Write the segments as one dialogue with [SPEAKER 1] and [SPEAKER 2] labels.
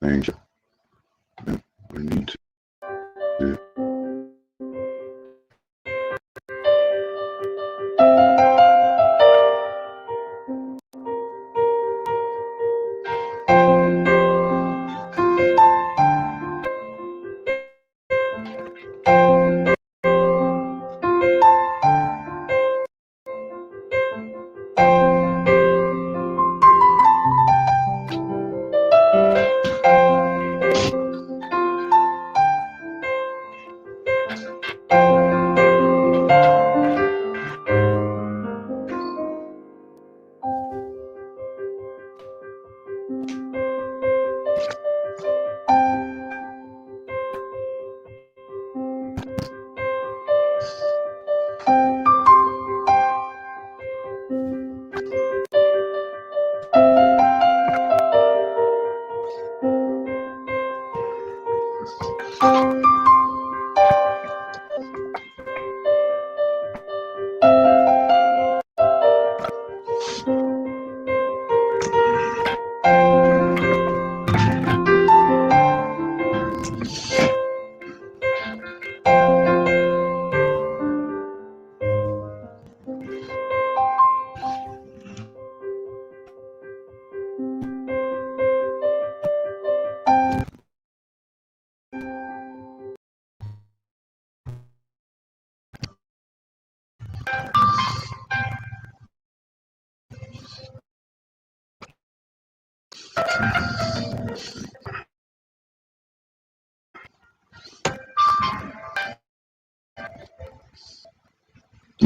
[SPEAKER 1] Thank you. Yeah, I need to do.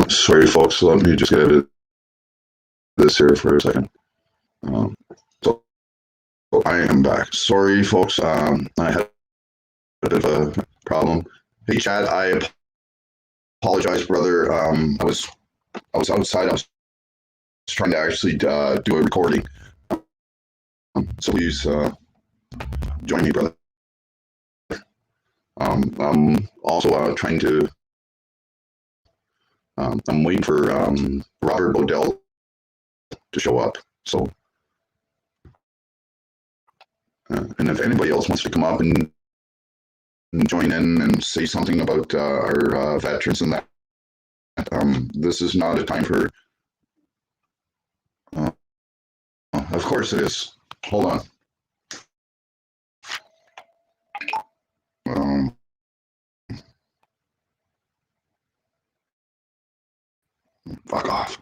[SPEAKER 1] Sorry, folks. Let me just get this here for a second. So I am back. Sorry, folks. I had a bit of a problem. Hey, Chad. I apologize, brother. I was outside. I was trying to actually do a recording. So please join me, brother. I'm also trying to. I'm waiting for Robert Odell to show up. So, and if anybody else wants to come up and join in and say something about our veterans and that, this is not a time for. Of course it is. Hold on. Fuck off.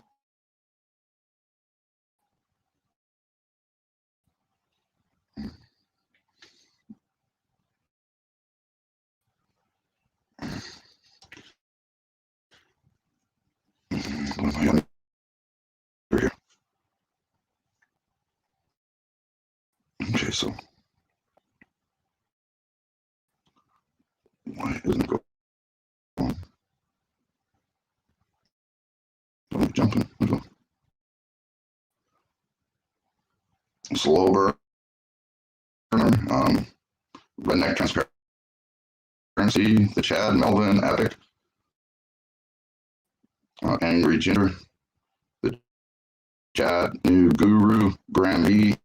[SPEAKER 1] What am I gonna do here? Okay, so why isn't it going? I'm jumping. Slow burner. Redneck Transparency, the Chad, Melvin, Epic, Angry Ginger, the Chad, New Guru, Graham V,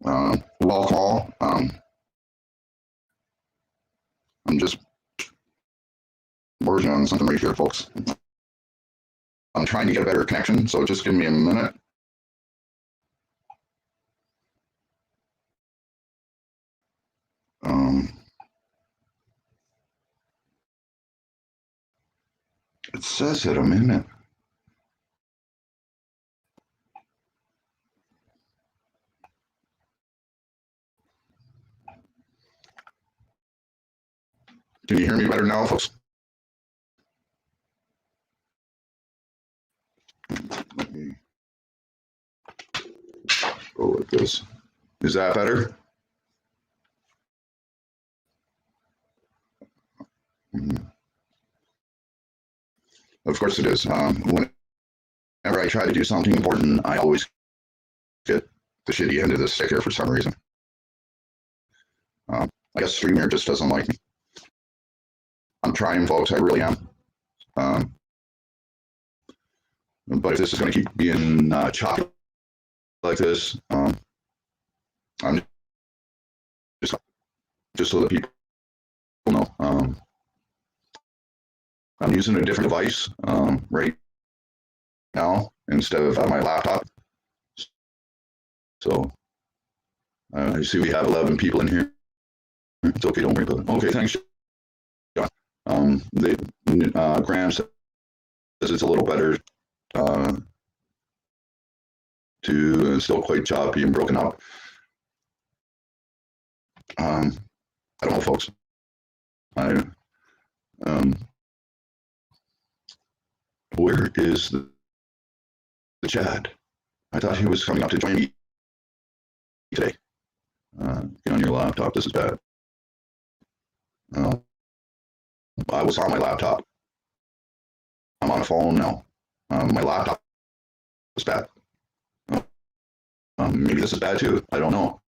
[SPEAKER 1] Wall Call. I'm just working on something right here, folks. I'm trying to get a better connection, so just give me a minute. It says it a minute. Can you hear me better now, folks? Let me go with this. Is that better? Of course it is. Whenever I try to do something important, I always get the shitty end of the stick here for some reason. I guess StreamYard just doesn't like me. I'm trying, folks. I really am. But if this is going to keep being choppy like this, I'm just just so that people know. I'm using a different device right now instead of my laptop. So I see we have 11 people in here. It's okay, don't worry about it. Okay, thanks, John. Graham says it's a little better to still quite choppy and broken up. I don't know, folks. Where is the Chad? I thought he was coming up to join me today. Get on your laptop. This is bad. I was on my laptop. I'm on a phone now. My laptop is bad. Maybe this is bad too. I don't know.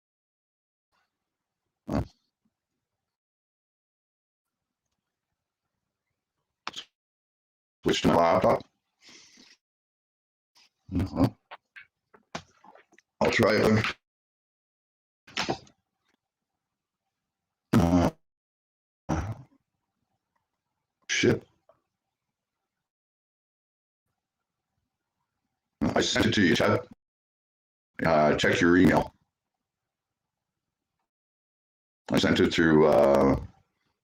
[SPEAKER 1] Switch to my laptop. I'll try it. Shit. I sent it to you, Chad. Check your email. I sent it through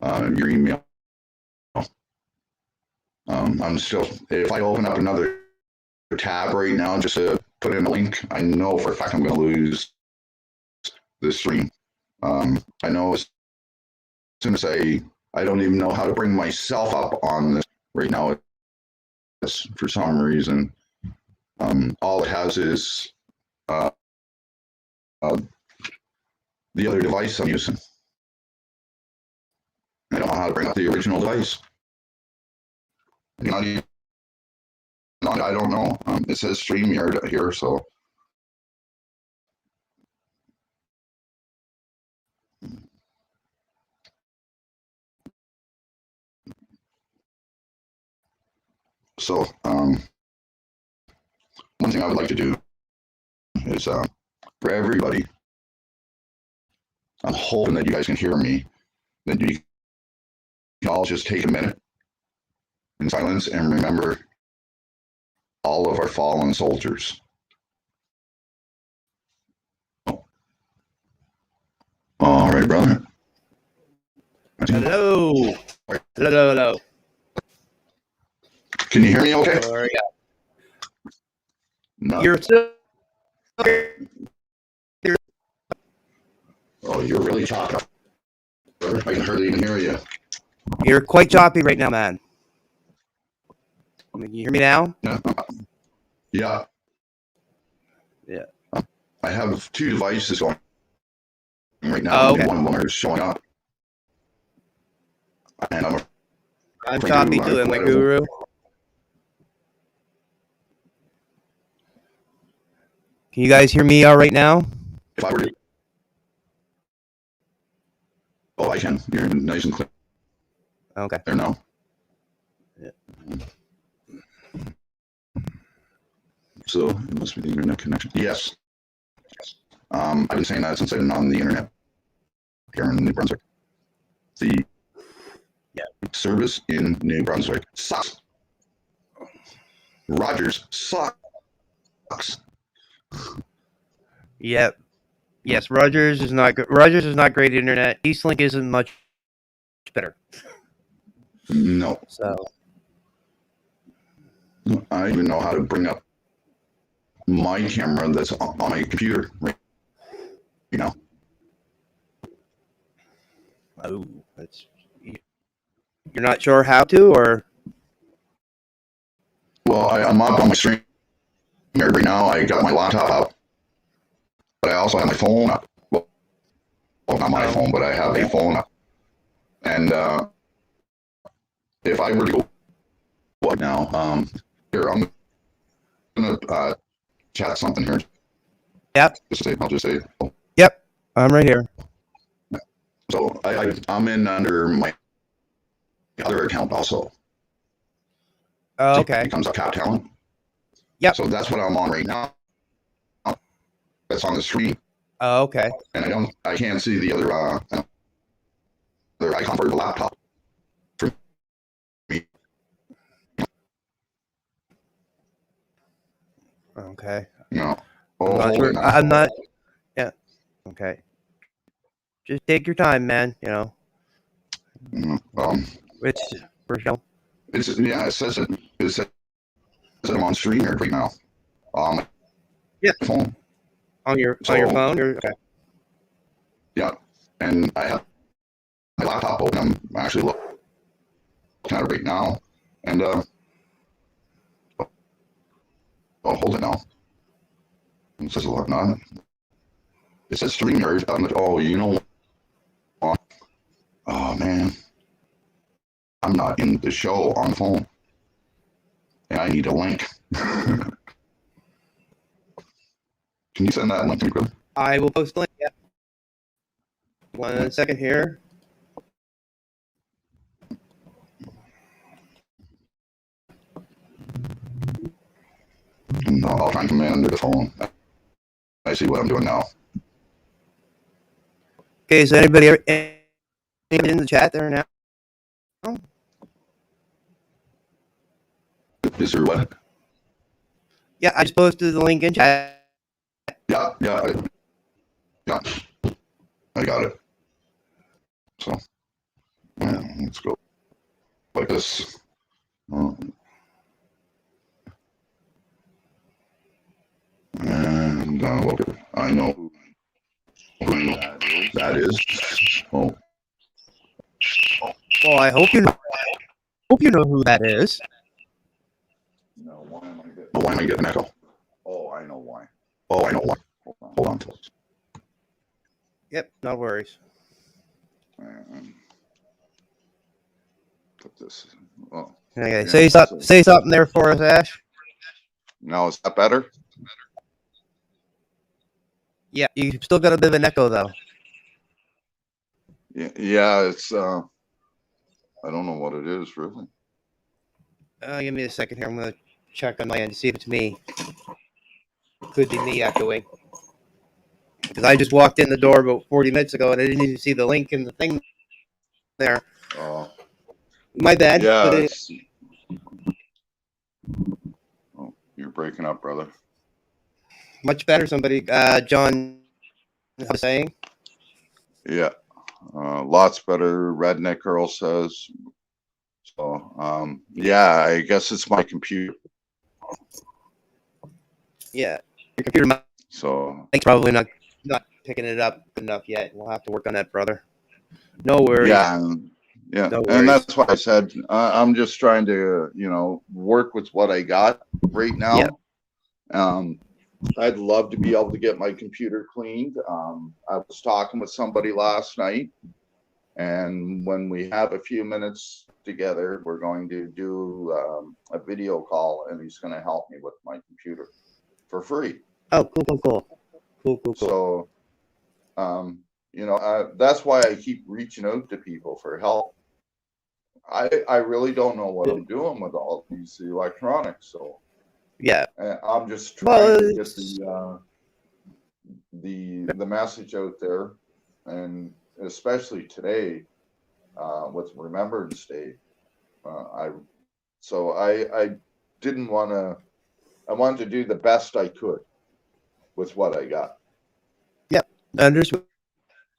[SPEAKER 1] your email. I'm still, if I open up another tab right now just to put in a link, I know for a fact I'm going to lose this stream. I know as soon as I don't even know how to bring myself up on this right now. It's, for some reason, all it has is the other device I'm using. I don't know how to bring up the original device. I don't know. It says StreamYard here, so. So, one thing I would like to do is for everybody, I'm hoping that you guys can hear me, that you can all just take a minute in silence and remember all of our fallen soldiers. All right, brother.
[SPEAKER 2] Hello. Hello.
[SPEAKER 1] Can you hear me okay?
[SPEAKER 2] No. You're still.
[SPEAKER 1] Oh, you're really choppy. I can hardly even hear you.
[SPEAKER 2] You're quite choppy right now, man. Can you hear me now?
[SPEAKER 1] Yeah.
[SPEAKER 2] Yeah.
[SPEAKER 1] I have two devices going right now.
[SPEAKER 2] Oh, okay.
[SPEAKER 1] One of them is showing up. And
[SPEAKER 2] I'm choppy too, am I, Guru? Can you guys hear me all right now?
[SPEAKER 1] If I were to... Oh, I can. You're nice and clear.
[SPEAKER 2] Okay.
[SPEAKER 1] There now.
[SPEAKER 2] Yeah.
[SPEAKER 1] So it must be the internet connection. Yes. I've been saying that since I've been on the internet here in New Brunswick. The service in New Brunswick sucks. Rogers sucks.
[SPEAKER 2] Yep. Yes, Rogers is not good. Rogers is not great internet. Eastlink isn't much better.
[SPEAKER 1] No.
[SPEAKER 2] So
[SPEAKER 1] I don't even know how to bring up my camera that's on my computer right now.
[SPEAKER 2] Oh, that's, you're not sure how to, or?
[SPEAKER 1] Well, I'm up on my stream here right now. I got my laptop up, but I also have my phone up. Well, not my phone, but I have a phone up. And if I were to go right now, here, I'm gonna chat something here.
[SPEAKER 2] Yep.
[SPEAKER 1] I'll just say. Oh.
[SPEAKER 2] Yep, I'm right here.
[SPEAKER 1] So I'm in under my other account also.
[SPEAKER 2] Oh, okay.
[SPEAKER 1] It becomes a Cap Talent.
[SPEAKER 2] Yep.
[SPEAKER 1] So that's what I'm on right now. That's on the screen.
[SPEAKER 2] Oh, okay.
[SPEAKER 1] and I can't see the other icon for the laptop for me.
[SPEAKER 2] Okay.
[SPEAKER 1] No.
[SPEAKER 2] I'm
[SPEAKER 1] Oh,
[SPEAKER 2] not
[SPEAKER 1] hold it
[SPEAKER 2] sure.
[SPEAKER 1] now.
[SPEAKER 2] I'm not. Yeah. Okay. Just take your time, man. You know, it's for sure.
[SPEAKER 1] Yeah, it says it. It says I'm on stream here right now on my
[SPEAKER 2] Yeah.
[SPEAKER 1] phone.
[SPEAKER 2] On your phone. Okay.
[SPEAKER 1] Yeah, and I have my laptop open. I'm actually looking at it right now, and oh, hold it now. It says a lot on it. It says StreamYard. Oh, you know what? Oh man, I'm not in the show on the phone, and I need a link. Can you send that link to me, quick?
[SPEAKER 2] I will post the link. Yeah. 1 second here.
[SPEAKER 1] No, I'll try and come in under the phone. I see what I'm doing now.
[SPEAKER 2] Okay. Is anybody in the chat there now?
[SPEAKER 1] Is there what?
[SPEAKER 2] Yeah, I just posted the link in chat.
[SPEAKER 1] Yeah, I got it. So, yeah, let's go like this. And okay, I know who that is. Oh,
[SPEAKER 2] Well, I hope you know who that is.
[SPEAKER 1] no, why am I getting an echo? Oh, I know why. Oh, I know why. Hold on, folks.
[SPEAKER 2] Yep. No worries.
[SPEAKER 1] Put this. Oh,
[SPEAKER 2] Okay.
[SPEAKER 1] yeah,
[SPEAKER 2] Say something there for us, Ash.
[SPEAKER 1] now is that better?
[SPEAKER 2] Yeah. You still got a bit of an echo though.
[SPEAKER 1] Yeah, it's I don't know what it is really.
[SPEAKER 2] Give me a second here. I'm gonna check on my end to see if it's me. Could be me echoing. Because I just walked in the door about 40 minutes ago and I didn't even see the link in the thing there.
[SPEAKER 1] Oh,
[SPEAKER 2] My bad.
[SPEAKER 1] yeah.
[SPEAKER 2] But
[SPEAKER 1] Oh, you're breaking up, brother.
[SPEAKER 2] much better. Somebody, John, was saying.
[SPEAKER 1] Yeah, lots better. Redneck Girl says. So, yeah, I guess it's my computer.
[SPEAKER 2] Yeah, your computer
[SPEAKER 1] So,
[SPEAKER 2] mic's probably not picking it up enough yet. We'll have to work on that, brother. No worries.
[SPEAKER 1] yeah, yeah,
[SPEAKER 2] No
[SPEAKER 1] and
[SPEAKER 2] worries.
[SPEAKER 1] that's why I said I'm just trying to, work with what I got right now.
[SPEAKER 2] Yeah.
[SPEAKER 1] I'd love to be able to get my computer cleaned. I was talking with somebody last night, and when we have a few minutes together, we're going to do a video call, and he's going to help me with my computer for free.
[SPEAKER 2] Oh, cool.
[SPEAKER 1] So, that's why I keep reaching out to people for help. I really don't know what I'm doing with all these electronics, so
[SPEAKER 2] Yeah.
[SPEAKER 1] I'm just trying to get the message out there, and especially today with Remembrance Day. I didn't want to. I wanted to do the best I could with what I got.
[SPEAKER 2] Yeah.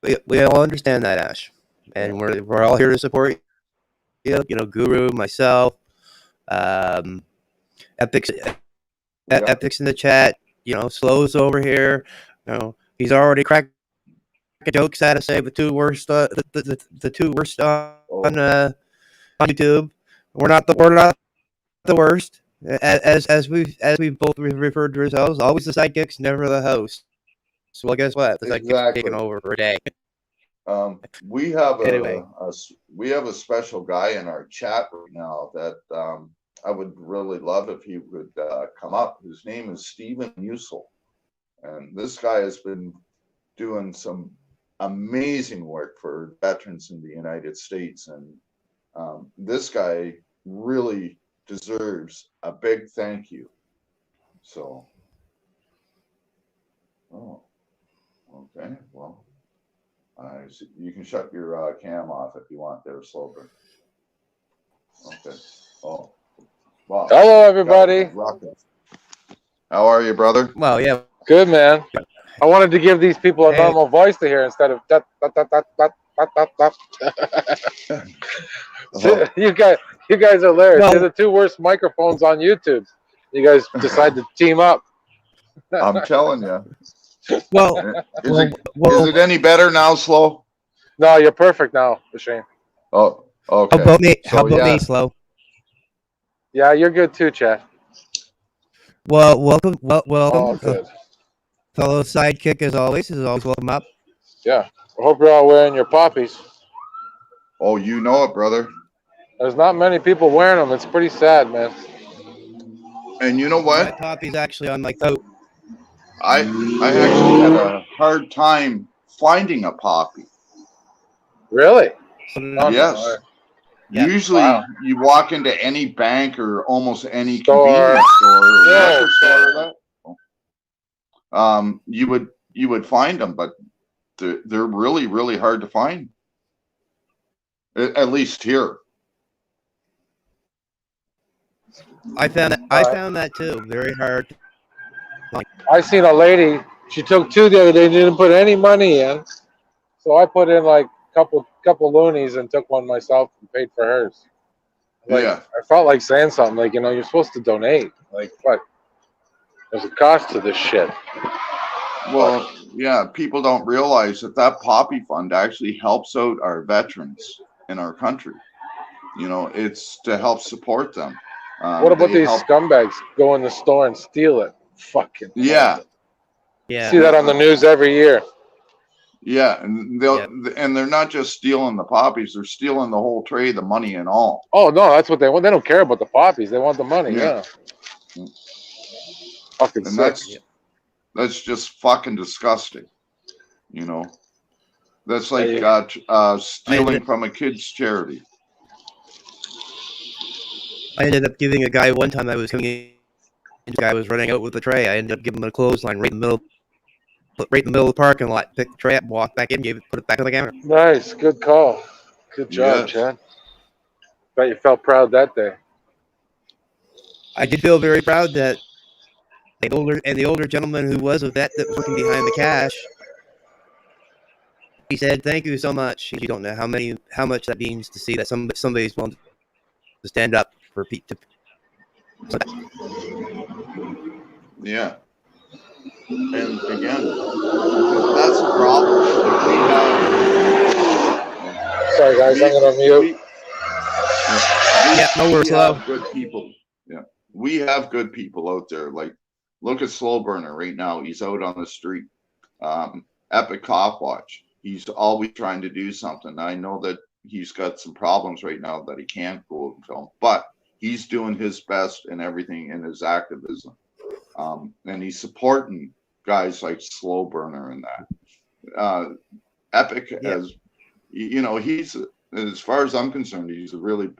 [SPEAKER 2] We all understand that, Ash, and we're all here to support you. You know, Guru, myself, um, Epics, Epics in the chat. You know, Slow's over here. You know, he's already cracked jokes at us. Say the two worst, the two worst on YouTube. We're not the worst. As we both referred to ourselves, always the sidekicks, never the host. So, well, guess what? The sidekick's taking over for a day.
[SPEAKER 1] We have
[SPEAKER 2] Anyway.
[SPEAKER 1] we have a special guy in our chat right now that I would really love if he would come up. His name is Stephen Musil, and this guy has been doing some amazing work for veterans in the United States, and this guy really deserves a big thank you. So, Okay, well, you can shut your cam off if you want there, Sloper. Okay. Oh, wow.
[SPEAKER 3] Hello, everybody.
[SPEAKER 1] How are you, brother?
[SPEAKER 2] Well, yeah.
[SPEAKER 3] Good, man. I wanted to give these people a normal voice to hear instead of that. You guys are hilarious.
[SPEAKER 2] Well-
[SPEAKER 3] You're the two worst microphones on YouTube. You guys decide to team up.
[SPEAKER 1] I'm telling you.
[SPEAKER 2] Well,
[SPEAKER 1] Is it any better now, Slow?
[SPEAKER 3] No, you're perfect now, Shane.
[SPEAKER 1] Oh, okay.
[SPEAKER 2] how about me? How
[SPEAKER 1] So,
[SPEAKER 2] about
[SPEAKER 1] yeah.
[SPEAKER 2] me, Slow?
[SPEAKER 3] Yeah, you're good too, Chad.
[SPEAKER 2] Well, welcome. Well, welcome.
[SPEAKER 3] Oh, good.
[SPEAKER 2] Fellow sidekick, as always, is always welcome up.
[SPEAKER 3] Yeah. I hope you're all wearing your poppies.
[SPEAKER 1] Oh, you know it, brother.
[SPEAKER 3] There's not many people wearing them. It's pretty sad, man.
[SPEAKER 1] And you know what?
[SPEAKER 2] My poppy's actually on my coat.
[SPEAKER 1] I actually had a hard time finding a poppy.
[SPEAKER 3] Really?
[SPEAKER 2] So,
[SPEAKER 1] Yes.
[SPEAKER 2] Yeah.
[SPEAKER 1] Usually,
[SPEAKER 3] Wow.
[SPEAKER 1] you walk into any bank or almost any
[SPEAKER 3] Store.
[SPEAKER 1] convenience store or
[SPEAKER 3] Yeah.
[SPEAKER 1] liquor store, you would find them, but they're really, really hard to find. At least here.
[SPEAKER 2] I found that too. Very hard.
[SPEAKER 3] I seen a lady. She took two the other day. Didn't put any money in, so I put in like couple loonies and took one myself and paid for hers. Like,
[SPEAKER 1] Yeah.
[SPEAKER 3] I felt like saying something like, you're supposed to donate. Like, what? There's a cost to this shit.
[SPEAKER 1] Well, yeah, people don't realize that poppy fund actually helps out our veterans in our country. You know, it's to help support them.
[SPEAKER 3] What about these scumbags go in the store and steal it? Fucking
[SPEAKER 1] yeah,
[SPEAKER 2] Yeah.
[SPEAKER 3] see that on the news every year.
[SPEAKER 1] yeah, and they're not just stealing the poppies; they're stealing the whole tray, the money and all.
[SPEAKER 3] Oh no, that's what they want. They don't care about the poppies. They want the money. Yeah. Fucking
[SPEAKER 1] And
[SPEAKER 3] sick.
[SPEAKER 1] that's just fucking disgusting. You know, that's like stealing from a kid's charity.
[SPEAKER 2] I ended up giving a guy one time I was coming in. The guy was running out with the tray. I ended up giving him a clothesline right in the middle of the parking lot. Picked the tray up, walked back in, put it back on the counter.
[SPEAKER 3] Nice, good call. Good job, Chad. Bet you felt proud that day.
[SPEAKER 2] I did feel very proud that the older gentleman who was a vet that was working behind the cash. He said, "Thank you so much." You don't know how much that means to see that somebody's willing to stand up for people.
[SPEAKER 1] Yeah. And again, that's the problem.
[SPEAKER 3] Sorry, guys, I'm gonna mute.
[SPEAKER 2] No, we're slow.
[SPEAKER 1] Have good people. Yeah, we have good people out there. Like, look at Slow Burner right now. He's out on the street. Epic Cop Watch. He's always trying to do something. I know that he's got some problems right now that he can't go and film, but he's doing his best and everything in his activism. And he's supporting guys like Slow Burner and that. Epic, as you know, he's, as far as I'm concerned, he's a really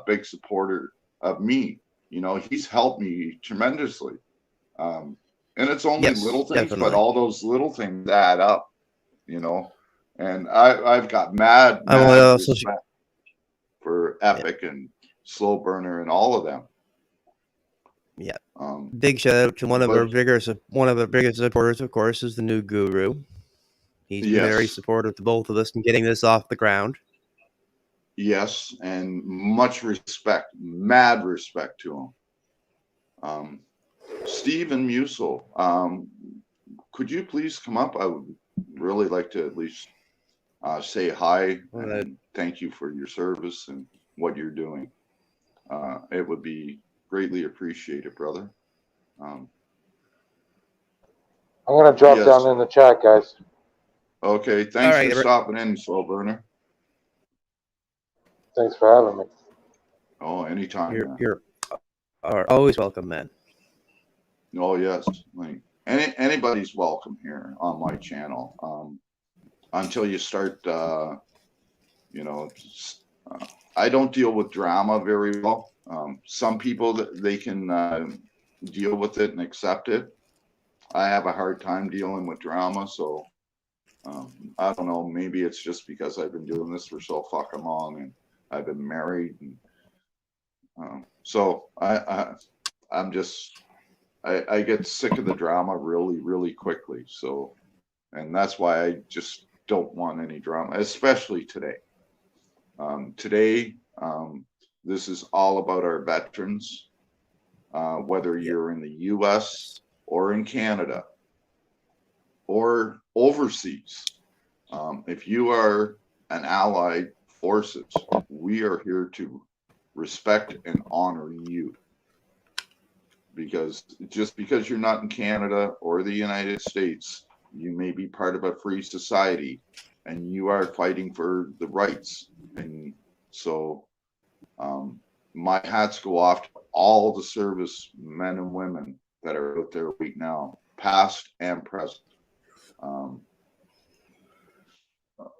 [SPEAKER 1] big supporter of me. You know, he's helped me tremendously. And it's only little things, but all those little things add up, you know. And I've got mad respect for Epic and Slow Burner and all of them.
[SPEAKER 2] Yeah. Big shout out to one of our biggest supporters, of course, is the new Guru. He's been very supportive to both of us in getting this off the ground.
[SPEAKER 1] Yes, and much respect, mad respect to him. Stephen Musil, could you please come up? I would really like to at least say hi and thank you for your service and what you're doing. It would be greatly appreciated, brother.
[SPEAKER 3] I'm going to drop down in the chat, guys.
[SPEAKER 1] Okay, thanks for stopping in, Slow Burner.
[SPEAKER 3] Thanks for having me.
[SPEAKER 1] Oh, anytime.
[SPEAKER 2] You're always welcome, man.
[SPEAKER 1] Oh, yes. Like, anybody's welcome here on my channel. Until you start, you know, I don't deal with drama very well. Some people, they can deal with it and accept it. I have a hard time dealing with drama, so I don't know, maybe it's just because I've been doing this for so fucking long and I've been married. And, so I'm just, I get sick of the drama really, really quickly. So, and that's why I just don't want any drama, especially today. Today, this is all about our veterans, whether you're in the US or in Canada or overseas. If you are an allied forces, we are here to respect and honor you. Because just because you're not in Canada or the United States, you may be part of a free society and you are fighting for the rights. And so my hats go off to all the service men and women that are out there right now, past and present.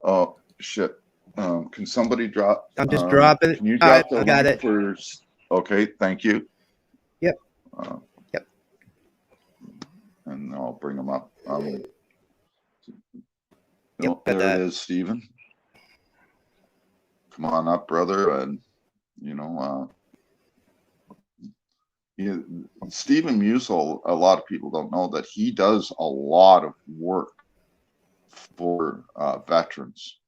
[SPEAKER 1] Oh shit! Can somebody drop?
[SPEAKER 2] I'm just dropping.
[SPEAKER 1] Can you drop the
[SPEAKER 2] I got
[SPEAKER 1] link
[SPEAKER 2] it.
[SPEAKER 1] for? Okay, thank you.
[SPEAKER 2] Yep.
[SPEAKER 1] Yep. And I'll bring them up.
[SPEAKER 2] Yep,
[SPEAKER 1] There
[SPEAKER 2] that.
[SPEAKER 1] it is, Stephen. Come on up, brother, and you know, Stephen Musel. A lot of people don't know that he does a lot of work for veterans.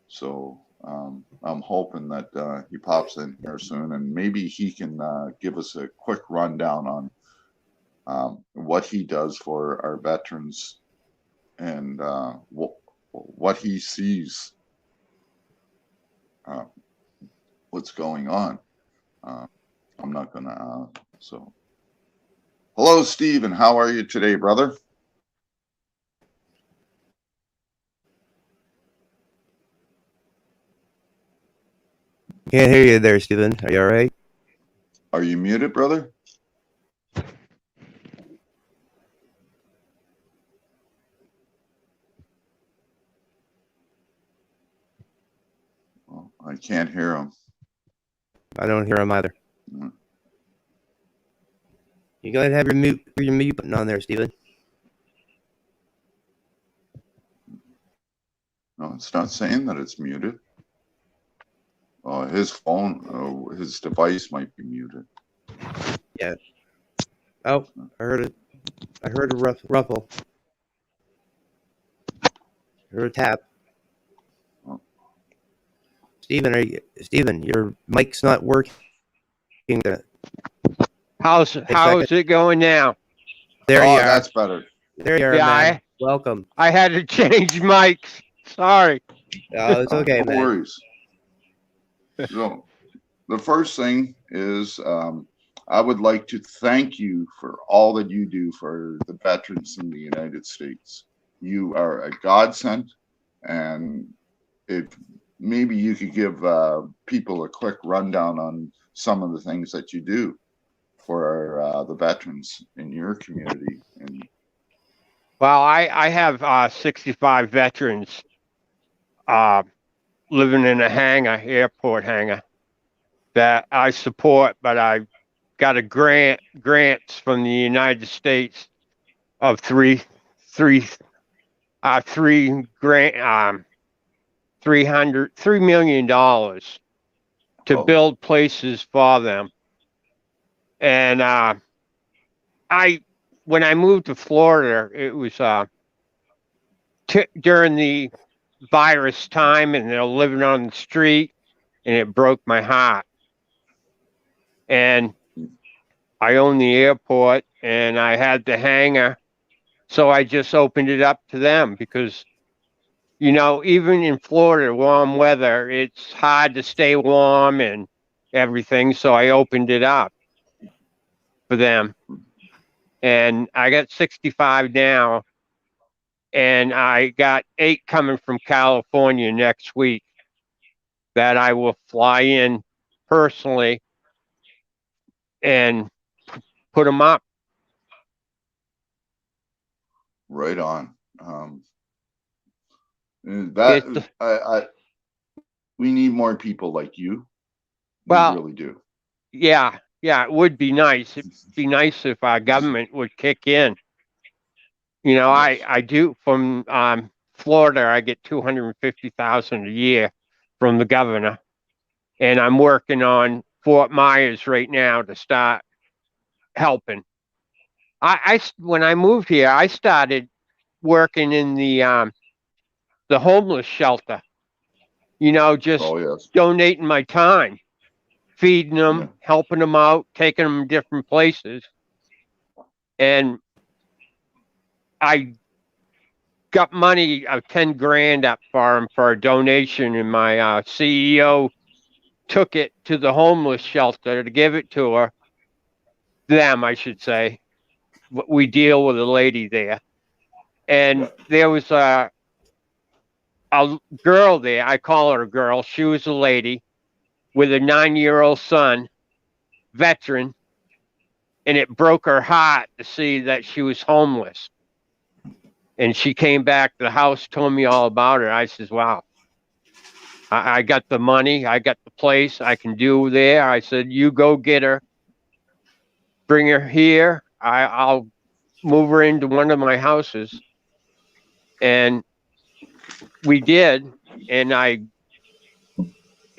[SPEAKER 1] So I'm hoping that he pops in here soon, and maybe he can give us a quick rundown on what he does for our veterans and what he sees, what's going on. I'm not gonna. So, hello, Stephen. How are you today, brother?
[SPEAKER 2] Can't hear you there, Stephen. Are you all right?
[SPEAKER 1] Are you muted, brother? Well, I can't hear him.
[SPEAKER 2] I don't hear him either.
[SPEAKER 1] Mm.
[SPEAKER 2] You go ahead and have your mute button on there, Stephen.
[SPEAKER 1] No, it's not saying that it's muted. His phone, his device might be muted.
[SPEAKER 2] Yeah. Oh, I heard it. I heard a ruffle. I heard a tap.
[SPEAKER 1] Oh.
[SPEAKER 2] Stephen, your mic's not working.
[SPEAKER 4] How's it going now?
[SPEAKER 2] There you are.
[SPEAKER 1] That's better.
[SPEAKER 2] There you are,
[SPEAKER 4] Yeah,
[SPEAKER 2] man. Welcome.
[SPEAKER 4] I had to change mics. Sorry.
[SPEAKER 2] Oh, it's okay,
[SPEAKER 1] No
[SPEAKER 2] man.
[SPEAKER 1] worries. So, the first thing is I would like to thank you for all that you do for the veterans in the United States. You are a godsend, and maybe you could give people a quick rundown on some of the things that you do for the veterans in your community. And
[SPEAKER 4] Well, I have 65 veterans living in a airport hangar that I support, but I got a grants from the United States of $3 million to build places for them. And when I moved to Florida, it was during the virus time, and they're living on the street, and it broke my heart. And I own the airport, and I had the hangar, so I just opened it up to them because, even in Florida, warm weather, it's hard to stay warm and everything, so I opened it up for them. And I got 65 now, and I got 8 coming from California next week that I will fly in personally and put them up.
[SPEAKER 1] right on. We need more people like you.
[SPEAKER 4] Well,
[SPEAKER 1] we really do.
[SPEAKER 4] Yeah, it would be nice. It'd be nice if our government would kick in.
[SPEAKER 1] Yes.
[SPEAKER 4] I do from Florida, I get $250,000 a year from the governor, and I'm working on Fort Myers right now to start helping. When I moved here, I started working in the homeless shelter. Just
[SPEAKER 1] Oh yes.
[SPEAKER 4] donating my time, feeding them,
[SPEAKER 1] Yeah.
[SPEAKER 4] helping them out, taking them different places, and I got money of 10 grand up for him for a donation, and my CEO took it to the homeless shelter to give it to them, I should say. We deal with a lady there, and there was a girl there. I call her a girl. She was a lady with a 9-year-old son, veteran, and it broke her heart to see that she was homeless. And she came back to the house, told me all about her. I says, wow, I got the money. I got the place I can do there. I said, you go get her, bring her here. I'll move her into one of my houses. And we did. And I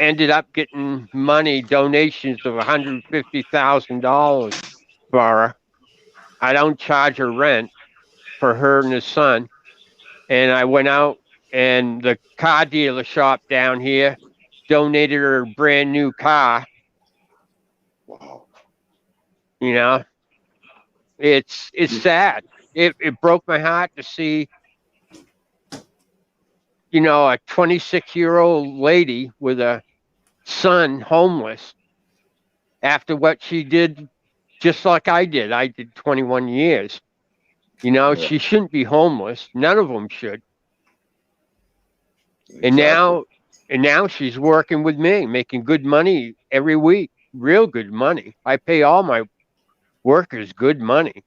[SPEAKER 4] ended up getting money, donations of $150,000 for her. I don't charge her rent for her and his son. And I went out, and the car dealer shop down here donated her a brand new car.
[SPEAKER 1] Wow.
[SPEAKER 4] It's sad. It broke my heart to see, a 26-year-old lady with a son homeless after what she did, just like I did. I did 21 years.
[SPEAKER 1] Yeah.
[SPEAKER 4] She shouldn't be homeless. None of them should.
[SPEAKER 1] Exactly.
[SPEAKER 4] And now she's working with me, making good money every week, real good money. I pay all my workers good money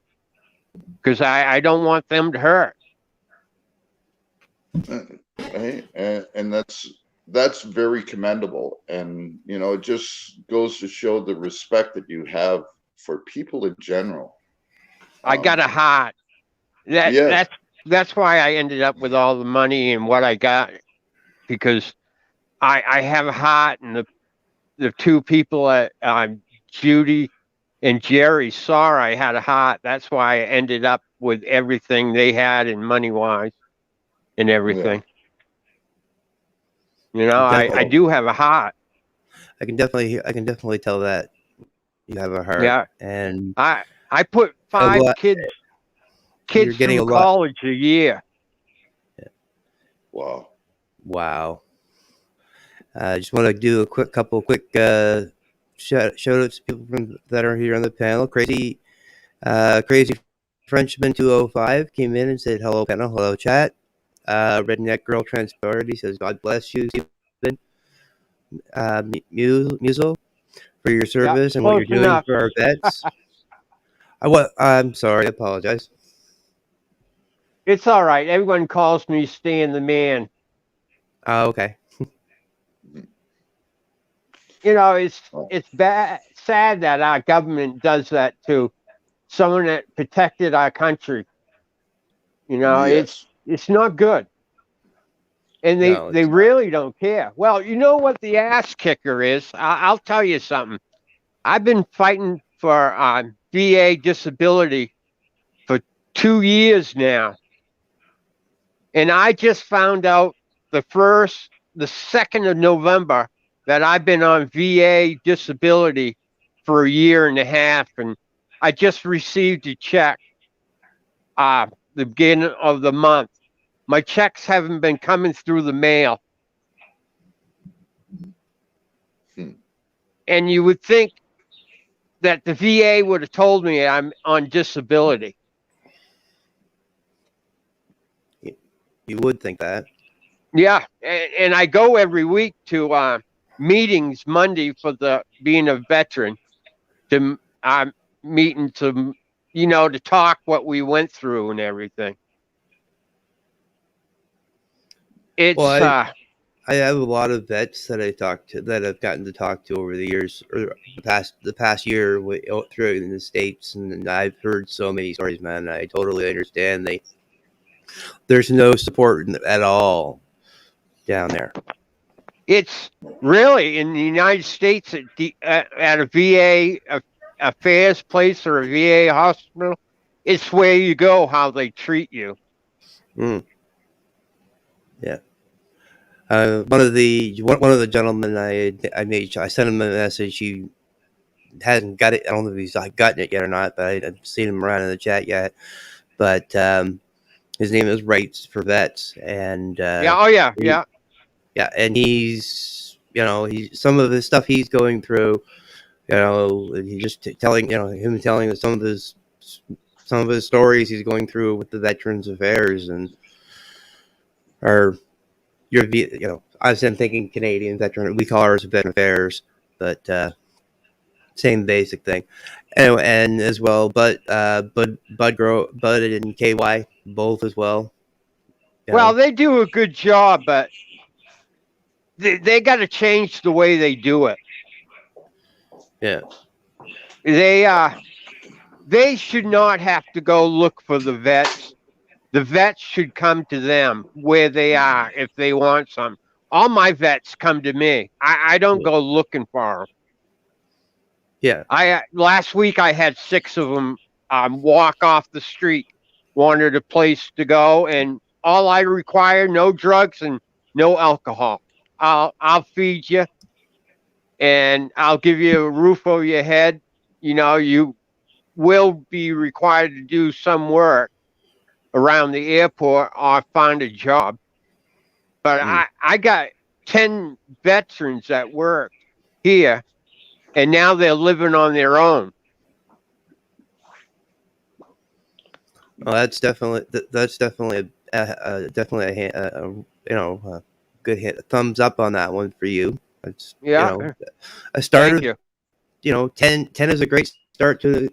[SPEAKER 4] because I don't want them to hurt.
[SPEAKER 1] Right? And that's very commendable. And it just goes to show the respect that you have for people in general.
[SPEAKER 4] I got a heart.
[SPEAKER 1] Yes.
[SPEAKER 4] That's why I ended up with all the money and what I got, because I have a heart, and the two people at Judy and Jerry saw I had a heart. That's why I ended up with everything they had in money wise and everything. I do have a heart.
[SPEAKER 2] I can definitely tell that you have a heart.
[SPEAKER 4] Yeah.
[SPEAKER 2] And
[SPEAKER 4] I put 5 kids
[SPEAKER 2] you're getting
[SPEAKER 4] through college a year.
[SPEAKER 1] Wow.
[SPEAKER 2] Wow. I just want to do a couple quick shout outs to people that are here on the panel. Crazy Frenchman 205 came in and said hello panel, hello chat. Redneck Girl Transparency says God bless you, Stephen. Musil, for your service and what you're doing for our vets. I'm sorry, I apologize.
[SPEAKER 4] It's all right. Everyone calls me Stan the Man.
[SPEAKER 2] Oh, okay.
[SPEAKER 4] It's sad that our government does that to someone that protected our country.
[SPEAKER 1] Yes.
[SPEAKER 4] It's not good. And they really don't care. Well, you know what the ass kicker is? I'll tell you something. I've been fighting for VA disability for 2 years now. And I just found out the 2nd of November that I've been on VA disability for a year and a half. And I just received a check the beginning of the month. My checks haven't been coming through the mail. And you would think that the VA would have told me I'm on disability.
[SPEAKER 2] You would think that.
[SPEAKER 4] Yeah, and I go every week to meetings Monday for being a veteran, to meeting to to talk what we went through and everything. It's
[SPEAKER 2] I have a lot of vets that I talked to, that I've gotten to talk to over the years, or the past year through in the States, and I've heard so many stories, man. I totally understand. There's no support at all down there.
[SPEAKER 4] It's really in the United States at a VA affairs place or a VA hospital. It's where you go, how they treat you.
[SPEAKER 2] Mm. Yeah. One of the gentlemen I made, I sent him a message. He hadn't got it. I don't know if he's gotten it yet or not, but I've seen him around in the chat yet. But his name is Rights for Vets, and
[SPEAKER 4] yeah.
[SPEAKER 2] and he's some of the stuff he's going through. He's just telling us some of his stories he's going through with the Veterans Affairs and I'm thinking Canadian veteran. We call ours Veteran Affairs, but same basic thing. Anyway, and as well, Bud and KY both as well.
[SPEAKER 4] Well, they do a good job, but they got to change the way they do it.
[SPEAKER 2] Yeah.
[SPEAKER 4] They should not have to go look for the vets. The vets should come to them where they are if they want some. All my vets come to me. I don't go looking for them.
[SPEAKER 2] Yeah.
[SPEAKER 4] Last week I had 6 of them walk off the street, wanted a place to go, and all I require, no drugs and no alcohol. I'll feed you, and I'll give you a roof over your head. You will be required to do some work around the airport or find a job. But I got 10 veterans that work here, and now they're living on their own.
[SPEAKER 2] Well, that's definitely a good hit. A thumbs up on that one for you. It's a start.
[SPEAKER 4] Thank you.
[SPEAKER 2] 10 is a great start to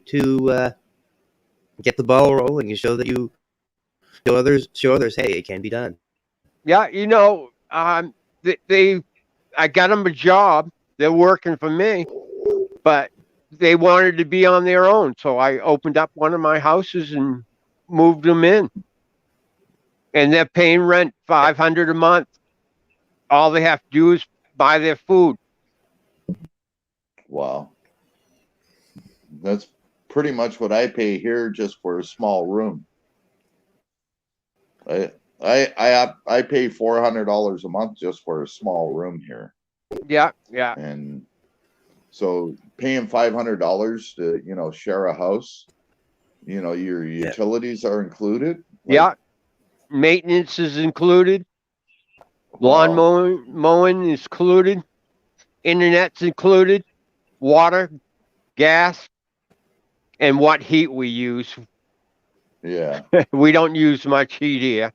[SPEAKER 2] get the ball rolling and show that you show others, hey, it can be done.
[SPEAKER 4] Yeah, I got them a job. They're working for me, but they wanted to be on their own. So I opened up one of my houses and moved them in. And they're paying rent, $500 a month. All they have to do is buy their food.
[SPEAKER 5] Wow. That's pretty much what I pay here just for a small room. I pay $400 a month just for a small room here.
[SPEAKER 4] Yeah.
[SPEAKER 5] And so paying $500 to share a house, your utilities are included.
[SPEAKER 4] Maintenance is included. Lawn mowing is included. Internet's included. Water, gas, and what heat we use.
[SPEAKER 5] Yeah.
[SPEAKER 4] We don't use much heat here.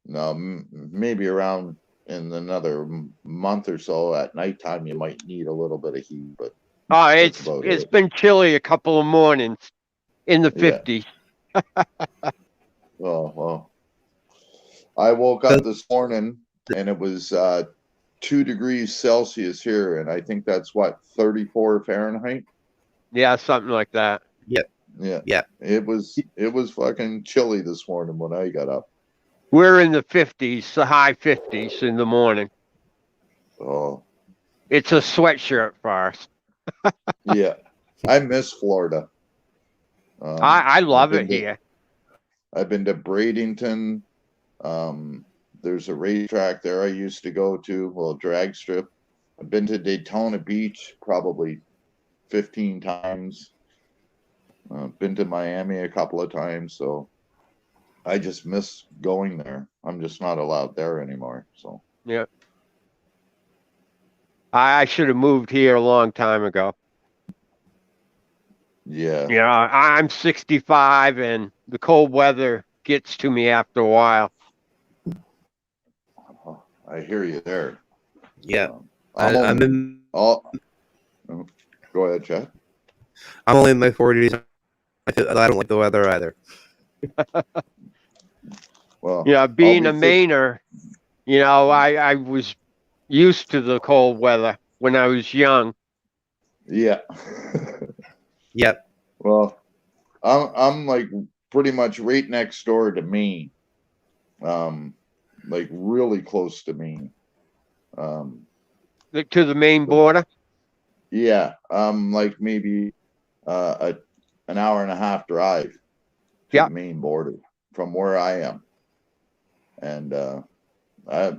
[SPEAKER 5] No, maybe around in another month or so at nighttime you might need a little bit of heat, but
[SPEAKER 4] it's been chilly a couple of mornings in the 50s.
[SPEAKER 5] Well, I woke up this morning and it was 2 degrees Celsius here, and I think that's 34 Fahrenheit.
[SPEAKER 4] Yeah, something like that.
[SPEAKER 5] Yeah. It was fucking chilly this morning when I got up.
[SPEAKER 4] We're in the 50s, the high 50s in the morning.
[SPEAKER 5] Oh.
[SPEAKER 4] It's a sweatshirt for us.
[SPEAKER 5] Yeah. I miss Florida.
[SPEAKER 4] I love it here.
[SPEAKER 5] I've been to Bradenton. There's a racetrack there I used to go to, drag strip. I've been to Daytona Beach probably 15 times. Been to Miami a couple of times, so I just miss going there. I'm just not allowed there anymore. So
[SPEAKER 4] yeah, I should have moved here a long time ago.
[SPEAKER 5] Yeah.
[SPEAKER 4] I'm 65, and the cold weather gets to me after a while.
[SPEAKER 5] I hear you there.
[SPEAKER 2] Yeah.
[SPEAKER 5] Go ahead, Chad.
[SPEAKER 2] I'm only in my 40s. I don't like the weather either.
[SPEAKER 5] Well,
[SPEAKER 4] yeah, being a Mainer, I was used to the cold weather when I was young.
[SPEAKER 5] Yeah.
[SPEAKER 2] Yep.
[SPEAKER 5] Well, I'm like pretty much right next door to Maine. like really close to me.
[SPEAKER 4] To the main border?
[SPEAKER 5] Yeah, like maybe an hour and a half drive to
[SPEAKER 4] Yeah.
[SPEAKER 5] the main border from where I am. And I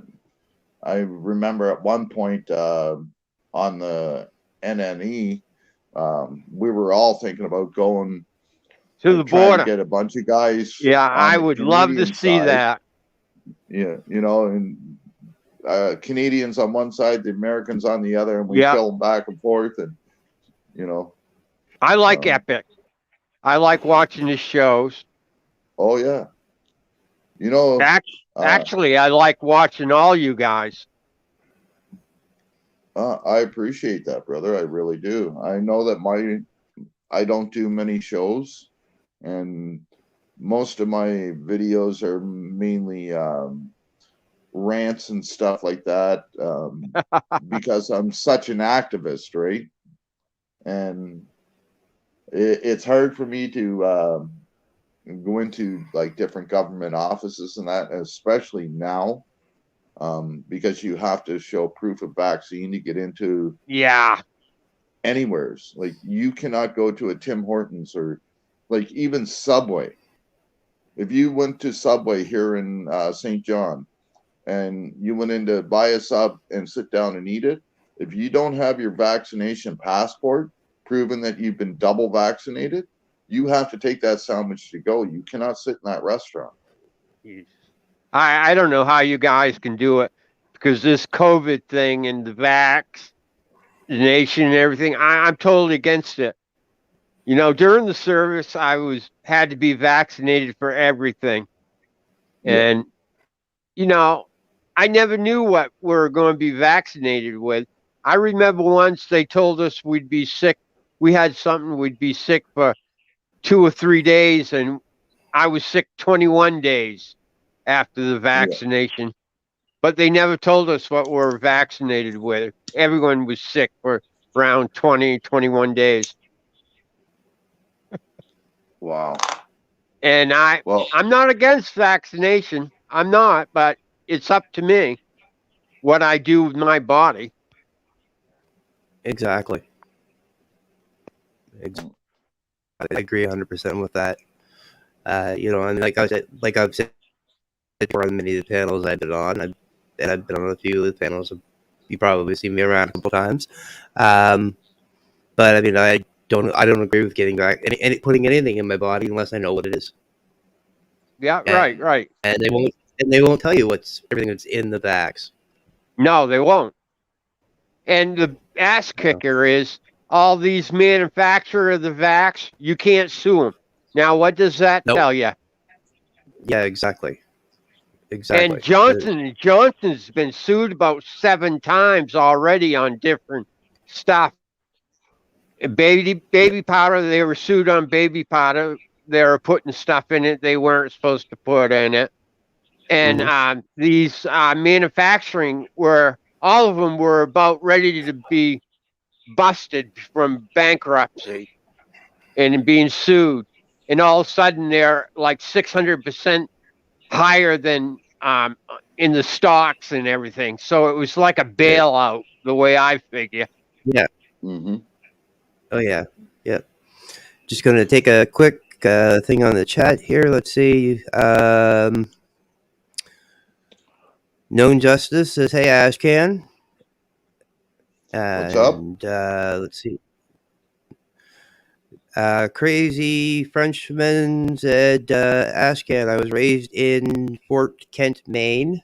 [SPEAKER 5] remember at one point on the NNE, we were all thinking about going,
[SPEAKER 4] To the
[SPEAKER 5] trying to
[SPEAKER 4] border.
[SPEAKER 5] get a bunch of guys
[SPEAKER 4] Yeah,
[SPEAKER 5] on
[SPEAKER 4] I
[SPEAKER 5] the
[SPEAKER 4] would love to
[SPEAKER 5] Canadian
[SPEAKER 4] see
[SPEAKER 5] side.
[SPEAKER 4] that.
[SPEAKER 5] Yeah, you know, and Canadians on one side, the Americans on the other, and we
[SPEAKER 4] Yeah.
[SPEAKER 5] film back and forth, and you know,
[SPEAKER 4] I like Epic. I like watching his shows.
[SPEAKER 5] oh yeah, you know,
[SPEAKER 4] Actually, I like watching all you guys.
[SPEAKER 5] I appreciate that, brother. I really do. I know that I don't do many shows, and most of my videos are mainly rants and stuff like that, because I'm such an activist, right? And it's hard for me to go into like different government offices and that, especially now, because you have to show proof of vaccine to get into
[SPEAKER 4] Yeah.
[SPEAKER 5] anywheres. Like you cannot go to a Tim Hortons or like even Subway. If you went to Subway here in St. John and you went in to buy a sub and sit down and eat it, if you don't have your vaccination passport proving that you've been double vaccinated, you have to take that sandwich to go. You cannot sit in that restaurant.
[SPEAKER 4] I don't know how you guys can do it because this COVID thing and the vaccination and everything, I'm totally against it. You know, during the service, had to be vaccinated for everything,
[SPEAKER 5] Yeah.
[SPEAKER 4] and you know, I never knew what we were going to be vaccinated with. I remember once they told us we'd be sick. We had something we'd be sick for 2 or 3 days, and I was sick 21 days after the vaccination. But they never told us what we were vaccinated with. Everyone was sick for around 20, 21 days.
[SPEAKER 5] Wow.
[SPEAKER 4] And I'm not against vaccination. I'm not, but it's up to me what I do with my body.
[SPEAKER 2] Exactly. I agree 100% with that. You know, and like I've said before on many of the panels I've been on, and I've been on a few of the panels. You probably seen me around a couple times. But I mean, I don't agree with getting back any putting anything in my body unless I know what it is.
[SPEAKER 4] Yeah,
[SPEAKER 2] And,
[SPEAKER 4] right.
[SPEAKER 2] And they won't tell you what's everything that's in the vax.
[SPEAKER 4] No, they won't. And the ass kicker is all these manufacturers of the vax, you can't sue them. Now, what does that tell you?
[SPEAKER 2] Yeah, exactly.
[SPEAKER 4] And Johnson's been sued about 7 times already on different stuff. Baby powder, they were sued on baby powder. They were putting stuff in it they weren't supposed to put in it. And these manufacturing all of them were about ready to be busted from bankruptcy and being sued. And all of a sudden they're like 600% higher than in the stocks and everything. So it was like a bailout, the way I figure.
[SPEAKER 2] Yeah.
[SPEAKER 5] Mm-hmm.
[SPEAKER 2] Oh yeah. Yeah. Just going to take a quick thing on the chat here. Let's see. Known Justice says, "Hey Ashcan."
[SPEAKER 5] What's up?
[SPEAKER 2] Let's see. Crazy Frenchman said, Ashcan, I was raised in Fort Kent, Maine.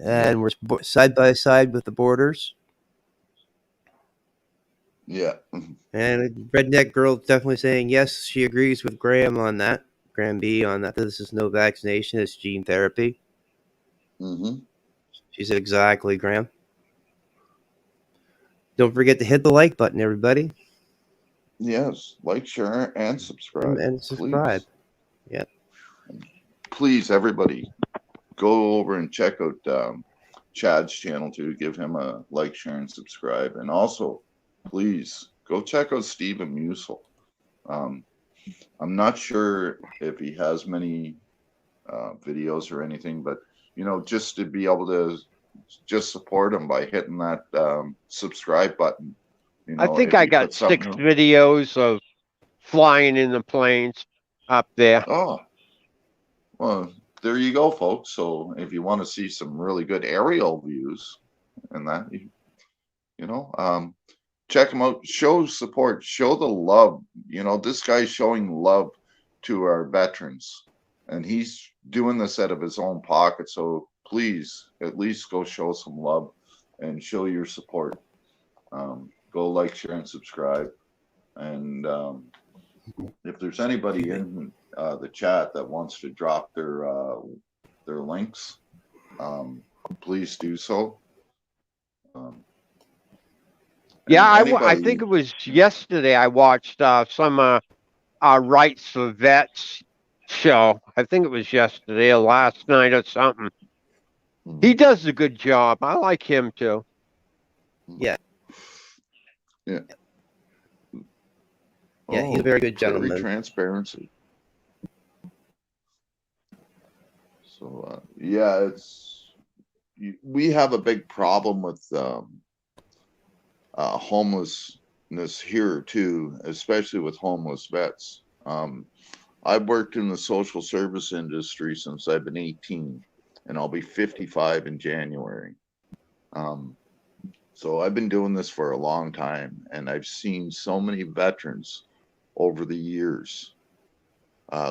[SPEAKER 2] And we're side by side with the borders.
[SPEAKER 5] Yeah.
[SPEAKER 2] And Redneck Girl definitely saying, yes, she agrees with Graham on that. Graham B on that. This is no vaccination, it's gene therapy.
[SPEAKER 5] Mm-hmm.
[SPEAKER 2] She said, exactly, Graham. Don't forget to hit the like button, everybody.
[SPEAKER 5] Yes. Like, share, and subscribe.
[SPEAKER 2] And subscribe.
[SPEAKER 5] Please.
[SPEAKER 2] Yep.
[SPEAKER 5] Please, everybody, go over and check out Chad's channel too. Give him a like, share, and subscribe. And also, please go check out Stephen Musel. I'm not sure if he has many videos or anything, but you know, just to be able to just support them by hitting that subscribe button. You
[SPEAKER 4] I
[SPEAKER 5] know,
[SPEAKER 4] think
[SPEAKER 5] if
[SPEAKER 4] I
[SPEAKER 5] he
[SPEAKER 4] got
[SPEAKER 5] puts
[SPEAKER 4] 6
[SPEAKER 5] something.
[SPEAKER 4] videos of flying in the planes up there.
[SPEAKER 5] Oh, well, there you go, folks. So if you want to see some really good aerial views and that, you know, check him out. Show support. Show the love. You know, this guy's showing love to our veterans, and he's doing this out of his own pocket. So please, at least go show some love and show your support. Go like, share, and subscribe. And if there's anybody in the chat that wants to drop their links, please do so.
[SPEAKER 4] Yeah, I
[SPEAKER 5] Anybody,
[SPEAKER 4] think it was yesterday I watched some Rights for Vets show. I think it was yesterday or last night or something. He does a good job. I like him too.
[SPEAKER 2] Yeah.
[SPEAKER 5] Yeah.
[SPEAKER 2] Yeah, he's a very good gentleman.
[SPEAKER 5] Very transparency. So yeah, we have a big problem with homelessness here too, especially with homeless vets. I've worked in the social service industry since I've been 18, and I'll be 55 in January. So I've been doing this for a long time, and I've seen so many veterans over the years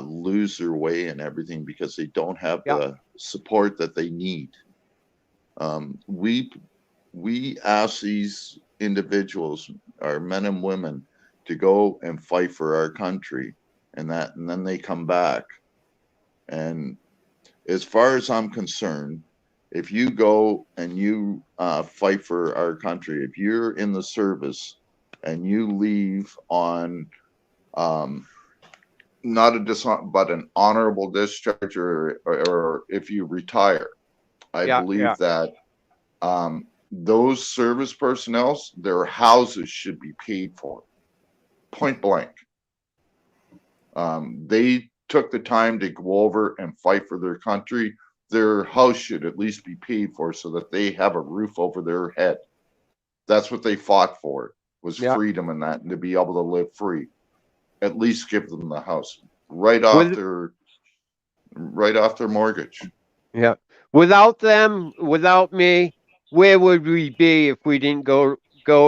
[SPEAKER 5] lose their way and everything because they don't have the support that they need. We ask these individuals, our men and women, to go and fight for our country, and then they come back. And as far as I'm concerned, if you go and you fight for our country, if you're in the service and you leave on not but an honorable discharge, or if you retire, I believe that those service personnel, their houses should be paid for, point blank. They took the time to go over and fight for their country. Their house should at least be paid for so that they have a roof over their head. That's what they fought for, was freedom and that, and to be able to live free. At least give them the house right off their mortgage.
[SPEAKER 4] Yeah. Without them, without me, where would we be if we didn't go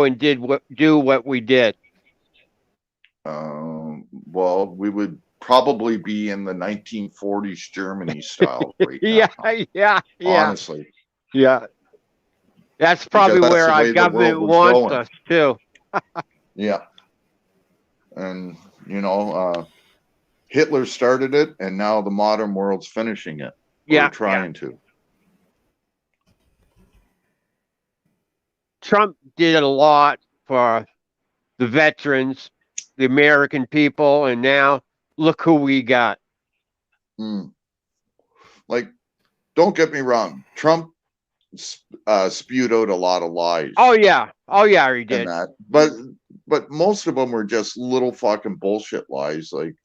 [SPEAKER 4] and do what we did?
[SPEAKER 5] Well, we would probably be in the 1940s Germany style right now.
[SPEAKER 4] Yeah.
[SPEAKER 5] Honestly.
[SPEAKER 4] Yeah. That's probably where our government wants us too.
[SPEAKER 5] Yeah. And, you know, Hitler started it, and now the modern world's finishing it. We're trying to.
[SPEAKER 4] Trump did a lot for the veterans, the American people, and now look who we got.
[SPEAKER 5] Like, don't get me wrong. Trump spewed out a lot of lies.
[SPEAKER 4] Oh yeah, he did.
[SPEAKER 5] And that, but most of them were just little fucking bullshit lies. Like,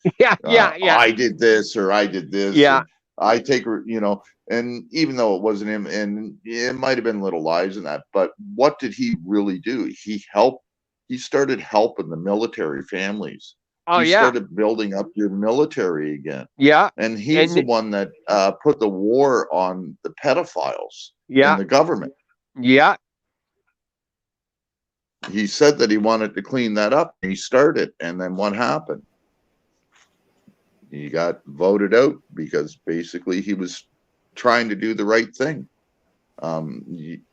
[SPEAKER 5] I did this or I did this.
[SPEAKER 4] Yeah.
[SPEAKER 5] I take, you know, and even though it wasn't him, and it might have been little lies in that, but what did he really do? He started helping the military families. He started building up your military again.
[SPEAKER 4] Yeah.
[SPEAKER 5] And he's the one that put the war on the pedophiles in the government.
[SPEAKER 4] Yeah.
[SPEAKER 5] He said that he wanted to clean that up. He started, and then what happened? He got voted out because basically he was trying to do the right thing.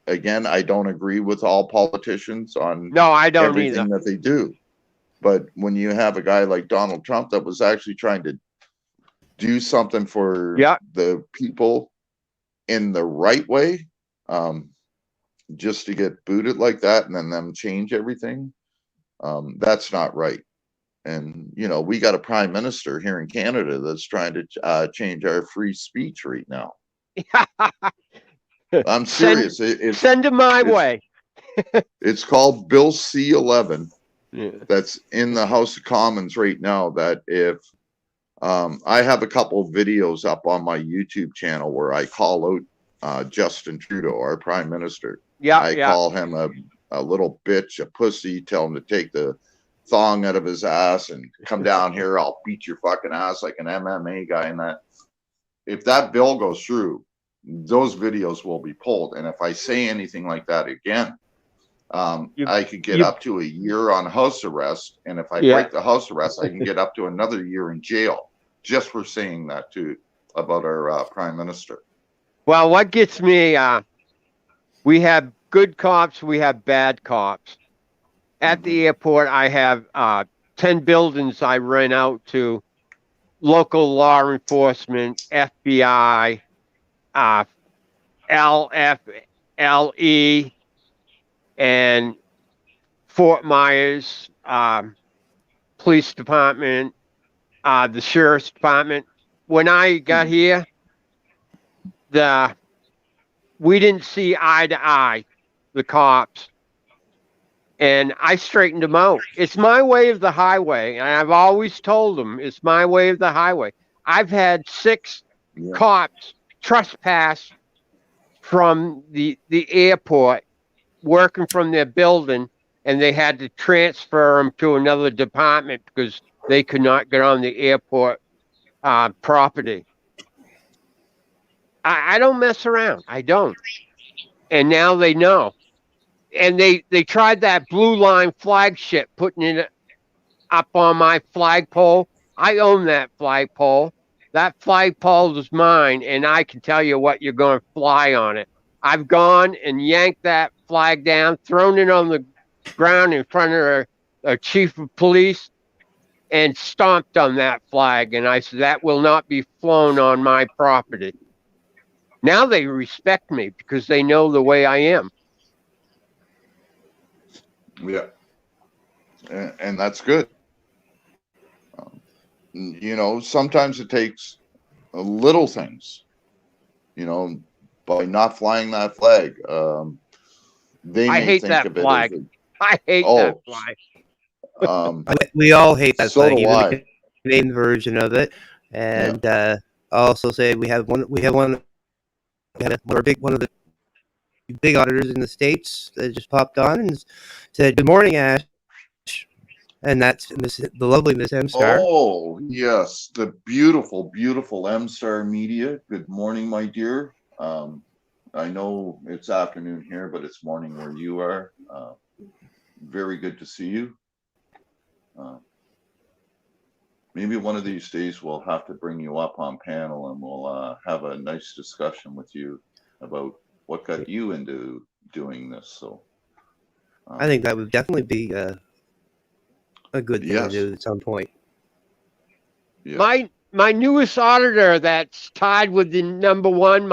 [SPEAKER 5] Again, I don't agree with all politicians on everything that they do. But when you have a guy like Donald Trump that was actually trying to do something for the people in the right way, just to get booted like that and then them change everything, that's not right. And, you know, we got a prime minister here in Canada that's trying to change our free speech right now. I'm serious.
[SPEAKER 4] Send him my way.
[SPEAKER 5] It's called Bill C-11. That's in the House of Commons right now, that if I have a couple of videos up on my YouTube channel where I call out Justin Trudeau, our prime minister.
[SPEAKER 4] Yeah,
[SPEAKER 5] I
[SPEAKER 4] yeah.
[SPEAKER 5] call him a little bitch, a pussy, tell him to take the thong out of his ass and come down here. I'll beat your fucking ass like an MMA guy. And that, if that bill goes through, those videos will be pulled. And if I say anything like that again, I could get up to a year on house arrest. And if I break the house arrest, I can get up to another year in jail just for saying that too about our prime minister.
[SPEAKER 4] Well, what gets me, we have good cops, we have bad cops. At the airport, I have 10 buildings I rent out to local law enforcement, FBI, LFLE, and Fort Myers Police Department, the Sheriff's Department. When I got here, we didn't see eye to eye, the cops, and I straightened them out. It's my way of the highway, and I've always told them it's my way of the highway. I've had 6 cops trespass from the airport, working from their building, and they had to transfer them to another department because they could not get on the airport property. I don't mess around. I don't. And now they know. And they tried that blue line flagship, putting it up on my flagpole. I own that flagpole. That flagpole is mine, and I can tell you what you're going to fly on it. I've gone and yanked that flag down, thrown it on the ground in front of a chief of police, and stomped on that flag. And I said, that will not be flown on my property. Now they respect me because they know the way I am.
[SPEAKER 5] Yeah. And that's good. You know, sometimes it takes little things, you know, by not flying that flag. They
[SPEAKER 4] I
[SPEAKER 5] may
[SPEAKER 4] hate
[SPEAKER 5] think
[SPEAKER 4] that
[SPEAKER 5] of it
[SPEAKER 4] flag.
[SPEAKER 5] as
[SPEAKER 4] I hate that flag.
[SPEAKER 2] We all hate that
[SPEAKER 5] So
[SPEAKER 2] flag,
[SPEAKER 5] do
[SPEAKER 2] even
[SPEAKER 5] I.
[SPEAKER 2] the Canadian version of it. And I'll also say we have one of the big auditors in the States that just popped on and said, "Good morning, Ash." And that's the lovely Miss M Star.
[SPEAKER 5] Oh, yes. The beautiful, beautiful M Star Media. Good morning, my dear. I know it's afternoon here, but it's morning where you are. Very good to see you. Maybe one of these days we'll have to bring you up on panel and we'll have a nice discussion with you about what got you into doing this. So
[SPEAKER 2] I think that would definitely be a good thing to do at some point.
[SPEAKER 5] Yes.
[SPEAKER 4] My newest auditor that's tied with my number one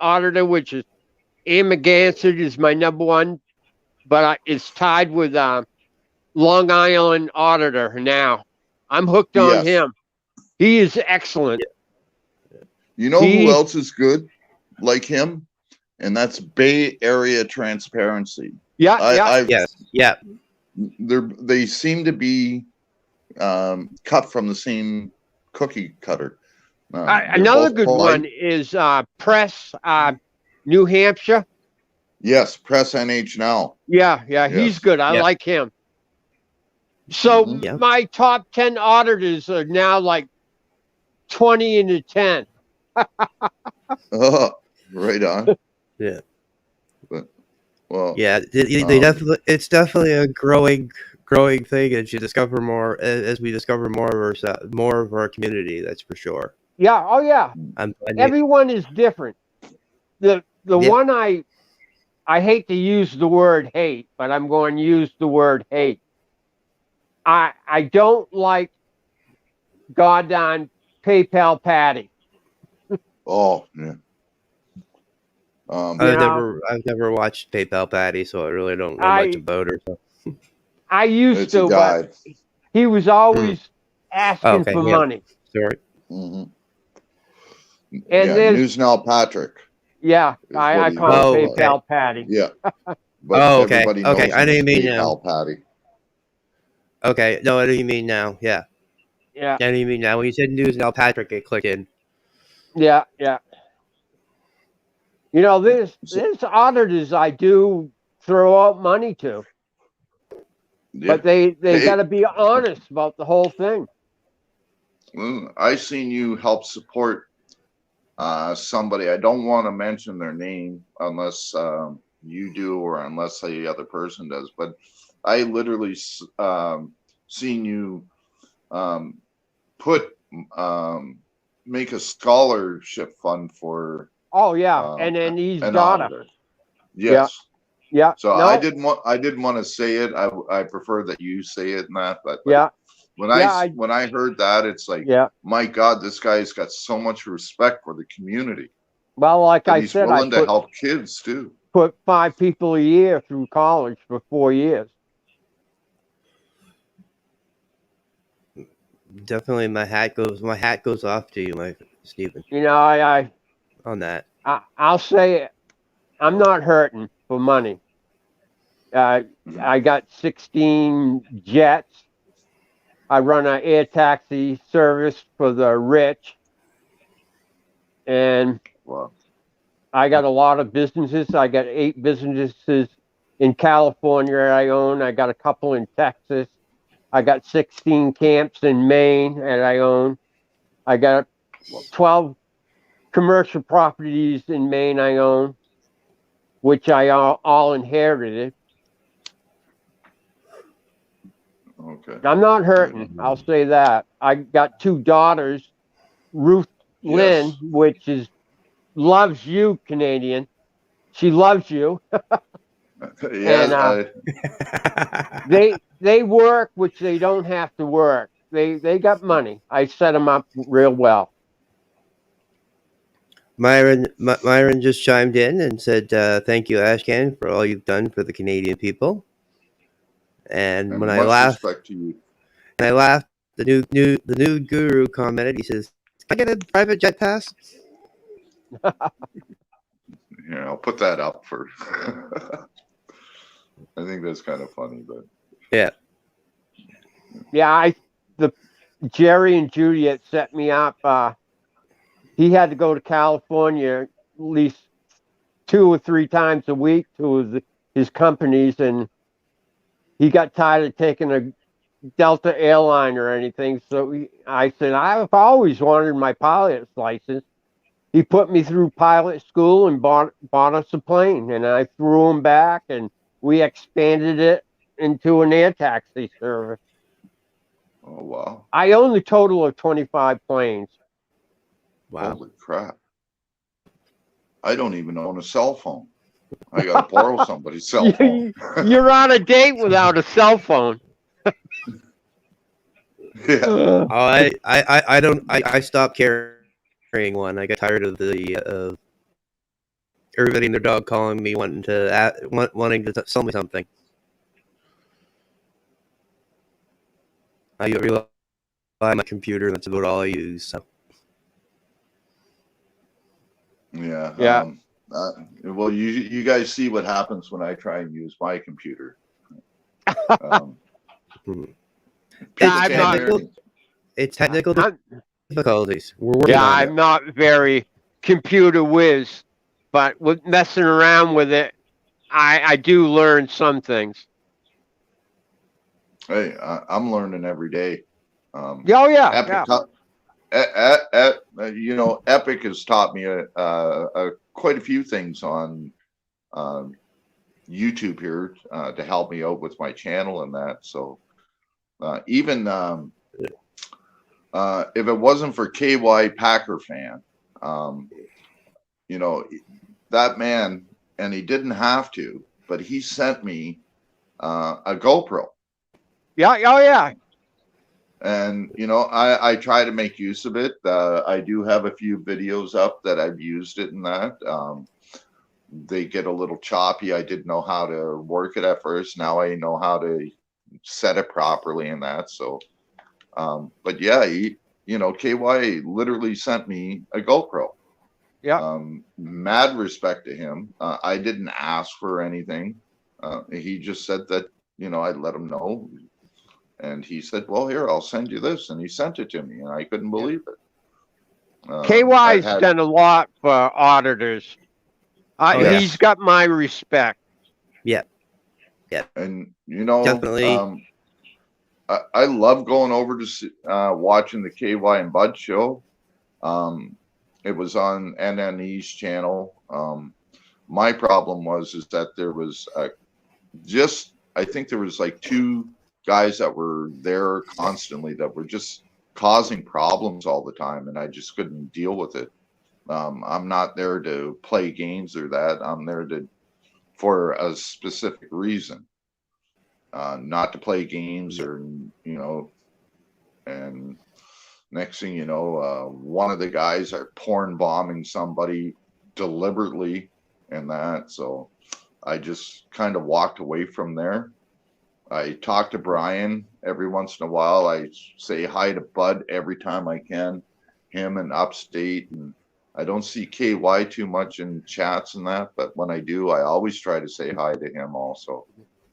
[SPEAKER 4] auditor, which is Emma Gansett, is my number one, but it's tied with Long Island auditor now. I'm hooked on him. He is excellent.
[SPEAKER 5] You know who else is good like him? And that's Bay Area Transparency.
[SPEAKER 2] Yeah.
[SPEAKER 5] They seem to be cut from the same cookie cutter.
[SPEAKER 4] Another good one is Press New Hampshire.
[SPEAKER 5] Yes, Press NH Now.
[SPEAKER 4] Yeah, he's good. I like him. So my top 10 auditors are now like 20 into 10.
[SPEAKER 5] Oh, right on.
[SPEAKER 2] Yeah.
[SPEAKER 5] But, well,
[SPEAKER 2] yeah, they definitely. It's definitely a growing thing as you discover more, as we discover more of our community. That's for sure.
[SPEAKER 4] Yeah. Oh yeah. Everyone is different. The one I hate to use the word hate, but I'm going to use the word hate. I don't like goddamn PayPal Patty.
[SPEAKER 5] Oh yeah.
[SPEAKER 2] I've never watched PayPal Patty, so I really don't know much about her. So.
[SPEAKER 4] I used to, but he was always asking for money.
[SPEAKER 2] Sorry.
[SPEAKER 5] Mm-hmm.
[SPEAKER 4] And
[SPEAKER 5] News Now Patrick.
[SPEAKER 4] Yeah, I call him PayPal Patty.
[SPEAKER 5] Yeah. But everybody knows
[SPEAKER 2] I didn't mean
[SPEAKER 5] PayPal Patty.
[SPEAKER 2] Okay, no, what do you mean now? Yeah.
[SPEAKER 4] Yeah.
[SPEAKER 2] And you mean now when you said news, now Patrick it clicked in.
[SPEAKER 4] Yeah. Yeah. You know, there's auditors I do throw out money to,
[SPEAKER 5] Yeah.
[SPEAKER 4] but they
[SPEAKER 5] Hey,
[SPEAKER 4] got to be honest about the whole thing.
[SPEAKER 5] I seen you help support somebody. I don't want to mention their name unless you do or unless the other person does. But I literally seen you put make a scholarship fund for
[SPEAKER 4] Oh yeah, and then he's
[SPEAKER 5] an
[SPEAKER 4] got her.
[SPEAKER 5] auditor.
[SPEAKER 4] Yeah.
[SPEAKER 5] Yes.
[SPEAKER 4] Yeah.
[SPEAKER 5] So
[SPEAKER 4] No.
[SPEAKER 5] I didn't want to say it. I prefer that you say it and that. But
[SPEAKER 4] Yeah.
[SPEAKER 5] when
[SPEAKER 4] Yeah.
[SPEAKER 5] when I heard that, it's like,
[SPEAKER 4] Yeah.
[SPEAKER 5] my God, this guy's got so much respect for the community.
[SPEAKER 4] Well, like
[SPEAKER 5] That
[SPEAKER 4] I
[SPEAKER 5] he's
[SPEAKER 4] said, I
[SPEAKER 5] willing to help kids too.
[SPEAKER 4] put 5 people a year through college for 4 years.
[SPEAKER 2] Definitely, my hat goes off to you, my Stephen,
[SPEAKER 4] You know,
[SPEAKER 2] on that.
[SPEAKER 4] I'll say it. I'm not hurting for money. I got 16 jets. I run an air taxi service for the rich, and
[SPEAKER 5] Wow.
[SPEAKER 4] I got a lot of businesses. I got 8 businesses in California I own. I got a couple in Texas. I got 16 camps in Maine that I own. I got 12 commercial properties in Maine I own, which I all inherited.
[SPEAKER 5] Okay.
[SPEAKER 4] I'm not hurting. I'll say that. I got 2 daughters, Ruth Lynn,
[SPEAKER 5] Yes.
[SPEAKER 4] which is loves you, Canadian. She loves you, and
[SPEAKER 5] Yeah.
[SPEAKER 4] they work, which they don't have to work. They got money. I set them up real well.
[SPEAKER 2] Myron just chimed in and said, "Thank you, Ashcan, for all you've done for the Canadian people." And
[SPEAKER 5] And much respect to you.
[SPEAKER 2] the new guru commented. He says, "Can I get a private jet pass?"
[SPEAKER 5] Yeah, I'll put that up for. I think that's kind of funny, but
[SPEAKER 2] Yeah.
[SPEAKER 4] Yeah, the Jerry and Juliet set me up. He had to go to California at least 2 or 3 times a week to his companies, and he got tired of taking a Delta airline or anything. So I said, I've always wanted my pilot's license. He put me through pilot school and bought us a plane, and I threw him back, and we expanded it into an air taxi service.
[SPEAKER 5] oh wow.
[SPEAKER 4] I own a total of 25 planes.
[SPEAKER 2] Wow.
[SPEAKER 5] Holy crap. I don't even own a cell phone. I gotta borrow somebody's cell phone.
[SPEAKER 4] You're on a date without a cell phone.
[SPEAKER 5] Yeah.
[SPEAKER 2] Oh, I don't. I stopped carrying one. I got tired of the everybody and their dog calling me wanting to sell me something. I rely on my computer. That's about all I use. So.
[SPEAKER 5] Yeah.
[SPEAKER 4] Yeah.
[SPEAKER 5] Well, you guys see what happens when I try and use my computer.
[SPEAKER 2] It's technical difficulties. We're working
[SPEAKER 4] Yeah,
[SPEAKER 2] on it.
[SPEAKER 4] I'm not very computer whiz, but with messing around with it, I do learn some things.
[SPEAKER 5] Hey, I'm learning every day.
[SPEAKER 4] Oh yeah,
[SPEAKER 5] Epic, you know, Epic has taught me quite a few things on YouTube here to help me out with my channel and that. So even if it wasn't for KY Packer fan, you know, that man, and he didn't have to, but he sent me a GoPro.
[SPEAKER 4] Yeah. Oh yeah.
[SPEAKER 5] And you know, I try to make use of it. I do have a few videos up that I've used it in that. They get a little choppy. I didn't know how to work it at first. Now I know how to set it properly and that. So, but yeah, you know, KY literally sent me a GoPro.
[SPEAKER 4] Yeah.
[SPEAKER 5] Mad respect to him. I didn't ask for anything. He just said that, you know, I'd let him know. And he said, well, here, I'll send you this. And he sent it to me, and I couldn't believe it. I've
[SPEAKER 4] KY's
[SPEAKER 5] had,
[SPEAKER 4] done a lot for auditors.
[SPEAKER 5] Yes.
[SPEAKER 4] He's got my respect.
[SPEAKER 2] Yeah,
[SPEAKER 5] and you know,
[SPEAKER 2] definitely.
[SPEAKER 5] I love going over to watching the KY and Bud show. It was on NNE's channel. My problem is that there was I think there was like two guys that were there constantly that were just causing problems all the time, and I just couldn't deal with it. I'm not there to play games or that. I'm there for a specific reason, not to play games or, you know, and next thing you know, one of the guys are porn bombing somebody deliberately and that. So I just kind of walked away from there. I talk to Brian every once in a while. I say hi to Bud every time I can, him and Upstate. And I don't see KY too much in chats and that, but when I do, I always try to say hi to him also.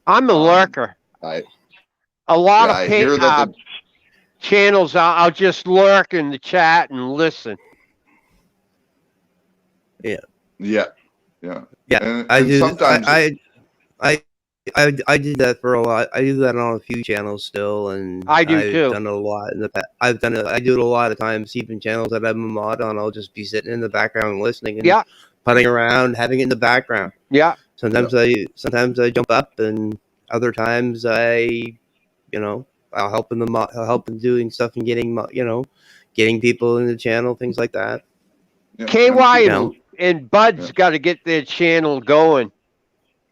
[SPEAKER 4] I'm a lurker.
[SPEAKER 5] I
[SPEAKER 4] Of
[SPEAKER 5] hear that
[SPEAKER 4] channels, I'll just lurk in the chat and listen.
[SPEAKER 5] Yeah.
[SPEAKER 2] Yeah,
[SPEAKER 5] And sometimes
[SPEAKER 2] I did that for a lot. I do that on a few channels still, and
[SPEAKER 4] I do
[SPEAKER 2] I've
[SPEAKER 4] too.
[SPEAKER 2] done it a lot in the past. I do it a lot of times, even channels that I'm a mod on. I'll just be sitting in the background listening and putting around, having it in the background.
[SPEAKER 4] Yeah.
[SPEAKER 2] Sometimes I jump up, and other times I'll help in doing stuff and getting people in the channel, things like that.
[SPEAKER 4] KY and Bud's got to get their channel going.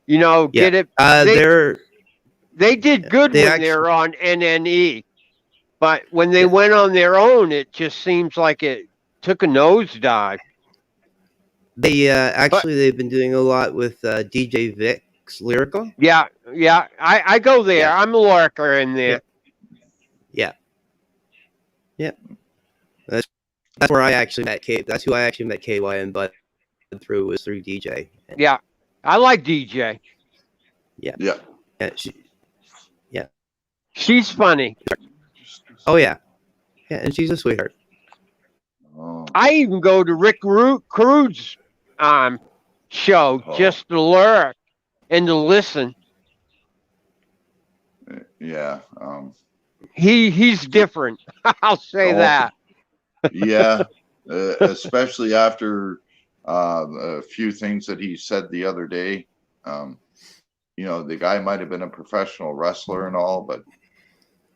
[SPEAKER 4] You know, get it. They did good when they were on NNE, but when they went on their own, it just seems like it took a nosedive.
[SPEAKER 2] They've been doing a lot with DJ Vic's Lyrical.
[SPEAKER 4] Yeah. I go there. Yeah. I'm a lurker in there.
[SPEAKER 2] Yeah. That's where I actually met K. That's who I actually met KY and Bud through DJ.
[SPEAKER 4] Yeah, I like DJ.
[SPEAKER 2] Yeah.
[SPEAKER 4] She's funny.
[SPEAKER 2] Oh yeah, and she's a sweetheart.
[SPEAKER 4] I even go to Rick Crude's show just to lurk and to listen.
[SPEAKER 5] Yeah.
[SPEAKER 4] He's different. I'll say that.
[SPEAKER 5] Yeah, especially after a few things that he said the other day. You know, the guy might have been a professional wrestler and all, but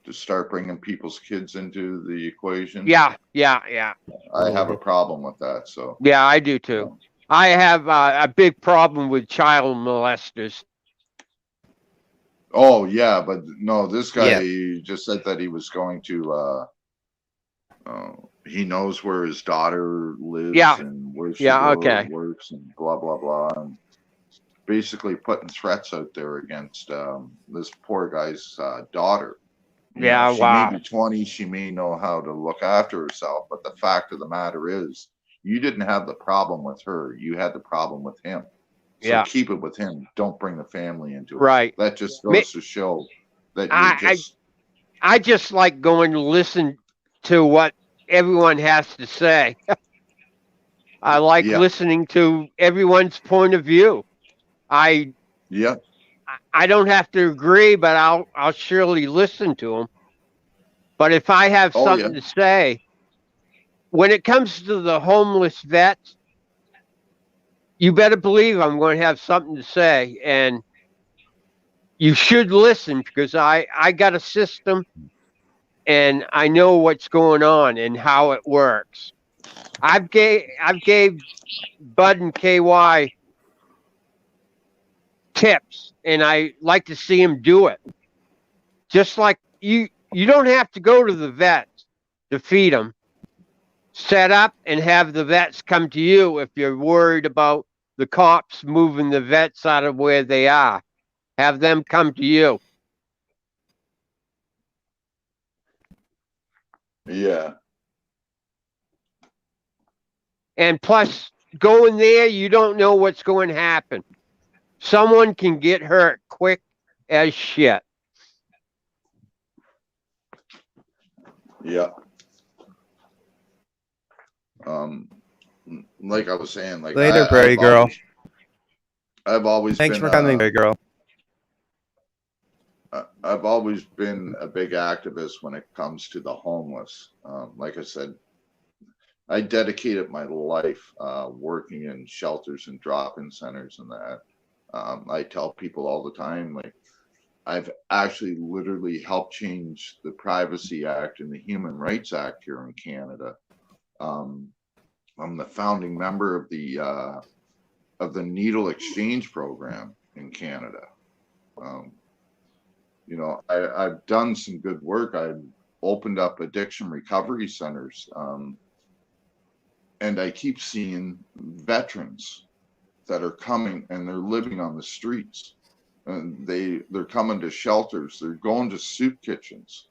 [SPEAKER 5] to start bringing people's kids into the equation.
[SPEAKER 4] Yeah.
[SPEAKER 5] I have a problem with that. So.
[SPEAKER 4] Yeah, I do too. I have a big problem with child molesters.
[SPEAKER 5] Oh yeah, but no, this guy just said that he was going to. He knows where his daughter lives and where she works and blah blah blah, and basically putting threats out there against this poor guy's daughter. She may be 20. She may know how to look after herself, but the fact of the matter is, you didn't have the problem with her. You had the problem with him. So keep it with him. Don't bring the family into it.
[SPEAKER 4] Right.
[SPEAKER 5] That just goes to show that
[SPEAKER 4] I just like going to listen to what everyone has to say. I like listening to everyone's point of view. I don't have to agree, but I'll surely listen to them. But if I have something to say, when it comes to the homeless vets, you better believe I'm going to have something to say, and you should listen because I got a system and I know what's going on and how it works. I've gave Bud and KY tips, and I like to see him do it. Just like you don't have to go to the vets to feed them. Set up and have the vets come to you if you're worried about the cops moving the vets out of where they are. Have them come to you.
[SPEAKER 5] Yeah.
[SPEAKER 4] And plus, going there, you don't know what's going to happen. Someone can get hurt quick as shit.
[SPEAKER 5] Yeah. Like I was saying, like
[SPEAKER 2] Later, Prairie Girl.
[SPEAKER 5] I've always
[SPEAKER 2] Thanks
[SPEAKER 5] been
[SPEAKER 2] for coming, Prairie Girl.
[SPEAKER 5] I've always been a big activist when it comes to the homeless. Like I said, I dedicated my life working in shelters and drop-in centers and that. I tell people all the time, like, I've actually literally helped change the Privacy Act and the Human Rights Act here in Canada. I'm the founding member of the needle exchange program in Canada. You know, I've done some good work. I've opened up addiction recovery centers, and I keep seeing veterans that are coming and they're living on the streets. And they're coming to shelters. They're going to soup kitchens.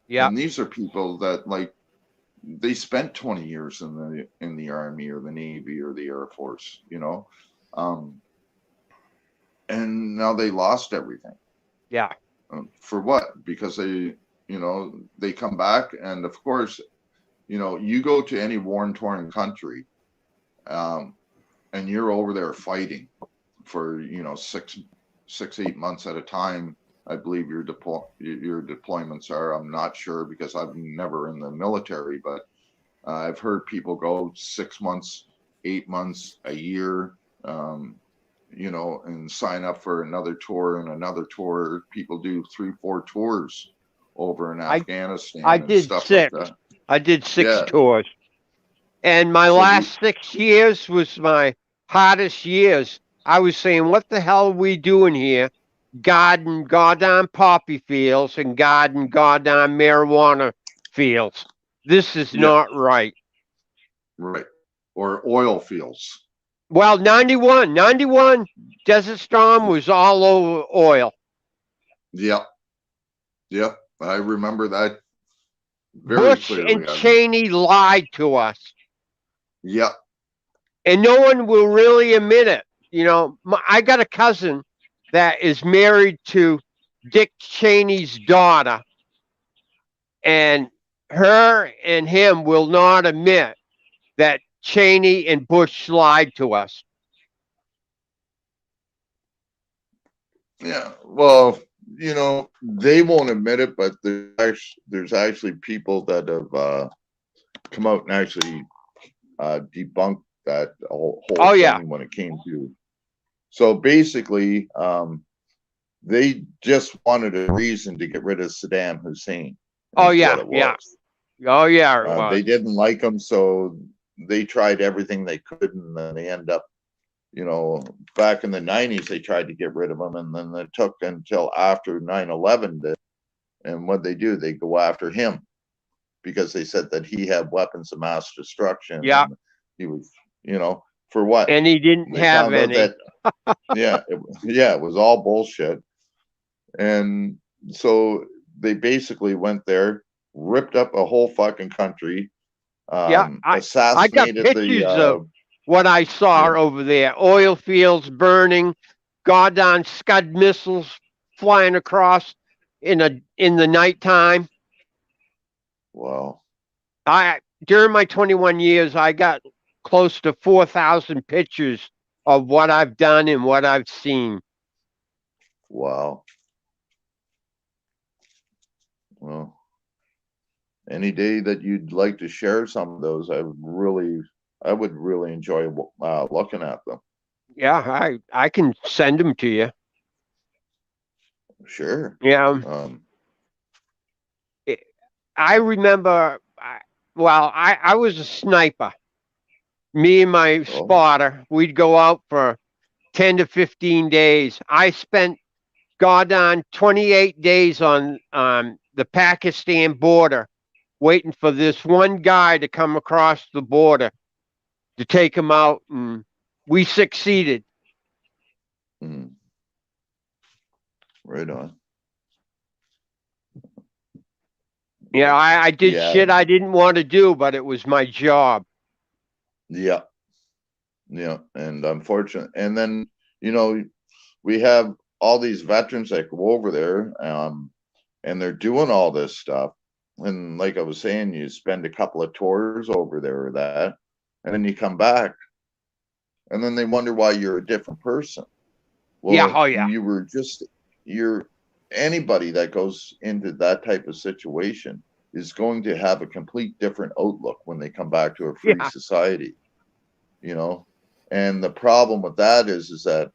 [SPEAKER 4] Yeah.
[SPEAKER 5] And these are people that, like, they spent 20 years in the Army or the Navy or the Air Force, you know, and now they lost everything.
[SPEAKER 4] Yeah.
[SPEAKER 5] For what? Because they, you know, they come back, and of course, you know, you go to any war-torn country, and you're over there fighting for, you know, 8 months at a time. I believe your deployments are. I'm not sure because I've never in the military, but I've heard people go 6 months, 8 months, a year, you know, and sign up for another tour and another tour. People do 3-4 tours over in Afghanistan.
[SPEAKER 4] I
[SPEAKER 5] and
[SPEAKER 4] did
[SPEAKER 5] stuff
[SPEAKER 4] 6.
[SPEAKER 5] like that.
[SPEAKER 4] I did 6
[SPEAKER 5] Yeah.
[SPEAKER 4] tours. And my last 6 years was my hardest years. I was saying, what the hell are we doing here? Guarding goddamn poppy fields and guarding goddamn marijuana fields. This is not right.
[SPEAKER 5] Right. Or oil fields.
[SPEAKER 4] Well, 91 Desert Storm was all over oil.
[SPEAKER 5] Yep. Yep. I remember that very
[SPEAKER 4] Bush
[SPEAKER 5] clearly.
[SPEAKER 4] and Cheney lied to us.
[SPEAKER 5] Yep.
[SPEAKER 4] And no one will really admit it. You know, I got a cousin that is married to Dick Cheney's daughter, and her and him will not admit that Cheney and Bush lied to us.
[SPEAKER 5] Yeah. Well, you know, they won't admit it, but there's actually people that have come out and actually debunked that whole thing when it came to. So basically, they just wanted a reason to get rid of Saddam Hussein.
[SPEAKER 4] Oh yeah, yeah. Oh yeah.
[SPEAKER 5] They didn't like him, so they tried everything they could, and then they end up, you know, back in the 90s, they tried to get rid of him, and then it took until after 9/11 and what they do, they go after him because they said that he had weapons of mass destruction.
[SPEAKER 4] Yeah.
[SPEAKER 5] He was, you know, for what?
[SPEAKER 4] And he didn't have any.
[SPEAKER 5] It was all bullshit. And so they basically went there, ripped up a whole fucking country.
[SPEAKER 4] I got pictures of what I saw over there. Oil fields burning, goddamn Scud missiles flying across in the nighttime.
[SPEAKER 5] Wow.
[SPEAKER 4] During my 21 years, I got close to 4,000 pictures of what I've done and what I've seen.
[SPEAKER 5] Wow. Well, any day that you'd like to share some of those, I would really enjoy looking at them.
[SPEAKER 4] Yeah, I can send them to you.
[SPEAKER 5] Sure.
[SPEAKER 4] Yeah. I remember, I was a sniper. Me and my spotter, we'd go out for 10 to 15 days. I spent goddamn 28 days on the Pakistan border waiting for this one guy to come across the border to take him out, and we succeeded.
[SPEAKER 5] Right on.
[SPEAKER 4] Yeah, I did shit I didn't want to do, but it was my job.
[SPEAKER 5] Yeah. Yeah. And unfortunately, and then, you know, we have all these veterans that go over there, and they're doing all this stuff. and like I was saying, you spend a couple of tours over there or that, and then you come back, and then they wonder why you're a different person.
[SPEAKER 4] Yeah,
[SPEAKER 5] Well,
[SPEAKER 4] oh yeah.
[SPEAKER 5] you're anybody that goes into that type of situation is going to have a complete different outlook when they come back to a free
[SPEAKER 4] Yeah.
[SPEAKER 5] society, you know. And the problem with that is that,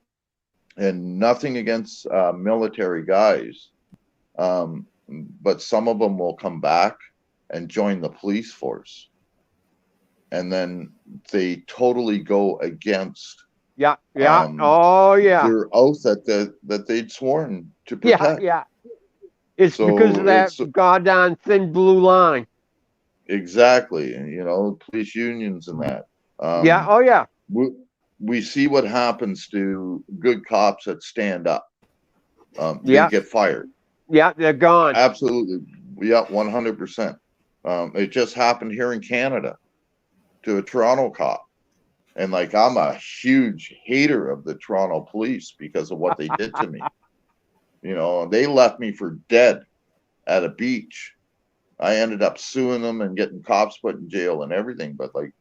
[SPEAKER 5] and nothing against military guys, but some of them will come back and join the police force, and then they totally go against
[SPEAKER 4] Yeah, yeah. Oh yeah.
[SPEAKER 5] their oath that they'd sworn to
[SPEAKER 4] Yeah,
[SPEAKER 5] protect.
[SPEAKER 4] yeah. It's because of
[SPEAKER 5] So
[SPEAKER 4] that
[SPEAKER 5] it's
[SPEAKER 4] goddamn thin blue line.
[SPEAKER 5] exactly, you know, police unions and that.
[SPEAKER 4] Yeah, oh yeah.
[SPEAKER 5] we, we see what happens to good cops that stand up. They
[SPEAKER 4] Yeah.
[SPEAKER 5] get fired.
[SPEAKER 4] Yeah, they're gone.
[SPEAKER 5] Absolutely. Yeah, 100%. It just happened here in Canada to a Toronto cop. And like, I'm a huge hater of the Toronto police because of what they did to me. You know, they left me for dead at a beach. I ended up suing them and getting cops put in jail and everything. But like,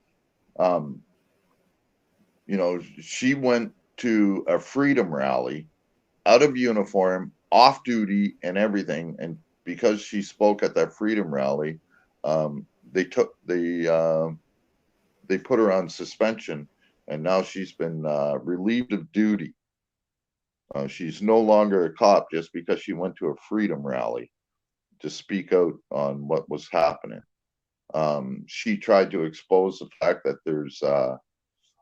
[SPEAKER 5] you know, she went to a freedom rally out of uniform, off duty and everything. And because she spoke at that freedom rally, they put her on suspension, and now she's been relieved of duty. She's no longer a cop just because she went to a freedom rally to speak out on what was happening. She tried to expose the fact that there's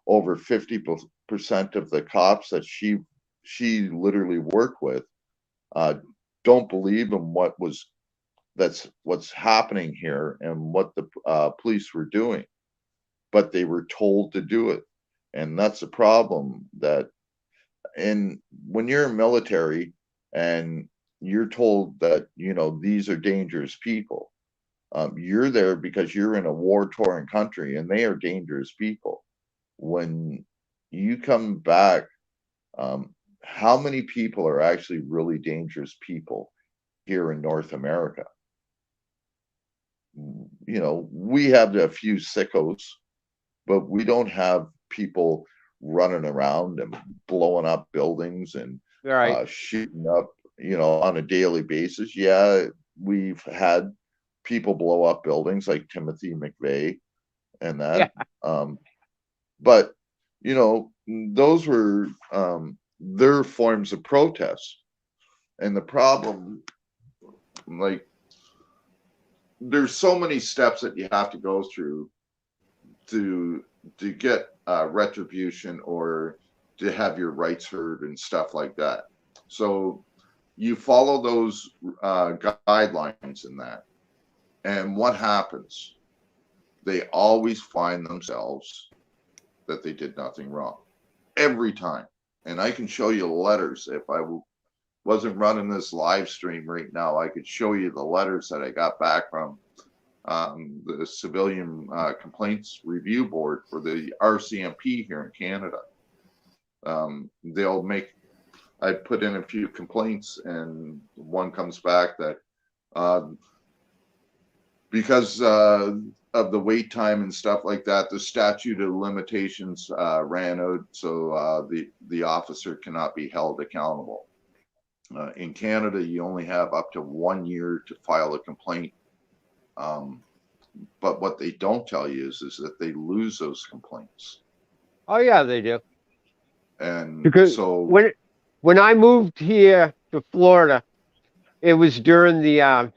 [SPEAKER 5] over 50% of the cops that she literally worked with don't believe in what's happening here and what the police were doing, but they were told to do it. And that's the problem. And when you're military and you're told that, you know, these are dangerous people, you're there because you're in a war-torn country and they are dangerous people. When you come back, how many people are actually really dangerous people here in North America? You know, we have a few sickos, but we don't have people running around and blowing up buildings and
[SPEAKER 4] Right.
[SPEAKER 5] shooting up, you know, on a daily basis. Yeah, we've had people blow up buildings like Timothy McVeigh and
[SPEAKER 4] Yeah.
[SPEAKER 5] that. But, you know, those were their forms of protest. And the problem, like, there's so many steps that you have to go through to get retribution or to have your rights heard and stuff like that. So you follow those guidelines in that, and what happens? They always find themselves that they did nothing wrong every time. And I can show you letters. If I wasn't running this live stream right now, I could show you the letters that I got back from the Civilian Complaints Review Board for the RCMP here in Canada. I put in a few complaints, and one comes back that because of the wait time and stuff like that, the statute of limitations ran out, so the officer cannot be held accountable. In Canada, you only have up to 1 year to file a complaint. But what they don't tell you is that they lose those complaints.
[SPEAKER 4] Oh yeah, they do.
[SPEAKER 5] And
[SPEAKER 4] Because
[SPEAKER 5] so
[SPEAKER 4] when I moved here to Florida, it was during the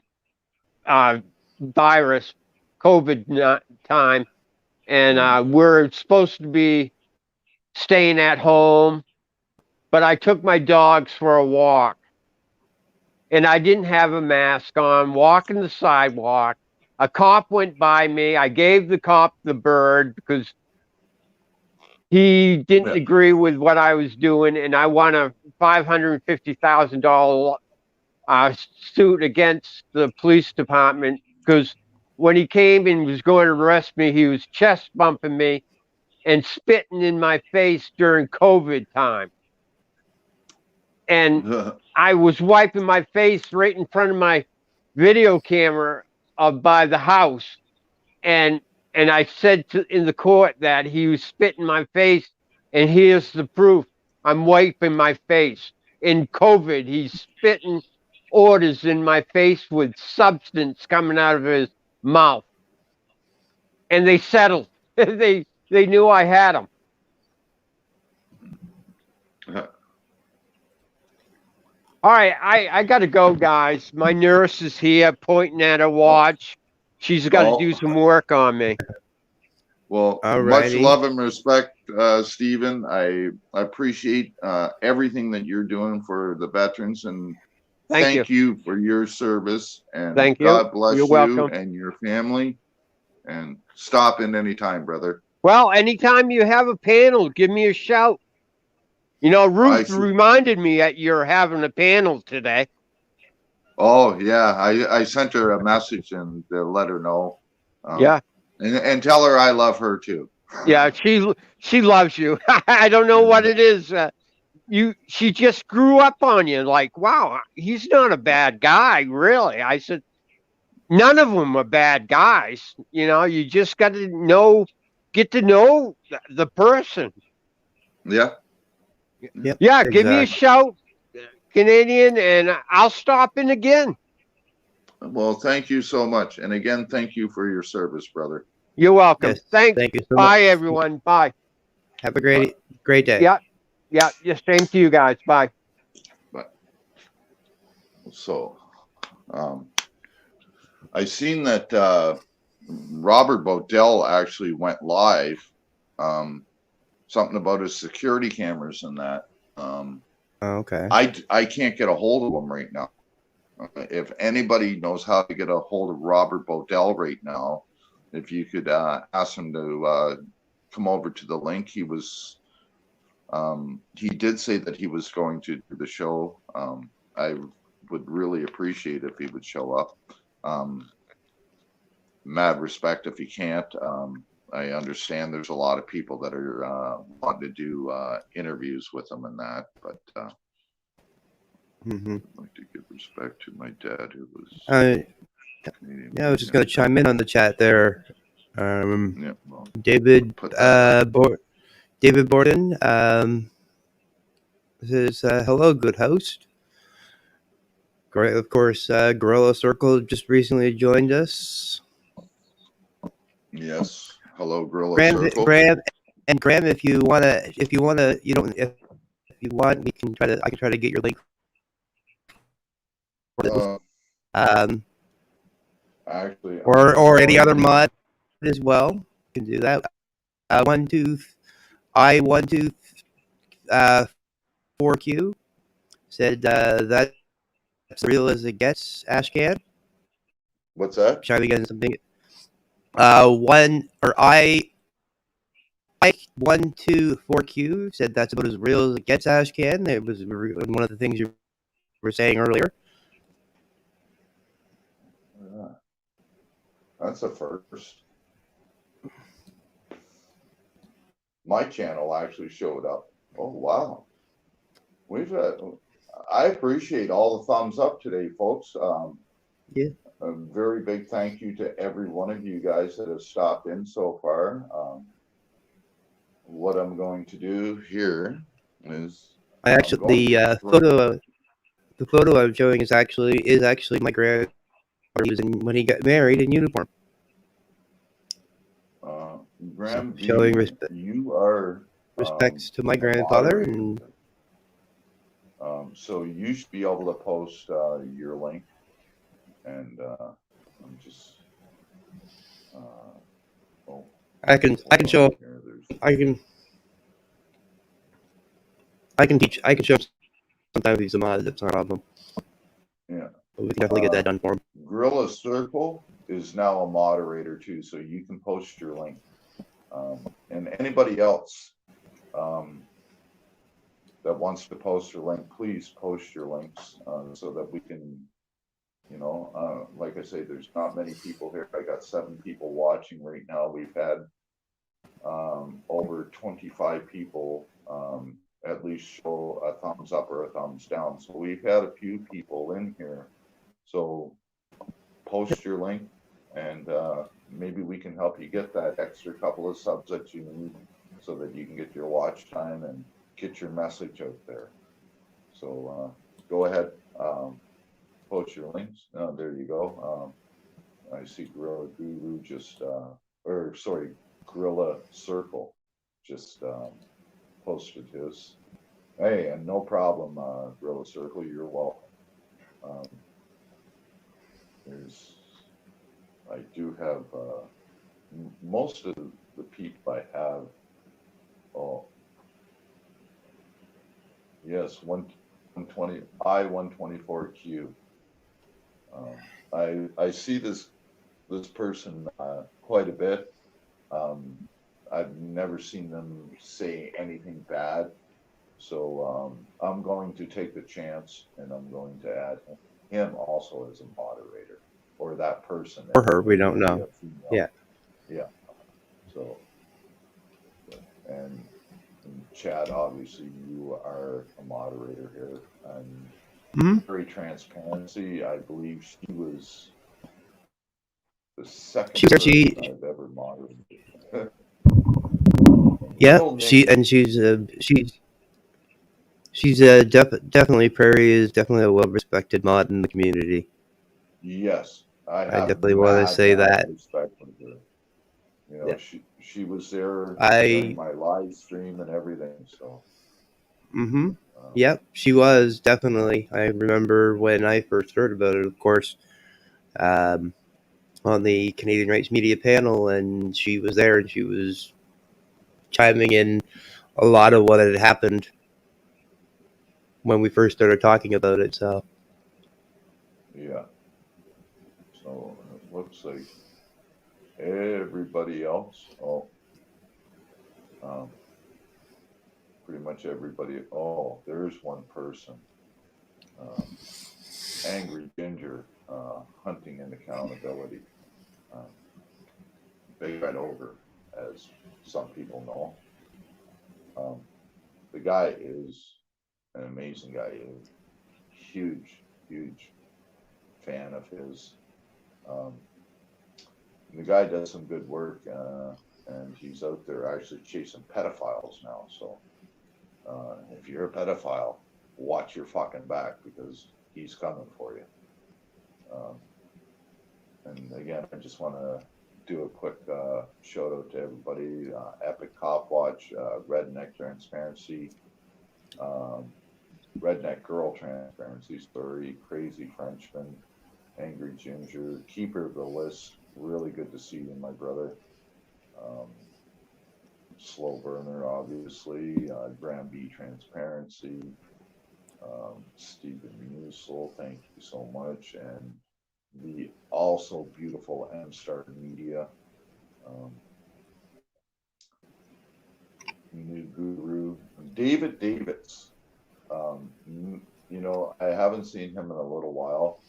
[SPEAKER 4] virus, COVID time, and we're supposed to be staying at home, but I took my dogs for a walk, and I didn't have a mask on, walking the sidewalk. A cop went by me. I gave the cop the bird because he didn't agree with what I was doing, and I won a $550,000 suit against the police department because when he came and was going to arrest me, he was chest bumping me and spitting in my face during COVID time. And I was wiping my face right in front of my video camera, by the house, and I said in the court that he was spitting in my face, and here's the proof. I'm wiping my face. In COVID, he's spitting orders in my face with substance coming out of his mouth, and they settled. they knew I had him. All right, I got to go, guys. My nurse is here pointing at her watch. She's got to do some work on me.
[SPEAKER 5] Well, much
[SPEAKER 2] Alrighty.
[SPEAKER 5] love and respect, Stephen. I appreciate everything that you're doing for the veterans, and thank you for your service. And
[SPEAKER 4] Thank you.
[SPEAKER 5] God bless
[SPEAKER 4] You're
[SPEAKER 5] you
[SPEAKER 4] welcome.
[SPEAKER 5] and your family. And stop in anytime, brother.
[SPEAKER 4] Well, anytime you have a panel, give me a shout. You know, Ruth reminded me that you're having a panel today.
[SPEAKER 5] Oh yeah, I sent her a message and to let her know.
[SPEAKER 4] Yeah,
[SPEAKER 5] and tell her I love her too.
[SPEAKER 4] yeah, she loves you. I don't know what it is. She just grew up on you. Like, wow, he's not a bad guy, really. I said, none of them are bad guys. You know, you just got to get to know the person.
[SPEAKER 5] Yeah.
[SPEAKER 2] Yep,
[SPEAKER 4] Yeah, give me a
[SPEAKER 2] exactly.
[SPEAKER 4] shout, Canadian, and I'll stop in again.
[SPEAKER 5] Well, thank you so much. And again, thank you for your service, brother.
[SPEAKER 4] You're welcome.
[SPEAKER 2] Yes,
[SPEAKER 4] Thanks.
[SPEAKER 2] thank you so
[SPEAKER 4] Bye,
[SPEAKER 2] much.
[SPEAKER 4] everyone. Bye.
[SPEAKER 2] Have a great day.
[SPEAKER 4] Yeah. Yeah. Same to you guys. Bye.
[SPEAKER 5] But so, I seen that Robert Bodell actually went live. Something about his security cameras and that.
[SPEAKER 2] Okay.
[SPEAKER 5] I can't get a hold of him right now. If anybody knows how to get a hold of Robert Bodell right now, if you could ask him to come over to the link. He did say that he was going to do the show. I would really appreciate if he would show up. Mad respect if he can't. I understand there's a lot of people that are wanting to do interviews with him and that, but
[SPEAKER 2] Mm-hmm.
[SPEAKER 5] I'd like to give respect to my dad who was Canadian.
[SPEAKER 2] Yeah, I was just going to chime in on the chat there.
[SPEAKER 5] Yeah, well,
[SPEAKER 2] David
[SPEAKER 5] put that
[SPEAKER 2] David Borden says, hello, good host. Great, of course, Gorilla Circle just recently joined us.
[SPEAKER 5] yes. Hello, Gorilla
[SPEAKER 2] Graham,
[SPEAKER 5] Circle.
[SPEAKER 2] Graham, if you wanna, if you want, I can try to get your link.
[SPEAKER 5] Actually,
[SPEAKER 2] or any other mod as well. You can do that. 4Q said that's as real as it gets. Ashcan.
[SPEAKER 5] What's that?
[SPEAKER 2] Try to get something. I 124Q said that's about as real as it gets. Ashcan. It was one of the things you were saying earlier.
[SPEAKER 5] That's a first. My channel actually showed up. Oh wow. I appreciate all the thumbs up today, folks.
[SPEAKER 2] Yeah.
[SPEAKER 5] A very big thank you to every one of you guys that have stopped in so far. What I'm going to do here is
[SPEAKER 2] the photo I'm showing is actually my grandfather when he got married in uniform.
[SPEAKER 5] Graham,
[SPEAKER 2] showing
[SPEAKER 5] you are
[SPEAKER 2] respects to my grandfather, and
[SPEAKER 5] so you should be able to post your link, and I'm just I can show
[SPEAKER 2] I can show sometimes he's a mod. That's not a problem.
[SPEAKER 5] Yeah,
[SPEAKER 2] but we can definitely get that done for him.
[SPEAKER 5] Gorilla Circle is now a moderator too, so you can post your link. And anybody else that wants to post your link, please post your links so that we can, like I say, there's not many people here. I got 7 people watching right now. We've had over 25 people at least show a thumbs up or a thumbs down. So we've had a few people in here. So post your link, and maybe we can help you get that extra couple of subs that you need so that you can get your watch time and get your message out there. So go ahead, post your links. There you go. I see Gorilla Guru just, or sorry, Gorilla Circle just posted his. Hey, and no problem, Gorilla Circle, you're welcome. I do have most of the people I have. Oh, yes, 120 I-124Q. I see this person quite a bit. I've never seen them say anything bad, so I'm going to take the chance and I'm going to add him also as a moderator, or that person.
[SPEAKER 2] Or her, we don't know. Yeah.
[SPEAKER 5] Yeah. So, and Chad, obviously you are a moderator here, and very transparency. I believe she was the second person I've ever moderated.
[SPEAKER 2] Yeah, she's definitely Prairie is definitely a well-respected mod in the community.
[SPEAKER 5] Yes, I
[SPEAKER 2] definitely want to say that.
[SPEAKER 5] Respect for her. You know,
[SPEAKER 2] Yeah.
[SPEAKER 5] she was there during my live stream and everything. So.
[SPEAKER 2] Yep, she was definitely. I remember when I first heard about it, of course, on the Canadian Rights Media panel, and she was there, and she was chiming in a lot of what had happened when we first started talking about it. So.
[SPEAKER 5] Yeah. So it looks like everybody else. Pretty much everybody. Oh, there's one person. Angry Ginger, hunting and accountability. Big Red Ogre, as some people know. The guy is an amazing guy. Huge fan of his. The guy does some good work, and he's out there actually chasing pedophiles now. So if you're a pedophile, watch your fucking back because he's coming for you. And again, I just want to do a quick shout out to everybody. Epic Cop Watch, Redneck Transparency, Redneck Girl Transparency Story, Crazy Frenchman, Angry Ginger, Keeper of the List. Really good to see you, my brother. Slow Burner, obviously. Graham B Transparency. Stephen Musil, thank you so much. And the also beautiful M Star Media. New Guru. David Davids. You know, I haven't seen him in a little while,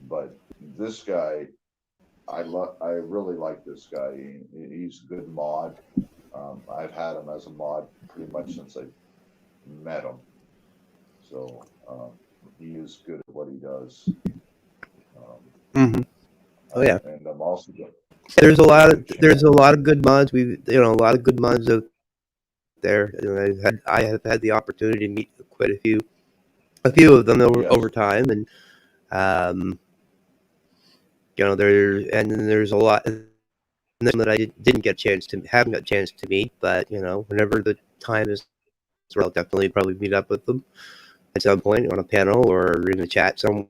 [SPEAKER 5] but this guy, I really like this guy. He's a good mod. I've had him as a mod pretty much since I met him. So he is good at what he does.
[SPEAKER 2] Oh yeah.
[SPEAKER 5] And I'm also good.
[SPEAKER 2] There's a lot of good mods. A lot of good mods out there. I have had the opportunity to meet quite a few of them over time, and there's a lot that I haven't got a chance to meet. But whenever the time is, I'll definitely probably meet up with them at some point on a panel or in the chat somewhere.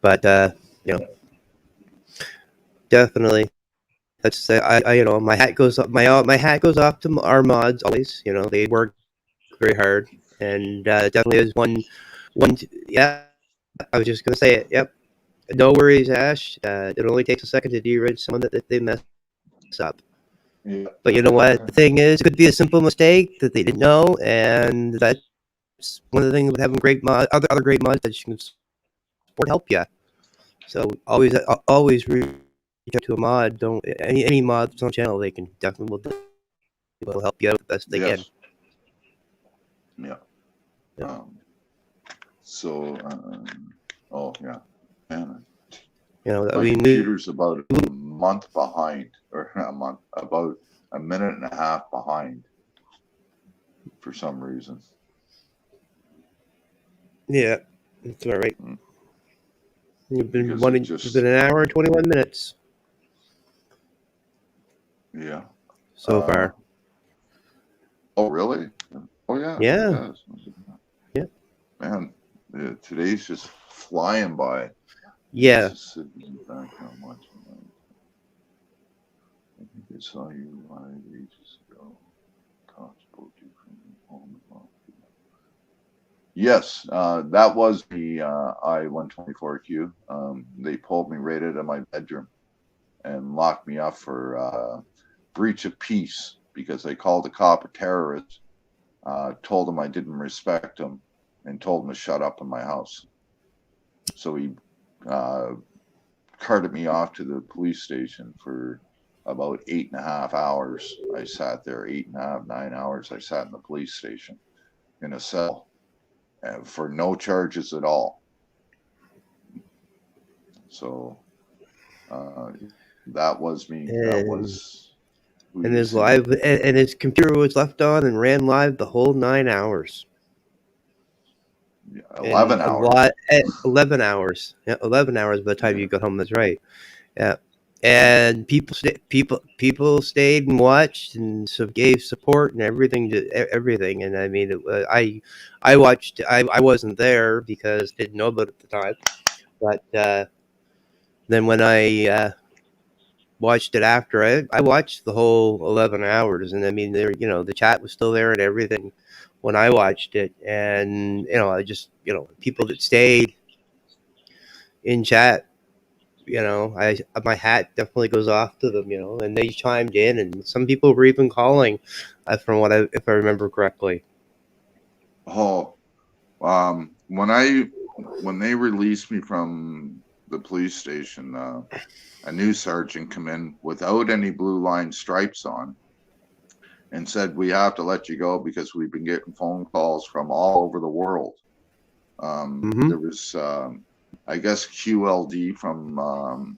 [SPEAKER 2] But definitely. That's my hat goes up. My hat goes off to our mods always. They work very hard, and definitely is one. Yeah, I was just gonna say it. Yep, no worries, Ash. It only takes a second to de-reg someone that they mess up.
[SPEAKER 5] Yeah.
[SPEAKER 2] But you know what? The thing is, it could be a simple mistake that they didn't know, and that's one of the things with having great mods, other great mods that you can support, help you. So always reach out to a mod. Don't any mods on the channel. They can definitely will help you out the best they can.
[SPEAKER 5] Yeah. So, oh yeah, man,
[SPEAKER 2] You know,
[SPEAKER 5] My
[SPEAKER 2] we
[SPEAKER 5] computer's about a month behind, or not a month, about a minute and a half behind for some reason.
[SPEAKER 2] yeah, that's all right.
[SPEAKER 5] Mm.
[SPEAKER 2] You've been
[SPEAKER 5] Because
[SPEAKER 2] wanting.
[SPEAKER 5] it
[SPEAKER 2] It's
[SPEAKER 5] just,
[SPEAKER 2] been an hour and 21 minutes
[SPEAKER 5] yeah.
[SPEAKER 2] so far.
[SPEAKER 5] Oh, really? Oh, yeah.
[SPEAKER 2] Yeah.
[SPEAKER 5] It does.
[SPEAKER 2] Yeah.
[SPEAKER 5] Man, today's just flying by.
[SPEAKER 2] Yeah.
[SPEAKER 5] Just sitting in the background watching that. I think I saw you live ages ago. Talked about you from home and off. Yes, that was the I-124Q. They pulled me right out of my bedroom and locked me up for breach of peace because I called the cop a terrorist, told him I didn't respect him, and told him to shut up in my house. So he carted me off to the police station for about 8.5 hours. I sat there 8.5, 9 hours. I sat in the police station in a cell for no charges at all. So that was me. That was who
[SPEAKER 2] And
[SPEAKER 5] you
[SPEAKER 2] his
[SPEAKER 5] see.
[SPEAKER 2] live and his computer was left on and ran live the whole 9 hours.
[SPEAKER 5] 11
[SPEAKER 2] And
[SPEAKER 5] hours.
[SPEAKER 2] 11 hours. Yeah, 11 hours by the time
[SPEAKER 5] Yeah.
[SPEAKER 2] you got home. That's right. Yeah. And people stayed and watched and so gave support and everything to everything. And I mean, I watched. I wasn't there because didn't know about it at the time. But then when I watched it after, I watched the whole 11 hours, and I mean, there, you know, the chat was still there and everything when I watched it, and you know, I just, you know, people that stayed in chat, you know, my hat definitely goes off to them, you know, and they chimed in, and some people were even calling, from what if I remember correctly.
[SPEAKER 5] Oh, when they released me from the police station, a new sergeant come in without any blue line stripes on and said, "We have to let you go because we've been getting phone calls from all over the world."
[SPEAKER 2] Mm-hmm.
[SPEAKER 5] There was, I guess, QLD from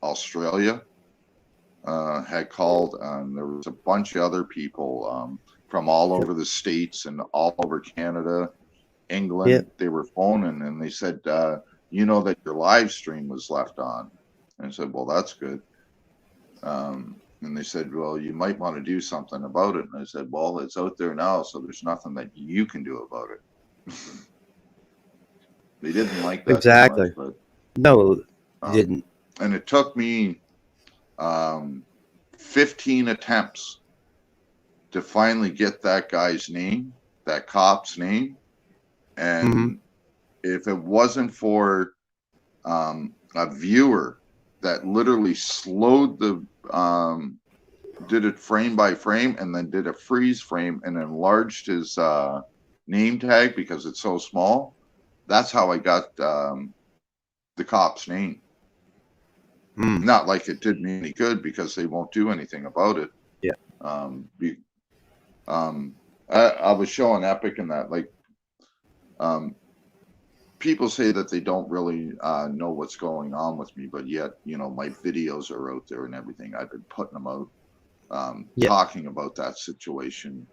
[SPEAKER 5] Australia had called, and there was a bunch of other people from all over the States and all over Canada, England.
[SPEAKER 2] Yep.
[SPEAKER 5] They were phoning and they said, you know that your live stream was left on. And I said, well, that's good. And they said, well, you might want to do something about it. And I said, well, it's out there now, so there's nothing that you can do about it. They didn't like that
[SPEAKER 2] Exactly.
[SPEAKER 5] too much,
[SPEAKER 2] No,
[SPEAKER 5] but
[SPEAKER 2] didn't.
[SPEAKER 5] and it took me 15 attempts to finally get that guy's name, that cop's name. And if it wasn't for a viewer that literally slowed the did it frame by frame and then did a freeze frame and enlarged his name tag because it's so small, that's how I got the cop's name. Not like it did me any good because they won't do anything about it.
[SPEAKER 2] Yeah.
[SPEAKER 5] I was showing Epic and that, like, people say that they don't really know what's going on with me, but yet, you know, my videos are out there and everything. I've been putting them out, talking about that situation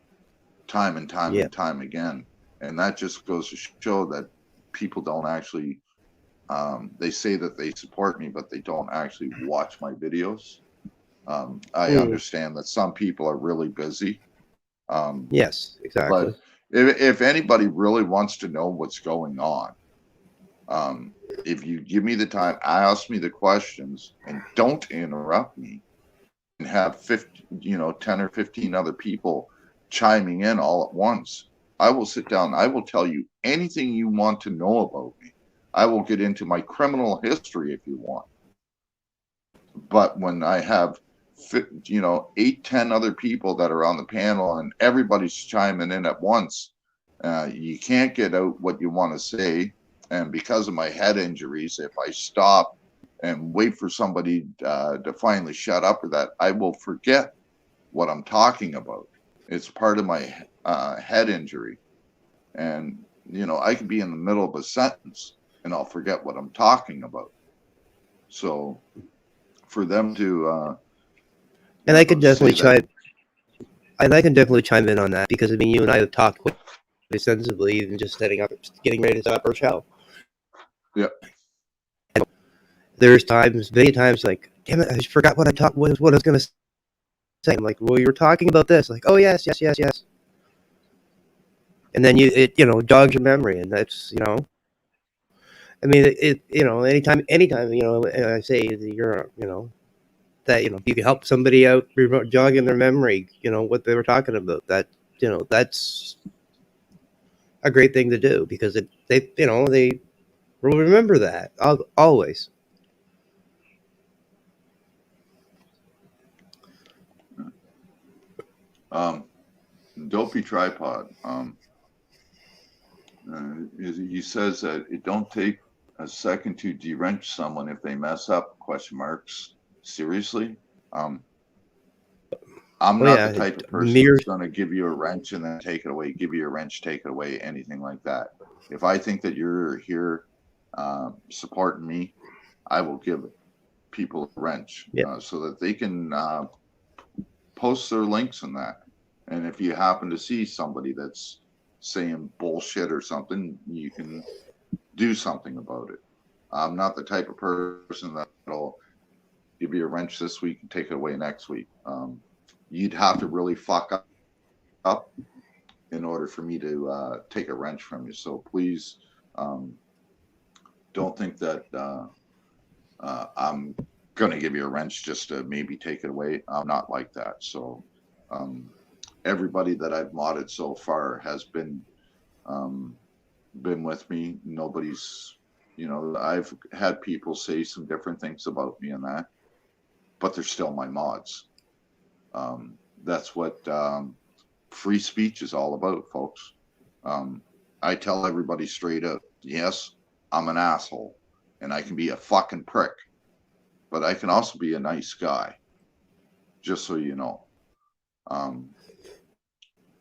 [SPEAKER 5] time and time and time again. And that just goes to show that people don't actually, they say that they support me, but they don't actually watch my videos. I understand that some people are really busy.
[SPEAKER 2] Yes, exactly.
[SPEAKER 5] But if anybody really wants to know what's going on, if you give me the time, ask me the questions and don't interrupt me and have 10 or 15 other people chiming in all at once, I will sit down. I will tell you anything you want to know about me. I will get into my criminal history if you want. But when I have 8, 10 other people that are on the panel and everybody's chiming in at once, you can't get out what you want to say. And because of my head injuries, if I stop and wait for somebody to finally shut up or that, I will forget what I'm talking about. It's part of my head injury. And, you know, I could be in the middle of a sentence and I'll forget what I'm talking about. So for them to,
[SPEAKER 2] And I can definitely
[SPEAKER 5] say that,
[SPEAKER 2] I can definitely chime in on that because I mean, you and I have talked quite extensively, even just getting ready to set up our show.
[SPEAKER 5] yeah,
[SPEAKER 2] There's many times, like, damn it, I just forgot what what I was gonna say. I'm like, well, you were talking about this, like, oh yes, yes, yes, yes, and then it jogs your memory, and that's I mean, anytime, I say that you're, that you can help somebody out, jogging their memory, what they were talking about. That's a great thing to do because they will remember that always.
[SPEAKER 5] Dopey Tripod. He says that it don't take a second to dewrench someone if they mess up, question marks. Seriously? I'm
[SPEAKER 2] Oh
[SPEAKER 5] not the
[SPEAKER 2] yeah,
[SPEAKER 5] type of person
[SPEAKER 2] mere
[SPEAKER 5] that's going to give you a wrench and then take it away, give you a wrench, take it away, anything like that. If I think that you're here supporting me, I will give people a wrench
[SPEAKER 2] yeah.
[SPEAKER 5] so that they can post their links in that. And if you happen to see somebody that's saying bullshit or something, you can do something about it. I'm not the type of person that'll give you a wrench this week and take it away next week. You'd have to really fuck up in order for me to take a wrench from you. So please don't think that I'm going to give you a wrench just to maybe take it away. I'm not like that. So everybody that I've modded so far has been with me. Nobody's, I've had people say some different things about me and that, but they're still my mods. That's what free speech is all about, folks. I tell everybody straight up, yes, I'm an asshole and I can be a fucking prick, but I can also be a nice guy, just so you know.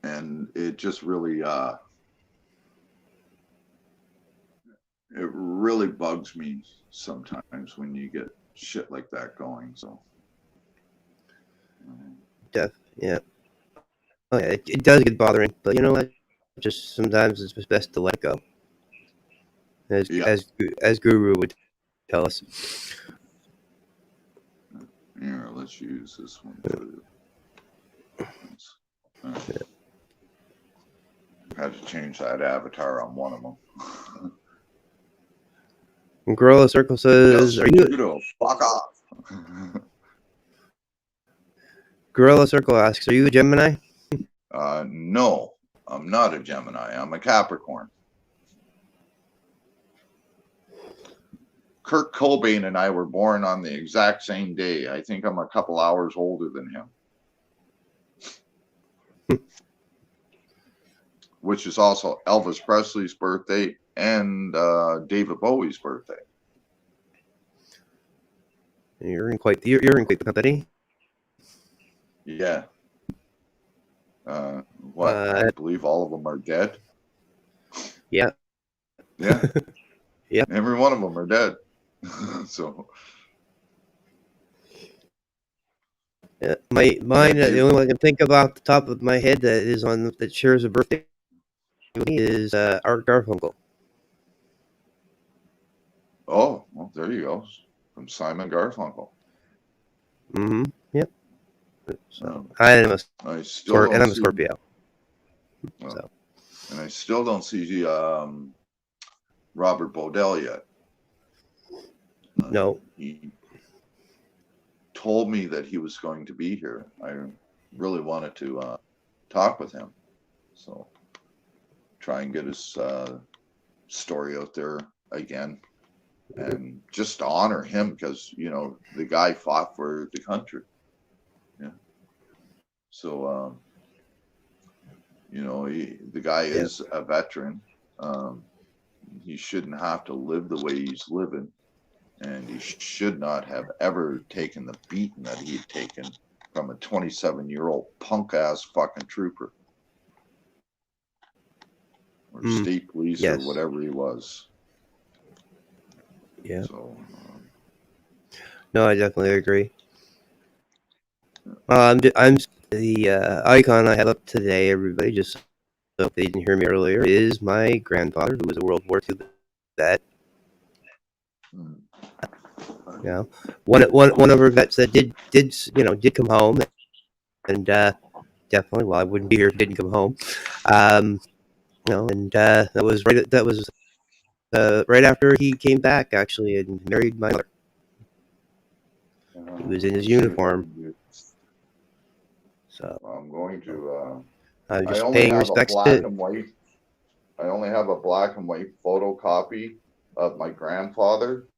[SPEAKER 5] And it just really, it really bugs me sometimes when you get shit like that going. So,
[SPEAKER 2] Yeah. Oh, yeah, it does get bothering, but you know what? Just sometimes it's best to let go,
[SPEAKER 5] yeah.
[SPEAKER 2] as Guru would tell us.
[SPEAKER 5] Here, let's use this one too. Had to change that avatar on one of them.
[SPEAKER 2] Gorilla Circle says,
[SPEAKER 5] Yes,
[SPEAKER 2] "Are you?"
[SPEAKER 5] Judo, fuck off.
[SPEAKER 2] Gorilla Circle asks, "Are you a Gemini?"
[SPEAKER 5] No, I'm not a Gemini. I'm a Capricorn. Kurt Cobain and I were born on the exact same day. I think I'm a couple hours older than him. Which is also Elvis Presley's birthday and David Bowie's birthday.
[SPEAKER 2] You're in quite the company.
[SPEAKER 5] Yeah. I believe all of them are dead.
[SPEAKER 2] Yeah.
[SPEAKER 5] Yeah.
[SPEAKER 2] Yeah.
[SPEAKER 5] Every one of them are dead. So.
[SPEAKER 2] Yeah. Mine. The only one I can think of off the top of my head that shares a birthday with me is Art Garfunkel.
[SPEAKER 5] Oh, well, there you go. From Simon Garfunkel.
[SPEAKER 2] Mm-hmm. Yep. So I'm a Scorpio. So.
[SPEAKER 5] And I still don't see Robert Bodell yet.
[SPEAKER 2] No.
[SPEAKER 5] He told me that he was going to be here. I really wanted to talk with him. So try and get his story out there again. And just to honor him because, the guy fought for the country. Yeah. So, the guy is a veteran. He shouldn't have to live the way he's living. And he should not have ever taken the beating that he had taken from a 27-year-old punk-ass fucking trooper. Or state police or whatever he was.
[SPEAKER 2] Yeah.
[SPEAKER 5] So,
[SPEAKER 2] No, I definitely agree. I'm the icon I have up today, everybody, just so if they didn't hear me earlier, is my grandfather, who was a World War II vet.
[SPEAKER 5] mm,
[SPEAKER 2] You know, one of our vets that did come home, and definitely, well, I wouldn't be here if he didn't come home. And that was right after he came back, actually, and married my mother. He was in his
[SPEAKER 5] let's see if I
[SPEAKER 2] uniform,
[SPEAKER 5] can do.
[SPEAKER 2] so
[SPEAKER 5] I'm going to.
[SPEAKER 2] I'm
[SPEAKER 5] I
[SPEAKER 2] just
[SPEAKER 5] only
[SPEAKER 2] paying
[SPEAKER 5] have a
[SPEAKER 2] respects
[SPEAKER 5] black
[SPEAKER 2] to.
[SPEAKER 5] and white. I only have a black and white photocopy of my grandfather,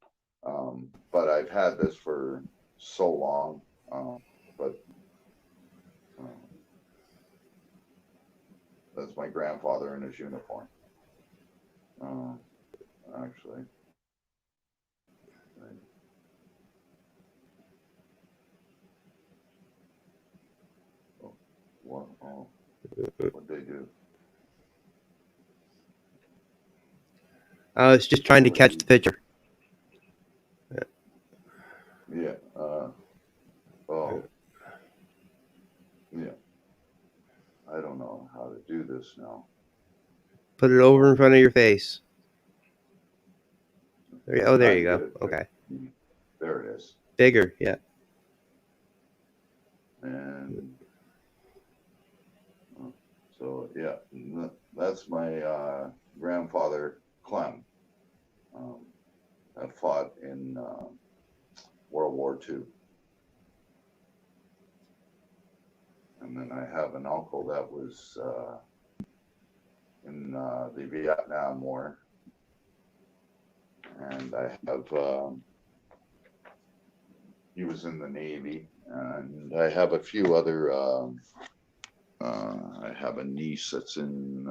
[SPEAKER 5] but I've had this for so long. But uh, that's my grandfather in his uniform. Uh, actually, oh, what? Oh, what they do?
[SPEAKER 2] I was just trying to catch the picture.
[SPEAKER 5] Yeah. Oh, yeah. I don't know how to do this now.
[SPEAKER 2] Put it over in front of your face. There you
[SPEAKER 5] I
[SPEAKER 2] go.
[SPEAKER 5] did.
[SPEAKER 2] Okay,
[SPEAKER 5] There it is.
[SPEAKER 2] bigger, yeah.
[SPEAKER 5] And so, yeah, that's my grandfather, Clem, that fought in World War II. And then I have an uncle that was in the Vietnam War. And I have, he was in the Navy. And I have a few other, I have a niece that's in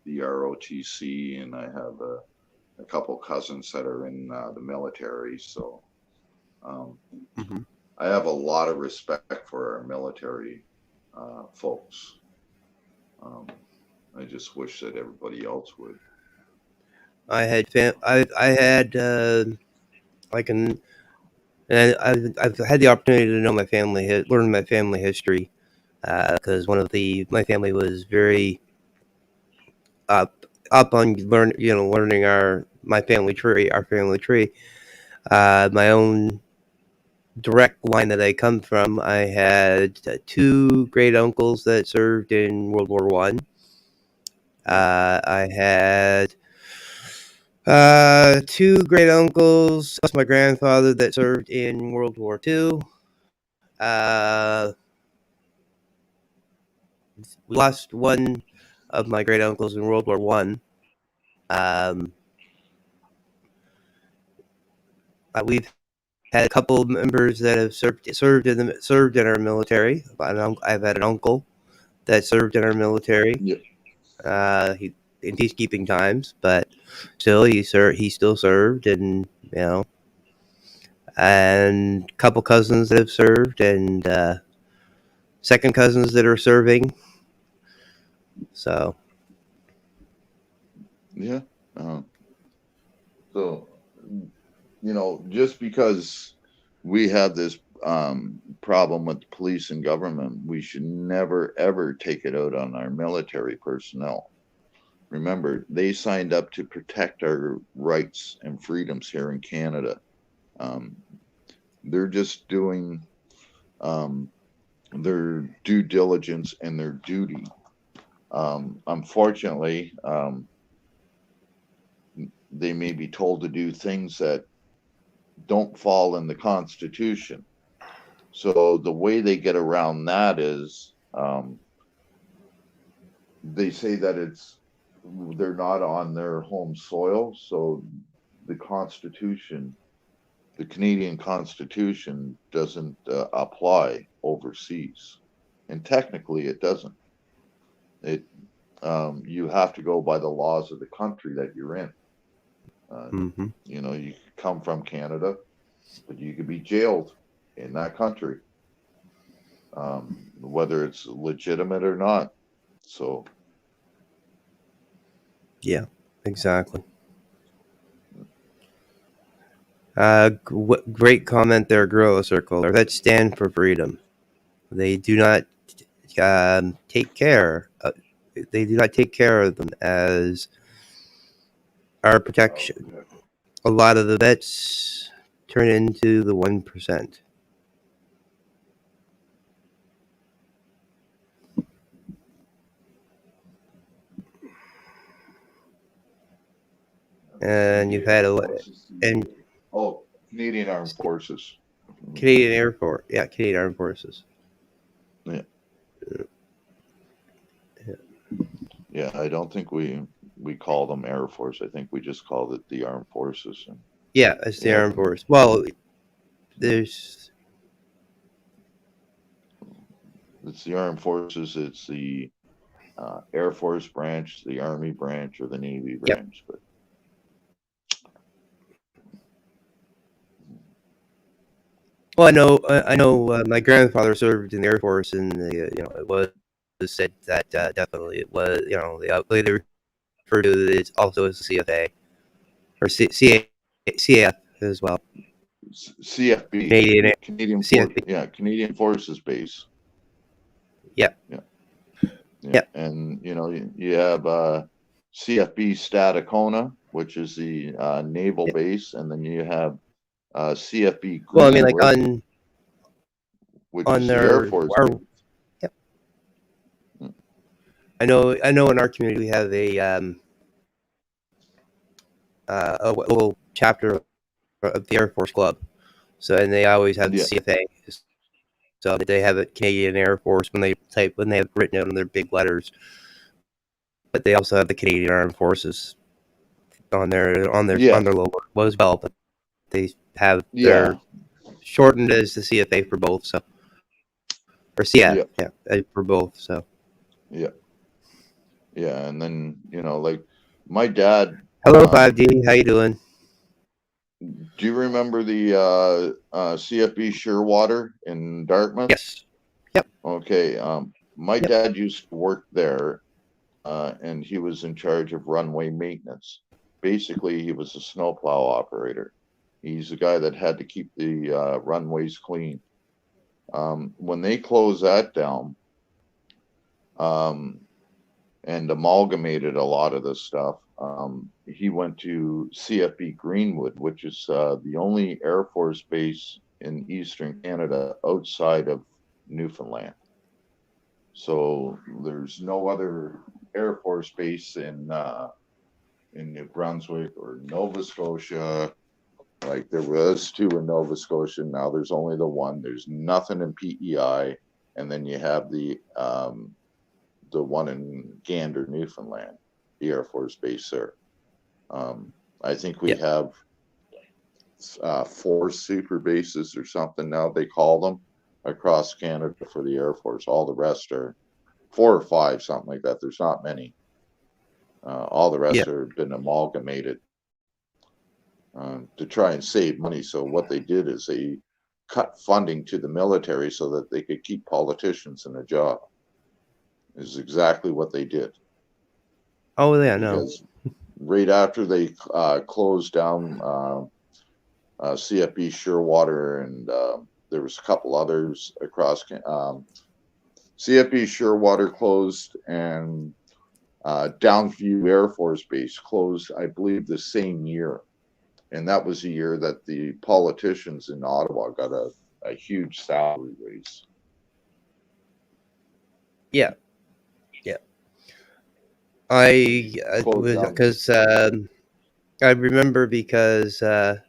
[SPEAKER 5] the ROTC, and I have a couple cousins that are in the military. So
[SPEAKER 2] Mm-hmm.
[SPEAKER 5] I have a lot of respect for our military folks. I just wish that everybody else would.
[SPEAKER 2] I had like an and I've had the opportunity to know my family, learn my family history, because my family was very up on learning my family tree, my own direct line that I come from. I had two great uncles that served in World War One. I had two great uncles plus my grandfather that served in World War Two. We lost one of my great uncles in World War One. We've had a couple of members that have served in our military. I've had an uncle that served in our military.
[SPEAKER 5] Yeah.
[SPEAKER 2] He in peacekeeping times, but still he still served, and and a couple cousins that have served, and second cousins that are serving. So
[SPEAKER 5] Yeah. So, just because we have this problem with police and government, we should never, ever take it out on our military personnel. Remember, they signed up to protect our rights and freedoms here in Canada. Um, they're just doing their due diligence and their duty. Unfortunately, they may be told to do things that don't fall in the Constitution. So the way they get around that is they say that they're not on their home soil, so the Constitution, the Canadian Constitution, doesn't apply overseas, and technically it doesn't. It You have to go by the laws of the country that you're in.
[SPEAKER 2] mm-hmm.
[SPEAKER 5] You come from Canada, but you could be jailed in that country, whether it's legitimate or not. So,
[SPEAKER 2] Yeah, exactly. Great comment there, Gorilla Circle. Our vets stand for freedom. They do not take care. They do not take care of them as our protection. A lot of the vets turn into the 1%. And you've had and
[SPEAKER 5] Canadian Armed Forces.
[SPEAKER 2] Canadian Air Force. Yeah, Canadian Armed Forces.
[SPEAKER 5] Yeah, I don't think we call them Air Force. I think we just called it the Armed Forces.
[SPEAKER 2] Yeah, it's the Armed Force. Well, it's
[SPEAKER 5] the Armed Forces. It's the Air Force branch, the Army branch, or the Navy branch. But
[SPEAKER 2] well, I know. My grandfather served in the Air Force, and it was said that definitely it was. They refer to it also as the CFA or CAF as well.
[SPEAKER 5] CFB, Canadian
[SPEAKER 2] CFB.
[SPEAKER 5] Canadian Forces Base.
[SPEAKER 2] Yeah.
[SPEAKER 5] And you have CFB Stadacona, which is the naval base, and then you have CFB Greenwood,
[SPEAKER 2] well, I mean, like
[SPEAKER 5] which
[SPEAKER 2] on
[SPEAKER 5] is
[SPEAKER 2] their
[SPEAKER 5] the Air Force.
[SPEAKER 2] Yep. I know. In our community, we have a little chapter of the Air Force Club. So, and they always have the CFA. So they have a Canadian Air Force when they have written it on their big letters. But they also have the Canadian Armed Forces on their logo as well. But they have their shortened as the CFA for both. So, or CF, for both. So.
[SPEAKER 5] Yeah, and then like my dad.
[SPEAKER 2] Hello, 5D. How you doing?
[SPEAKER 5] Do you remember the CFB Shearwater in Dartmouth?
[SPEAKER 2] Yes. Yep.
[SPEAKER 5] Okay. My dad used to work there, and he was in charge of runway maintenance. Basically, he was a snowplow operator. He's the guy that had to keep the runways clean. When they closed that down, and amalgamated a lot of this stuff, he went to CFB Greenwood, which is the only Air Force base in Eastern Canada outside of Newfoundland. So there's no other Air Force base in New Brunswick or Nova Scotia. Like there was two in Nova Scotia. Now there's only the one. There's nothing in PEI, and then you have the one in Gander, Newfoundland, the Air Force base there. I think we have 4 super bases or something now they call them across Canada for the Air Force. All the rest are 4 or 5, something like that. There's not many. All the rest are been amalgamated to try and save money. So what they did is they cut funding to the military so that they could keep politicians in a job. Is exactly what they did.
[SPEAKER 2] Oh yeah,
[SPEAKER 5] because right after they closed down CFB Shearwater, and there was a couple others across. CFB Shearwater closed, and Downview Air Force Base closed, I believe, the same year, and that was the year that the politicians in Ottawa got a huge salary raise.
[SPEAKER 2] Yeah. I remember because I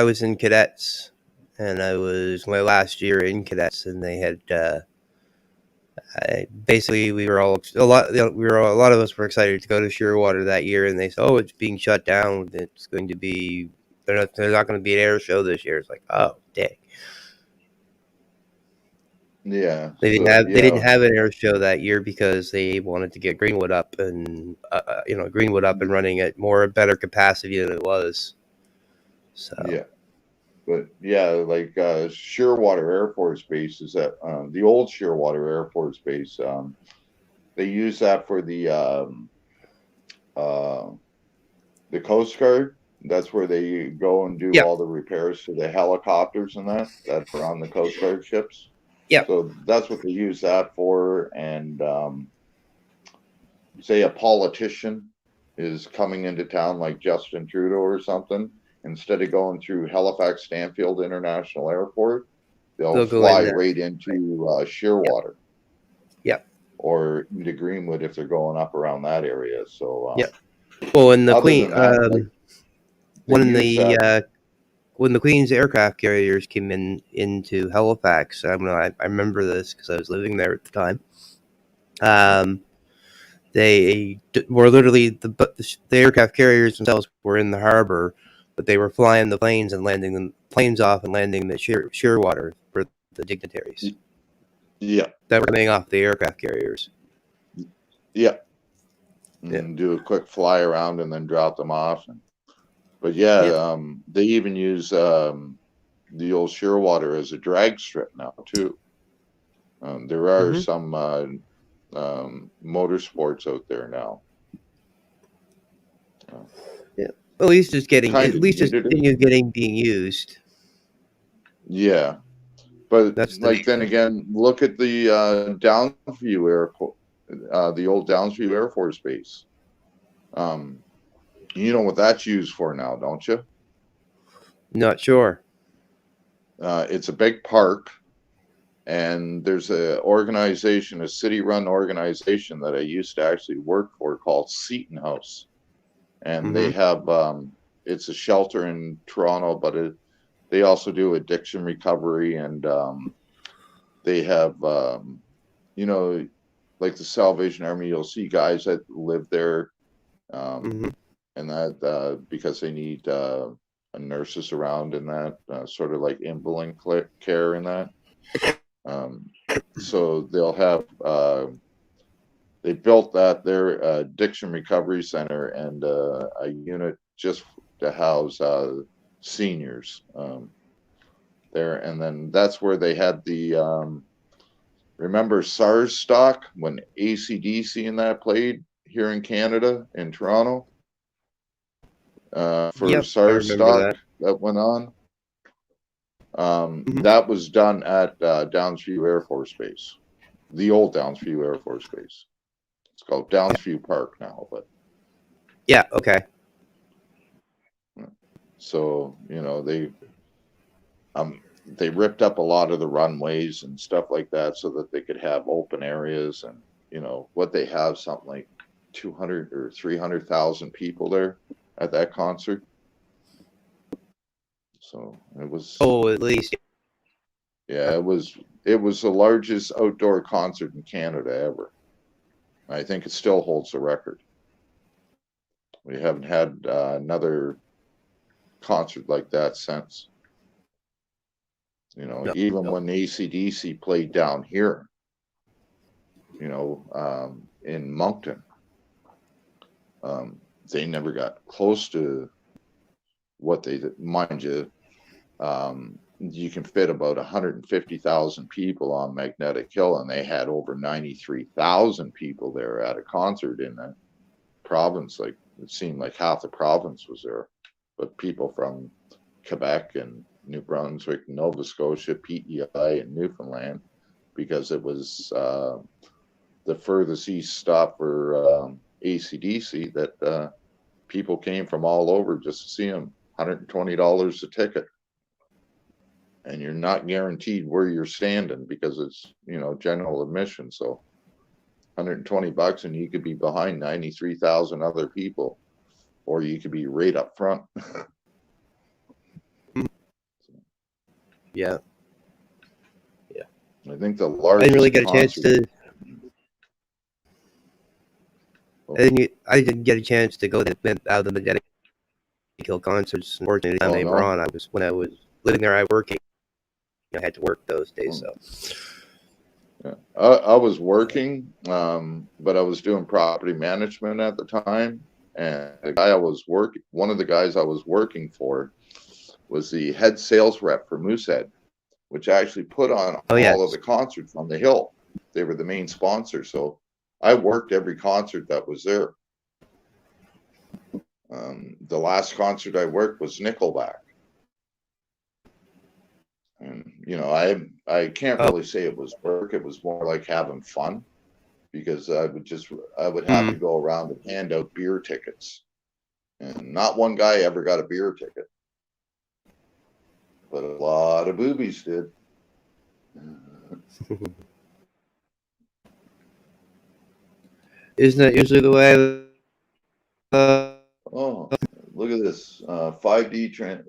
[SPEAKER 2] was in cadets, and I was my last year in cadets, and they had basically we were a lot of us were excited to go to Shearwater that year, and they said, "Oh, it's being shut down. It's going to be there's not going to be an air show this year." It's like, oh, dang.
[SPEAKER 5] Yeah,
[SPEAKER 2] they didn't have an air show that year because they wanted to get Greenwood up and running at better capacity than it was. So
[SPEAKER 5] but like Shearwater Air Force Base is at the old Shearwater Air Force Base. They use that for the the Coast Guard. That's where they go and do
[SPEAKER 2] Yep.
[SPEAKER 5] all the repairs to the helicopters and that are on the Coast Guard ships.
[SPEAKER 2] Yep.
[SPEAKER 5] So that's what they use that for. And say a politician is coming into town like Justin Trudeau or something, instead of going through Halifax Stanfield International Airport, they'll
[SPEAKER 2] go in
[SPEAKER 5] fly
[SPEAKER 2] there.
[SPEAKER 5] right into Shearwater.
[SPEAKER 2] Yep.
[SPEAKER 5] Or into Greenwood if they're going up around that area. So
[SPEAKER 2] Yep. Well, and the
[SPEAKER 5] other
[SPEAKER 2] Queen,
[SPEAKER 5] than that, like,
[SPEAKER 2] when the Queen's aircraft carriers came into Halifax, I remember this because I was living there at the time. They were literally the aircraft carriers themselves were in the harbor, but they were flying the planes and landing the planes off and landing the Shearwater for the dignitaries.
[SPEAKER 5] Yeah.
[SPEAKER 2] That were coming off the aircraft carriers.
[SPEAKER 5] Yeah. And do a quick fly around and then drop them off. But yeah, they even use the old Shearwater as a drag strip now too. There are some motorsports out there now.
[SPEAKER 2] Yeah, at least it's getting being used.
[SPEAKER 5] Yeah, but
[SPEAKER 2] That's
[SPEAKER 5] like then again, look at the Downsview Airport, the old Downsview Air Force Base. You know what that's used for now, don't you?
[SPEAKER 2] Not sure.
[SPEAKER 5] It's a big park, and there's a organization, a city-run organization that I used to actually work for called Seton House, and they have it's a shelter in Toronto, but they also do addiction recovery, and they have you know, like the Salvation Army. You'll see guys that live there, and that because they need nurses around and that sort of like invalid care and that. So they'll have they built that their addiction recovery center and a unit just to house seniors there, and then that's where they had the remember SARS stock when AC/DC and that played here in Canada in Toronto for SARS stock that went on. That was done at Downsview Air Force Base, the old Downsview Air Force Base. It's called Downsview Park now, but
[SPEAKER 2] yeah, okay.
[SPEAKER 5] So you know they ripped up a lot of the runways and stuff like that so that they could have open areas, and you know what they have something like 200 or 300,000 people there at that concert. So it was
[SPEAKER 2] at least
[SPEAKER 5] yeah, it was the largest outdoor concert in Canada ever. I think it still holds the record. We haven't had another concert like that since. You know, even when AC/DC played down here, you know, in Moncton, they never got close to what they did. Mind you, you can fit about 150,000 people on Magnetic Hill, and they had over 93,000 people there at a concert in that province. Like it seemed like half the province was there, but people from Quebec and New Brunswick, Nova Scotia, PEI, and Newfoundland, because it was the furthest east stop for AC/DC, that people came from all over just to see them. $120 a ticket, and you're not guaranteed where you're standing because it's, you know, general admission. So $120, and you could be behind 93,000 other people, or you could be right up front.
[SPEAKER 2] Yeah.
[SPEAKER 5] I think the largest.
[SPEAKER 2] I didn't really get a chance to. I didn't get a chance to go to out of the Magnetic Hill concerts. Unfortunately, the time they were on, when I was living there, I was working. I had to work those days, so.
[SPEAKER 5] Yeah. I was working, but I was doing property management at the time, and the guy one of the guys I was working for, was the head sales rep for Moosehead, which actually put on all of the concerts on the hill. They were the main sponsor, so I worked every concert that was there. The last concert I worked was Nickelback. And I can't really say it was work. It was more like having fun, because I would have to go around and hand out beer tickets, and not one guy ever got a beer ticket, but a lot of boobies did.
[SPEAKER 2] Isn't that usually the way?
[SPEAKER 5] Oh, look at this 5D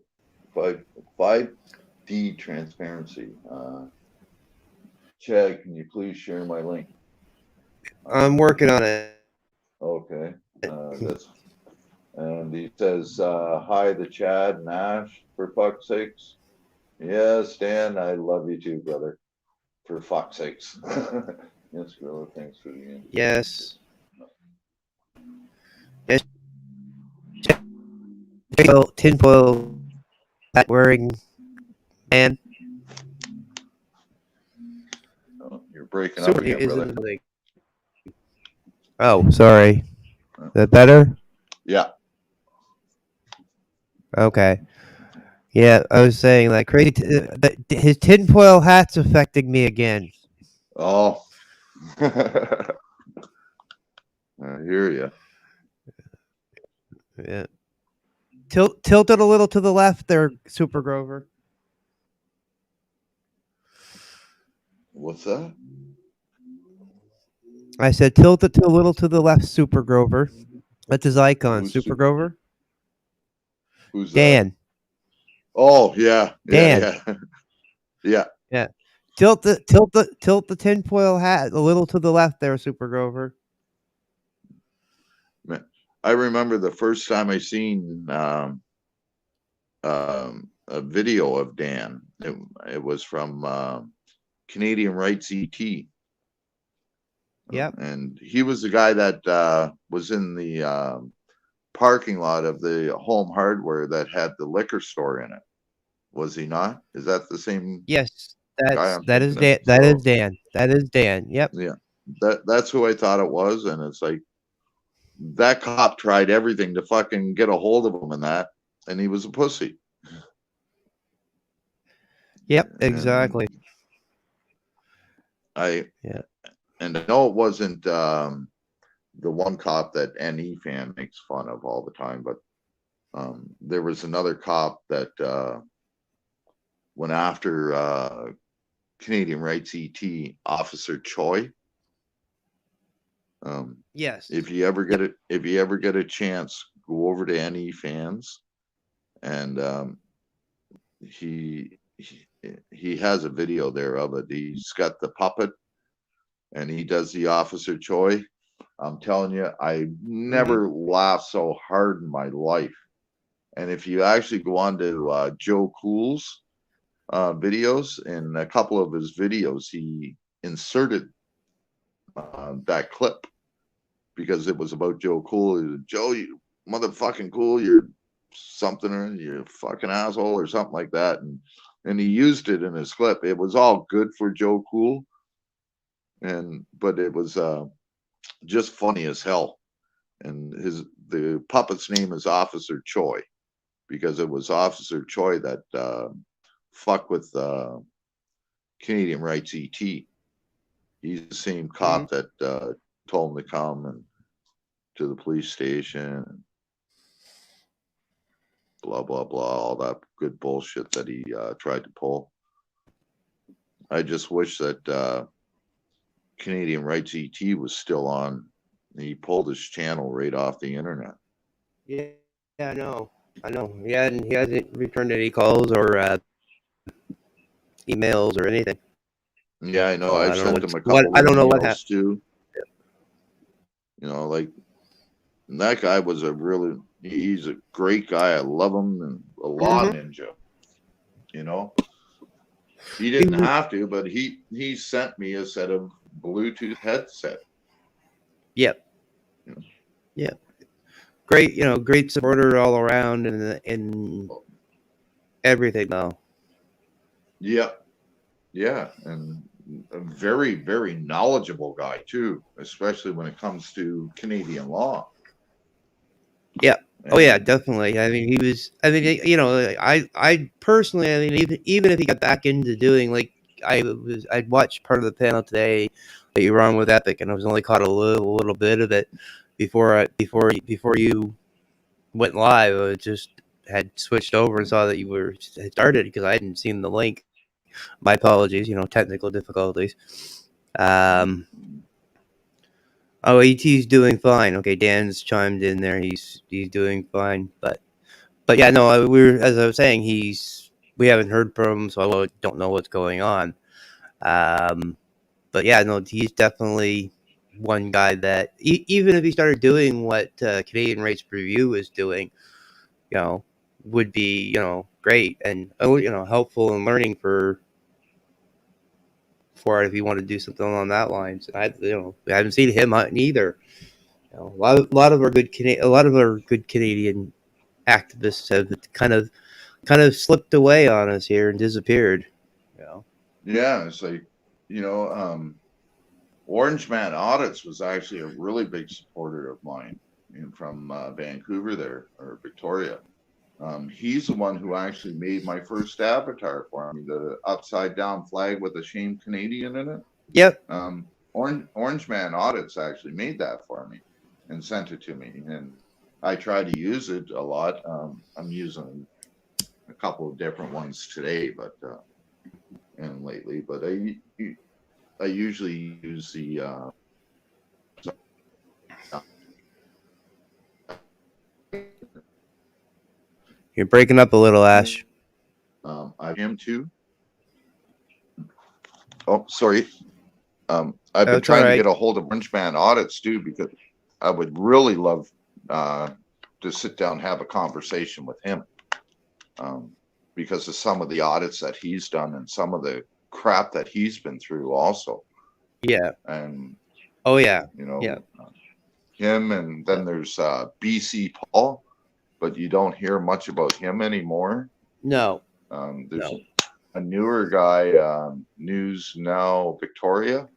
[SPEAKER 5] 5D transparency. Chad, can you please share my link?
[SPEAKER 2] I'm working on it.
[SPEAKER 5] Okay, and he says, hi to Chad and Ash, for fuck's sakes. Yes, Dan, I love you too, brother. For fuck's sakes. Yes, Gorilla, thanks for the invite.
[SPEAKER 2] Yes. Yes. Tinfoil hat wearing man.
[SPEAKER 5] Oh, you're breaking up again, brother.
[SPEAKER 2] Oh, sorry. Is that better?
[SPEAKER 5] Yeah.
[SPEAKER 2] Okay. Yeah, I was saying like crazy. His tinfoil hat's affecting me again.
[SPEAKER 5] Oh. I hear you.
[SPEAKER 2] Yeah. Tilt it a little to the left there, Super Grover.
[SPEAKER 5] What's that?
[SPEAKER 2] I said tilt it a little to the left, Super Grover. That's his icon,
[SPEAKER 5] Who's
[SPEAKER 2] Super Grover.
[SPEAKER 5] Who's
[SPEAKER 2] Dan.
[SPEAKER 5] that? Oh, yeah.
[SPEAKER 2] Dan.
[SPEAKER 5] Yeah. Yeah.
[SPEAKER 2] Yeah. Tilt the tinfoil hat a little to the left there, Super Grover.
[SPEAKER 5] Man, I remember the first time I seen a video of Dan. It was from Canadian Rights ET.
[SPEAKER 2] Yep.
[SPEAKER 5] And he was the guy that was in the parking lot of the Home Hardware that had the liquor store in it. Was he not? Is that the same?
[SPEAKER 2] Yes.
[SPEAKER 5] Guy I'm
[SPEAKER 2] That is
[SPEAKER 5] thinking
[SPEAKER 2] Dan.
[SPEAKER 5] of?
[SPEAKER 2] That
[SPEAKER 5] So,
[SPEAKER 2] is Dan. That is Dan. Yep.
[SPEAKER 5] yeah. That's who I thought it was. And it's like, that cop tried everything to fucking get a hold of him and he was a pussy.
[SPEAKER 2] Yep. Exactly.
[SPEAKER 5] And I know it wasn't the one cop that NE fan makes fun of all the time, but there was another cop that went after Canadian Rights ET, Officer Choi.
[SPEAKER 2] Yes.
[SPEAKER 5] If you ever get a chance, go over to NE fans, and he has a video there of it. He's got the puppet, and he does the Officer Choi. I'm telling you, I never laughed so hard in my life. And if you actually go on to Joe Cool's videos, in a couple of his videos, he inserted that clip because it was about Joe Cool. Joe, you motherfucking cool, you're something, or you're a fucking asshole, or something like that. And he used it in his clip. It was all good for Joe Cool, but it was just funny as hell. And the puppet's name is Officer Choi, because it was Officer Choi that fucked with Canadian Rights ET. He's the same cop that told him to come and to the police station, and blah blah blah, all that good bullshit that he tried to pull. I just wish that Canadian Rights ET was still on. He pulled his channel right off the internet.
[SPEAKER 2] Yeah, I know. He hasn't returned any calls or emails or anything.
[SPEAKER 5] Yeah, I know.
[SPEAKER 2] So
[SPEAKER 5] I've sent him a couple of emails too. Like, that guy was he's a great guy. I love him, and a law ninja. He didn't have to, but he sent me a set of Bluetooth headset.
[SPEAKER 2] Yep. Yep. Great, great supporter all around and everything though.
[SPEAKER 5] Yep. Yeah, and a very, very knowledgeable guy too, especially when it comes to Canadian law.
[SPEAKER 2] Yeah. Oh yeah,
[SPEAKER 5] And
[SPEAKER 2] definitely. I mean, he was. I mean, you know, I personally, I mean, even if he got back into doing like I'd watched part of the panel today that you were on with Epic, and I was only caught a little bit of it before you went live. I just had switched over and saw that you were had started because I hadn't seen the link. My apologies. You know, technical difficulties. Um. Oh, ET's doing fine. Okay, Dan's chimed in there. He's doing fine, but yeah, no, we're as I was saying, we haven't heard from him, so I don't know what's going on. Um, but yeah, no, he's definitely one guy that even if he started doing what Canadian Rates Review is doing, you know, would be great and helpful and learning for it if you want to do something along that lines. I haven't seen him either. You know, a lot of our good Canadian activists have kind of slipped away on us here and disappeared. You know.
[SPEAKER 5] yeah, it's like, you know, Orange Man Audits was actually a really big supporter of mine from Vancouver there, or Victoria. He's the one who actually made my first avatar for me, the upside down flag with a shame Canadian in it.
[SPEAKER 2] Yep.
[SPEAKER 5] Orange Man Audits actually made that for me and sent it to me, and I try to use it a lot. I'm using a couple of different ones today, but and lately, but I usually use the
[SPEAKER 2] You're breaking up a little, Ash.
[SPEAKER 5] I am too. Oh, sorry. I've been
[SPEAKER 2] That's all
[SPEAKER 5] trying to
[SPEAKER 2] right.
[SPEAKER 5] get a hold of Orange Man Audits too, because I would really love to sit down and have a conversation with him, because of some of the audits that he's done and some of the crap that he's been through also.
[SPEAKER 2] Yeah.
[SPEAKER 5] And
[SPEAKER 2] Oh yeah.
[SPEAKER 5] you know,
[SPEAKER 2] Yeah.
[SPEAKER 5] him, and then there's BC Paul, but you don't hear much about him anymore.
[SPEAKER 2] No.
[SPEAKER 5] There's
[SPEAKER 2] No.
[SPEAKER 5] a newer guy, News Now Victoria.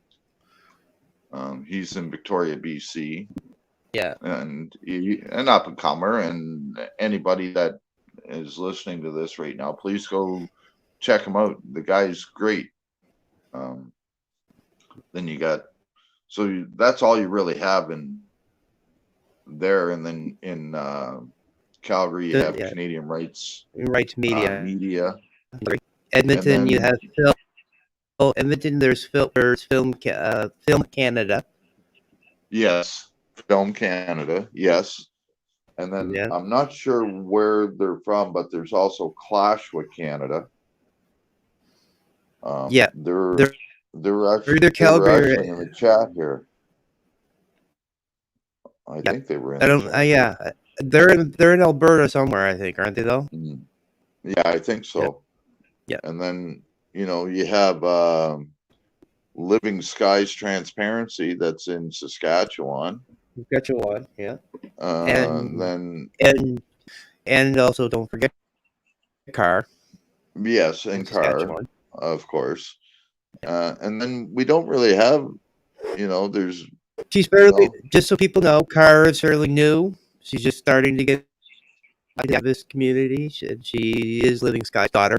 [SPEAKER 5] He's in Victoria, BC.
[SPEAKER 2] Yeah.
[SPEAKER 5] And an up and comer, and anybody that is listening to this right now, please go check him out. The guy's great. Then you got, so that's all you really have in there, and then in Calgary you have Canadian Rights
[SPEAKER 2] Media.
[SPEAKER 5] Media.
[SPEAKER 2] Edmonton, you have Phil. Edmonton, there's Film Canada.
[SPEAKER 5] Yes, Film Canada. Yes. And then I'm not sure where they're from, but there's also Clash with Canada.
[SPEAKER 2] Yeah,
[SPEAKER 5] they're actually in the chat here. I think they were in.
[SPEAKER 2] Yeah, they're in Alberta somewhere, I think, aren't they though?
[SPEAKER 5] Yeah, I think so.
[SPEAKER 2] Yeah.
[SPEAKER 5] And then you have Living Skies Transparency that's in Saskatchewan.
[SPEAKER 2] Yeah.
[SPEAKER 5] And
[SPEAKER 2] also don't forget Car.
[SPEAKER 5] Yes, and Car, of course. And then we don't really have, there's.
[SPEAKER 2] She's fairly, just so people know, Car is fairly new. She's just starting to get into this community. She is Living Sky's daughter.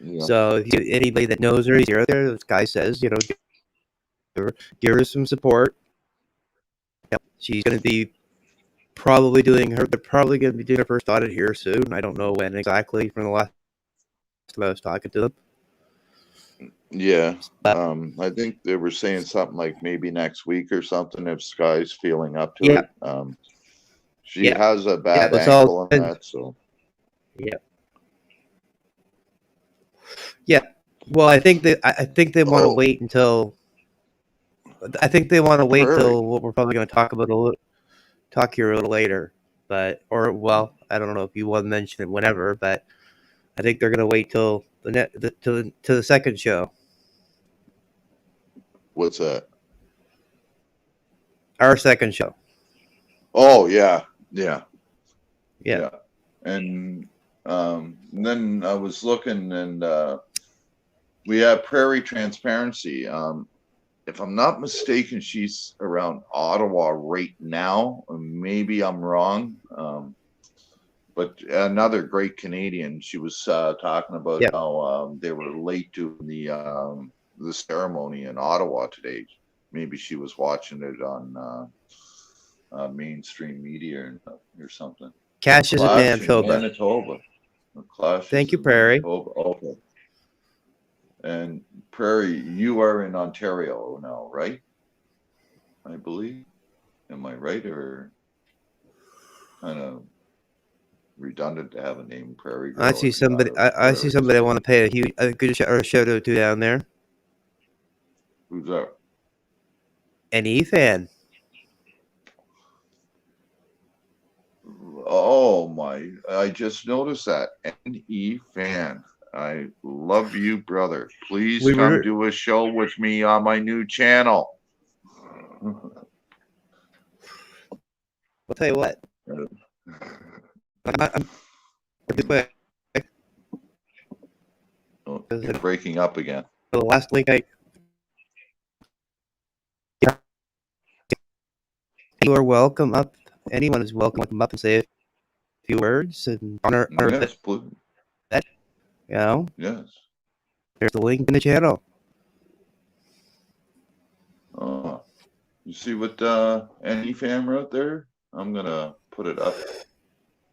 [SPEAKER 2] Yeah. So anybody that knows her, is out there, this guy says, give her some support. Yeah, she's going to be probably doing her. They're probably going to be doing her first audit here soon. I don't know when exactly. From the last time I was talking to them.
[SPEAKER 5] Yeah, I think they were saying something like maybe next week or something if Sky's feeling up to it. She has a bad ankle on that, so.
[SPEAKER 2] Yeah. Well, I think they want to wait until. I think they want to wait till what we're probably going to talk here a little later, I don't know if you want to mention it whenever, but I think they're going to wait till to the second show.
[SPEAKER 5] What's that?
[SPEAKER 2] Our second show.
[SPEAKER 5] Oh yeah. And then I was looking, and we have Prairie Transparency. if I'm not mistaken, she's around Ottawa right now. Maybe I'm wrong. But another great Canadian. She was talking about
[SPEAKER 2] Yep.
[SPEAKER 5] how they were late doing the ceremony in Ottawa today. Maybe she was watching it on mainstream media or something.
[SPEAKER 2] Cash is in
[SPEAKER 5] Clash in
[SPEAKER 2] Manitoba.
[SPEAKER 5] Manitoba. Clash
[SPEAKER 2] Thank
[SPEAKER 5] is
[SPEAKER 2] you,
[SPEAKER 5] in
[SPEAKER 2] Prairie.
[SPEAKER 5] Manitoba. Okay. And Prairie, you are in Ontario now, right? I believe. Am I right, or kind of redundant to have a name, Prairie Girl?
[SPEAKER 2] I see somebody. I see somebody I want to pay a good shout out to down there.
[SPEAKER 5] Who's that?
[SPEAKER 2] An fan.
[SPEAKER 5] Oh my! I just noticed that NE fan. I love you, brother. Please
[SPEAKER 2] We
[SPEAKER 5] come
[SPEAKER 2] were.
[SPEAKER 5] do a show with me on my new channel.
[SPEAKER 2] I'll tell you what. I'm quick.
[SPEAKER 5] Oh, you're breaking up again.
[SPEAKER 2] The last link you are welcome up. Anyone is welcome to come up and say a few words and honor
[SPEAKER 5] Yes,
[SPEAKER 2] that. You know,
[SPEAKER 5] yes.
[SPEAKER 2] there's the link in the channel.
[SPEAKER 5] You see what NE fan wrote there? I'm gonna put it up.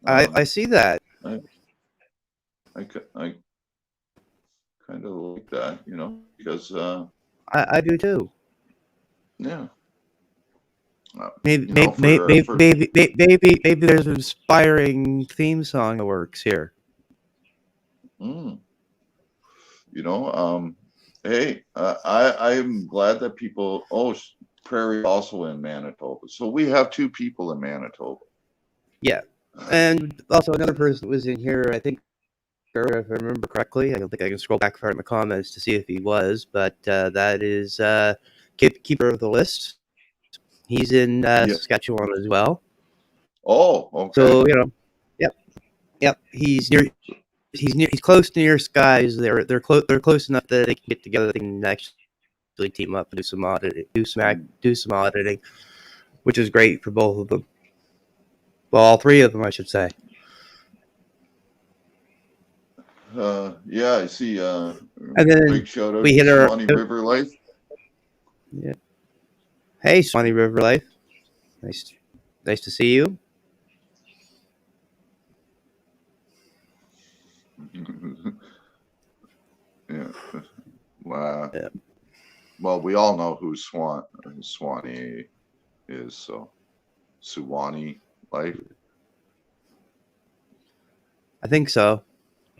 [SPEAKER 2] I see that.
[SPEAKER 5] I kind of like that, you know, because
[SPEAKER 2] I do too.
[SPEAKER 5] yeah.
[SPEAKER 2] Maybe
[SPEAKER 5] You know,
[SPEAKER 2] maybe there's an inspiring theme song that works here.
[SPEAKER 5] You know, hey, I'm glad that people. Oh, Prairie also in Manitoba, so we have two people in Manitoba.
[SPEAKER 2] Yeah, and also another person was in here. I think, if I remember correctly, I don't think I can scroll back far in the comments to see if he was, but that is keeper of the list. He's in Saskatchewan as well.
[SPEAKER 5] Oh, okay.
[SPEAKER 2] So yep. He's near. He's close near skies. They're close enough that they can get together. They can actually team up and do some auditing, which is great for both of them. Well, all three of them, I should say.
[SPEAKER 5] Yeah, I see.
[SPEAKER 2] And then
[SPEAKER 5] big shout out
[SPEAKER 2] we hit
[SPEAKER 5] to
[SPEAKER 2] our
[SPEAKER 5] Swanee River Life.
[SPEAKER 2] Yeah. Hey, Swanee River Life. Nice to see you.
[SPEAKER 5] Yeah. Wow.
[SPEAKER 2] Yeah.
[SPEAKER 5] Well, we all know who Swanee is, so Swanee Life.
[SPEAKER 2] I think so.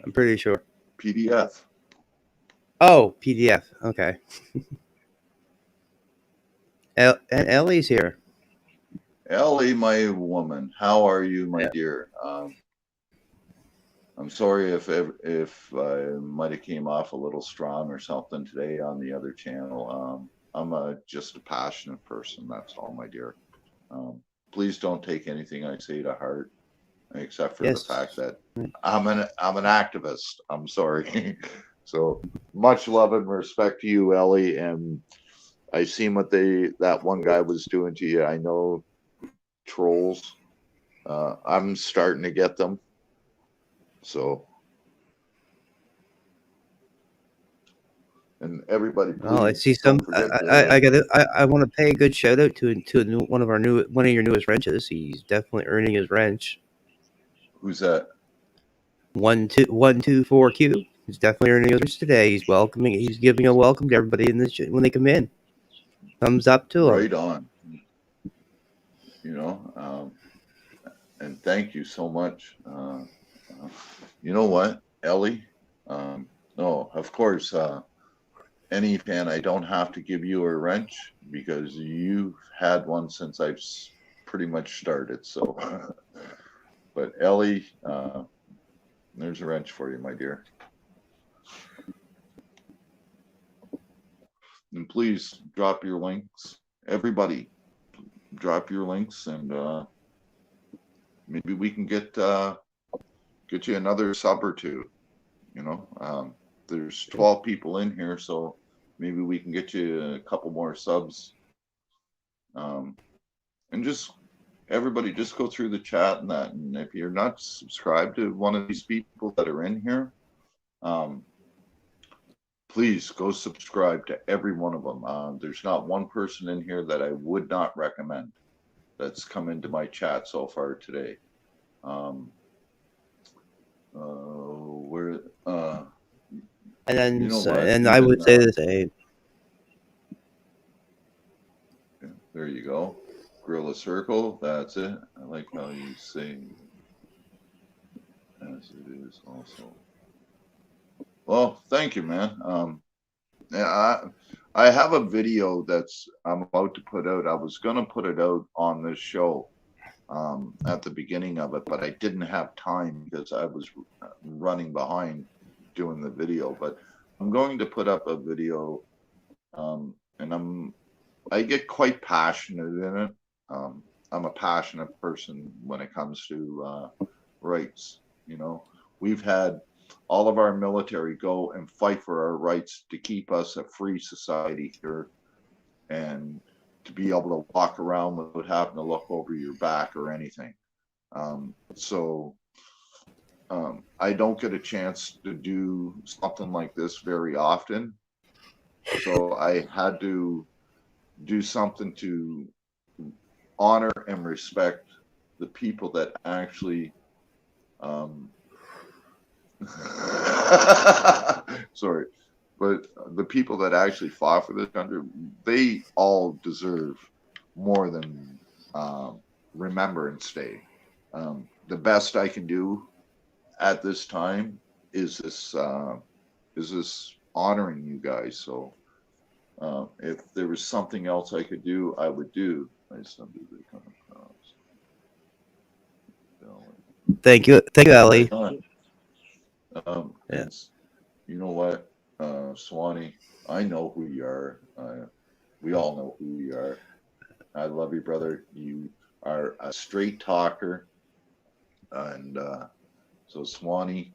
[SPEAKER 2] I'm pretty sure.
[SPEAKER 5] PDF.
[SPEAKER 2] Oh, PDF. Okay. And Ellie's here.
[SPEAKER 5] Ellie, my woman, how are you, my dear? I'm sorry if I might have came off a little strong or something today on the other channel. I'm just a passionate person. That's all, my dear. Please don't take anything I say to heart, except for the fact that I'm an activist. I'm sorry. So much love and respect to you, Ellie. And I seen what that one guy was doing to you. I know trolls. I'm starting to get them. So, and everybody, please.
[SPEAKER 2] Oh, I see some. I want to pay a good shout out to one of your newest wrenches. He's definitely earning his wrench.
[SPEAKER 5] Who's that?
[SPEAKER 2] 124Q. He's definitely earning his wrench today. He's giving a welcome to everybody in this when they come in. Thumbs up to him.
[SPEAKER 5] Right on. You know, and thank you so much. You know what, Ellie? No, of course, any fan, I don't have to give you a wrench because you've had one since I've pretty much started. So, but Ellie, there's a wrench for you, my dear. And please drop your links. Everybody, drop your links, and maybe we can get you another sub or two. You know, there's 12 people in here, so maybe we can get you a couple more subs. And just everybody, just go through the chat and that. And if you're not subscribed to one of these people that are in here, please go subscribe to every one of them. There's not one person in here that I would not recommend that's come into my chat so far today.
[SPEAKER 2] And then,
[SPEAKER 5] you know what?
[SPEAKER 2] and I would say the same.
[SPEAKER 5] There you go. Gorilla Circle. That's it. I like how you say as it is also. Well, thank you, man. Yeah, I have a video that's I'm about to put out. I was gonna put it out on this show at the beginning of it, but I didn't have time because I was running behind doing the video. But I'm going to put up a video, and I get quite passionate in it. I'm a passionate person when it comes to rights. You know, we've had all of our military go and fight for our rights to keep us a free society here and to be able to walk around without having to look over your back or anything. I don't get a chance to do something like this very often. So I had to do something to honor and respect the people that actually sorry, but the people that actually fought for this country, they all deserve more than Remembrance Day. The best I can do at this time is this honoring you guys. So if there was something else I could do, I would do.
[SPEAKER 2] Thank you, Ellie.
[SPEAKER 5] Yes. You know what, Swanee, I know who you are. We all know who you are. I love you, brother. You are a straight talker. And so, Swanee,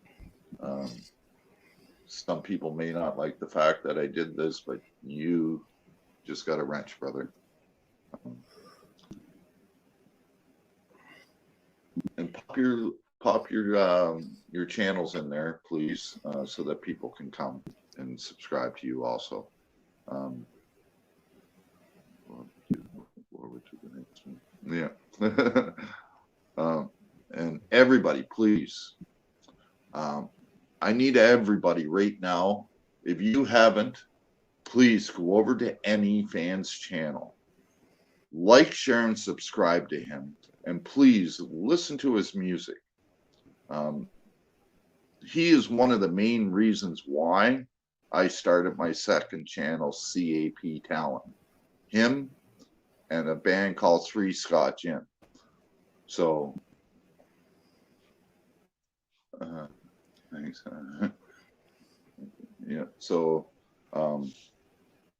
[SPEAKER 5] some people may not like the fact that I did this, but you just got a wrench, brother. And pop your channels in there, please, so that people can come and subscribe to you also. Forward to the next one. Yeah. And everybody, please. I need everybody right now. If you haven't, please go over to any fan's channel. Like, share, and subscribe to him. And please listen to his music. He is one of the main reasons why I started my second channel, CAP Talent. Him and a band called Three Scotch Inn. So, thanks. Yeah. So,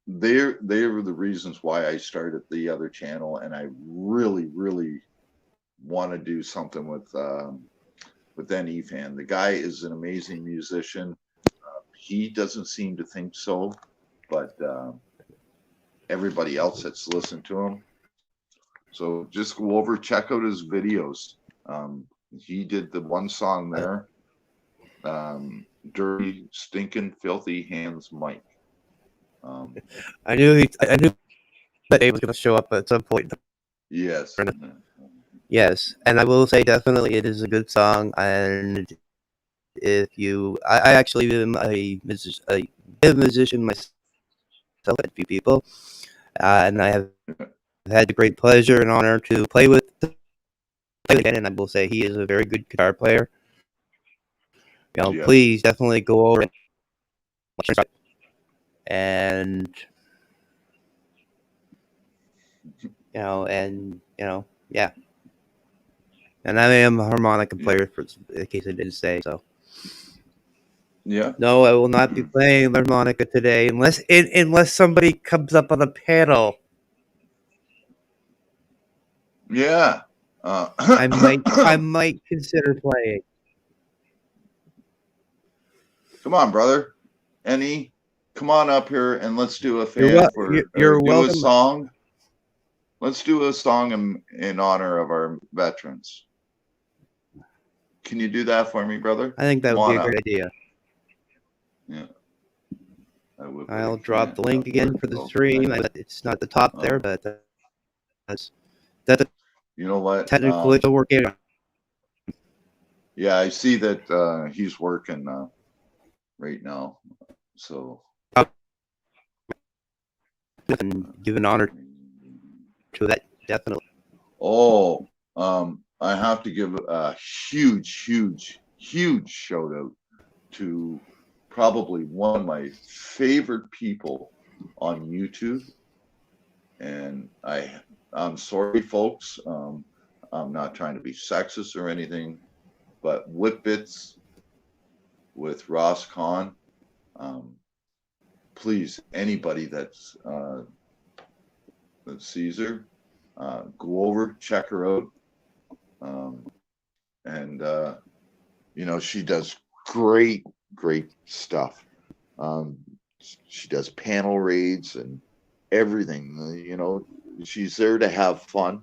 [SPEAKER 5] they were the reasons why I started the other channel, and I really, really want to do something with NEFan. The guy is an amazing musician. He doesn't seem to think so, but everybody else that's listened to him. So just go over, check out his videos. He did the one song there, Dirty, Stinking, Filthy Hands Mike.
[SPEAKER 2] I knew that Dave was going to show up at some point.
[SPEAKER 5] Yes.
[SPEAKER 2] Yes, and I will say definitely it is a good song. And if you, I actually am a musician myself, a few people, and I have had the great pleasure and honor to play with again. And I will say he is a very good guitar player. You know, please definitely go over and yeah. And I am a harmonica player, for in case I didn't say so.
[SPEAKER 5] Yeah.
[SPEAKER 2] No, I will not be playing the harmonica today unless somebody comes up on the panel.
[SPEAKER 5] Yeah.
[SPEAKER 2] I might consider playing.
[SPEAKER 5] Come on, brother. Come come on up here and let's do a
[SPEAKER 2] You're
[SPEAKER 5] do a
[SPEAKER 2] welcome.
[SPEAKER 5] song. Let's do a song in honor of our veterans. Can you do that for me, brother?
[SPEAKER 2] I think that
[SPEAKER 5] Come
[SPEAKER 2] would be
[SPEAKER 5] on
[SPEAKER 2] a
[SPEAKER 5] up.
[SPEAKER 2] great idea.
[SPEAKER 5] Yeah. I would, but
[SPEAKER 2] I'll
[SPEAKER 5] I
[SPEAKER 2] drop
[SPEAKER 5] can't.
[SPEAKER 2] the link
[SPEAKER 5] Not
[SPEAKER 2] again
[SPEAKER 5] working
[SPEAKER 2] for the
[SPEAKER 5] well.
[SPEAKER 2] stream. It's not at the top there, but that's a
[SPEAKER 5] You know what?
[SPEAKER 2] technical glitch working.
[SPEAKER 5] Yeah, I see that he's working right now. So
[SPEAKER 2] And give an honor to that, definitely.
[SPEAKER 5] oh, I have to give a huge, huge, huge shout out to probably one of my favorite people on YouTube. And I'm sorry, folks. I'm not trying to be sexist or anything, but Whitbits with Ross Kahn. Please, anybody that sees her, go over, check her out. And you know, she does great, great stuff. She does panel raids and everything. You know, she's there to have fun.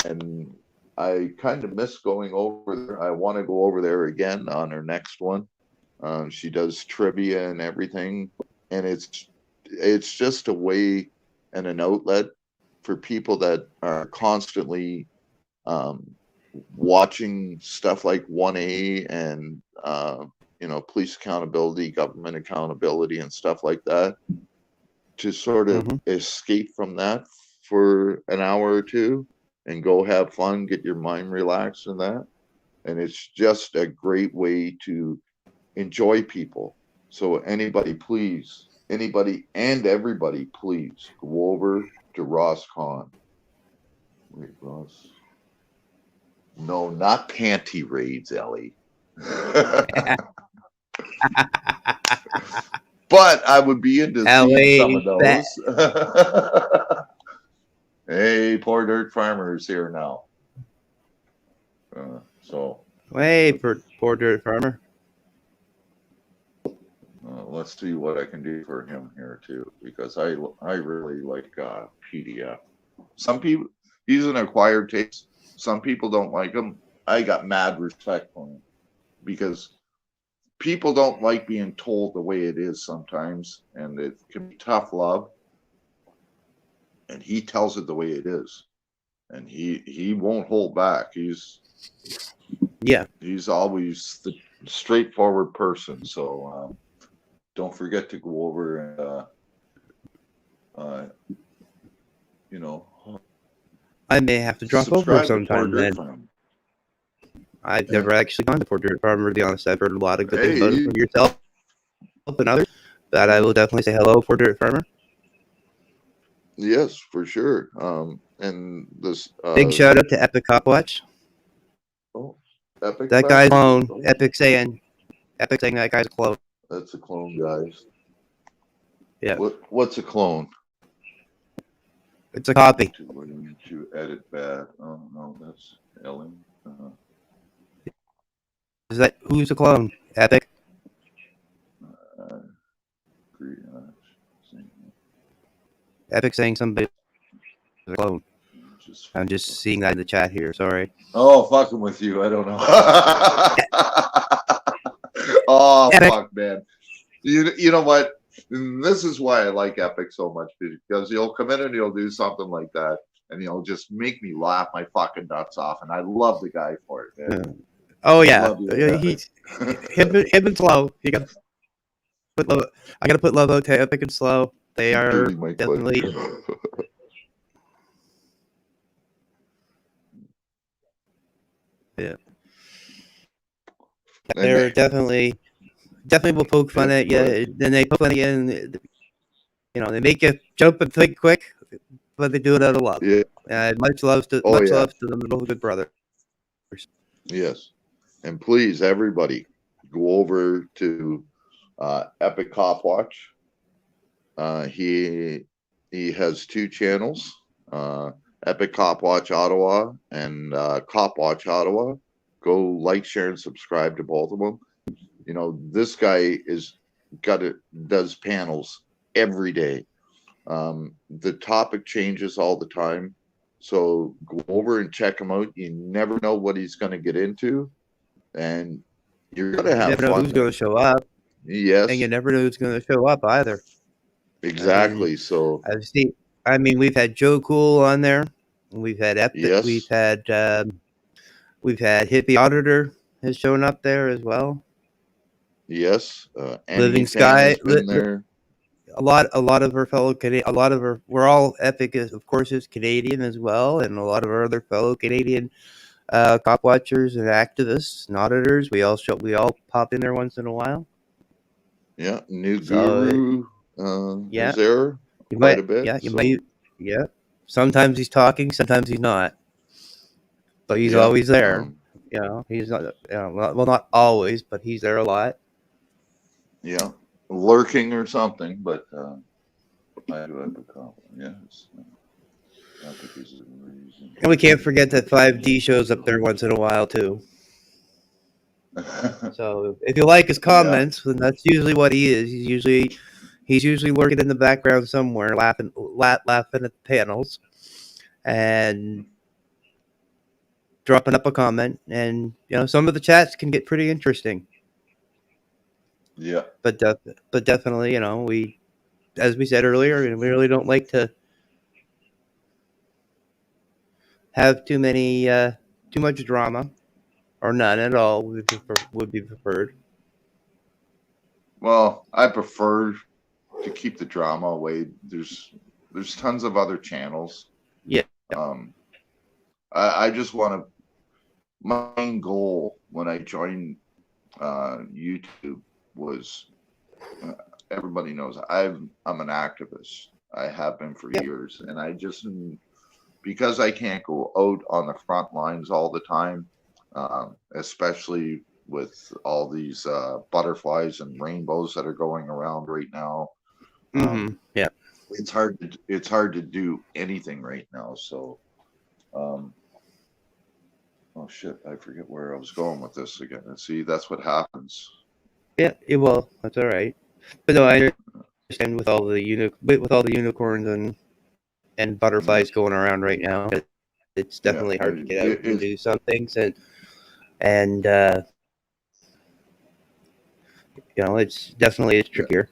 [SPEAKER 5] And I kind of miss going over there. I want to go over there again on her next one. She does trivia and everything, and it's just a way and an outlet for people that are constantly watching stuff like 1A and you know, police accountability, government accountability, and stuff like that, to sort of escape from that for an hour or two and go have fun, get your mind relaxed and that. And it's just a great way to enjoy people. So anybody, please, anybody and everybody, please go over to Ross Kahn. Wait, Ross. No, not panty raids, Ellie. But I would be into seeing some of those. Hey, poor dirt farmers here now. So.
[SPEAKER 2] Hey, poor dirt farmer.
[SPEAKER 5] Let's see what I can do for him here too, because I really like PDF. Some people, he's an acquired taste. Some people don't like him. I got mad respect for him because people don't like being told the way it is sometimes, and it can be tough love. And he tells it the way it is, and he won't hold back. He's always the straightforward person. So don't forget to go over and you know,
[SPEAKER 2] I may have to drop over sometime then. I've never actually gone to Poor Dirt Farmer, to be honest. I've heard a lot of good things about it from yourself and others, but I will definitely say hello, Poor Dirt Farmer.
[SPEAKER 5] Yes, for sure. And this
[SPEAKER 2] big shout out to Epic Cop Watch.
[SPEAKER 5] Oh, Epic.
[SPEAKER 2] That guy's clone. Epic saying that guy's a clone.
[SPEAKER 5] That's a clone, guys.
[SPEAKER 2] Yeah.
[SPEAKER 5] What's a clone?
[SPEAKER 2] It's a copy.
[SPEAKER 5] To edit bad. Oh no, that's Ellen.
[SPEAKER 2] Is that who's a clone? Epic. Epic saying somebody is a clone. I'm just seeing that in the chat here. Sorry.
[SPEAKER 5] Oh, fucking with you. I don't know. Oh, Epic. Fuck, man. You know what? This is why I like Epic so much, because he'll come in and he'll do something like that, and he'll just make me laugh my fucking nuts off, and I love the guy for it, man.
[SPEAKER 2] Yeah. Oh yeah, he's him and Slow. You got put love. I gotta put love out to Epic and Slow. They are definitely. Yeah. They're definitely will poke fun at you. Then they poke fun at you, and you know they make you jump and think quick, but they do it out of love.
[SPEAKER 5] Yeah.
[SPEAKER 2] Much love to them, little good brothers.
[SPEAKER 5] Yes, and please, everybody, go over to Epic Cop Watch. He has two channels, Epic Cop Watch Ottawa and Cop Watch Ottawa. Go like, share, and subscribe to both of them. You know, this guy does panels every day. The topic changes all the time. So go over and check him out. You never know what he's going to get into, and you're going to
[SPEAKER 2] You
[SPEAKER 5] have
[SPEAKER 2] never know
[SPEAKER 5] fun.
[SPEAKER 2] who's going to show up,
[SPEAKER 5] Yes,
[SPEAKER 2] and you never know who's going to show up either.
[SPEAKER 5] exactly. So
[SPEAKER 2] I've seen. I mean, we've had Joe Cool on there. We've had Epic.
[SPEAKER 5] yes,
[SPEAKER 2] We've had Hippie Auditor has shown up there as well.
[SPEAKER 5] yes.
[SPEAKER 2] Living
[SPEAKER 5] Enemy
[SPEAKER 2] Sky.
[SPEAKER 5] Family's been there.
[SPEAKER 2] A lot of our fellow Canadian. A lot of our. We're all Epic is of course is Canadian as well, and a lot of our other fellow Canadian cop watchers and activists and auditors. We all pop in there once in a while.
[SPEAKER 5] Yeah, New
[SPEAKER 2] So
[SPEAKER 5] Guru
[SPEAKER 2] yeah,
[SPEAKER 5] is there
[SPEAKER 2] you
[SPEAKER 5] quite
[SPEAKER 2] might.
[SPEAKER 5] a bit.
[SPEAKER 2] Yeah, you
[SPEAKER 5] So
[SPEAKER 2] might. Yeah. Sometimes he's talking, sometimes he's not, but he's
[SPEAKER 5] yeah,
[SPEAKER 2] always there. You know, he's not. Well, not always, but he's there a lot.
[SPEAKER 5] yeah, lurking or something. But I do have a comment. Yes, Epic is a reason.
[SPEAKER 2] And we can't forget that 5D shows up there once in a while too. So if you like his comments, then that's usually what he is. He's usually working in the background somewhere, laughing at the panels, and dropping up a comment. And you know, some of the chats can get pretty interesting.
[SPEAKER 5] Yeah,
[SPEAKER 2] But definitely, you know, as we said earlier, we really don't like to have too much drama, or none at all. Would be preferred.
[SPEAKER 5] well, I prefer to keep the drama away. There's tons of other channels.
[SPEAKER 2] Yeah.
[SPEAKER 5] I just want to. My main goal when I joined YouTube was everybody knows I'm an activist. I have been for years, and I just because I can't go out on the front lines all the time, especially with all these butterflies and rainbows that are going around right now.
[SPEAKER 2] Yeah,
[SPEAKER 5] it's hard to do anything right now. So, oh shit, I forget where I was going with this again. And see, that's what happens.
[SPEAKER 2] yeah. Well, that's all right. But no, I understand with all the unicorns and butterflies going around right now. It's definitely hard to get out and do some things, and you know, it's trickier.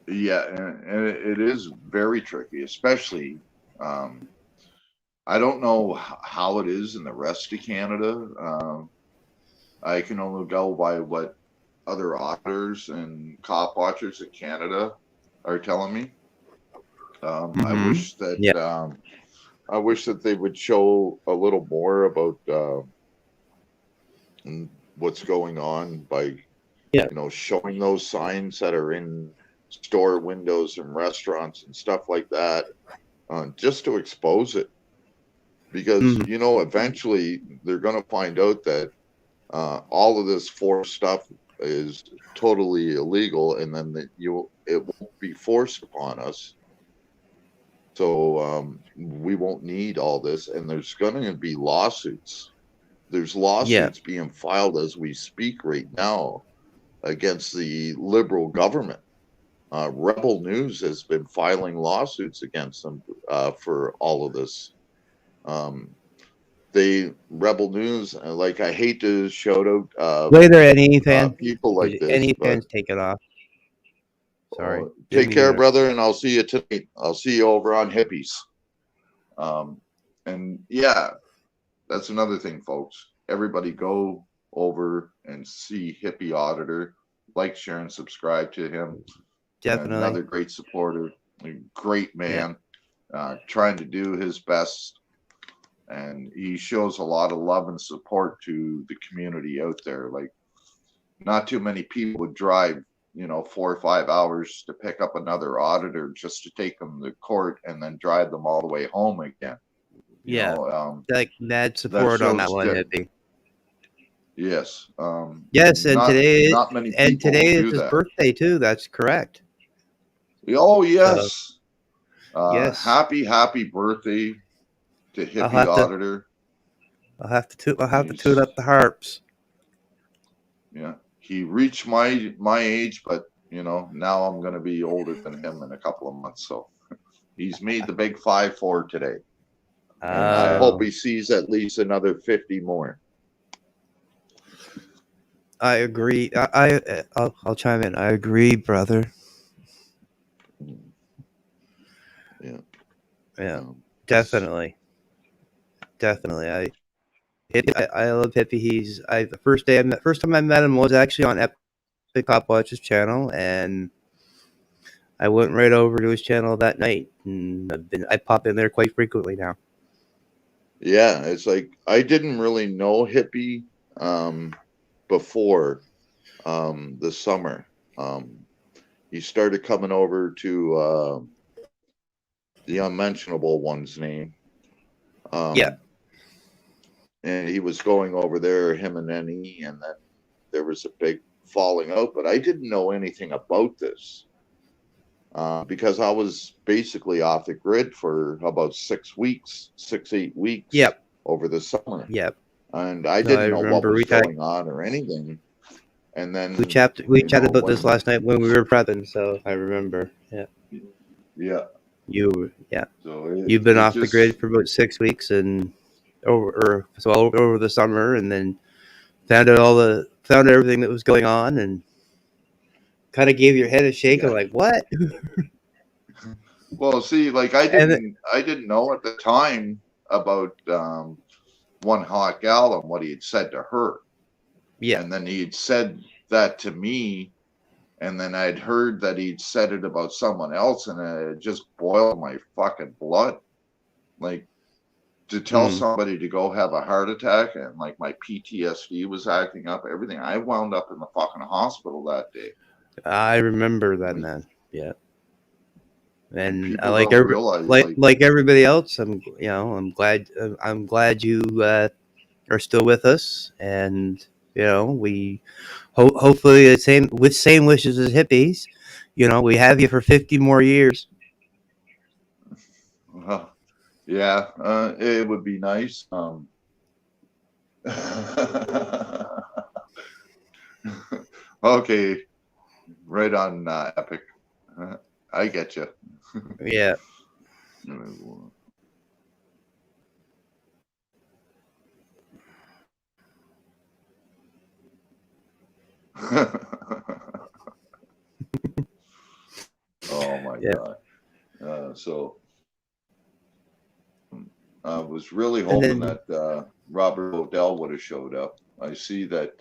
[SPEAKER 5] Yeah, and it is very tricky, especially. I don't know how it is in the rest of Canada. I can only go by what other auditors and cop watchers in Canada are telling me. I wish that I wish that they would show a little more about what's going on by showing those signs that are in store windows and restaurants and stuff like that, just to expose it. Because eventually they're going to find out that all of this forced stuff is totally illegal, and then it won't be forced upon us. So we won't need all this, and there's going to be lawsuits. There's lawsuits being filed as we speak right now against the Liberal government. Rebel News has been filing lawsuits against them for all of this. Rebel News, like, I hate to shout out
[SPEAKER 2] Later, any fan
[SPEAKER 5] people like this.
[SPEAKER 2] Any fans take it off. Sorry.
[SPEAKER 5] Take care, brother, and I'll see you tonight. I'll see you over on Hippies. And yeah, that's another thing, folks. Everybody go over and see Hippie Auditor. Like, share, and subscribe to him.
[SPEAKER 2] Definitely.
[SPEAKER 5] Another great supporter. A great man. Trying to do his best. And he shows a lot of love and support to the community out there. Like, not too many people would drive 4 or 5 hours to pick up another auditor just to take them to court and then drive them all the way home again.
[SPEAKER 2] Like mad support on that one, Hippie.
[SPEAKER 5] Yes.
[SPEAKER 2] Yes, and
[SPEAKER 5] not many people
[SPEAKER 2] today is
[SPEAKER 5] do
[SPEAKER 2] his
[SPEAKER 5] that.
[SPEAKER 2] birthday too. That's correct.
[SPEAKER 5] Oh yes.
[SPEAKER 2] Yes.
[SPEAKER 5] Happy birthday to Hippie Auditor.
[SPEAKER 2] I'll have to tune up the harps.
[SPEAKER 5] Yeah. He reached my age, but you know, now I'm going to be older than him in a couple of months. So he's made the big 5-4 today. And I hope he sees at least another 50 more.
[SPEAKER 2] I agree. I'll chime in. I agree, brother.
[SPEAKER 5] Yeah.
[SPEAKER 2] Yeah, definitely. I love Hippie. The first time I met him was actually on Epic Pop Watch's channel, and I went right over to his channel that night, and I pop in there quite frequently now.
[SPEAKER 5] Yeah, it's like I didn't really know Hippie before the summer. He started coming over to the unmentionable one's name.
[SPEAKER 2] Yeah.
[SPEAKER 5] And he was going over there, him and Nenny, and then there was a big falling out, but I didn't know anything about this. Because I was basically off the grid for about 6 weeks, 8 weeks
[SPEAKER 2] Yep.
[SPEAKER 5] over the summer.
[SPEAKER 2] Yep.
[SPEAKER 5] And I
[SPEAKER 2] No,
[SPEAKER 5] didn't
[SPEAKER 2] I
[SPEAKER 5] know what
[SPEAKER 2] remember
[SPEAKER 5] was going on or anything. And then
[SPEAKER 2] we chatted about this last night when we were prepping, so I remember. Yeah.
[SPEAKER 5] Yeah. So
[SPEAKER 2] You've been off the grid for about 6 weeks and over the summer, and then found out everything that was going on, and kind of gave your head a shake. I'm like, what?
[SPEAKER 5] Well, see, like I didn't know at the time about One Hot Gal and what he had said to her.
[SPEAKER 2] Yeah.
[SPEAKER 5] And then he'd said that to me, and then I'd heard that he'd said it about someone else, and it just boiled my fucking blood. Like, to tell somebody to go have a heart attack, and like my PTSD was acting up, everything. I wound up in the fucking hospital that day.
[SPEAKER 2] I remember that, man. Yeah. And I
[SPEAKER 5] like
[SPEAKER 2] everybody else, I'm glad you are still with us, and we hopefully the same wishes as Hippies. We have you for 50 more years.
[SPEAKER 5] Yeah, it would be nice. Okay, right on Epic. I get you.
[SPEAKER 2] Yeah.
[SPEAKER 5] Oh my God. So I was really hoping that Robert Odell would have showed up. I see that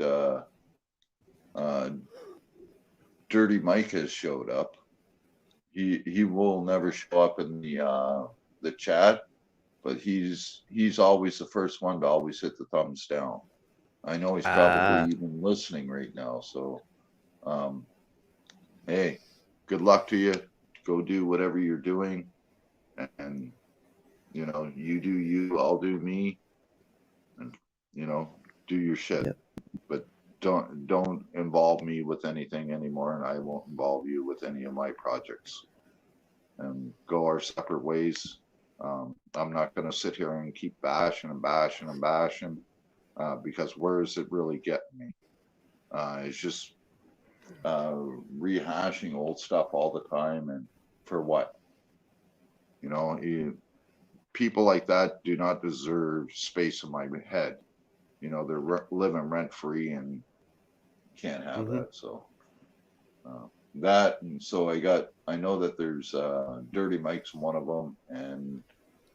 [SPEAKER 5] Dirty Mike has showed up. He will never show up in the chat, but he's always the first one to always hit the thumbs down. I know he's probably even listening right now. So, hey, good luck to you. Go do whatever you're doing, and you do you, I'll do me, and do your shit.
[SPEAKER 2] Yep.
[SPEAKER 5] But don't involve me with anything anymore, and I won't involve you with any of my projects. And go our separate ways. I'm not going to sit here and keep bashing because where is it really getting me? It's just rehashing old stuff all the time, and for what? People like that do not deserve space in my head. They're living rent free and can't have that. So and so I know that there's Dirty Mike's one of them, and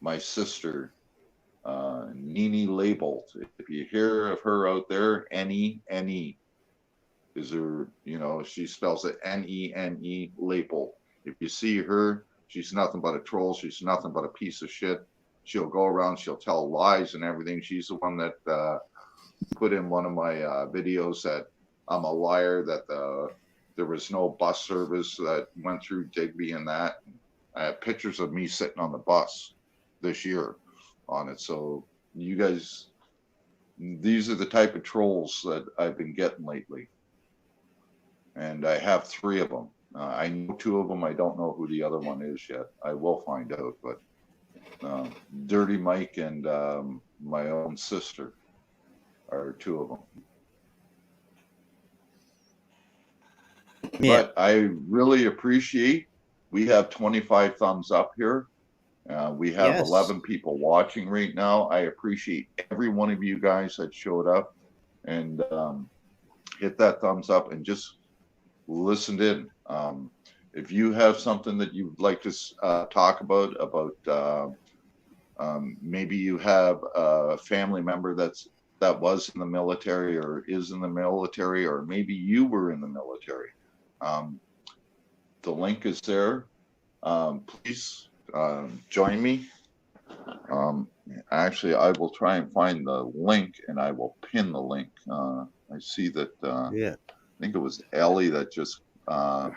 [SPEAKER 5] my sister Nene Labeled. If you hear of her out there, N-E is her, she spells it Nene Label. If you see her, she's nothing but a troll. She's nothing but a piece of shit. She'll go around, she'll tell lies and everything. She's the one that put in one of my videos that I'm a liar, that there was no bus service that went through Digby and that. I have pictures of me sitting on the bus this year on it. So you guys, these are the type of trolls that I've been getting lately. And I have 3 of them. I know 2 of them. I don't know who the other one is yet. I will find out. But Dirty Mike and my own sister are 2 of them.
[SPEAKER 2] Yeah.
[SPEAKER 5] But I really appreciate we have 25 thumbs up here. We have
[SPEAKER 2] Yes.
[SPEAKER 5] 11 people watching right now. I appreciate every one of you guys that showed up and hit that thumbs up and just listened in. If you have something that you'd like to talk about, maybe you have a family member that was in the military or is in the military, or maybe you were in the military. The link is there. Please join me. Actually, I will try and find the link and I will pin the link. I see that.
[SPEAKER 2] Yeah.
[SPEAKER 5] I think it was Ellie that just the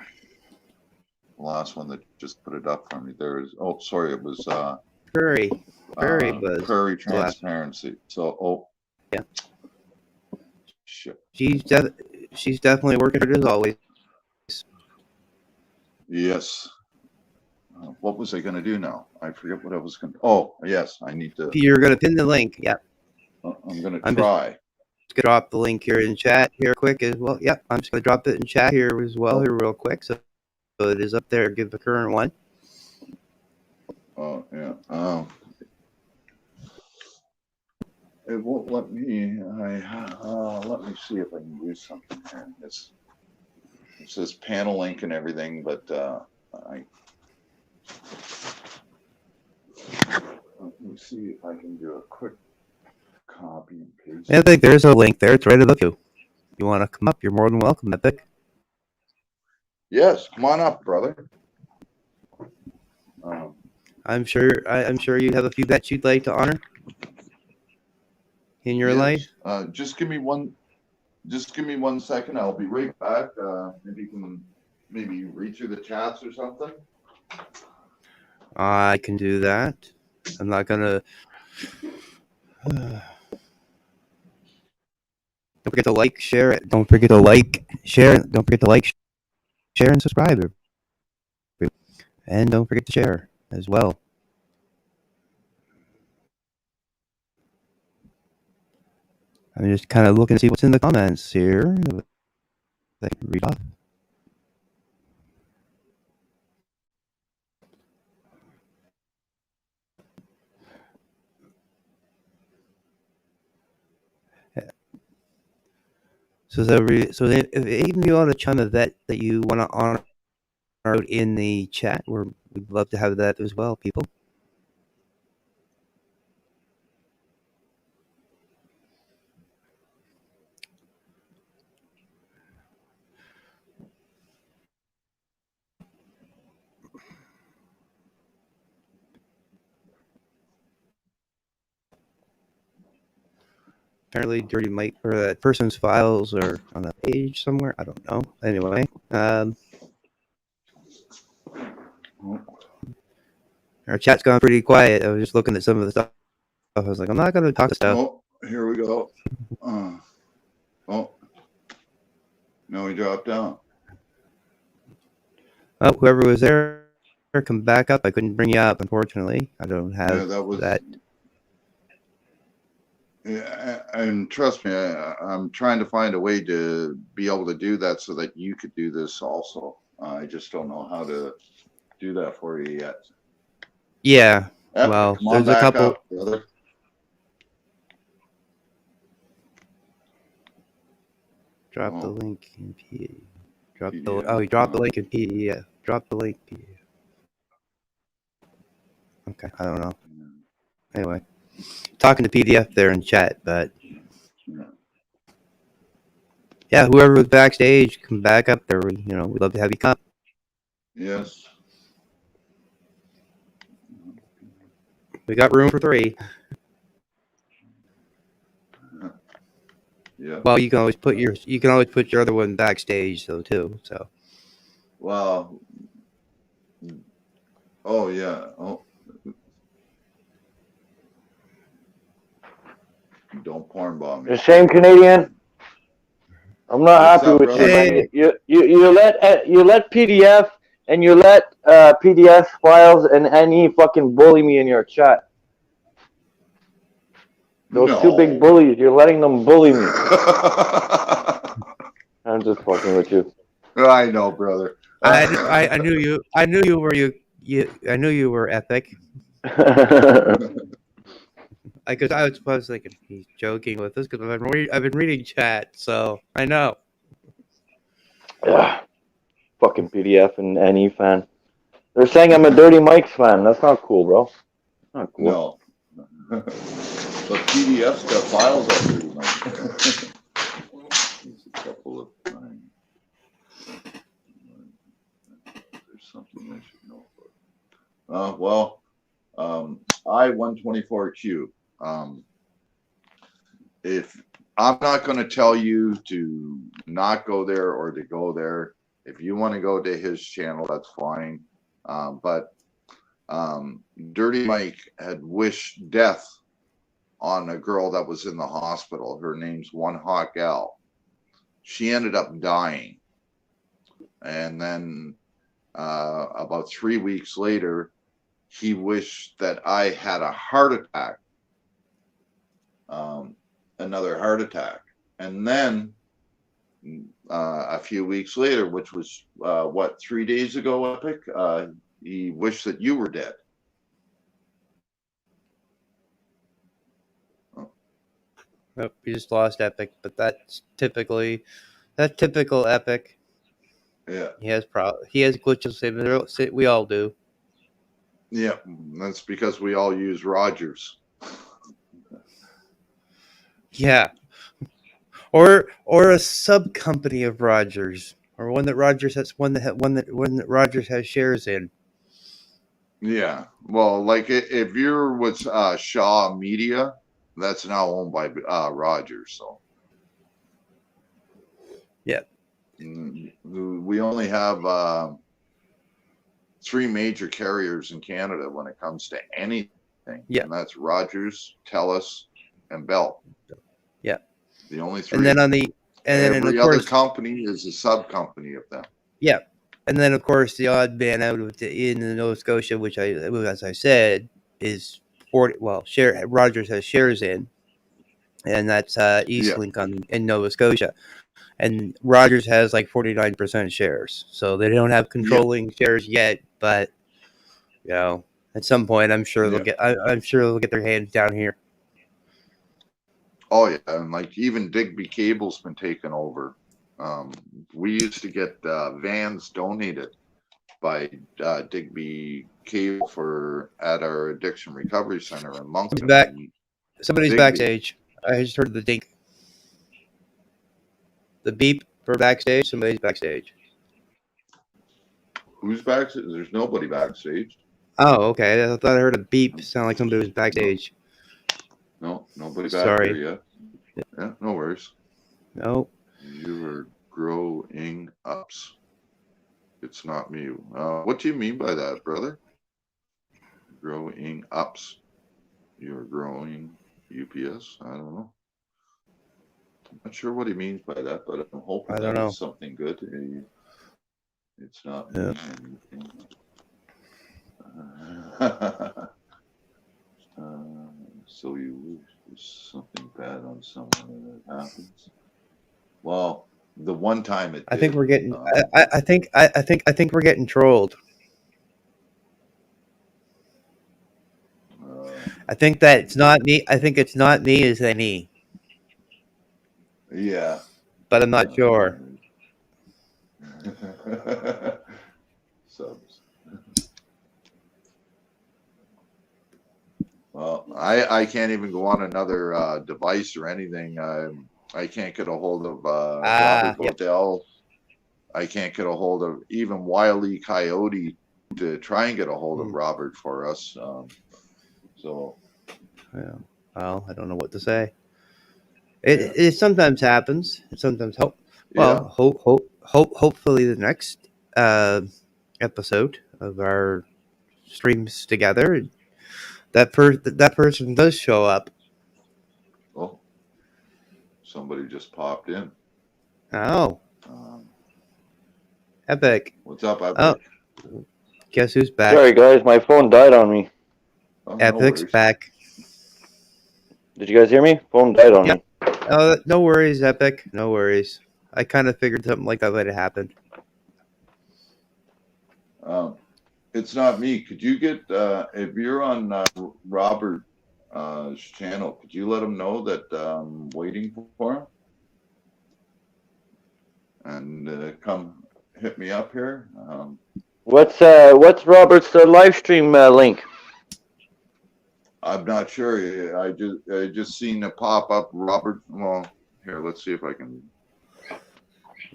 [SPEAKER 5] last one that just put it up for me. There's sorry, it was
[SPEAKER 2] Prairie Buzz.
[SPEAKER 5] Prairie Transparency. So
[SPEAKER 2] yeah.
[SPEAKER 5] Shit.
[SPEAKER 2] She's definitely working hard as always.
[SPEAKER 5] Yes. What was I going to do now? I forget what I was going to. Oh, yes, I need to.
[SPEAKER 2] You're going to pin the link. Yeah.
[SPEAKER 5] I'm going to try.
[SPEAKER 2] Just going to drop the link here in chat here quick as well. Yep. I'm just going to drop it in chat here as well here real quick. So it is up there. Give the current one.
[SPEAKER 5] Oh, yeah. It won't let me. Let me see if I can do something here. It says panel link and everything, but let me see if I can do a quick copy and paste.
[SPEAKER 2] I think there's a link there. It's right above you. You want to come up? You're more than welcome, Epic.
[SPEAKER 5] Yes, come on up, brother.
[SPEAKER 2] I'm sure you have a few bets you'd like to honor in your life.
[SPEAKER 5] Just give me one second. I'll be right back. If you can maybe read through the chats or something.
[SPEAKER 2] I can do that. I'm not gonna. Don't forget to like, share it. Don't forget to like, share it. Don't forget to like, share, and subscribe. And don't forget to share as well. I'm just kind of looking to see what's in the comments here. I can read off. So if even you want to chime a vet that you want to honor in the chat, we'd love to have that as well, people. Apparently, Dirty Mike or that person's files are on a page somewhere. I don't know. Anyway, our chat's gone pretty quiet. I was just looking at some of the stuff. I was like, I'm not going to talk stuff.
[SPEAKER 5] Oh, here we go. No, he dropped down.
[SPEAKER 2] Oh, whoever was there, come back up. I couldn't bring you up, unfortunately. I don't have that.
[SPEAKER 5] Yeah, and trust me, I'm trying to find a way to be able to do that so that you could do this also. I just don't know how to do that for you yet.
[SPEAKER 2] Yeah, well, there's a couple.
[SPEAKER 5] Up, brother.
[SPEAKER 2] Drop the link in PDF. He dropped the link in PDF. Drop the link PDF. Okay, I don't know. Anyway, talking to PDF there in chat, but yeah, whoever was backstage, come back up there. We'd love to have you come.
[SPEAKER 5] Yes.
[SPEAKER 2] We got room for 3.
[SPEAKER 5] Yeah.
[SPEAKER 2] Well, you can always put your other one backstage though too. So.
[SPEAKER 5] Well. Oh yeah. Oh. Don't porn bomb me.
[SPEAKER 6] The same Canadian. I'm not happy with you, man. You let PDF and you let PDF files and any fucking bully me in your chat. Those two big bullies, you're letting them bully me. I'm just fucking with you.
[SPEAKER 5] I know, brother.
[SPEAKER 2] I knew you. I knew you were I knew you were epic. Because I was thinking he's joking with us because I've been reading chat, so I know.
[SPEAKER 6] Yeah, fucking PDF and NE fan. They're saying I'm a Dirty Mike's fan. That's not cool, bro. Not cool.
[SPEAKER 5] No. But PDF's got files on pretty much. There's a couple of times. There's something I should know about. I-124Q. If I'm not going to tell you to not go there or to go there, if you want to go to his channel, that's fine. But Dirty Mike had wished death on a girl that was in the hospital. Her name's One Hot Gal. She ended up dying. And then about 3 weeks later, he wished that I had a heart attack. Another heart attack. And then a few weeks later, which was 3 days ago, Epic, he wished that you were dead.
[SPEAKER 2] Nope, we just lost Epic, but that's typical Epic.
[SPEAKER 5] Yeah.
[SPEAKER 2] He has glitches. We all do.
[SPEAKER 5] Yeah, that's because we all use Rogers.
[SPEAKER 2] Yeah, or a sub company of Rogers, or one that Rogers has shares in.
[SPEAKER 5] Yeah, well, like if you're with Shaw Media, that's now owned by Rogers. So
[SPEAKER 2] yeah,
[SPEAKER 5] we only have 3 major carriers in Canada when it comes to anything.
[SPEAKER 2] Yeah,
[SPEAKER 5] and that's Rogers, TELUS, and Bell.
[SPEAKER 2] Yeah,
[SPEAKER 5] the only 3.
[SPEAKER 2] And then
[SPEAKER 5] every
[SPEAKER 2] of course,
[SPEAKER 5] other company is a sub company of them.
[SPEAKER 2] Yeah. And then, of course, the odd man out in Nova Scotia, which as I said, is 40. Well, Rogers has shares in, and that's Eastlink in Nova Scotia, and Rogers has like 49% shares, so they don't have controlling shares yet. But at some point, I'm sure they'll get. I'm sure they'll get their hands down here.
[SPEAKER 5] Oh yeah, and like even Digby Cable's been taken over. We used to get vans donated by Digby Cable at our addiction recovery center in Moncton.
[SPEAKER 2] Somebody's backstage. I just heard the dink. The beep for backstage. Somebody's backstage.
[SPEAKER 5] Who's backstage? There's nobody backstage.
[SPEAKER 2] Oh, okay. I thought I heard a beep. Sound like somebody was backstage.
[SPEAKER 5] No, nobody back there yet. Yeah, no worries.
[SPEAKER 2] No.
[SPEAKER 5] You are growing ups. It's not me. What do you mean by that, brother? Growing ups. You're growing UPS? I don't know. I'm not sure what he means by that, but I'm hoping it's something good. It's not me. So you wish there's something bad on someone and it happens. Well, the one time it did,
[SPEAKER 2] I think we're getting. I think we're getting trolled. I think that it's not me. I think it's not me. It's any.
[SPEAKER 5] Yeah.
[SPEAKER 2] But I'm not sure.
[SPEAKER 5] Subs. Well, I can't even go on another device or anything. I can't get a hold of Robert Bodell. I can't get a hold of even Wile E. Coyote to try and get a hold of Robert for us.
[SPEAKER 2] Yeah. Well, I don't know what to say. It sometimes happens. It sometimes hopefully the next episode of our streams together, that person does show up.
[SPEAKER 5] Oh, somebody just popped in.
[SPEAKER 2] Oh. Epic.
[SPEAKER 5] What's up, Epic?
[SPEAKER 2] Oh. Guess who's back?
[SPEAKER 6] Sorry, guys, my phone died on me.
[SPEAKER 2] Epic's back.
[SPEAKER 6] Did you guys hear me? Phone died on me.
[SPEAKER 2] Oh, no worries, Epic. No worries. I kind of figured something like that might have happened.
[SPEAKER 5] It's not me. Could you get if you're on Robert's channel? Could you let him know that I'm waiting for him and come hit me up here?
[SPEAKER 6] What's Robert's live stream link?
[SPEAKER 5] I'm not sure. I just seen it pop up. Robert. Well, here. Let's see if I can.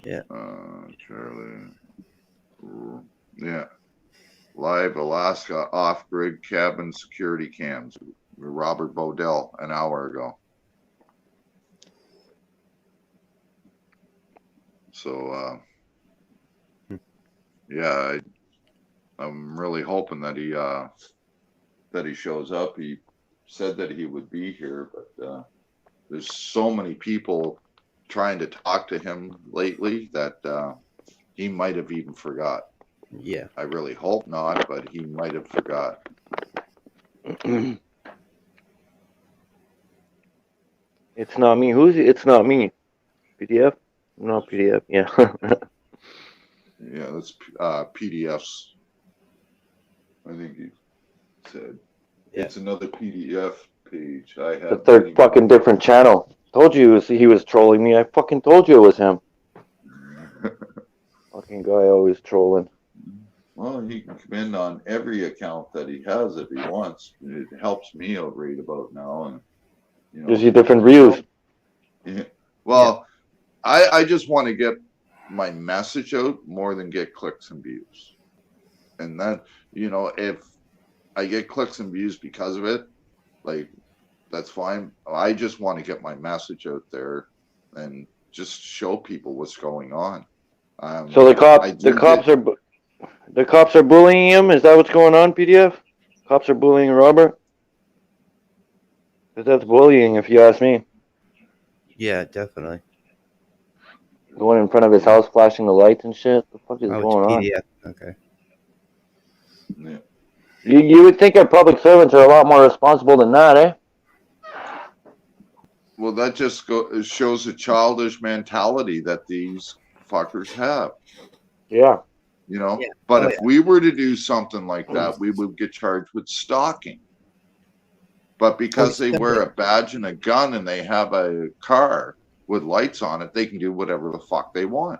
[SPEAKER 2] Yeah.
[SPEAKER 5] Charlie. Yeah. Live Alaska off-grid cabin security cams. Robert Bodell an hour ago. So yeah, I'm really hoping that he shows up. He said that he would be here, but there's so many people trying to talk to him lately that he might have even forgot.
[SPEAKER 2] Yeah.
[SPEAKER 5] I really hope not, but he might have forgot.
[SPEAKER 6] It's not me. It's not me. PDF? No PDF. Yeah.
[SPEAKER 5] Yeah, that's PDFs. I think he said it's another PDF page. I have
[SPEAKER 6] The third fucking different channel. Told you he was trolling me. I fucking told you it was him. Fucking guy always trolling.
[SPEAKER 5] Well, he can come in on every account that he has if he wants. It helps me out right about now, and you know,
[SPEAKER 6] Gives you different views.
[SPEAKER 5] Yeah. Well, I just want to get my message out more than get clicks and views. And that, you know, if I get clicks and views because of it, like, that's fine. I just want to get my message out there and just show people what's going on.
[SPEAKER 6] So the cops are bullying him. Is that what's going on, PDF? Cops are bullying Robert. Because that's bullying, if you ask me.
[SPEAKER 2] Yeah, definitely.
[SPEAKER 6] Going in front of his house, flashing the lights and shit. The fuck is going on?
[SPEAKER 2] PDF. Okay.
[SPEAKER 5] Yeah.
[SPEAKER 6] You would think our public servants are a lot more responsible than that, eh?
[SPEAKER 5] Well, that just shows a childish mentality that these fuckers have.
[SPEAKER 6] Yeah.
[SPEAKER 5] You know,
[SPEAKER 2] Yeah.
[SPEAKER 5] but if we were to do something like that, we would get charged with stalking. But because they wear a badge and a gun and they have a car with lights on it, they can do whatever the fuck they want.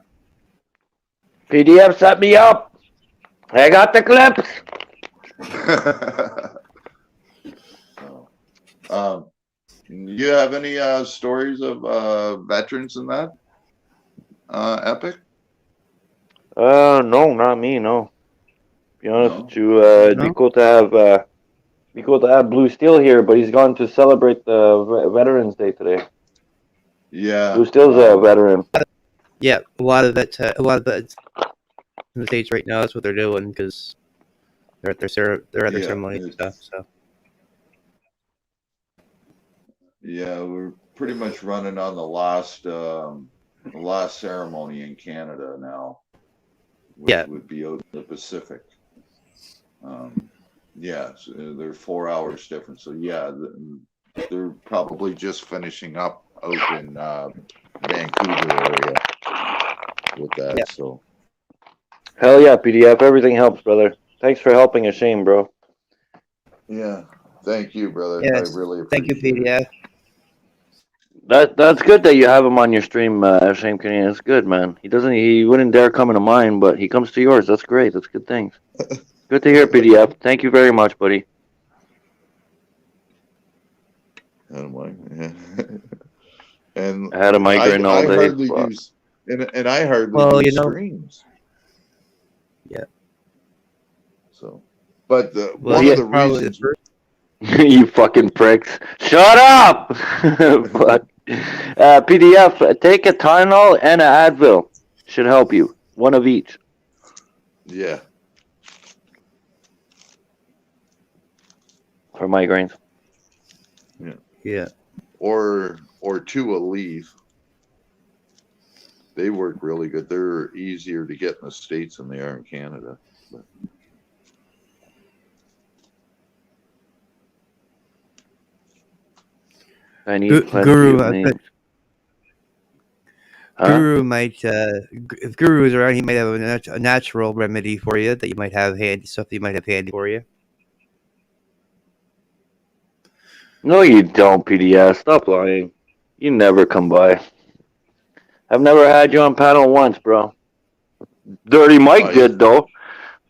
[SPEAKER 6] PDF set me up. I got the clips.
[SPEAKER 5] You have any stories of veterans in that epic?
[SPEAKER 6] No, not me. No. Be honest with you, it'd be cool to have Blue Steel here, but he's gone to celebrate the Veterans Day today.
[SPEAKER 5] Yeah,
[SPEAKER 6] Blue Steel's a veteran.
[SPEAKER 2] Yeah, a lot of vets in the States right now. That's what they're doing because they're at their ceremony and stuff. So.
[SPEAKER 5] Yeah, we're pretty much running on the last ceremony in Canada now, which would be out in the Pacific. So they're 4 hours different. So yeah, they're probably just finishing up out in Vancouver area with that.
[SPEAKER 2] Yeah.
[SPEAKER 5] So
[SPEAKER 6] Hell yeah, PDF. Everything helps, brother. Thanks for helping a shame, bro.
[SPEAKER 5] yeah, thank you, brother.
[SPEAKER 2] Yes.
[SPEAKER 5] I really
[SPEAKER 2] Thank
[SPEAKER 5] appreciate
[SPEAKER 2] you, PDF.
[SPEAKER 5] it.
[SPEAKER 6] That's good that you have him on your stream, Shame Canadian. It's good, man. He wouldn't dare come into mine, but he comes to yours. That's great. That's good things. Good to hear, PDF. Thank you very much, buddy.
[SPEAKER 5] And
[SPEAKER 6] I had a migraine all day.
[SPEAKER 5] Hardly do, and I hardly do streams.
[SPEAKER 2] Yeah.
[SPEAKER 5] So, but one of the reasons.
[SPEAKER 6] You fucking pricks. Shut up! But PDF, take a Tylenol and an Advil. Should help you. One of each.
[SPEAKER 5] Yeah.
[SPEAKER 6] For migraines.
[SPEAKER 5] Yeah.
[SPEAKER 2] Yeah.
[SPEAKER 5] Or two Aleve. They work really good. They're easier to get in the States than they are in Canada. But.
[SPEAKER 6] I need
[SPEAKER 2] Guru.
[SPEAKER 6] Huh?
[SPEAKER 2] Guru might, if Guru is around, he might have a natural remedy for you that you might have handy, stuff that you might have handy for you.
[SPEAKER 6] No, you don't, PDS. Stop lying. You never come by. I've never had you on panel once, bro. Dirty Mike
[SPEAKER 5] yeah.
[SPEAKER 6] did, though.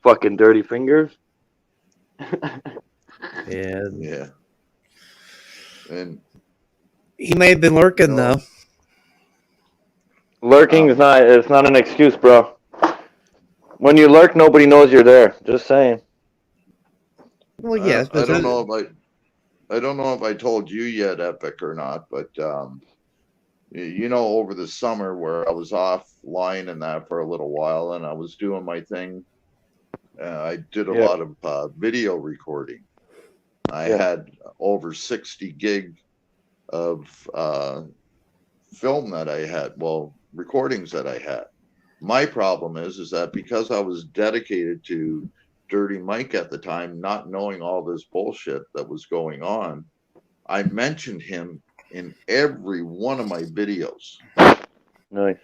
[SPEAKER 6] Fucking dirty fingers.
[SPEAKER 2] And
[SPEAKER 5] Yeah. And
[SPEAKER 2] he may have been lurking,
[SPEAKER 5] No.
[SPEAKER 2] though.
[SPEAKER 6] Lurking is not, it's not an excuse, bro. When you lurk, nobody knows you're there. Just saying.
[SPEAKER 2] Well, yes,
[SPEAKER 5] I
[SPEAKER 2] but
[SPEAKER 5] don't know if I don't know if I told you yet, Epic, or not, but you know, over the summer where I was offline and that for a little while, and I was doing my thing. I did a
[SPEAKER 6] Yeah.
[SPEAKER 5] lot of video recording. I
[SPEAKER 6] Yeah.
[SPEAKER 5] had over 60 gig of film that I had, well, recordings that I had. My problem is that because I was dedicated to Dirty Mike at the time, not knowing all this bullshit that was going on, I mentioned him in every one of my videos.
[SPEAKER 6] Nice.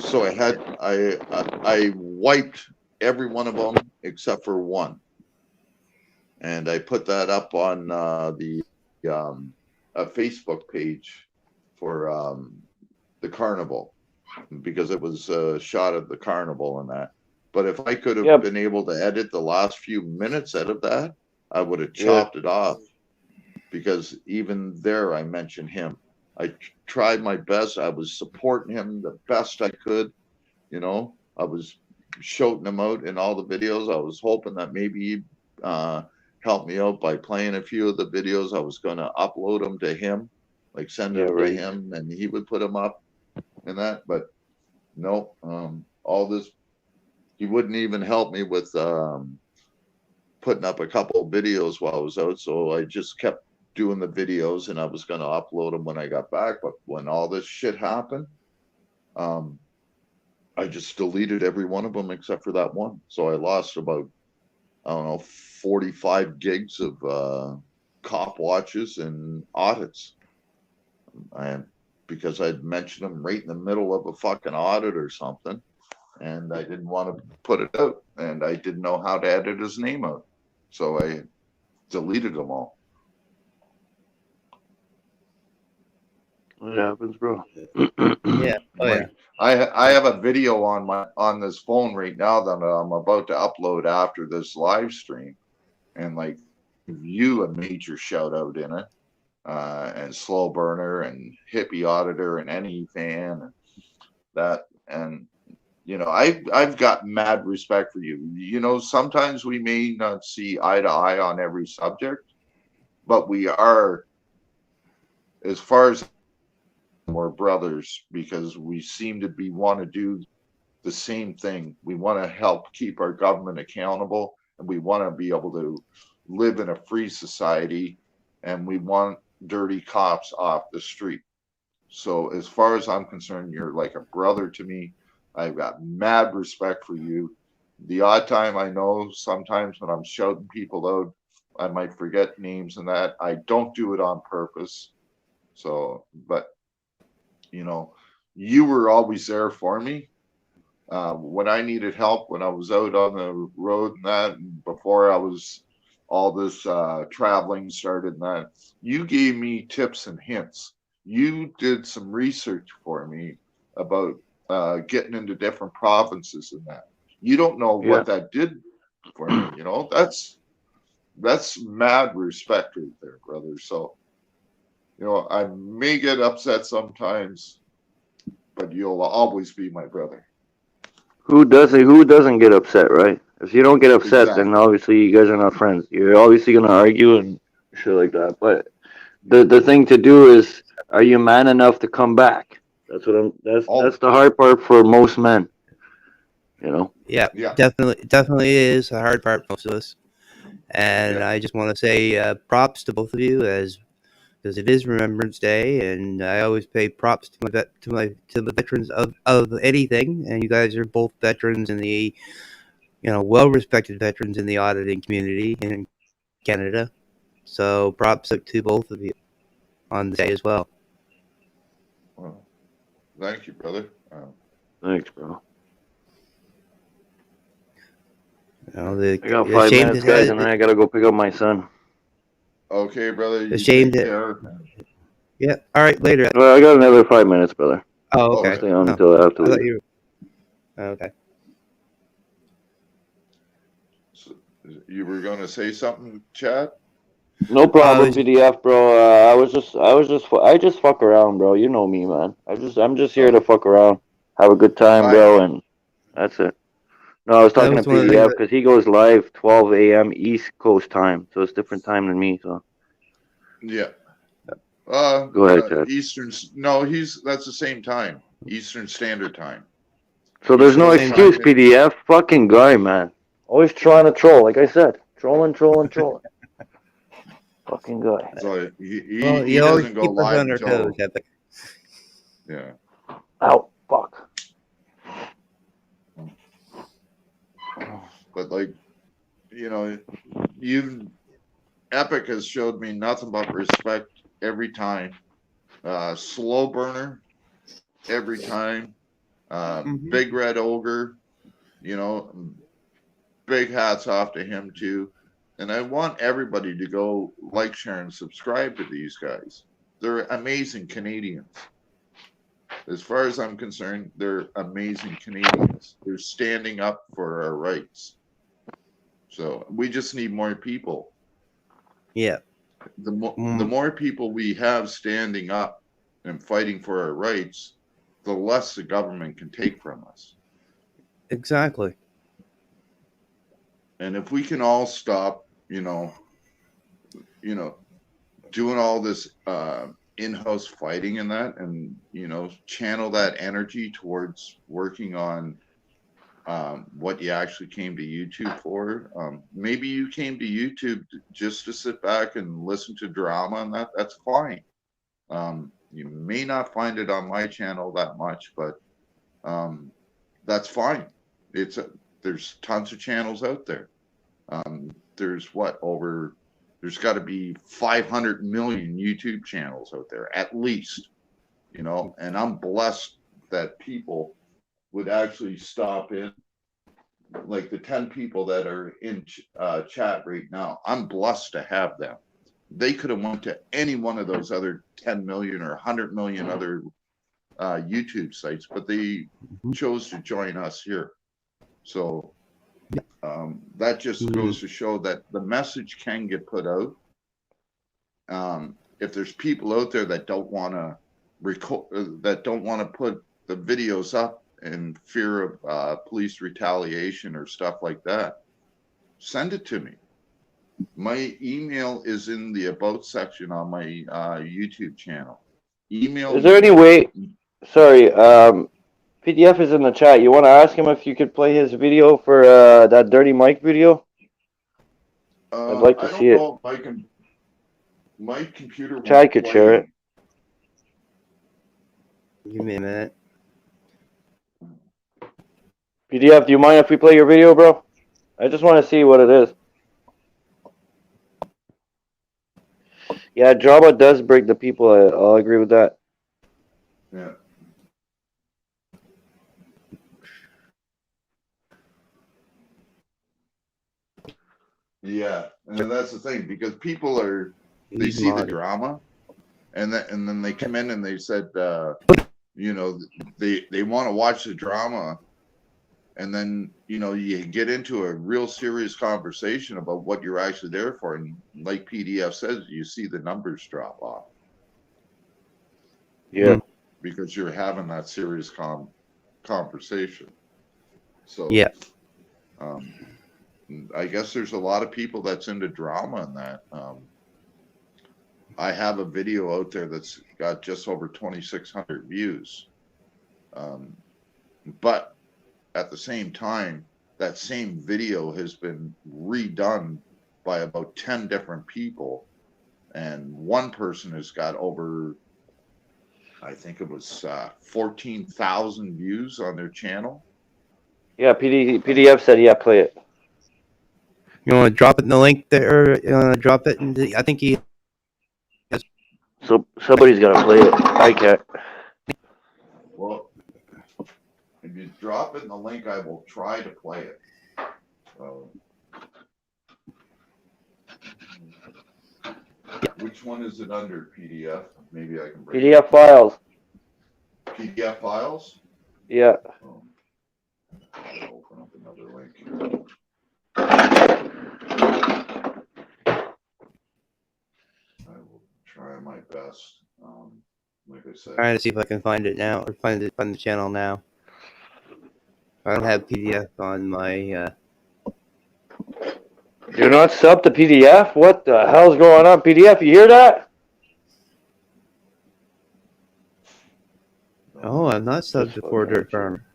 [SPEAKER 5] So I wiped every one of them except for one, and I put that up on a Facebook page for the carnival, because it was a shot at the carnival and that. But if I could have been able to edit the last few minutes out of that, I would have chopped it off, because even there I mentioned him. I tried my best. I was supporting him the best I could. You know, I was shouting him out in all the videos. I was hoping that maybe he'd help me out by playing a few of the videos. I was going to upload them to him, like send them to him, and he would put them up and that. But no, all this, he wouldn't even help me with putting up a couple of videos while I was out. So I just kept doing the videos, and I was going to upload them when I got back. But when all this shit happened, I just deleted every one of them except for that one. So I lost about, I don't know, 45 gigs of cop watches and audits. Because I'd mentioned them right in the middle of a fucking audit or something, and I didn't want to put it out, and I didn't know how to edit his name out. So I deleted them all.
[SPEAKER 6] What happens, bro?
[SPEAKER 2] Yeah. Oh, yeah.
[SPEAKER 5] I have a video on this phone right now that I'm about to upload after this live stream, and like you a major shout out in it, and Slow Burner and Hippie Auditor and Any Fan and that, and you know, I've got mad respect for you. You know, sometimes we may not see eye to eye on every subject, but we are, as far as we're brothers, because we seem to want to do the same thing. We want to help keep our government accountable, and we want to be able to live in a free society, and we want dirty cops off the street. So as far as I'm concerned, you're like a brother to me. I've got mad respect for you. The odd time, I know sometimes when I'm shouting people out, I might forget names and that. I don't do it on purpose. So, but you know, you were always there for me. When I needed help, when I was out on the road and that, and before I was all this traveling started and that, you gave me tips and hints. You did some research for me about getting into different provinces and that. You don't know what that did for me. You know, that's mad respect right there, brother. So, you know, I may get upset sometimes, but you'll always be my brother.
[SPEAKER 6] Who doesn't get upset, right? If you don't get upset, then obviously you guys are not friends. You're obviously gonna argue and shit like that. But the thing to do is, are you man enough to come back? That's the hard part for most men. You know?
[SPEAKER 2] Yeah. Definitely is a hard part for most of us. And I just want to say props to both of you, because it is Remembrance Day, and I always pay props to the veterans of anything. And you guys are both veterans in the, well-respected veterans in the auditing community in Canada. So props to both of you on the day as well.
[SPEAKER 5] Well, Thank you, brother.
[SPEAKER 6] Thanks, bro.
[SPEAKER 2] You know,
[SPEAKER 6] I got 5 minutes, guys, and then I gotta go pick up my son.
[SPEAKER 5] Okay, brother. You
[SPEAKER 2] Ashamed
[SPEAKER 5] take
[SPEAKER 2] it.
[SPEAKER 5] care.
[SPEAKER 2] Yeah. All right. Later.
[SPEAKER 6] Well, I got another 5 minutes, brother.
[SPEAKER 2] Oh, okay.
[SPEAKER 5] Okay.
[SPEAKER 6] Stay on
[SPEAKER 2] No,
[SPEAKER 6] until I have to
[SPEAKER 2] I thought
[SPEAKER 6] leave.
[SPEAKER 2] you. Okay.
[SPEAKER 5] So, you were going to say something, Chad?
[SPEAKER 6] No problem,
[SPEAKER 2] it's-
[SPEAKER 6] PDF, bro. I just fuck around, bro. You know me, man. I'm just here to fuck around, have a good time, bro, and that's it. No, I was talking to
[SPEAKER 2] was one of the things
[SPEAKER 6] PDF because he goes live 12 a.m. East Coast time, so it's different time than me. So
[SPEAKER 5] Yeah.
[SPEAKER 6] go ahead, Chad.
[SPEAKER 5] That's the same time, Eastern Standard Time.
[SPEAKER 6] So there's no
[SPEAKER 2] Same
[SPEAKER 6] excuse,
[SPEAKER 5] time.
[SPEAKER 6] PDF. Fucking guy, man. Always trying to troll, like I said. Trolling. Fucking guy.
[SPEAKER 5] So he
[SPEAKER 2] you always
[SPEAKER 5] doesn't go
[SPEAKER 2] keep us
[SPEAKER 5] live
[SPEAKER 2] on our
[SPEAKER 5] until,
[SPEAKER 2] toes, Epic.
[SPEAKER 5] yeah.
[SPEAKER 6] Ow, fuck.
[SPEAKER 5] But like, you know, Epic has showed me nothing but respect every time. Slow burner every time. Big Red Ogre, you know, big hats off to him too. And I want everybody to go like, share, and subscribe to these guys. They're amazing Canadians. As far as I'm concerned, they're amazing Canadians. They're standing up for our rights. So we just need more people.
[SPEAKER 2] Yeah.
[SPEAKER 5] The more people we have standing up and fighting for our rights, the less the government can take from us.
[SPEAKER 2] Exactly.
[SPEAKER 5] And if we can all stop, you know, doing all this in-house fighting and that, and you know, channel that energy towards working on what you actually came to YouTube for. Maybe you came to YouTube just to sit back and listen to drama, and that's fine. You may not find it on my channel that much, but that's fine. There's tons of channels out there. There's got to be 500 million YouTube channels out there, at least, you know, and I'm blessed that people would actually stop in, like the 10 people that are in chat right now. I'm blessed to have them. They could have went to any one of those other 10 million or 100 million other YouTube sites, but they chose to join us here. So that just goes to show that the message can get put out. If there's people out there that don't want to put the videos up in fear of police retaliation or stuff like that, send it to me. My email is in the about section on my YouTube channel. Email.
[SPEAKER 6] Is there any way? Sorry, PDF is in the chat. You want to ask him if you could play his video for that Dirty Mike video? I'd like to see it.
[SPEAKER 5] My computer.
[SPEAKER 6] Chad could share it.
[SPEAKER 2] Give me a minute.
[SPEAKER 6] PDF, do you mind if we play your video, bro? I just want to see what it is. Yeah, drama does break the people. I'll agree with that.
[SPEAKER 5] Yeah. Yeah, and that's the thing, because people they see the drama, and then they come in and they said, you know, they want to watch the drama, and then, you know, you get into a real serious conversation about what you're actually there for, and like PDF says, you see the numbers drop off.
[SPEAKER 6] Yeah.
[SPEAKER 5] Because you're having that serious conversation. So
[SPEAKER 2] yeah.
[SPEAKER 5] I guess there's a lot of people that's into drama in that. I have a video out there that's got just over 2,600 views. But at the same time, that same video has been redone by about 10 different people. And one person has got over, I think it was 14,000 views on their channel.
[SPEAKER 6] Yeah, PDF said, yeah, play it.
[SPEAKER 2] You want to drop it in the link there? You want to drop it in the, I think he has.
[SPEAKER 6] So somebody's got to play it. I can't.
[SPEAKER 5] Well, drop in the link. I will try to play it. Which one is it under? PDF? Maybe I can bring
[SPEAKER 6] PDF files.
[SPEAKER 5] PDF files?
[SPEAKER 6] Yeah.
[SPEAKER 5] I'll open up another link. I will try my best. Like I said,
[SPEAKER 2] Trying to see if I can find it now or find the channel now. I don't have PDF on my.
[SPEAKER 6] You're not sub to PDF? What the hell's going on, PDF? You hear that?
[SPEAKER 2] Oh, I'm not subbed to Poor Dirt Farmer.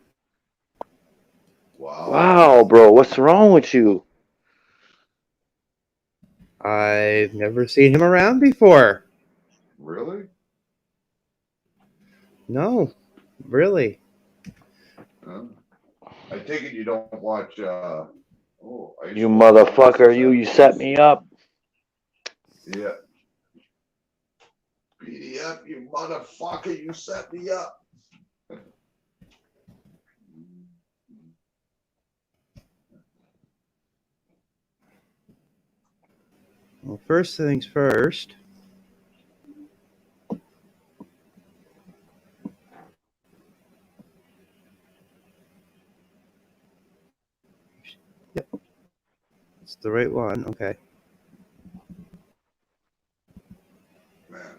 [SPEAKER 6] Wow, bro, what's wrong with you?
[SPEAKER 2] I've never seen him around before.
[SPEAKER 5] Really?
[SPEAKER 2] No, really.
[SPEAKER 5] I take it you don't watch.
[SPEAKER 6] You motherfucker, you set me up.
[SPEAKER 5] Yeah. PDF, you motherfucker, you set me up.
[SPEAKER 2] Well, first things first. Yep. It's the right one. Okay.
[SPEAKER 5] Man,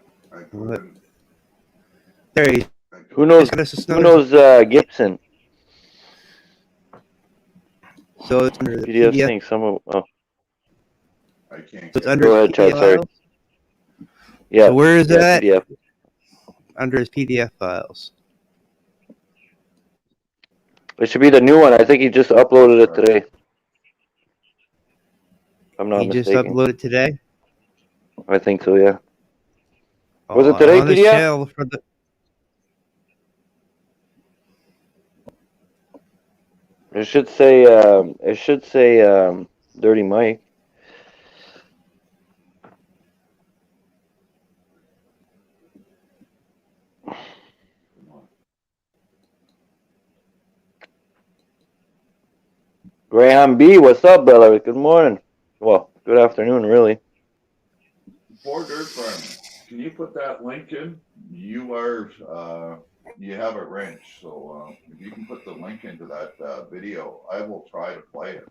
[SPEAKER 2] there he is.
[SPEAKER 6] Who knows Gibson?
[SPEAKER 2] So it's under the
[SPEAKER 6] PDF
[SPEAKER 2] PDF.
[SPEAKER 6] thing. Some of
[SPEAKER 5] I can't.
[SPEAKER 2] So it's under
[SPEAKER 6] Go ahead, Chad. Sorry.
[SPEAKER 2] files.
[SPEAKER 6] Yeah.
[SPEAKER 2] So where is that?
[SPEAKER 6] PDF.
[SPEAKER 2] Under his PDF files.
[SPEAKER 6] It should be the new one. I think he just uploaded it today. I'm not mistaken.
[SPEAKER 2] Just uploaded today?
[SPEAKER 6] I think so, yeah.
[SPEAKER 2] Oh,
[SPEAKER 6] Was it today,
[SPEAKER 2] on his
[SPEAKER 6] PDF?
[SPEAKER 2] channel for the...
[SPEAKER 6] It should say Dirty Mike. Graham B, what's up, brother? Good morning. Well, good afternoon, really.
[SPEAKER 5] Poor Dirt Farmer. Can you put that link in? You have a wrench, so if you can put the link into that video, I will try to play it.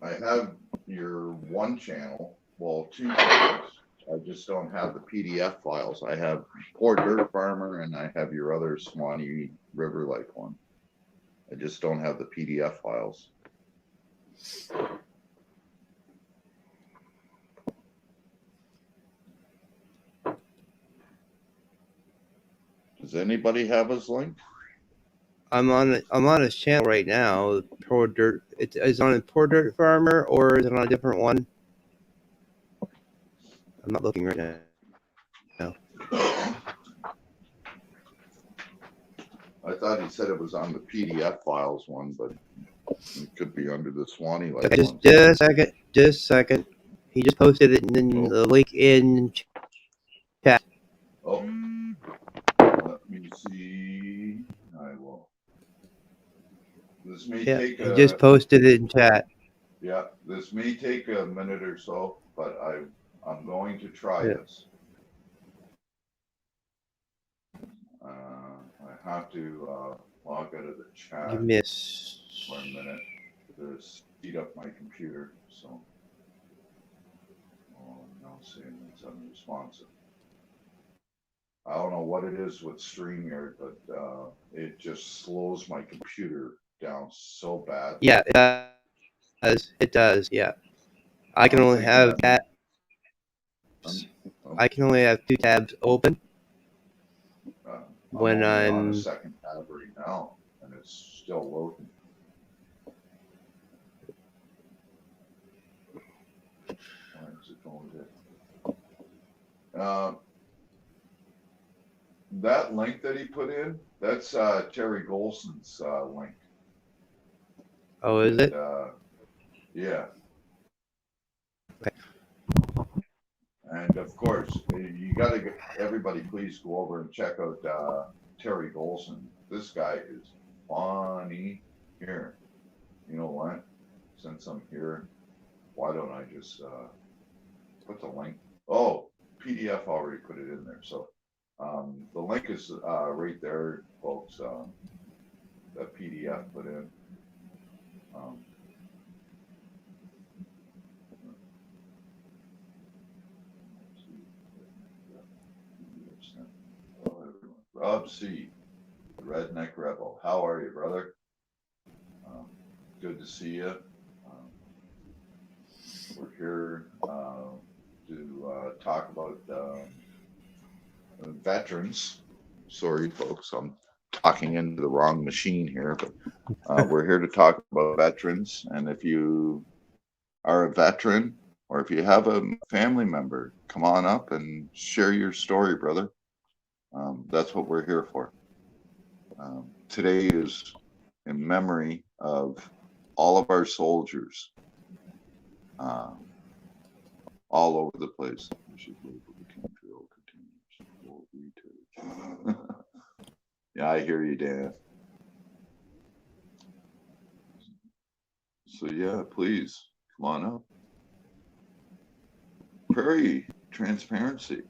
[SPEAKER 5] I have your one channel, well, two channels. I just don't have the PDF files. I have Poor Dirt Farmer and I have your other Swanee River Lake one. I just don't have the PDF files. Does anybody have his link?
[SPEAKER 2] I'm on his channel right now. Poor Dirt. Is it on a Poor Dirt Farmer or is it on a different one? I'm not looking right now. No.
[SPEAKER 5] I thought he said it was on the PDF files one, but it could be under the Swanee Lake
[SPEAKER 2] Okay,
[SPEAKER 5] one.
[SPEAKER 2] just a second. He just posted it in the link in chat.
[SPEAKER 5] Oh, let me see. I will. This may take
[SPEAKER 2] he just posted it in chat.
[SPEAKER 5] Yeah, this may take a minute or so, but I'm going to try this. I have to log out of the chat
[SPEAKER 2] You miss.
[SPEAKER 5] for a minute to speed up my computer. So, now saying it's unresponsive. I don't know what it is with StreamYard, but it just slows my computer down so bad.
[SPEAKER 2] Yeah, it does. It does. Yeah, I can only have that. I can only have two tabs open when I'm
[SPEAKER 5] on a second tab right now, and it's still loading. Why is it going to? That link that he put in, that's Terry Golson's link.
[SPEAKER 2] Oh, is
[SPEAKER 5] And,
[SPEAKER 2] it?
[SPEAKER 5] yeah.
[SPEAKER 2] Okay.
[SPEAKER 5] And of course, you got to everybody please go over and check out Terry Golson. This guy is funny. Here, you know what? Since I'm here, why don't I just put the link? Oh, PDF already put it in there. So the link is right there, folks. That PDF put in. Rob C, the Redneck Rebel. How are you, brother? Good to see you. We're here to talk about veterans. Sorry, folks, I'm talking into the wrong machine here, but we're here to talk about veterans. And if you are a veteran or if you have a family member, come on up and share your story, brother. That's what we're here for. Today is in memory of all of our soldiers all over the place. Yeah, I hear you, Dan. So yeah, please come on up. Prairie Transparency,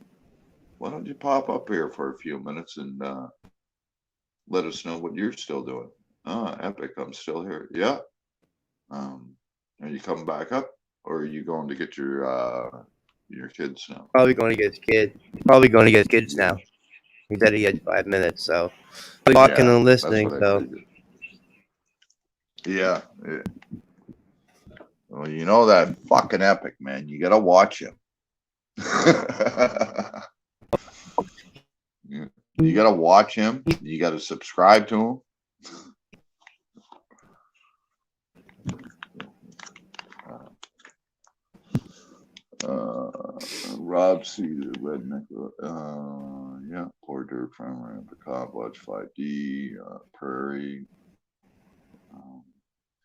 [SPEAKER 5] why don't you pop up here for a few minutes and let us know what you're still doing? Epic, I'm still here. Yeah. Are you coming back up, or are you going to get your kids now?
[SPEAKER 2] Probably going to get his kid. Probably going to get his kids now. He said he had 5 minutes, so I'm walking and listening. So
[SPEAKER 5] yeah. Well, you know that fucking Epic, man. You gotta watch him. You gotta watch him. You gotta subscribe to him. Rob C, the Redneck. Yeah, poor dirt farmer, the Cobb Watch 5D, Prairie.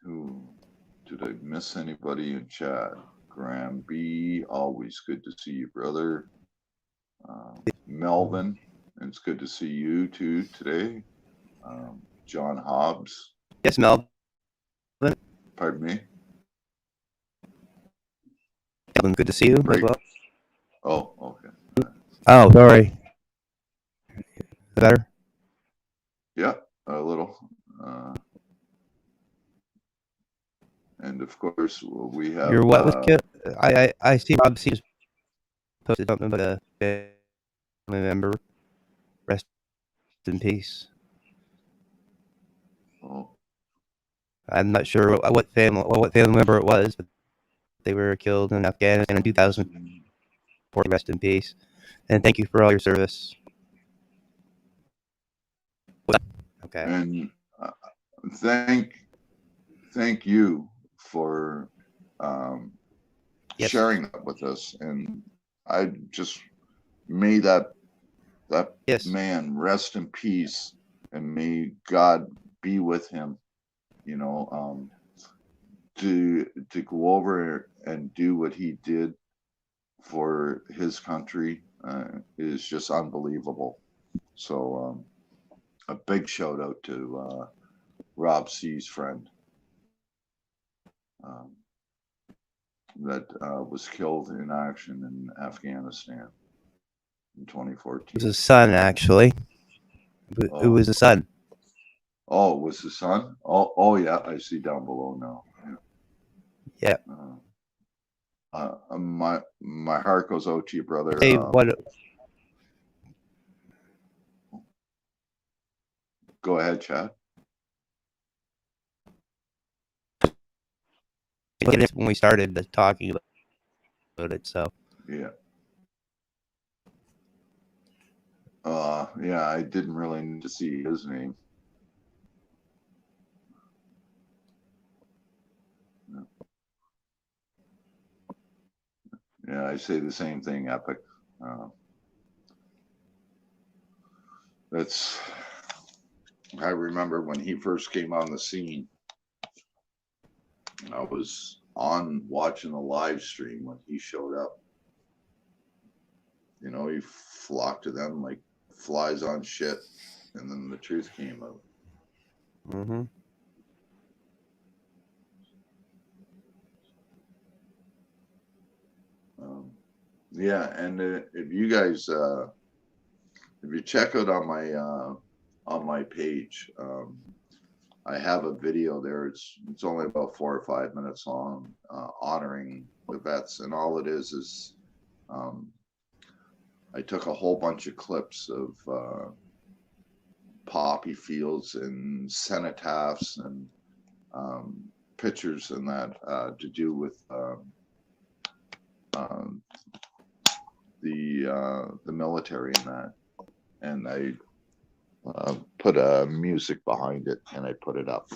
[SPEAKER 5] Who did I miss? Anybody in chat? Graham B, always good to see you, brother. Melvin, it's good to see you too today. John Hobbs.
[SPEAKER 2] yes, Mel.
[SPEAKER 5] Pardon me.
[SPEAKER 2] Good to see you as well.
[SPEAKER 5] Oh, okay.
[SPEAKER 2] Oh, sorry. Better?
[SPEAKER 5] Yeah, a little. And of course, we have.
[SPEAKER 2] You're what with kid? I see Rob C just posted something about a family member. Rest in peace.
[SPEAKER 5] Oh.
[SPEAKER 2] I'm not sure what family member it was, but they were killed in Afghanistan in 2004. Rest in peace, and thank you for all your service. Okay.
[SPEAKER 5] And thank you for
[SPEAKER 2] Yes.
[SPEAKER 5] sharing that with us. And I just may that
[SPEAKER 2] Yes.
[SPEAKER 5] man rest in peace, and may God be with him. You know, to go over and do what he did for his country is just unbelievable. So a big shout out to Rob C's friend that was killed in action in Afghanistan in 2014.
[SPEAKER 2] It was his son, actually. It was his son.
[SPEAKER 5] Oh, it was his son? Oh, yeah, I see down below now.
[SPEAKER 2] Yeah.
[SPEAKER 5] My heart goes out to you, brother.
[SPEAKER 2] Hey, what?
[SPEAKER 5] Go ahead, Chad.
[SPEAKER 2] When we started talking about it, so
[SPEAKER 5] yeah. Yeah, I didn't really need to see his name. Yeah, I say the same thing, Epic. I remember when he first came on the scene. I was on watching the live stream when he showed up. You know, he flocked to them like flies on shit, and then the truth came out.
[SPEAKER 2] Mm-hmm.
[SPEAKER 5] Yeah, and if you guys, if you check out on my page, I have a video there. It's only about 4 or 5 minutes long, honoring the vets, and all it is I took a whole bunch of clips of poppy fields and cenotaphs and pictures and that to do with the military and that, and I put music behind it and I put it up.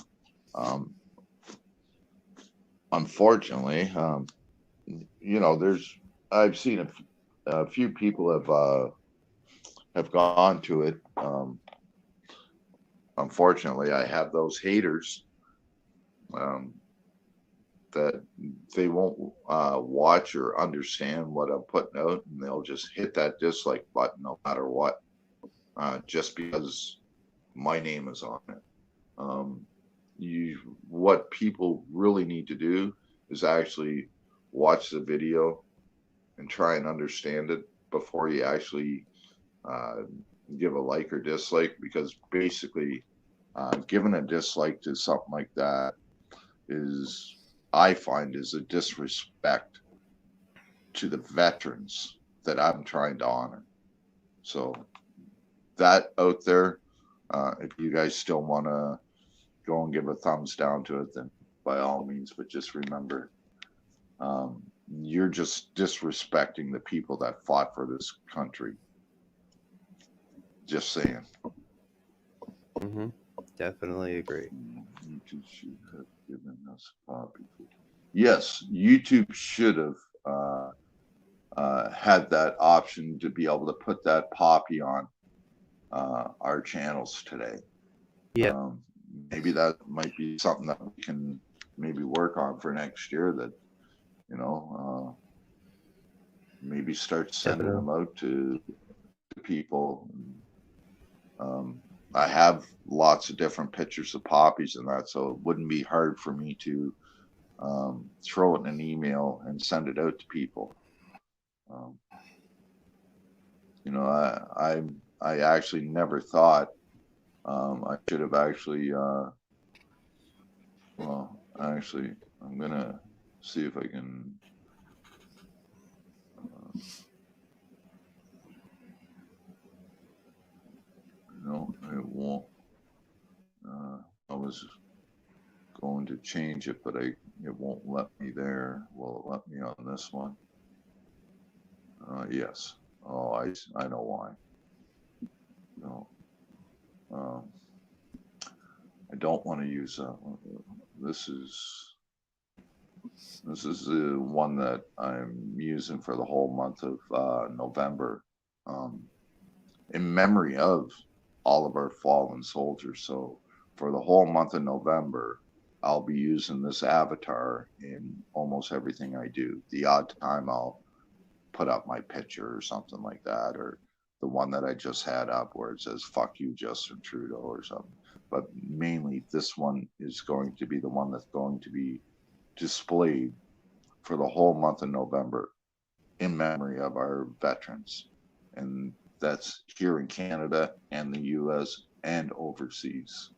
[SPEAKER 5] Unfortunately, you know, I've seen a few people have gone to it. Unfortunately, I have those haters that they won't watch or understand what I'm putting out, and they'll just hit that dislike button no matter what, just because my name is on it. What people really need to do is actually watch the video and try and understand it before you actually give a like or dislike, because basically giving a dislike to something like that is, I find, is a disrespect to the veterans that I'm trying to honor. So that out there, if you guys still want to go and give a thumbs down to it, then by all means, but just remember, you're just disrespecting the people that fought for this country. Just saying.
[SPEAKER 2] Mm-hmm. Definitely agree.
[SPEAKER 5] YouTube should have given us a copy. Yes, YouTube should have had that option to be able to put that poppy on our channels today.
[SPEAKER 2] Yeah.
[SPEAKER 5] Maybe that might be something that we can maybe work on for next year, that, you know, maybe start sending them out to people. I have lots of different pictures of poppies and that, so it wouldn't be hard for me to throw it in an email and send it out to people. You know, I actually never thought I should have actually well, actually, I'm gonna see if I can no, it won't. I was going to change it, but it won't let me there. Will it let me on this one? Yes. Oh, I know why. No. I don't want to use this is the one that I'm using for the whole month of November, in memory of all of our fallen soldiers. So for the whole month of November, I'll be using this avatar in almost everything I do. The odd time I'll put up my picture or something like that, or the one that I just had up where it says "fuck you, Justin Trudeau" or something. But mainly, this one is going to be the one that's going to be displayed for the whole month of November in memory of our veterans. And that's here in Canada and the US and overseas.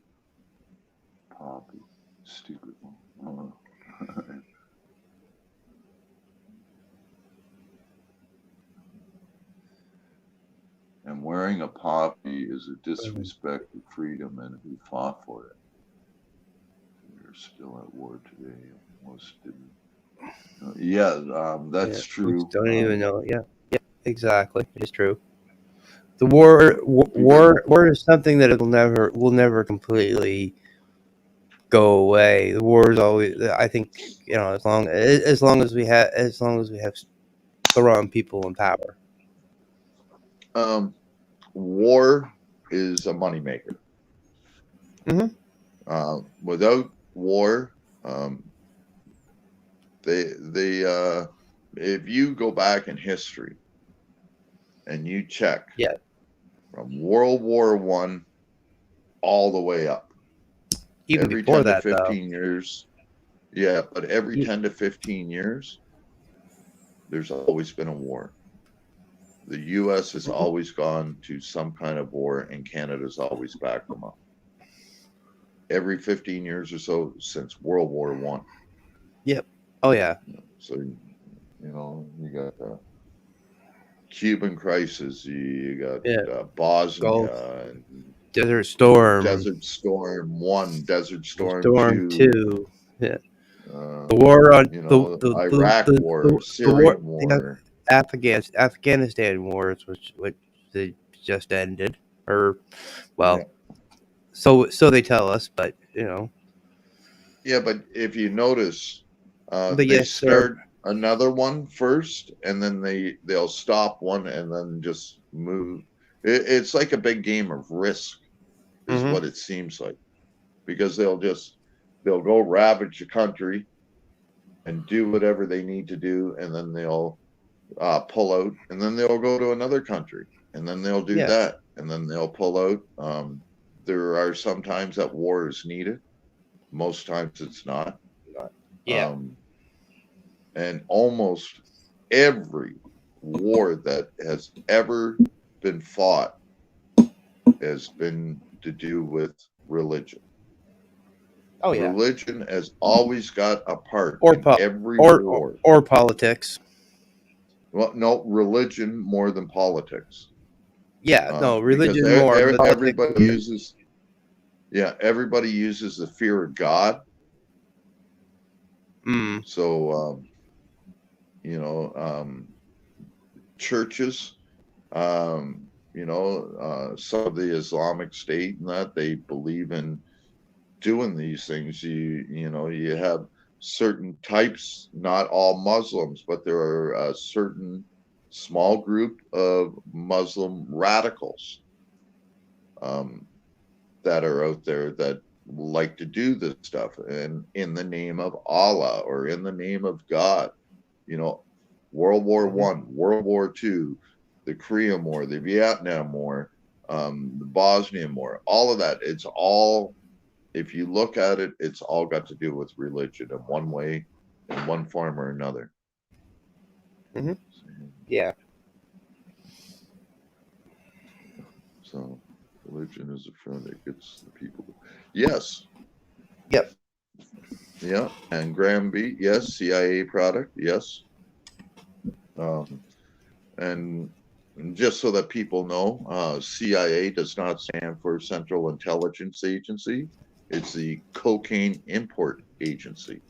[SPEAKER 5] Poppy, stupid one. And wearing a poppy is a disrespect to freedom and who fought for it. We're still at war today. Most didn't. That's true.
[SPEAKER 2] Don't even know. Yeah, exactly. It's true. The war is something that will never completely go away. The war is always. I think, you know, as long as we have the wrong people in power.
[SPEAKER 5] War is a moneymaker.
[SPEAKER 2] Mm-hmm.
[SPEAKER 5] Without war, they if you go back in history and you check
[SPEAKER 2] Yeah.
[SPEAKER 5] from World War One all the way up,
[SPEAKER 2] Even
[SPEAKER 5] every
[SPEAKER 2] before
[SPEAKER 5] 10 to
[SPEAKER 2] that, though.
[SPEAKER 5] 15 years, yeah, but every
[SPEAKER 2] You-
[SPEAKER 5] 10 to 15 years, there's always been a war. The U.S. has always gone to some kind of war, and Canada's always backed them up. Every 15 years or so since World War One.
[SPEAKER 2] Yep. Oh yeah.
[SPEAKER 5] So, you got the Cuban crisis, you got
[SPEAKER 2] Yeah.
[SPEAKER 5] Bosnia, and
[SPEAKER 2] Desert Storm.
[SPEAKER 5] Desert Storm 1, Desert Storm
[SPEAKER 2] Storm
[SPEAKER 5] 2,
[SPEAKER 2] 2. Yeah.
[SPEAKER 5] uh,
[SPEAKER 2] The war on
[SPEAKER 5] Iraq War,
[SPEAKER 2] the war,
[SPEAKER 5] Syrian War.
[SPEAKER 2] Afghanistan wars, which they just ended, or well,
[SPEAKER 5] Yeah.
[SPEAKER 2] so they tell us, but
[SPEAKER 5] Yeah, but if you notice,
[SPEAKER 2] but
[SPEAKER 5] they
[SPEAKER 2] yes, sir.
[SPEAKER 5] start another one first, and then they'll stop one and then just move. It's like a big game of Risk, is
[SPEAKER 2] Mhm.
[SPEAKER 5] what it seems like, because they'll go ravage the country and do whatever they need to do, and then they'll pull out, and then they'll go to another country, and then they'll do
[SPEAKER 2] Yeah.
[SPEAKER 5] that, and then they'll pull out. There are some times that war is needed. Most times it's not.
[SPEAKER 2] Yeah.
[SPEAKER 5] And almost every war that has ever been fought has been to do with religion.
[SPEAKER 2] Oh yeah.
[SPEAKER 5] Religion has always got a part
[SPEAKER 2] Or
[SPEAKER 5] in every
[SPEAKER 2] or
[SPEAKER 5] war.
[SPEAKER 2] or politics.
[SPEAKER 5] Well, no, religion more than politics.
[SPEAKER 2] Yeah. No,
[SPEAKER 5] Because
[SPEAKER 2] religion more, but politics.
[SPEAKER 5] everybody uses the fear of God.
[SPEAKER 2] Mm.
[SPEAKER 5] So, churches, some of the Islamic State and that they believe in doing these things. You have certain types, not all Muslims, but there are a certain small group of Muslim radicals that are out there that like to do this stuff, and in the name of Allah or in the name of God. World War One, World War Two, the Korean War, the Vietnam War, the Bosnian War, all of that. It's all, if you look at it, it's all got to do with religion in one way, in one form or another.
[SPEAKER 2] Mhm. Yeah.
[SPEAKER 5] So religion is a friend that gets the people. Yes.
[SPEAKER 2] Yep.
[SPEAKER 5] Yeah. And Graham B. Yes. CIA product. Yes. And just so that people know, CIA does not stand for Central Intelligence Agency. It's the Cocaine Import Agency.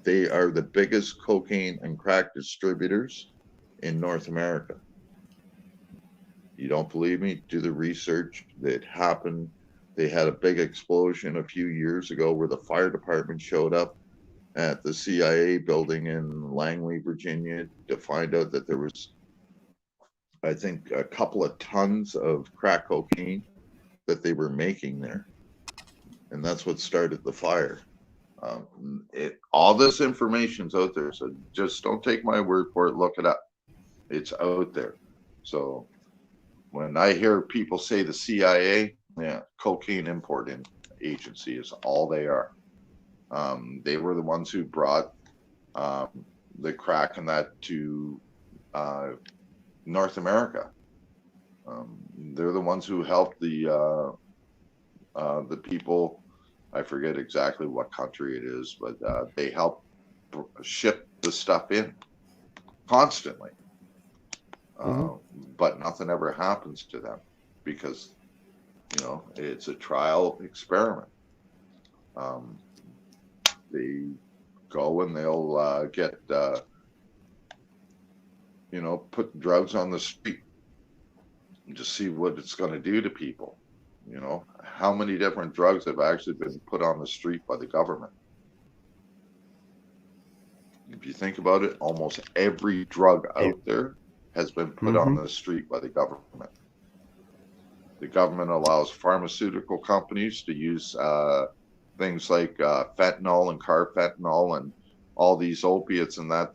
[SPEAKER 5] They are the biggest cocaine and crack distributors in North America. You don't believe me? Do the research. That happened. They had a big explosion a few years ago where the fire department showed up at the CIA building in Langley, Virginia, to find out that there was, I think, a couple of tons of crack cocaine that they were making there. And that's what started the fire. All this information's out there, so just don't take my word for it. Look it up. It's out there. So when I hear people say the CIA, cocaine importing agency is all they are. They were the ones who brought the crack and that to North America. They're the ones who helped the people. I forget exactly what country it is, but they help ship the stuff in constantly. But nothing ever happens to them because, it's a trial experiment. They go and they'll get, put drugs on the street and just see what it's going to do to people. How many different drugs have actually been put on the street by the government? If you think about it, almost every drug out there has been put on the street by the government. The government allows pharmaceutical companies to use things like fentanyl and carfentanil and all these opiates and that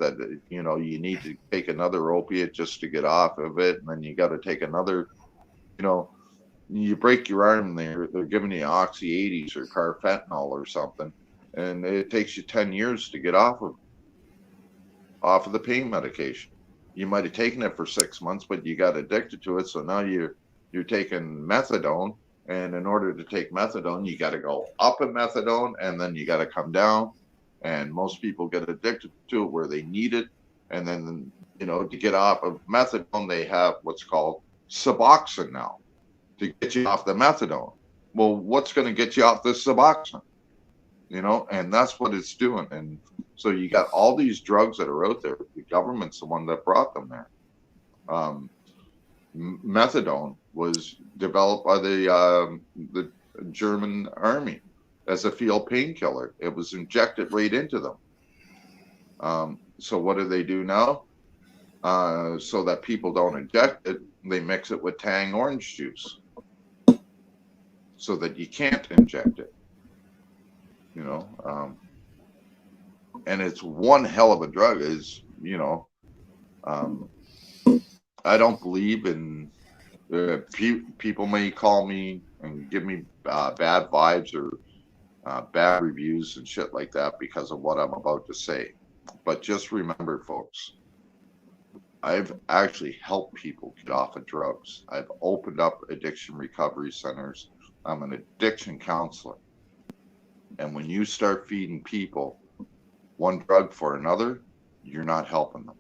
[SPEAKER 5] you know, you need to take another opiate just to get off of it, and then you got to take another, you know, you break your arm, they're giving you oxy 80s or carfentanil or something, and it takes you 10 years to get off of the pain medication. You might have taken it for 6 months, but you got addicted to it, so now you're taking methadone, and in order to take methadone, you got to go up in methadone, and then you got to come down. And most people get addicted to it where they need it, and then, you know, to get off of methadone, they have what's called Suboxone now to get you off the methadone. Well, what's going to get you off the Suboxone? You know, and that's what it's doing. And so you got all these drugs that are out there. The government's the one that brought them there. Methadone was developed by the German army as a field painkiller. It was injected right into them. So what do they do now? So that people don't inject it, they mix it with Tang orange juice so that you can't inject it. You know, and it's one hell of a drug. Is, you know, I don't believe in people may call me and give me bad vibes or bad reviews and shit like that because of what I'm about to say. But just remember, folks, I've actually helped people get off of drugs. I've opened up addiction recovery centers. I'm an addiction counselor. And when you start feeding people one drug for another, you're not helping them.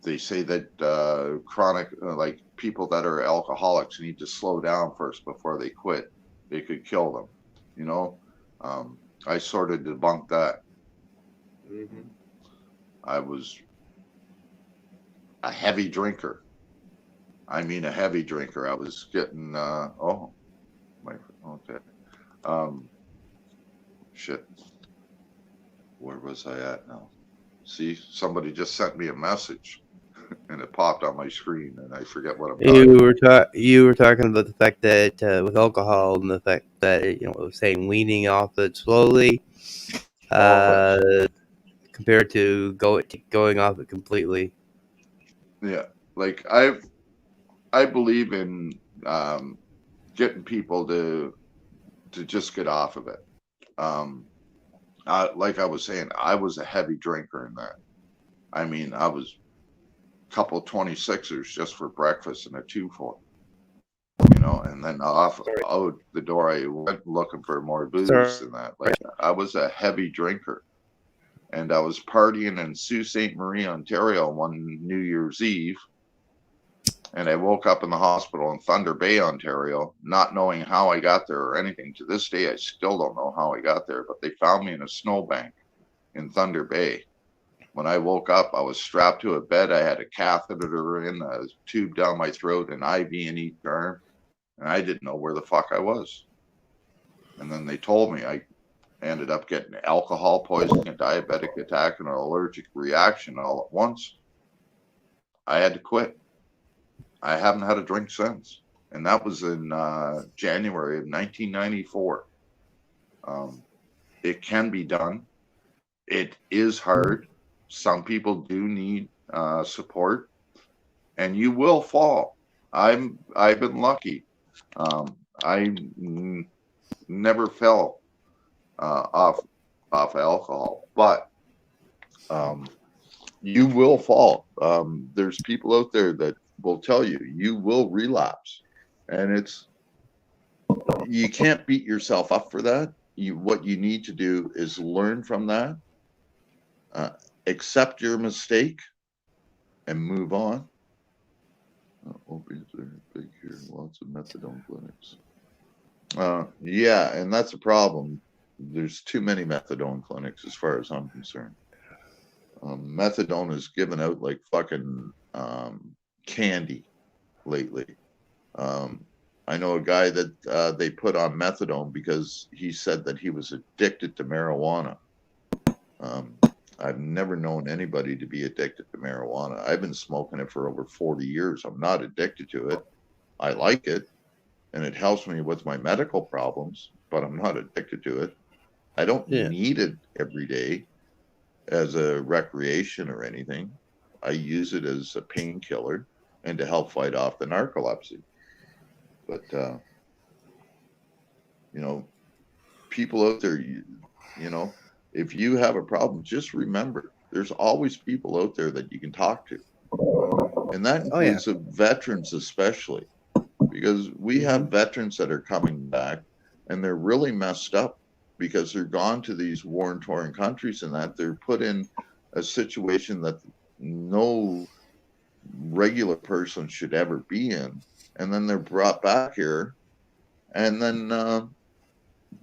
[SPEAKER 5] They say that chronic, like people that are alcoholics need to slow down first before they quit. They could kill them. You know, I sort of debunked that.
[SPEAKER 2] Mm-hmm.
[SPEAKER 5] I was a heavy drinker. I mean, a heavy drinker. I was getting, shit. Where was I at now? See, somebody just sent me a message and it popped on my screen and I forget what I'm talking about.
[SPEAKER 2] You were talking about the fact that with alcohol and the fact that, you know, saying weaning off it slowly compared to going off it completely.
[SPEAKER 5] Yeah, like I believe in getting people to just get off of it. Like I was saying, I was a heavy drinker in that. I mean, I was a couple 26ers just for breakfast and a 2-4, you know, and then out the door I went looking for more booze than that. Like, I was a heavy drinker, and I was partying in Sault Ste. Marie, Ontario one New Year's Eve. And I woke up in the hospital in Thunder Bay, Ontario, not knowing how I got there or anything. To this day, I still don't know how I got there, but they found me in a snowbank in Thunder Bay. When I woke up, I was strapped to a bed. I had a catheter in, a tube down my throat, an IV in each arm, and I didn't know where the fuck I was. And then they told me I ended up getting alcohol poisoning, a diabetic attack, and an allergic reaction all at once. I had to quit. I haven't had a drink since. And that was in January of 1994. It can be done. It is hard. Some people do need support. And you will fall. I've been lucky. I never fell off alcohol. But you will fall. There's people out there that will tell you will relapse, and you can't beat yourself up for that. What you need to do is learn from that, accept your mistake, and move on. Opiates are big here. Lots of methadone clinics. Yeah, and that's a problem. There's too many methadone clinics as far as I'm concerned. Methadone is given out like fucking candy lately. I know a guy that they put on methadone because he said that he was addicted to marijuana. I've never known anybody to be addicted to marijuana. I've been smoking it for over 40 years. I'm not addicted to it. I like it, and it helps me with my medical problems, but I'm not addicted to it. I don't
[SPEAKER 2] Yeah.
[SPEAKER 5] need it every day as a recreation or anything. I use it as a painkiller and to help fight off the narcolepsy. But you know, people out there, you know, if you have a problem, just remember there's always people out there that you can talk to, and that
[SPEAKER 2] Oh yeah.
[SPEAKER 5] includes the veterans especially, because we have veterans that are coming back and they're really messed up because they're gone to these war-torn countries and that they're put in a situation that no regular person should ever be in, and then they're brought back here, and then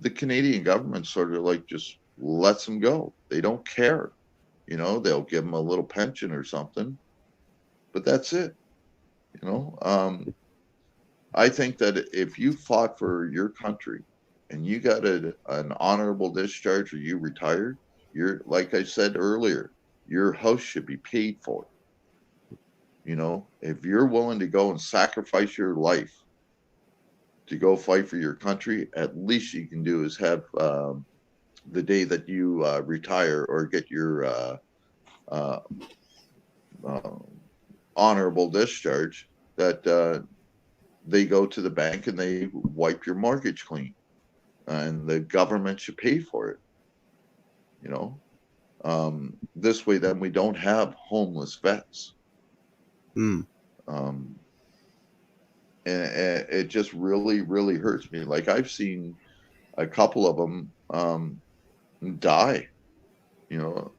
[SPEAKER 5] the Canadian government sort of like just lets them go. They don't care. You know, they'll give them a little pension or something, but that's it. You know, I think that if you fought for your country and you got an honorable discharge or you retired, you're, like I said earlier, your house should be paid for. You know, if you're willing to go and sacrifice your life to go fight for your country, at least you can do is have the day that you retire or get your uh, uh, honorable discharge, that they go to the bank and they wipe your mortgage clean, and the government should pay for it. You know, this way, then we don't have homeless vets.
[SPEAKER 2] Mm.
[SPEAKER 5] Um, and it just really, really hurts me. Like I've seen a couple of them die. You know,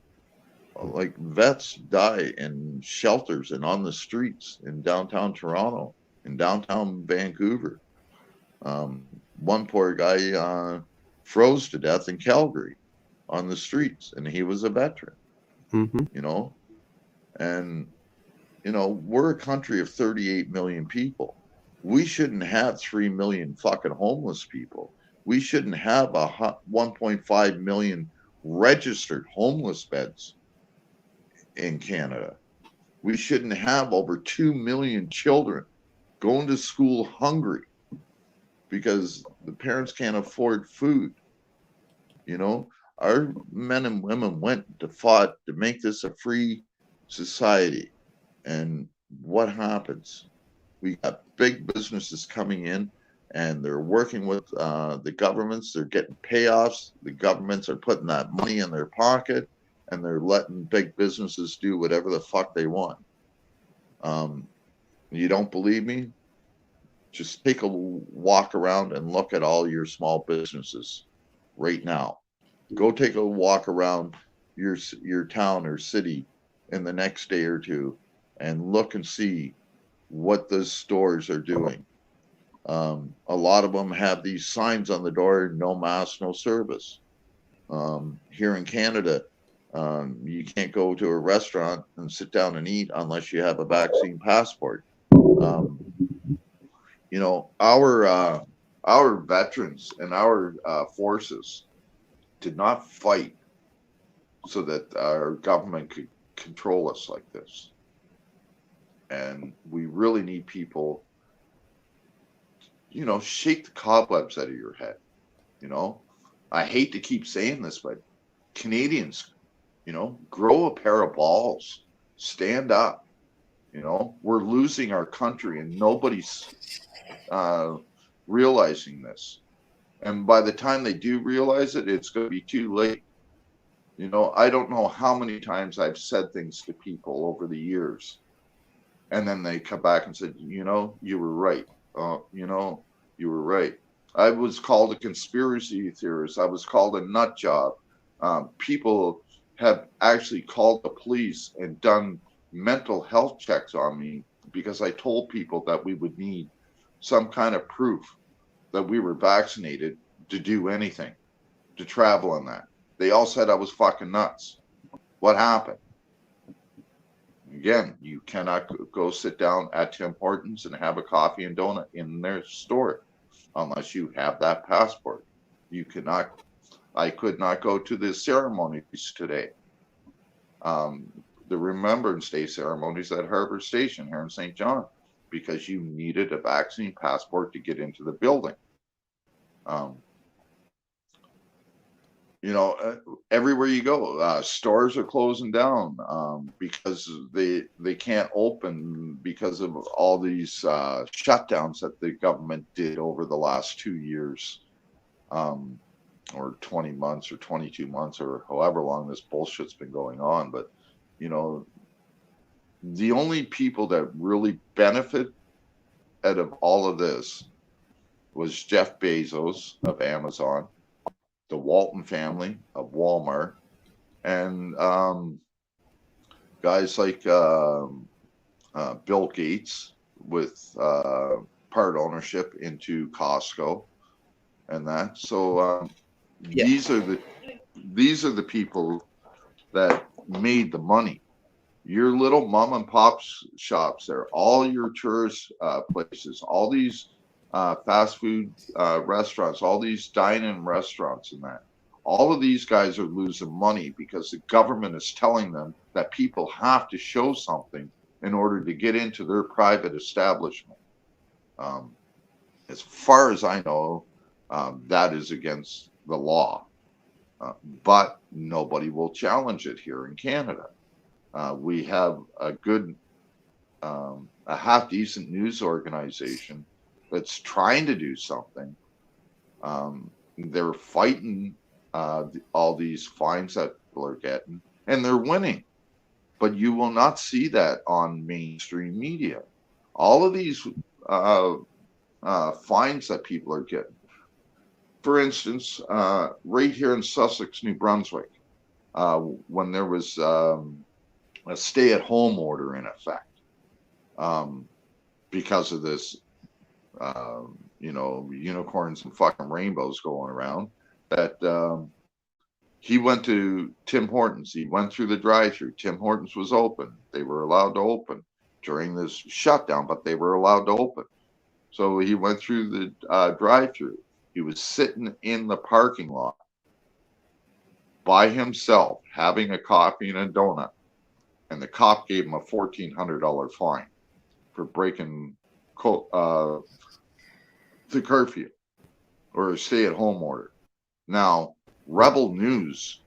[SPEAKER 5] like vets die in shelters and on the streets in downtown Toronto, in downtown Vancouver. One poor guy froze to death in Calgary on the streets, and he was a veteran.
[SPEAKER 2] Mm-hmm.
[SPEAKER 5] You know, and you know, we're a country of 38 million people. We shouldn't have 3 million fucking homeless people. We shouldn't have 1.5 million registered homeless beds in Canada. We shouldn't have over 2 million children going to school hungry because the parents can't afford food. You know, our men and women went to fought to make this a free society. And what happens? We got big businesses coming in and they're working with the governments. They're getting payoffs. The governments are putting that money in their pocket and they're letting big businesses do whatever the fuck they want. You don't believe me? Just take a walk around and look at all your small businesses right now. Go take a walk around your town or city in the next day or two and look and see what those stores are doing. A lot of them have these signs on the door: no mask, no service. Here in Canada, you can't go to a restaurant and sit down and eat unless you have a vaccine passport. Um, you know, our veterans and our forces did not fight so that our government could control us like this. And we really need people, you know, shake the cobwebs out of your head. You know, I hate to keep saying this, but Canadians, you know, grow a pair of balls, stand up. You know, we're losing our country and nobody's realizing this. And by the time they do realize it, it's going to be too late. You know, I don't know how many times I've said things to people over the years, and then they come back and said, you know, you were right. You know, you were right. I was called a conspiracy theorist. I was called a nut job. People have actually called the police and done mental health checks on me because I told people that we would need some kind of proof that we were vaccinated to do anything, to travel on that. They all said I was fucking nuts. What happened? Again, you cannot go sit down at Tim Hortons and have a coffee and donut in their store unless you have that passport. You cannot, I could not go to the ceremonies today. The Remembrance Day ceremonies at Harbor Station here in St. John because you needed a vaccine passport to get into the building. you know, everywhere you go, stores are closing down because they can't open because of all these shutdowns that the government did over the last 2 years, or 20 months or 22 months or however long this bullshit's been going on. But you know, the only people that really benefit out of all of this was Jeff Bezos of Amazon, the Walton family of Walmart, and guys like Bill Gates with part ownership into Costco and that. So
[SPEAKER 2] Yeah.
[SPEAKER 5] these are the people that made the money. Your little mom and pop shops there, all your tourist places, all these fast food restaurants, all these dine-in restaurants and that. All of these guys are losing money because the government is telling them that people have to show something in order to get into their private establishment. As far as I know, that is against the law, but nobody will challenge it here in Canada. We have a good, a half decent news organization that's trying to do something. They're fighting all these fines that people are getting, and they're winning. But you will not see that on mainstream media. All of these fines that people are getting. For instance, right here in Sussex, New Brunswick, when there was a stay-at-home order in effect, because of this, you know, unicorns and fucking rainbows going around, that he went to Tim Hortons. He went through the drive-through. Tim Hortons was open. They were allowed to open during this shutdown, but they were allowed to open. So he went through the drive-through. He was sitting in the parking lot by himself, having a coffee and a donut, and the cop gave him a $1,400 fine for breaking the curfew or a stay-at-home order. Now, Rebel News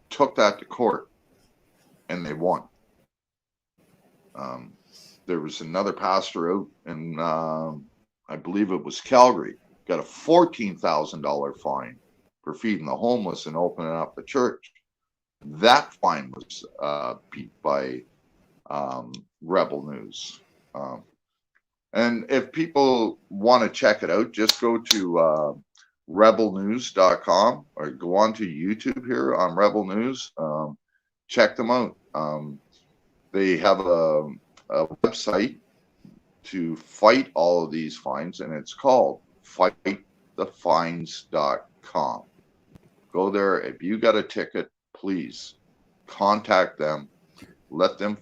[SPEAKER 5] took that to court, and they won. There was another pastor out in, I believe it was Calgary, got a $14,000 fine for feeding the homeless and opening up the church. That fine was beat by Rebel News. And if people want to check it out, just go to rebelnews.com or go on to YouTube here on Rebel News. Check them out. They have a website to fight all of these fines, and it's called fightthefines.com. Go there. If you got a ticket, please contact them. Let them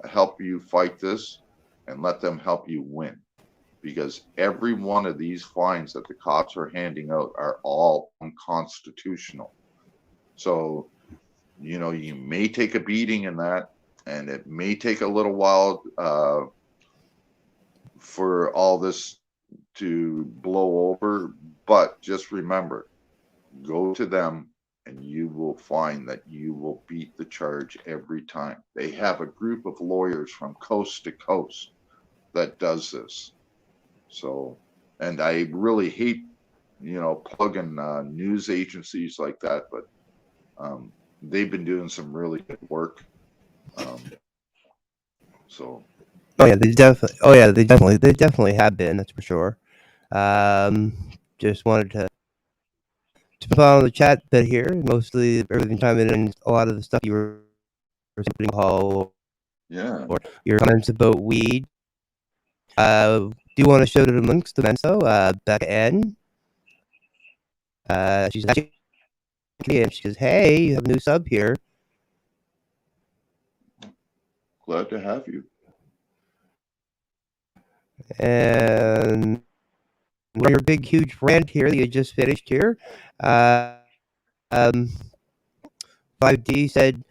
[SPEAKER 5] help you fight this, and let them help you win. Because every one of these fines that the cops are handing out are all unconstitutional. So, you know, you may take a beating in that, and it may take a little while for all this to blow over, but just remember, go to them and you will find that you will beat the charge every time. They have a group of lawyers from coast to coast that does this. So, and I really hate, you know, plugging news agencies like that, but they've been doing some really good work. So.
[SPEAKER 2] Oh yeah, they definitely have been. That's for sure. Just wanted to follow the chat bit here. Mostly everything chiming in. A lot of the stuff you were saying, Paul,
[SPEAKER 5] Yeah.
[SPEAKER 2] or your comments about weed. Do you want to show the links to Menso? Becca N. She's actually, and she says, "Hey, you have a new sub here."
[SPEAKER 5] Glad to have you.
[SPEAKER 2] And your big, huge rant here that you just finished here. 5D said,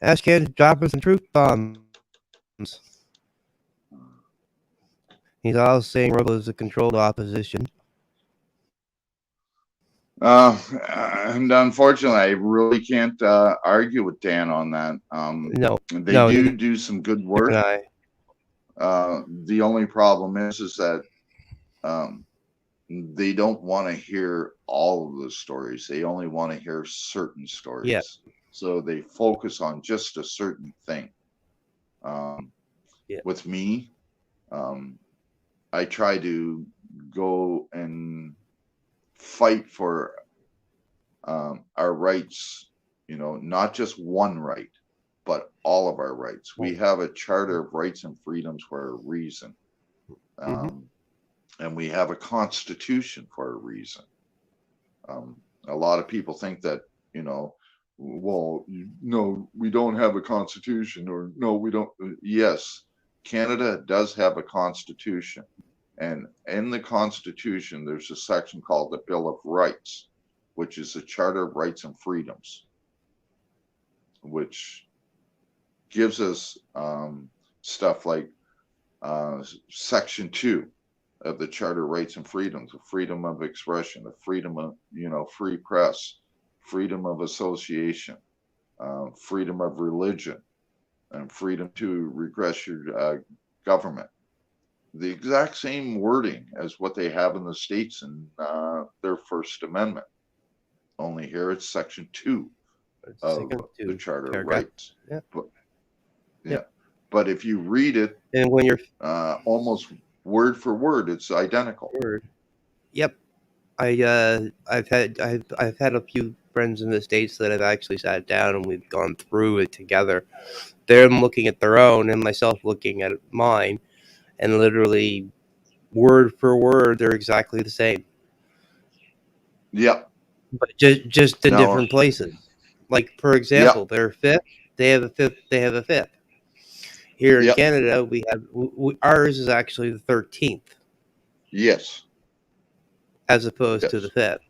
[SPEAKER 2] ask Ken to drop us some truth bombs. He's also saying Robo is a controlled opposition.
[SPEAKER 5] And unfortunately, I really can't argue with Dan on that.
[SPEAKER 2] No,
[SPEAKER 5] They
[SPEAKER 2] no,
[SPEAKER 5] do some good work.
[SPEAKER 2] and I.
[SPEAKER 5] The only problem is that um, they don't want to hear all of the stories. They only want to hear certain stories.
[SPEAKER 2] Yeah.
[SPEAKER 5] So they focus on just a certain thing.
[SPEAKER 2] Yeah.
[SPEAKER 5] With me, I try to go and fight for our rights, not just one right, but all of our rights. We have a Charter of Rights and Freedoms for a reason. And we have a Constitution for a reason. A lot of people think that, well, no, we don't have a Constitution, or no, we don't. Yes, Canada does have a Constitution. And in the Constitution, there's a section called the Bill of Rights, which is the Charter of Rights and Freedoms, which gives us stuff like Section 2 of the Charter of Rights and Freedoms, the freedom of expression, the freedom of, free press, freedom of association, freedom of religion, and freedom to regress your government. The exact same wording as what they have in the States in their First Amendment. Only here it's Section 2 of the Charter of Rights.
[SPEAKER 2] Yeah.
[SPEAKER 5] But if you read it,
[SPEAKER 2] And when you're
[SPEAKER 5] almost word for word, it's identical.
[SPEAKER 2] Yep. I've had a few friends in the States that have actually sat down and we've gone through it together. They're looking at their own and myself looking at mine, and literally word for word they're exactly the same.
[SPEAKER 5] Yep.
[SPEAKER 2] But just in different places. Like, for example, their fifth, they have a fifth. Here in Canada, we have ours is actually the 13th.
[SPEAKER 5] Yes.
[SPEAKER 2] As opposed to the 5th.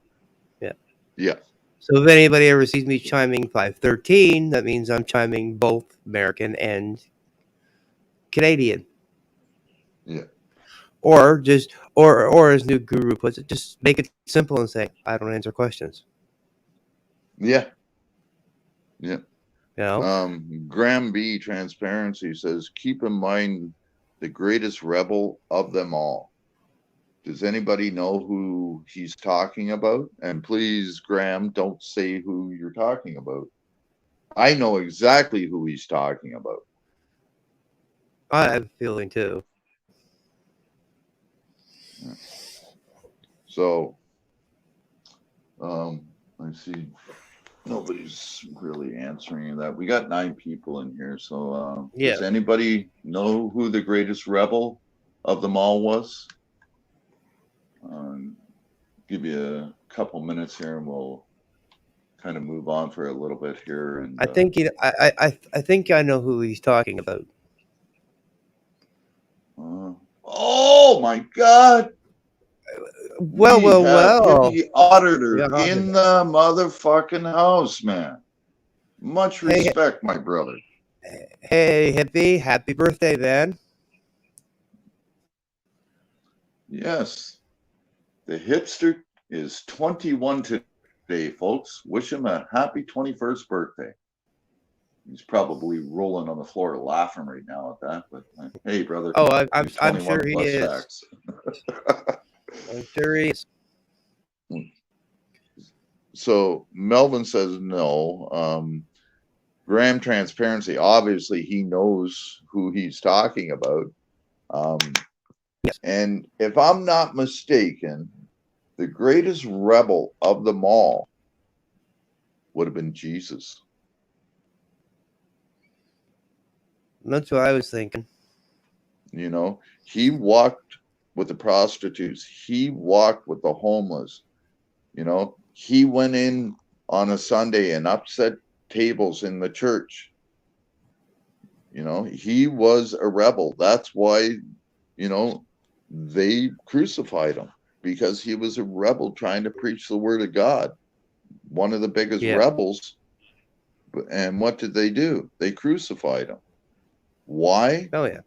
[SPEAKER 2] Yeah.
[SPEAKER 5] Yeah.
[SPEAKER 2] So if anybody ever sees me chiming 513, that means I'm chiming both American and Canadian.
[SPEAKER 5] Yeah.
[SPEAKER 2] Or just or as New Guru puts it, just make it simple and say, I don't answer questions.
[SPEAKER 5] Yeah. Yeah.
[SPEAKER 2] You know?
[SPEAKER 5] Graham B. Transparency says, keep in mind the greatest rebel of them all. Does anybody know who he's talking about? And please, Graham, don't say who you're talking about. I know exactly who he's talking about.
[SPEAKER 2] I have a feeling too.
[SPEAKER 5] So, I see nobody's really answering that. We got 9 people in here. So, does anybody know who the greatest rebel of them all was? Give you a couple minutes here, and we'll kind of move on for a little bit here. And
[SPEAKER 2] I think I think I know who he's talking about.
[SPEAKER 5] Oh my God!
[SPEAKER 2] Well.
[SPEAKER 5] The auditor in the motherfucking house, man. Much respect, my brother.
[SPEAKER 2] Hey, Hippie, happy birthday, man.
[SPEAKER 5] Yes. The hipster is 21 today, folks. Wish him a happy 21st birthday. He's probably rolling on the floor laughing right now at that. But hey, brother.
[SPEAKER 2] Oh, I'm sure he is. I'm sure he is.
[SPEAKER 5] So Melvin says no. Graham Transparency, obviously he knows who he's talking about.
[SPEAKER 2] Yes.
[SPEAKER 5] And if I'm not mistaken, the greatest rebel of them all would have been Jesus.
[SPEAKER 2] That's what I was thinking.
[SPEAKER 5] You know, he walked with the prostitutes. He walked with the homeless. You know, he went in on a Sunday and upset tables in the church. You know, he was a rebel. That's why, you know, they crucified him, because he was a rebel trying to preach the word of God. One of the biggest rebels. And what did they do? They crucified him. Why?
[SPEAKER 2] Oh, yeah.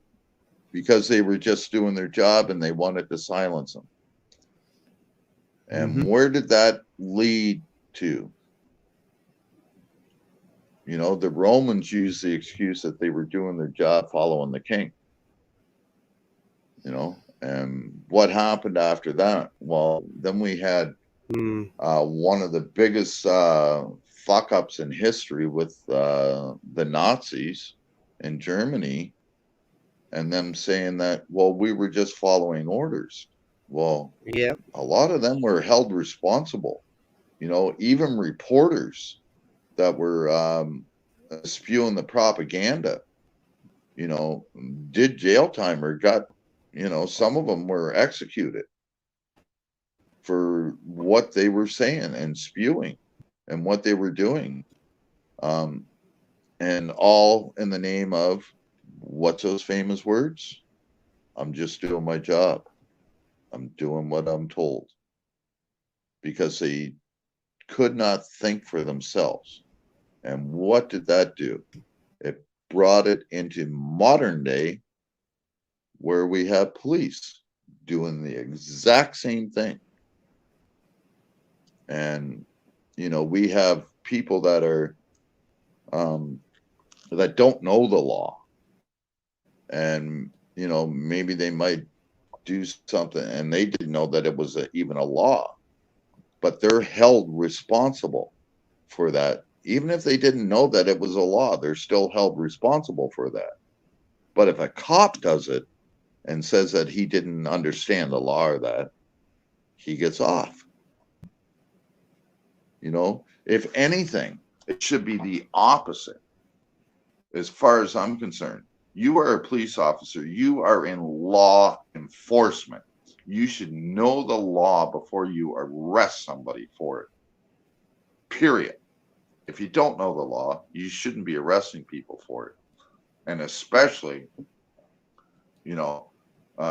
[SPEAKER 5] Because they were just doing their job and they wanted to silence him. And where did that lead to? You know, the Romans used the excuse that they were doing their job following the king. You know, and what happened after that? Well, then we had one of the biggest fuck ups in history with the Nazis in Germany, and them saying that, well, we were just following orders. Well,
[SPEAKER 2] Yeah.
[SPEAKER 5] a lot of them were held responsible. You know, even reporters that were spewing the propaganda, you know, did jail time or got, you know, some of them were executed for what they were saying and spewing and what they were doing. And all in the name of what's those famous words? I'm just doing my job. I'm doing what I'm told. Because they could not think for themselves. And what did that do? It brought it into modern day where we have police doing the exact same thing. And, you know, we have people that are, that don't know the law. And, you know, maybe they might do something and they didn't know that it was even a law, but they're held responsible for that. Even if they didn't know that it was a law, they're still held responsible for that. But if a cop does it and says that he didn't understand the law or that, he gets off. You know, if anything, it should be the opposite. As far as I'm concerned, you are a police officer. You are in law enforcement. You should know the law before you arrest somebody for it. Period. If you don't know the law, you shouldn't be arresting people for it. And especially, you know,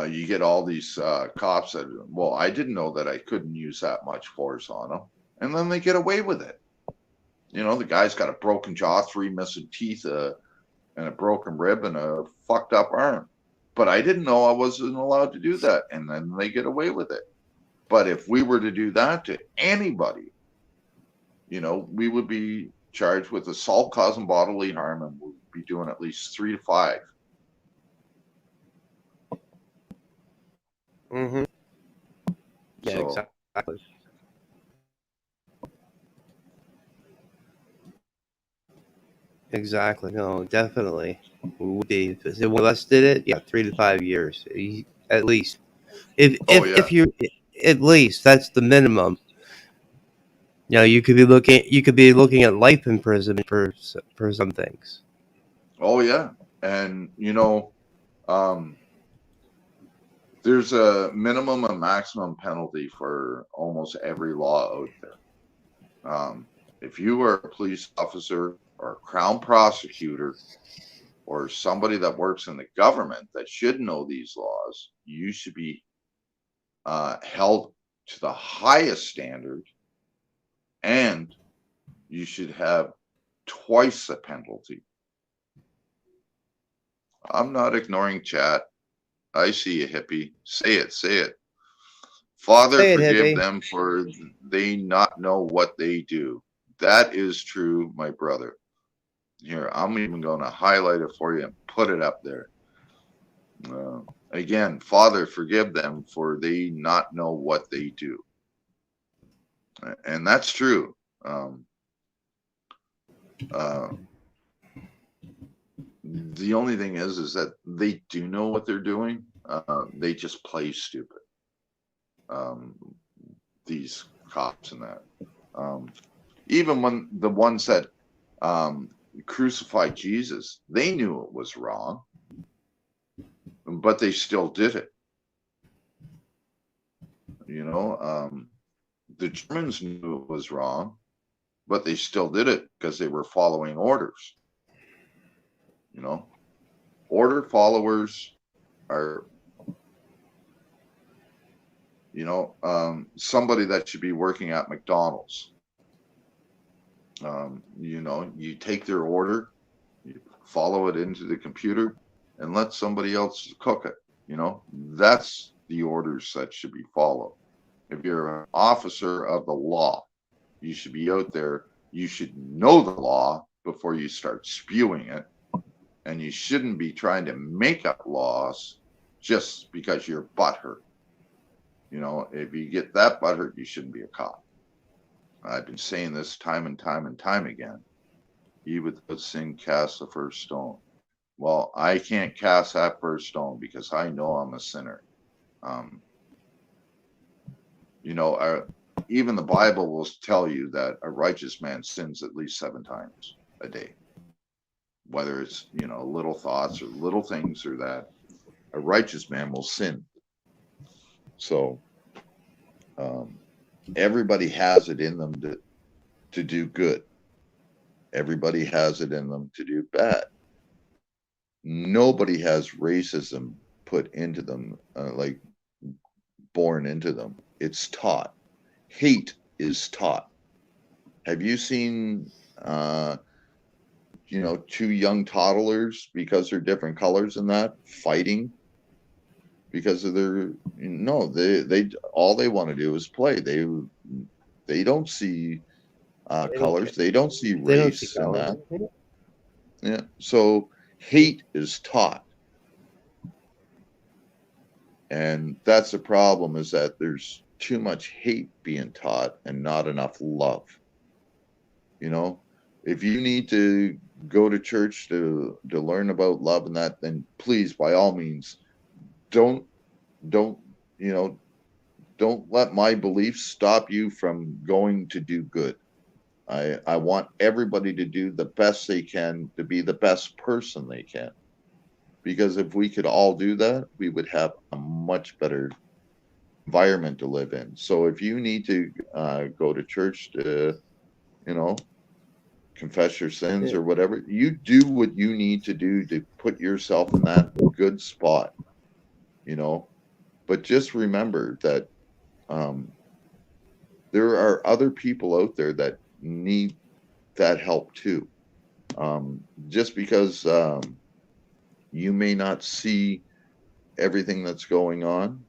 [SPEAKER 5] you get all these cops that, well, I didn't know that I couldn't use that much force on them. And then they get away with it. You know, the guy's got a broken jaw, 3 missing teeth, and a broken rib and a fucked up arm. But I didn't know I wasn't allowed to do that. And then they get away with it. But if we were to do that to anybody, you know, we would be charged with assault causing bodily harm and we'd be doing at least 3 to 5.
[SPEAKER 2] Yeah,
[SPEAKER 5] So,
[SPEAKER 2] exactly. Exactly. No, definitely. We would be. If one of us did it, yeah, 3 to 5 years at least. If you, at least that's the minimum. You know, you could be looking at life imprisonment for some things.
[SPEAKER 5] Oh yeah, and you know, there's a minimum and maximum penalty for almost every law out there. If you are a police officer or a crown prosecutor or somebody that works in the government that should know these laws, you should be held to the highest standard, and you should have twice the penalty. I'm not ignoring chat. I see you, hippie. Say it, say it. Father,
[SPEAKER 2] Say it,
[SPEAKER 5] forgive
[SPEAKER 2] hippie.
[SPEAKER 5] them, for they not know what they do. That is true, my brother. Here, I'm even going to highlight it for you and put it up there. Again, Father, forgive them, for they not know what they do. And that's true. The only thing is that they do know what they're doing. They just play stupid. These cops and that. Even when the ones that crucified Jesus, they knew it was wrong, but they still did it. You know, the Germans knew it was wrong, but they still did it because they were following orders. You know, order followers are, you know, somebody that should be working at McDonald's. You know, you take their order, you follow it into the computer, and let somebody else cook it. You know, that's the orders that should be followed. If you're an officer of the law, you should be out there. You should know the law before you start spewing it. And you shouldn't be trying to make up laws just because you're butthurt. You know, if you get that butthurt, you shouldn't be a cop. I've been saying this time and time and time again. He without sin cast the first stone. Well, I can't cast that first stone because I know I'm a sinner. You know, even the Bible will tell you that a righteous man sins at least 7 times a day. Whether it's, you know, little thoughts or little things or that, a righteous man will sin. So everybody has it in them to do good. Everybody has it in them to do bad. Nobody has racism put into them, like born into them. It's taught. Hate is taught. Have you seen, you know, 2 young toddlers, because they're different colors and that, fighting because of their, no, they all they want to do is play. They don't see colors. They don't see race and that. Yeah. So hate is taught. And that's the problem, is that there's too much hate being taught and not enough love. You know, if you need to go to church to learn about love and that, then please, by all means, don't you know, don't let my beliefs stop you from going to do good. I want everybody to do the best they can, to be the best person they can. Because if we could all do that, we would have a much better environment to live in. So if you need to go to church to, you know, confess your sins or whatever, you do what you need to do to put yourself in that good spot, you know. But just remember that there are other people out there that need that help too. Just because you may not see everything that's going on,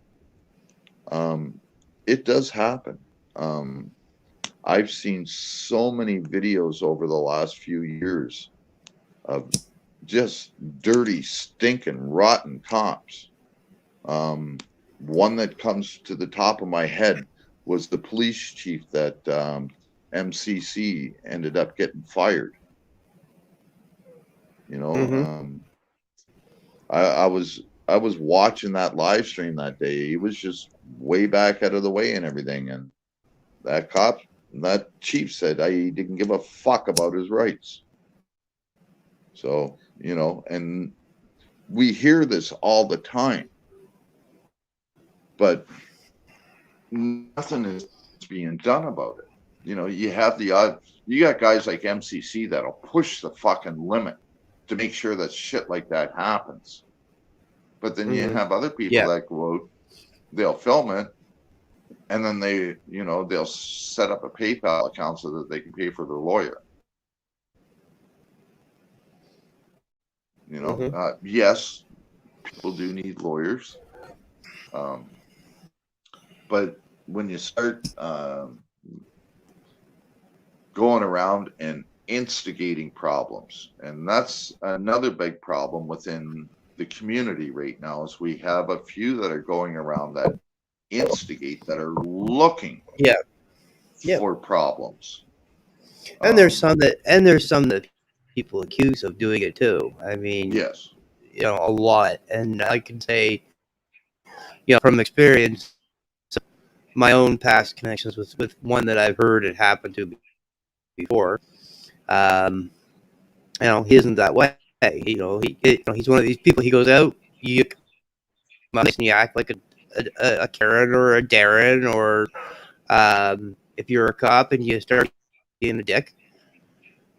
[SPEAKER 5] it does happen. I've seen so many videos over the last few years of just dirty, stinking, rotten cops. One that comes to the top of my head was the police chief that MCC ended up getting fired. You know, I was watching that live stream that day. He was just way back out of the way and everything, and that chief said he didn't give a fuck about his rights. So, you know, and we hear this all the time, but nothing is being done about it. You know, you got guys like MCC that'll push the fucking limit to make sure that shit like that happens. But then you have other people that go out, they'll film it, and then they'll set up a PayPal account so that they can pay for their lawyer. You know, yes, people do need lawyers. But when you start going around and instigating problems, and that's another big problem within the community right now, is we have a few that are going around that instigate, that are looking for problems.
[SPEAKER 2] And there's some that people accuse of doing it too. I mean,
[SPEAKER 5] yes,
[SPEAKER 2] you know, a lot. And I can say, you know, from experience, my own past connections with one that I've heard it happen to before. You know, he isn't that way. You know, he's one of these people. He goes out, you act like a Karen or a Darren, or if you're a cop and you start being a dick,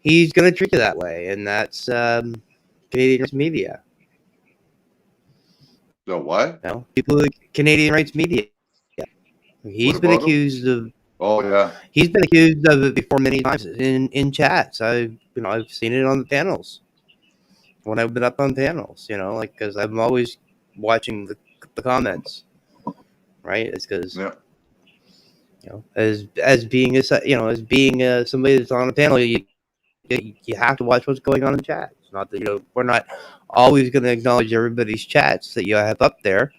[SPEAKER 2] he's going to treat you that way, and that's Canadian media.
[SPEAKER 5] So what?
[SPEAKER 2] You know, Canadian rights media. He's been accused of.
[SPEAKER 5] Oh yeah.
[SPEAKER 2] He's been accused of it before many times in chats. I've seen it on the panels when I've been up on panels. You know, like, because I'm always watching the comments. Right? It's because as being somebody that's on a panel, you have to watch what's going on in the chat. It's not that we're not always going to acknowledge everybody's chats that you have up there,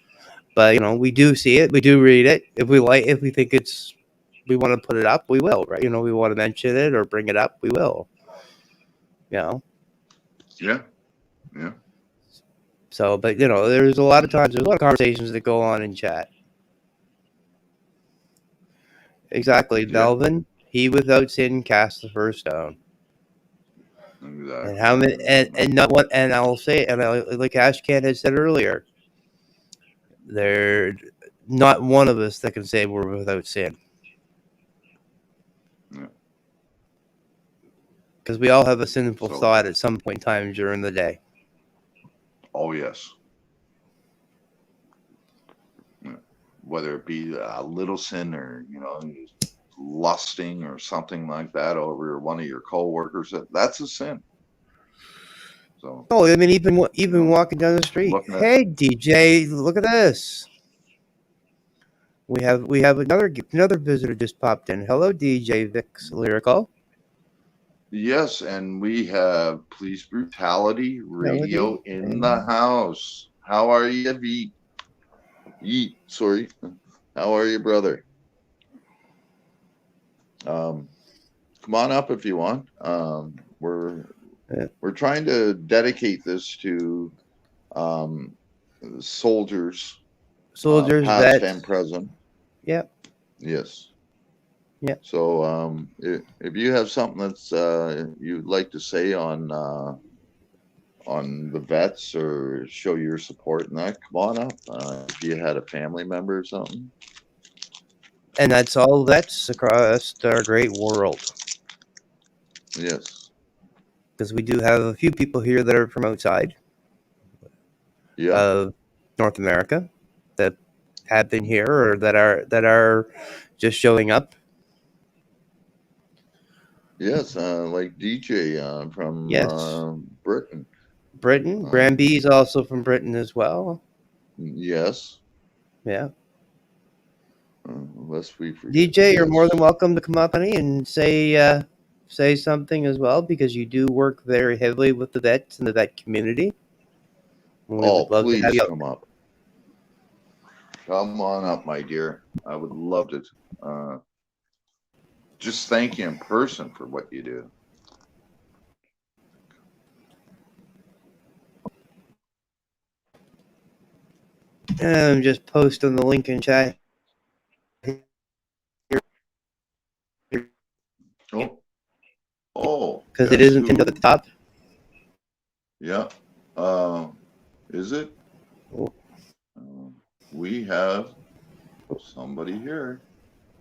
[SPEAKER 2] but we do see it, we do read it. If we think we want to put it up, we will, right? We want to mention it or bring it up, we will.
[SPEAKER 5] Yeah.
[SPEAKER 2] So, but there's a lot of conversations that go on in chat. Exactly, Melvin. He without sin cast the first stone.
[SPEAKER 5] Exactly.
[SPEAKER 2] And how many? And not one. And I'll say, like Ashcan had said earlier, there's not one of us that can say we're without sin. Because we all have a sinful thought at some point in time during the day.
[SPEAKER 5] Oh yes. Whether it be a little sin or lusting or something like that over one of your coworkers, that's a sin. So.
[SPEAKER 2] Oh, I mean, even walking down the street. Hey, DJ, look at this. We have another visitor just popped in. Hello, DJ Vix Lyrical.
[SPEAKER 5] Yes, and we have Police Brutality Radio in the house. How are you, Sorry. How are you, brother? Come on up if you want. We're trying to dedicate this to soldiers, past
[SPEAKER 2] vets.
[SPEAKER 5] and present.
[SPEAKER 2] Yep.
[SPEAKER 5] Yes.
[SPEAKER 2] Yeah.
[SPEAKER 5] So if you have something that's you'd like to say on the vets or show your support in that, come on up. If you had a family member or something.
[SPEAKER 2] And that's all vets across our great world.
[SPEAKER 5] Yes.
[SPEAKER 2] Because we do have a few people here that are from outside of North America that have been here or that are just showing up.
[SPEAKER 5] Yes, like DJ from Britain.
[SPEAKER 2] Granby is also from Britain as well.
[SPEAKER 5] Yes.
[SPEAKER 2] Yeah.
[SPEAKER 5] Unless we forget.
[SPEAKER 2] DJ, you're more than welcome to come up, honey, and say something as well, because you do work very heavily with the vets and the vet community.
[SPEAKER 5] Please come up. Come on up, my dear. I would love to just thank you in person for what you do.
[SPEAKER 2] And I'm just posting the link in chat. Because it isn't pinned at the top.
[SPEAKER 5] Yeah. Is it? We have somebody here.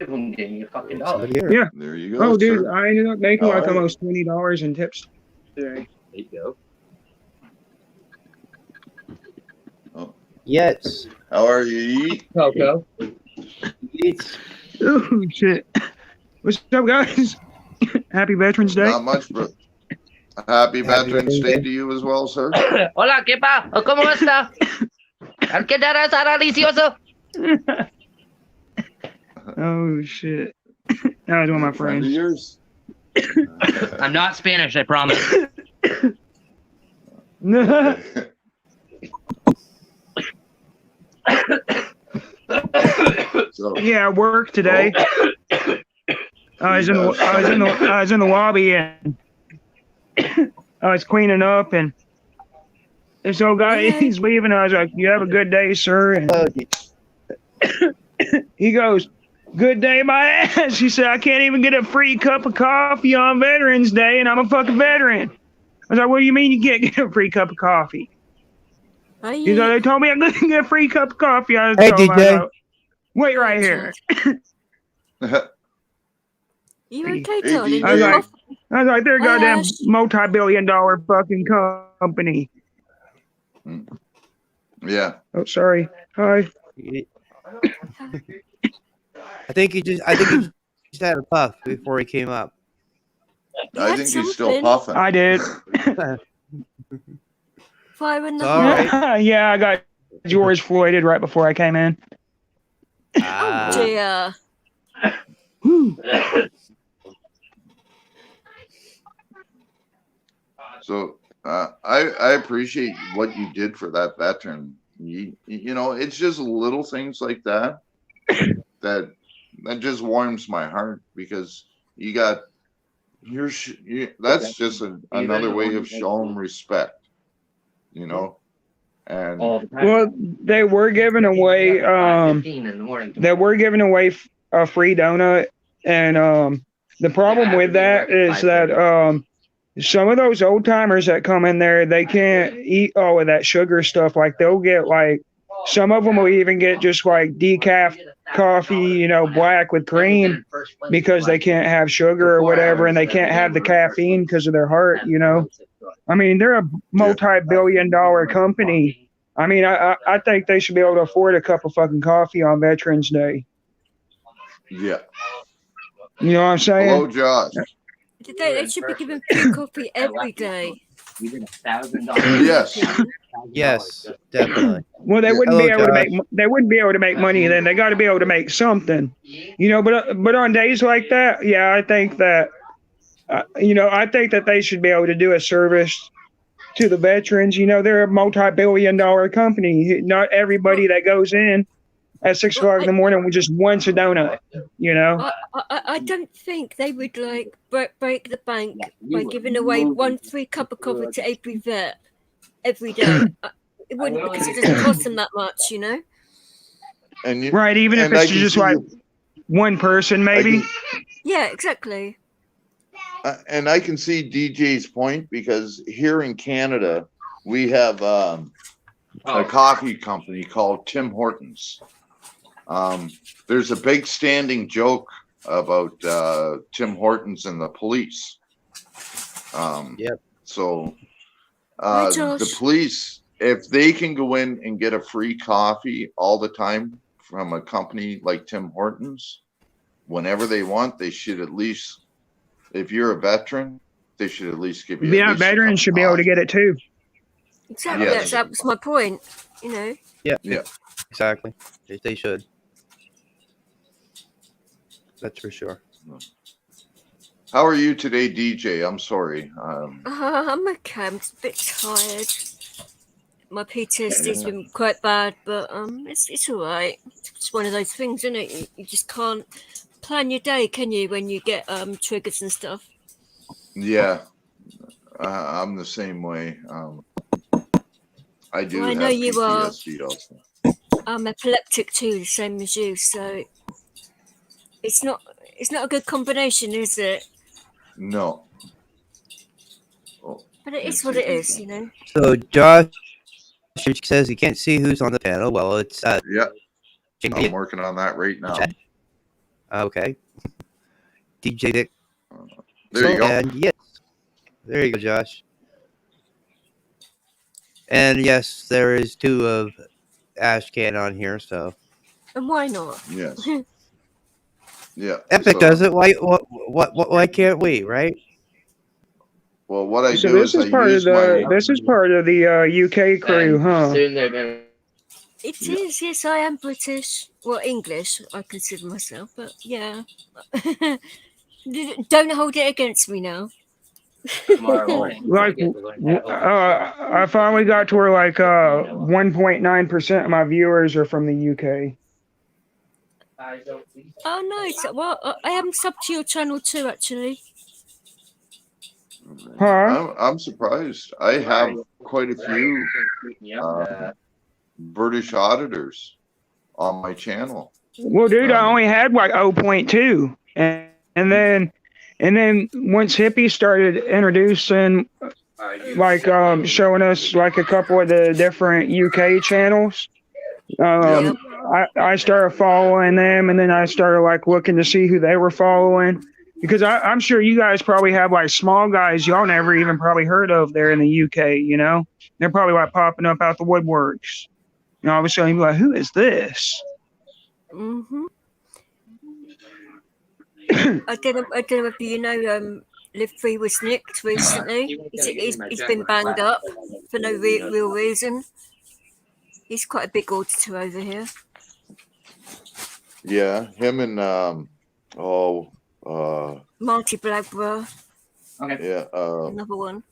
[SPEAKER 7] Yeah.
[SPEAKER 5] There you go.
[SPEAKER 7] Oh, dude, I ended up making almost $20 in tips today.
[SPEAKER 6] There you go.
[SPEAKER 5] Oh.
[SPEAKER 2] Yes.
[SPEAKER 5] How are you?
[SPEAKER 7] Coco. Oh shit! What's up, guys? Happy Veterans Day.
[SPEAKER 5] Not much, bro. Happy Veterans Day to you as well, sir.
[SPEAKER 8] Hola, ¿qué pa? ¿Cómo está? ¿Qué tal está delicioso?
[SPEAKER 7] Oh shit! That was one of my friends.
[SPEAKER 5] Yours.
[SPEAKER 8] I'm not Spanish, I promise.
[SPEAKER 7] Yeah, I worked today. I was in the lobby and I was cleaning up, and this old guy, he's leaving. I was like, "You have a good day, sir." And he goes, "Good day, my ass." He said, "I can't even get a free cup of coffee on Veterans Day, and I'm a fucking veteran." I was like, "What do you mean you can't get a free cup of coffee?" He's like, "They told me I couldn't get a free cup of coffee." I was
[SPEAKER 2] DJ.
[SPEAKER 7] Wait right here.
[SPEAKER 9] You okay, Tony?
[SPEAKER 7] I was like, they're a goddamn multi-billion-dollar fucking company.
[SPEAKER 5] Yeah.
[SPEAKER 7] Oh, sorry. Hi.
[SPEAKER 2] I think he just had a puff before he came up.
[SPEAKER 5] I think he's still puffing.
[SPEAKER 7] I did. Yeah, I got George Floyded right before I came in.
[SPEAKER 9] Oh dear.
[SPEAKER 7] Whew.
[SPEAKER 5] So I appreciate what you did for that veteran. You know, it's just little things like that that just warms my heart, because you got that's just another way of showing respect, you know. And
[SPEAKER 7] Well, they were giving away a free donut, and the problem with that is that some of those old timers that come in there, they can't eat all of that sugar stuff. Like they'll get like, some of them will even get just like decaf coffee, you know, black with cream, because they can't have sugar or whatever, and they can't have the caffeine because of their heart, you know. I mean, they're a multi-billion-dollar company. I mean, I think they should be able to afford a cup of fucking coffee on Veterans Day.
[SPEAKER 5] yeah.
[SPEAKER 7] You know what I'm saying?
[SPEAKER 5] Hello, Josh.
[SPEAKER 9] They should be given free coffee every day.
[SPEAKER 5] Yes.
[SPEAKER 2] Yes, definitely.
[SPEAKER 7] Well, they
[SPEAKER 5] Yeah.
[SPEAKER 7] wouldn't be
[SPEAKER 2] Hello,
[SPEAKER 7] able to
[SPEAKER 2] Josh.
[SPEAKER 7] make. They wouldn't be able to make money. Then they got to be able to make something, you know. But on days like that, yeah, I think that, you know, I think that they should be able to do a service to the veterans. You know, they're a multi-billion-dollar company. Not everybody that goes in at 6 o'clock in the morning just wants a donut. You know.
[SPEAKER 9] I don't think they would like break the bank by giving away 1 free cup of coffee to every vet every day. It wouldn't, because it doesn't cost them that much, you know.
[SPEAKER 5] And you,
[SPEAKER 7] Right, even if
[SPEAKER 5] and I
[SPEAKER 7] it's
[SPEAKER 5] can
[SPEAKER 7] just
[SPEAKER 5] see
[SPEAKER 7] like
[SPEAKER 5] you-
[SPEAKER 7] one person, maybe.
[SPEAKER 9] Yeah, exactly.
[SPEAKER 5] and I can see DJ's point, because here in Canada we have a coffee company called Tim Hortons. There's a big standing joke about Tim Hortons and the police.
[SPEAKER 2] Yep.
[SPEAKER 5] So
[SPEAKER 9] Hi, Josh.
[SPEAKER 5] the police, if they can go in and get a free coffee all the time from a company like Tim Hortons, whenever they want, they should at least, if you're a veteran, they should at least give you. at
[SPEAKER 7] Yeah,
[SPEAKER 5] least a cup
[SPEAKER 7] veterans
[SPEAKER 5] of
[SPEAKER 7] should be able to
[SPEAKER 5] coffee.
[SPEAKER 7] get it too.
[SPEAKER 9] Exactly.
[SPEAKER 5] Yes.
[SPEAKER 9] That was my point. You know.
[SPEAKER 2] Yeah.
[SPEAKER 5] Yeah.
[SPEAKER 2] Exactly. They should. That's for sure.
[SPEAKER 5] How are you today, DJ? I'm sorry.
[SPEAKER 9] I'm okay. I'm just a bit tired. My PTSD's been quite bad, but it's all right. It's one of those things, isn't it? You just can't plan your day, can you? When you get triggers and stuff.
[SPEAKER 5] Yeah, I'm the same way. I do
[SPEAKER 9] Well, I
[SPEAKER 5] have
[SPEAKER 9] know you are.
[SPEAKER 5] PTSD also.
[SPEAKER 9] I'm epileptic too, the same as you. So it's not a good combination, is it?
[SPEAKER 5] No. Oh,
[SPEAKER 9] But it is what it is, you know.
[SPEAKER 2] So Josh says he can't see who's on the panel. Well, it's
[SPEAKER 5] yeah.
[SPEAKER 2] Jamie.
[SPEAKER 5] I'm working on that right now.
[SPEAKER 2] Okay. DJ Dick.
[SPEAKER 5] There you go.
[SPEAKER 2] And yes, there you go, Josh. And yes, there is 2 of Ash Can on here, so.
[SPEAKER 9] And why not?
[SPEAKER 5] Yes. Yeah.
[SPEAKER 2] Epic does it. Why can't we? Right?
[SPEAKER 5] Well, what I
[SPEAKER 7] So
[SPEAKER 5] do
[SPEAKER 7] this is
[SPEAKER 5] I
[SPEAKER 7] part of
[SPEAKER 5] use
[SPEAKER 7] the
[SPEAKER 5] my.
[SPEAKER 7] this is part of the UK crew, huh?
[SPEAKER 8] Soon they're gonna.
[SPEAKER 9] It is, yes, I am British. Well, English, I consider myself, but yeah. Don't hold it against me now.
[SPEAKER 8] Tomorrow morning.
[SPEAKER 7] Like, I finally got to where like 1.9% of my viewers are from the UK.
[SPEAKER 9] Oh, nice. Well, I am subbed to your channel too, actually.
[SPEAKER 7] Huh?
[SPEAKER 5] I'm surprised. I have quite a few British auditors on my channel.
[SPEAKER 7] Well, dude, I only had like 0.2, and then once hippies started introducing, like showing us like a couple of the different UK channels, I started following them, and then I started like looking to see who they were following, because I'm sure you guys probably have like small guys y'all never even probably heard of there in the UK. You know, they're probably like popping up out the woodworks. And all of a sudden, you'd be like, "Who is this?"
[SPEAKER 9] Mm-hmm. I don't know if you know, Live Free was nicked recently. He's been banged up for no real reason. He's quite a big auditor over here.
[SPEAKER 5] Yeah, him and Oh,
[SPEAKER 9] Marty Blackburn,
[SPEAKER 8] Okay.
[SPEAKER 5] yeah.
[SPEAKER 9] another one.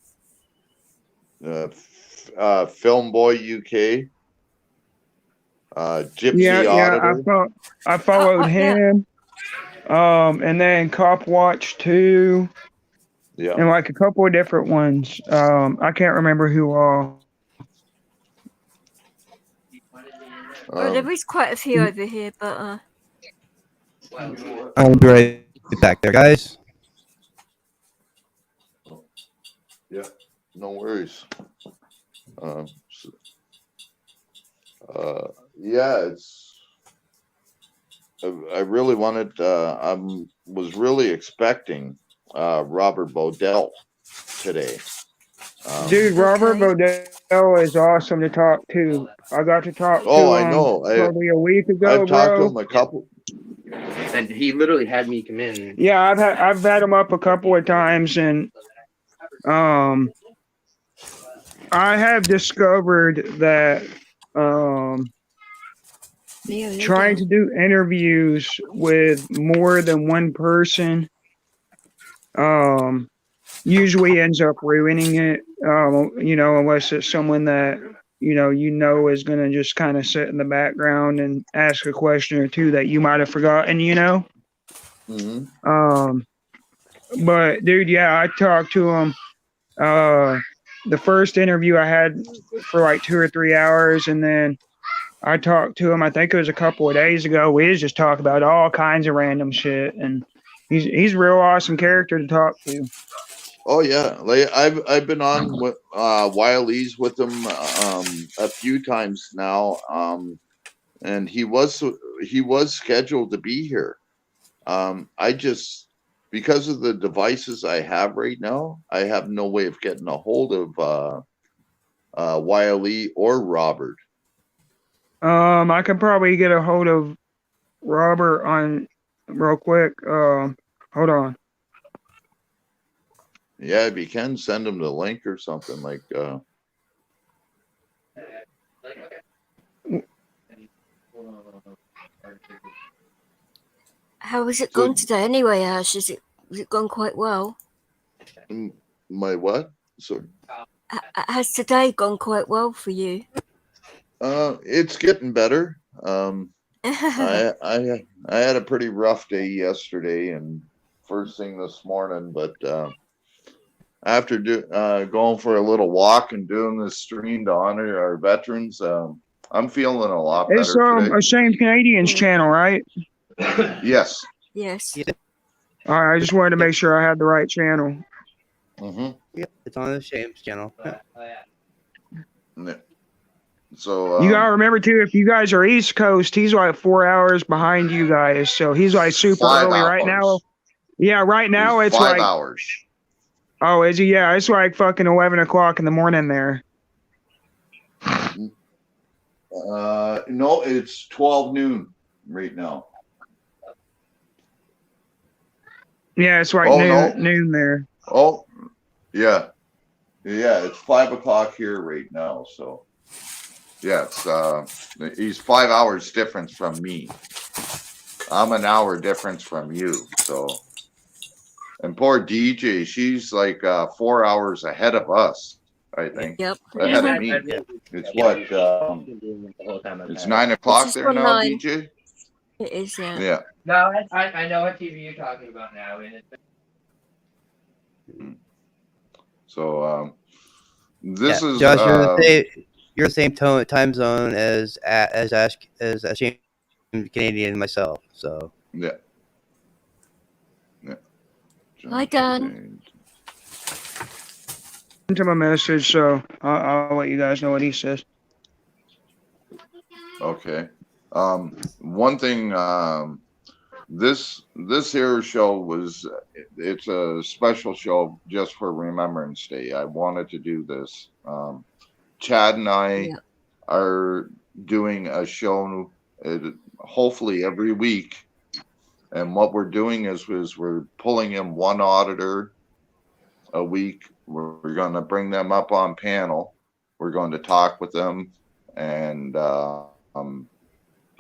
[SPEAKER 5] Film Boy UK. Gypsy
[SPEAKER 7] Yeah.
[SPEAKER 5] Auditor.
[SPEAKER 7] I followed
[SPEAKER 9] Yeah.
[SPEAKER 7] him. And then Cop Watch 2,
[SPEAKER 5] Yeah.
[SPEAKER 7] and like a couple of different ones. I can't remember who all.
[SPEAKER 9] Well, there is quite a few over here, but
[SPEAKER 2] I'll be right back there, guys.
[SPEAKER 5] Yeah. No worries. Yeah, it's. I really wanted. I was really expecting Robert Bodell today.
[SPEAKER 7] Dude, Robert
[SPEAKER 9] Okay.
[SPEAKER 7] Bodell is awesome to talk to. I got to talk
[SPEAKER 5] Oh,
[SPEAKER 7] to
[SPEAKER 5] I
[SPEAKER 7] him
[SPEAKER 5] know.
[SPEAKER 7] probably a week ago,
[SPEAKER 5] I've talked to
[SPEAKER 7] bro.
[SPEAKER 5] him a couple.
[SPEAKER 10] And he literally had me come in.
[SPEAKER 7] Yeah, I've had him up a couple of times, and I have discovered that trying to do interviews with more than one person usually ends up ruining it. Unless it's someone that is going to just kind of sit in the background and ask a question or two that you might have forgotten.
[SPEAKER 5] Mm-hmm.
[SPEAKER 7] But dude, yeah, I talked to him. The first interview I had for like 2 or 3 hours, and then I talked to him. I think it was a couple of days ago. We was just talking about all kinds of random shit, and he's a real awesome character to talk to.
[SPEAKER 5] Oh yeah, like I've been on with Wiley's with him a few times now, and he was scheduled to be here. I just, because of the devices I have right now, I have no way of getting a hold of Wiley or Robert.
[SPEAKER 7] I can probably get a hold of Robert on real quick. Hold on.
[SPEAKER 5] Yeah, if you can send him the link or something like.
[SPEAKER 9] how has it gone today anyway, Ash? Has it gone quite well?
[SPEAKER 5] My what? So.
[SPEAKER 9] Has today gone quite well for you?
[SPEAKER 5] It's getting better. I had a pretty rough day yesterday and first thing this morning, but after going for a little walk and doing this stream to honor our veterans, I'm feeling a lot better today.
[SPEAKER 7] It's a Shame Canadians channel, right?
[SPEAKER 5] Yes.
[SPEAKER 9] Yes.
[SPEAKER 7] All right, I just wanted to make sure I had the right channel.
[SPEAKER 5] Mm-hmm.
[SPEAKER 2] Yep, it's on the Shames channel.
[SPEAKER 5] Yeah. So
[SPEAKER 7] you gotta remember too, if you guys are East Coast, he's like 4 hours behind you guys, so he's like super early right now. Yeah, right now it's
[SPEAKER 5] 5
[SPEAKER 7] like
[SPEAKER 5] hours.
[SPEAKER 7] Oh, is he? Yeah, it's like fucking 11 o'clock in the morning there.
[SPEAKER 5] No, it's 12 noon right now.
[SPEAKER 7] Yeah, it's like noon there.
[SPEAKER 5] Oh, yeah. Yeah, it's 5 o'clock here right now. So, yeah, he's 5 hours difference from me. I'm an hour difference from you. So, and poor DJ, she's like 4 hours ahead of us, I think.
[SPEAKER 9] Yep.
[SPEAKER 5] Ahead of me. It's what? It's 9 o'clock there now,
[SPEAKER 9] 9.
[SPEAKER 5] DJ?
[SPEAKER 9] It is, yeah.
[SPEAKER 5] Yeah.
[SPEAKER 8] No, I know what TV you're talking about now. And
[SPEAKER 5] So, this is
[SPEAKER 2] Josh, you're the same time zone as Ash, as a Shame Canadian myself. So
[SPEAKER 5] yeah.
[SPEAKER 9] Hi, Dan.
[SPEAKER 7] Send him a message, so I'll let you guys know what he says.
[SPEAKER 5] Okay. One thing, this here show it's a special show just for Remembrance Day. I wanted to do this. Chad and I are doing a show hopefully every week. And what we're doing is we're pulling in one auditor a week. We're going to bring them up on panel. We're going to talk with them and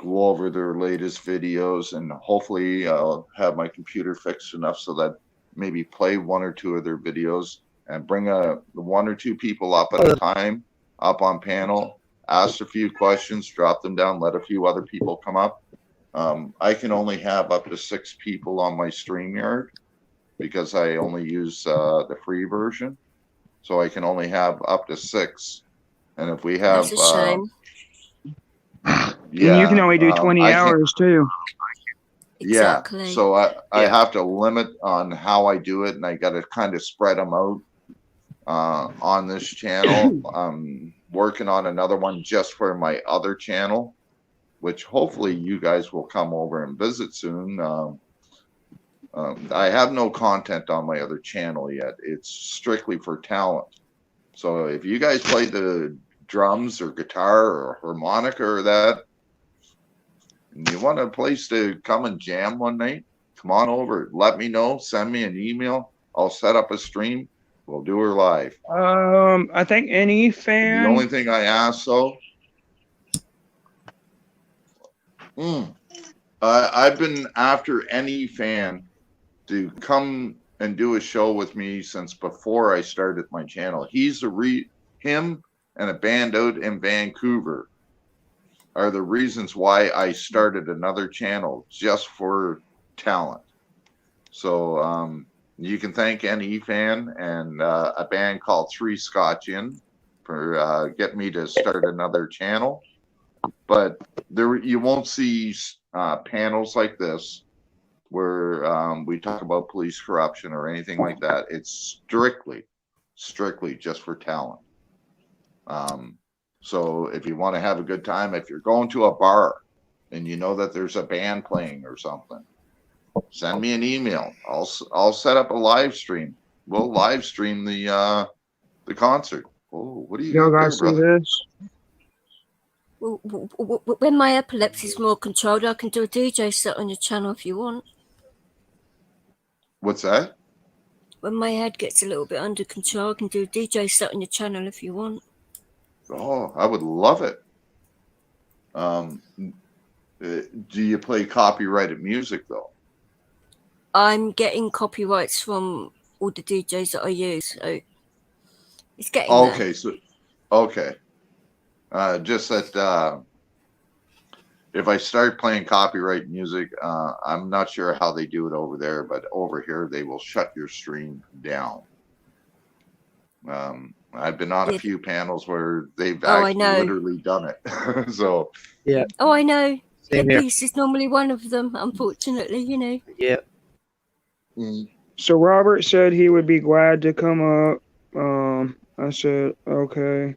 [SPEAKER 5] go over their latest videos, and hopefully I'll have my computer fixed enough so that maybe play one or two of their videos and bring one or two people up at a time up on panel, ask a few questions, drop them down, let a few other people come up. I can only have up to 6 people on my StreamYard because I only use the free version. So I can only have up to 6. And if we have,
[SPEAKER 9] That's a shame.
[SPEAKER 5] yeah,
[SPEAKER 7] and you can only do 20
[SPEAKER 5] I can't-
[SPEAKER 7] hours too.
[SPEAKER 9] Exactly.
[SPEAKER 5] Yeah, so I have to limit on how I do it, and I got to kind of spread them out on this channel. I'm working on another one just for my other channel, which hopefully you guys will come over and visit soon. I have no content on my other channel yet. It's strictly for talent. So if you guys play the drums or guitar or harmonica or that, and you want a place to come and jam one night, come on over. Let me know. Send me an email. I'll set up a stream. We'll do her live.
[SPEAKER 7] I think any fan.
[SPEAKER 5] The only thing I ask, though, I've been after any fan to come and do a show with me since before I started my channel. Him and a band out in Vancouver are the reasons why I started another channel just for talent. So you can thank NE Fan and a band called Three Scotch Inn for getting me to start another channel. But you won't see panels like this where we talk about police corruption or anything like that. It's strictly just for talent. So if you want to have a good time, if you're going to a bar and you know that there's a band playing or something, send me an email. I'll set up a live stream. We'll live stream the concert. Oh, what do you got there,
[SPEAKER 7] see
[SPEAKER 5] brother?
[SPEAKER 7] this?
[SPEAKER 9] When my epilepsy is more controlled, I can do a DJ set on your channel if you want.
[SPEAKER 5] What's that?
[SPEAKER 9] When my head gets a little bit under control, I can do a DJ set on your channel if you want.
[SPEAKER 5] Oh, I would love it. Do you play copyrighted music though?
[SPEAKER 9] I'm getting copyrights from all the DJs that I use, so it's getting
[SPEAKER 5] Okay, okay. Just that if I start playing copyright music, I'm not sure how they do it over there, but over here they will shut your stream down. I've been on a few panels where they've actually literally done it. So
[SPEAKER 2] yeah.
[SPEAKER 9] Oh, I know.
[SPEAKER 2] Same
[SPEAKER 9] Headpiece
[SPEAKER 2] here.
[SPEAKER 9] is normally one of them, unfortunately, you know.
[SPEAKER 2] Yeah.
[SPEAKER 7] So Robert said he would be glad to come up. I said, okay.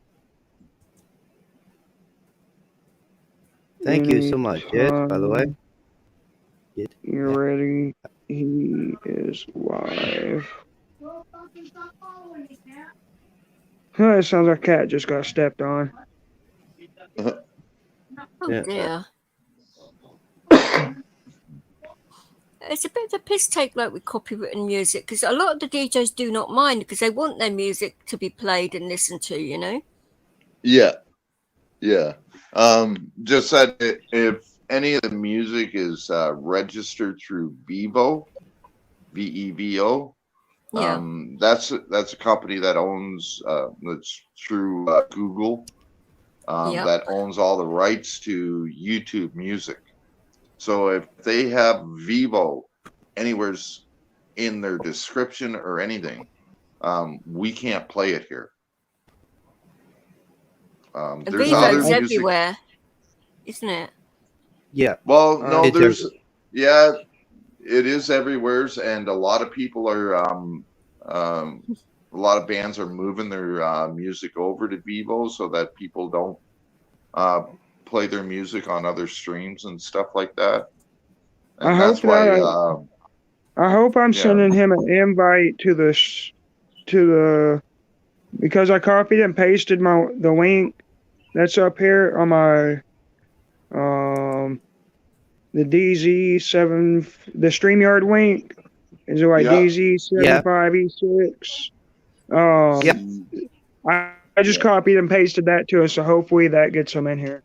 [SPEAKER 2] Thank you so much, Ed, by the way.
[SPEAKER 7] You're ready. He is live. It sounds like a cat just got stepped on.
[SPEAKER 9] Oh dear. It's a bit of a piss take like with copywritten music, because a lot of the DJs do not mind because they want their music to be played and listened to, you know?
[SPEAKER 5] yeah. Just that if any of the music is registered through Vevo, VEVO, that's a company that owns that's through Google, that owns all the rights to YouTube music. So if they have Vevo anywhere in their description or anything, we can't play it here. There's other music
[SPEAKER 9] everywhere, isn't it?
[SPEAKER 2] Yeah.
[SPEAKER 5] Well, no, it is everywhere, and a lot of people are a lot of bands are moving their music over to Vevo so that people don't play their music on other streams and stuff like that. And
[SPEAKER 7] I hope I'm sending him an invite to the because I copied and pasted the link that's up here on my the DZ7, the StreamYard link is like DZ75E6. I just copied and pasted that to us, so hopefully that gets him in here.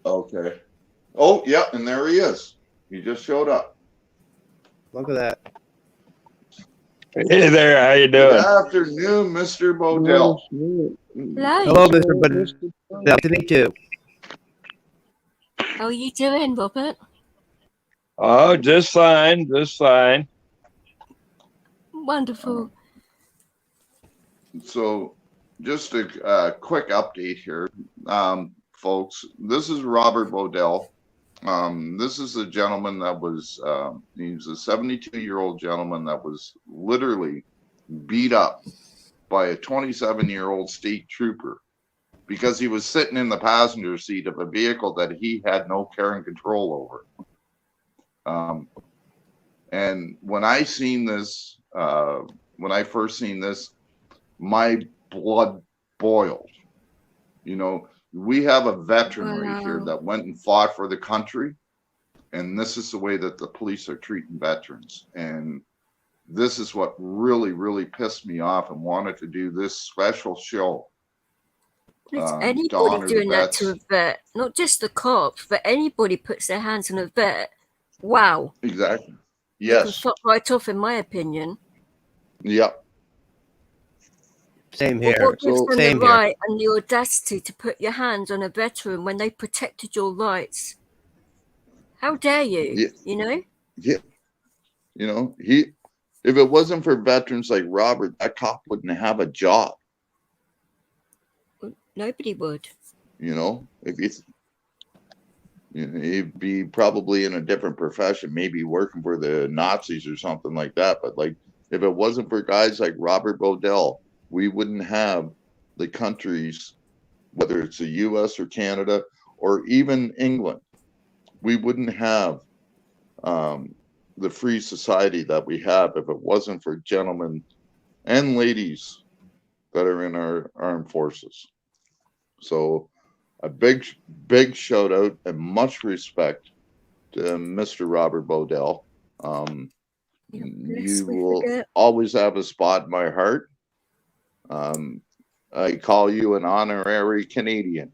[SPEAKER 5] Okay. Oh, yeah, and there he is. He just showed up.
[SPEAKER 2] Look at that.
[SPEAKER 11] Hey there, how you
[SPEAKER 5] Good
[SPEAKER 11] doing?
[SPEAKER 5] afternoon, Mr. Bodell.
[SPEAKER 2] Hello, Mr. Bodell. Nice to meet you.
[SPEAKER 9] How are you doing, Robert?
[SPEAKER 11] Oh, just fine, just fine.
[SPEAKER 9] Wonderful.
[SPEAKER 5] So, just a quick update here, folks. This is Robert Bodell. This is a gentleman that was, he's a 72-year-old gentleman that was literally beat up by a 27-year-old state trooper because he was sitting in the passenger seat of a vehicle that he had no care and control over. And when I seen this, when I first seen this, my blood boiled. You know, we have a veteran right here that went and fought for the country, and this is the way that the police are treating veterans. And this is what really, really pissed me off and wanted to do this special show.
[SPEAKER 9] It's
[SPEAKER 5] to
[SPEAKER 9] anybody
[SPEAKER 5] honor
[SPEAKER 9] doing
[SPEAKER 5] the
[SPEAKER 9] that to a
[SPEAKER 5] vets.
[SPEAKER 9] vet, not just the cops, but anybody puts their hands on a vet. Wow.
[SPEAKER 5] Exactly.
[SPEAKER 9] You can
[SPEAKER 5] Yes.
[SPEAKER 9] fuck right off, in my opinion.
[SPEAKER 5] Yep.
[SPEAKER 2] Same here.
[SPEAKER 9] What gives them the
[SPEAKER 2] Same here.
[SPEAKER 9] right and the audacity to put your hands on a veteran when they protected your rights? How dare you?
[SPEAKER 5] Yeah.
[SPEAKER 9] You know?
[SPEAKER 5] Yeah. You know, if it wasn't for veterans like Robert, that cop wouldn't have a job.
[SPEAKER 9] Nobody would.
[SPEAKER 5] You know, he'd be probably in a different profession, maybe working for the Nazis or something like that. But like, if it wasn't for guys like Robert Bodell, we wouldn't have the countries, whether it's the U.S. or Canada or even England. We wouldn't have the free society that we have if it wasn't for gentlemen and ladies that are in our armed forces. So a big shout out and much respect to Mr. Robert Bodell. You will always have a spot in my heart. I call you an honorary Canadian.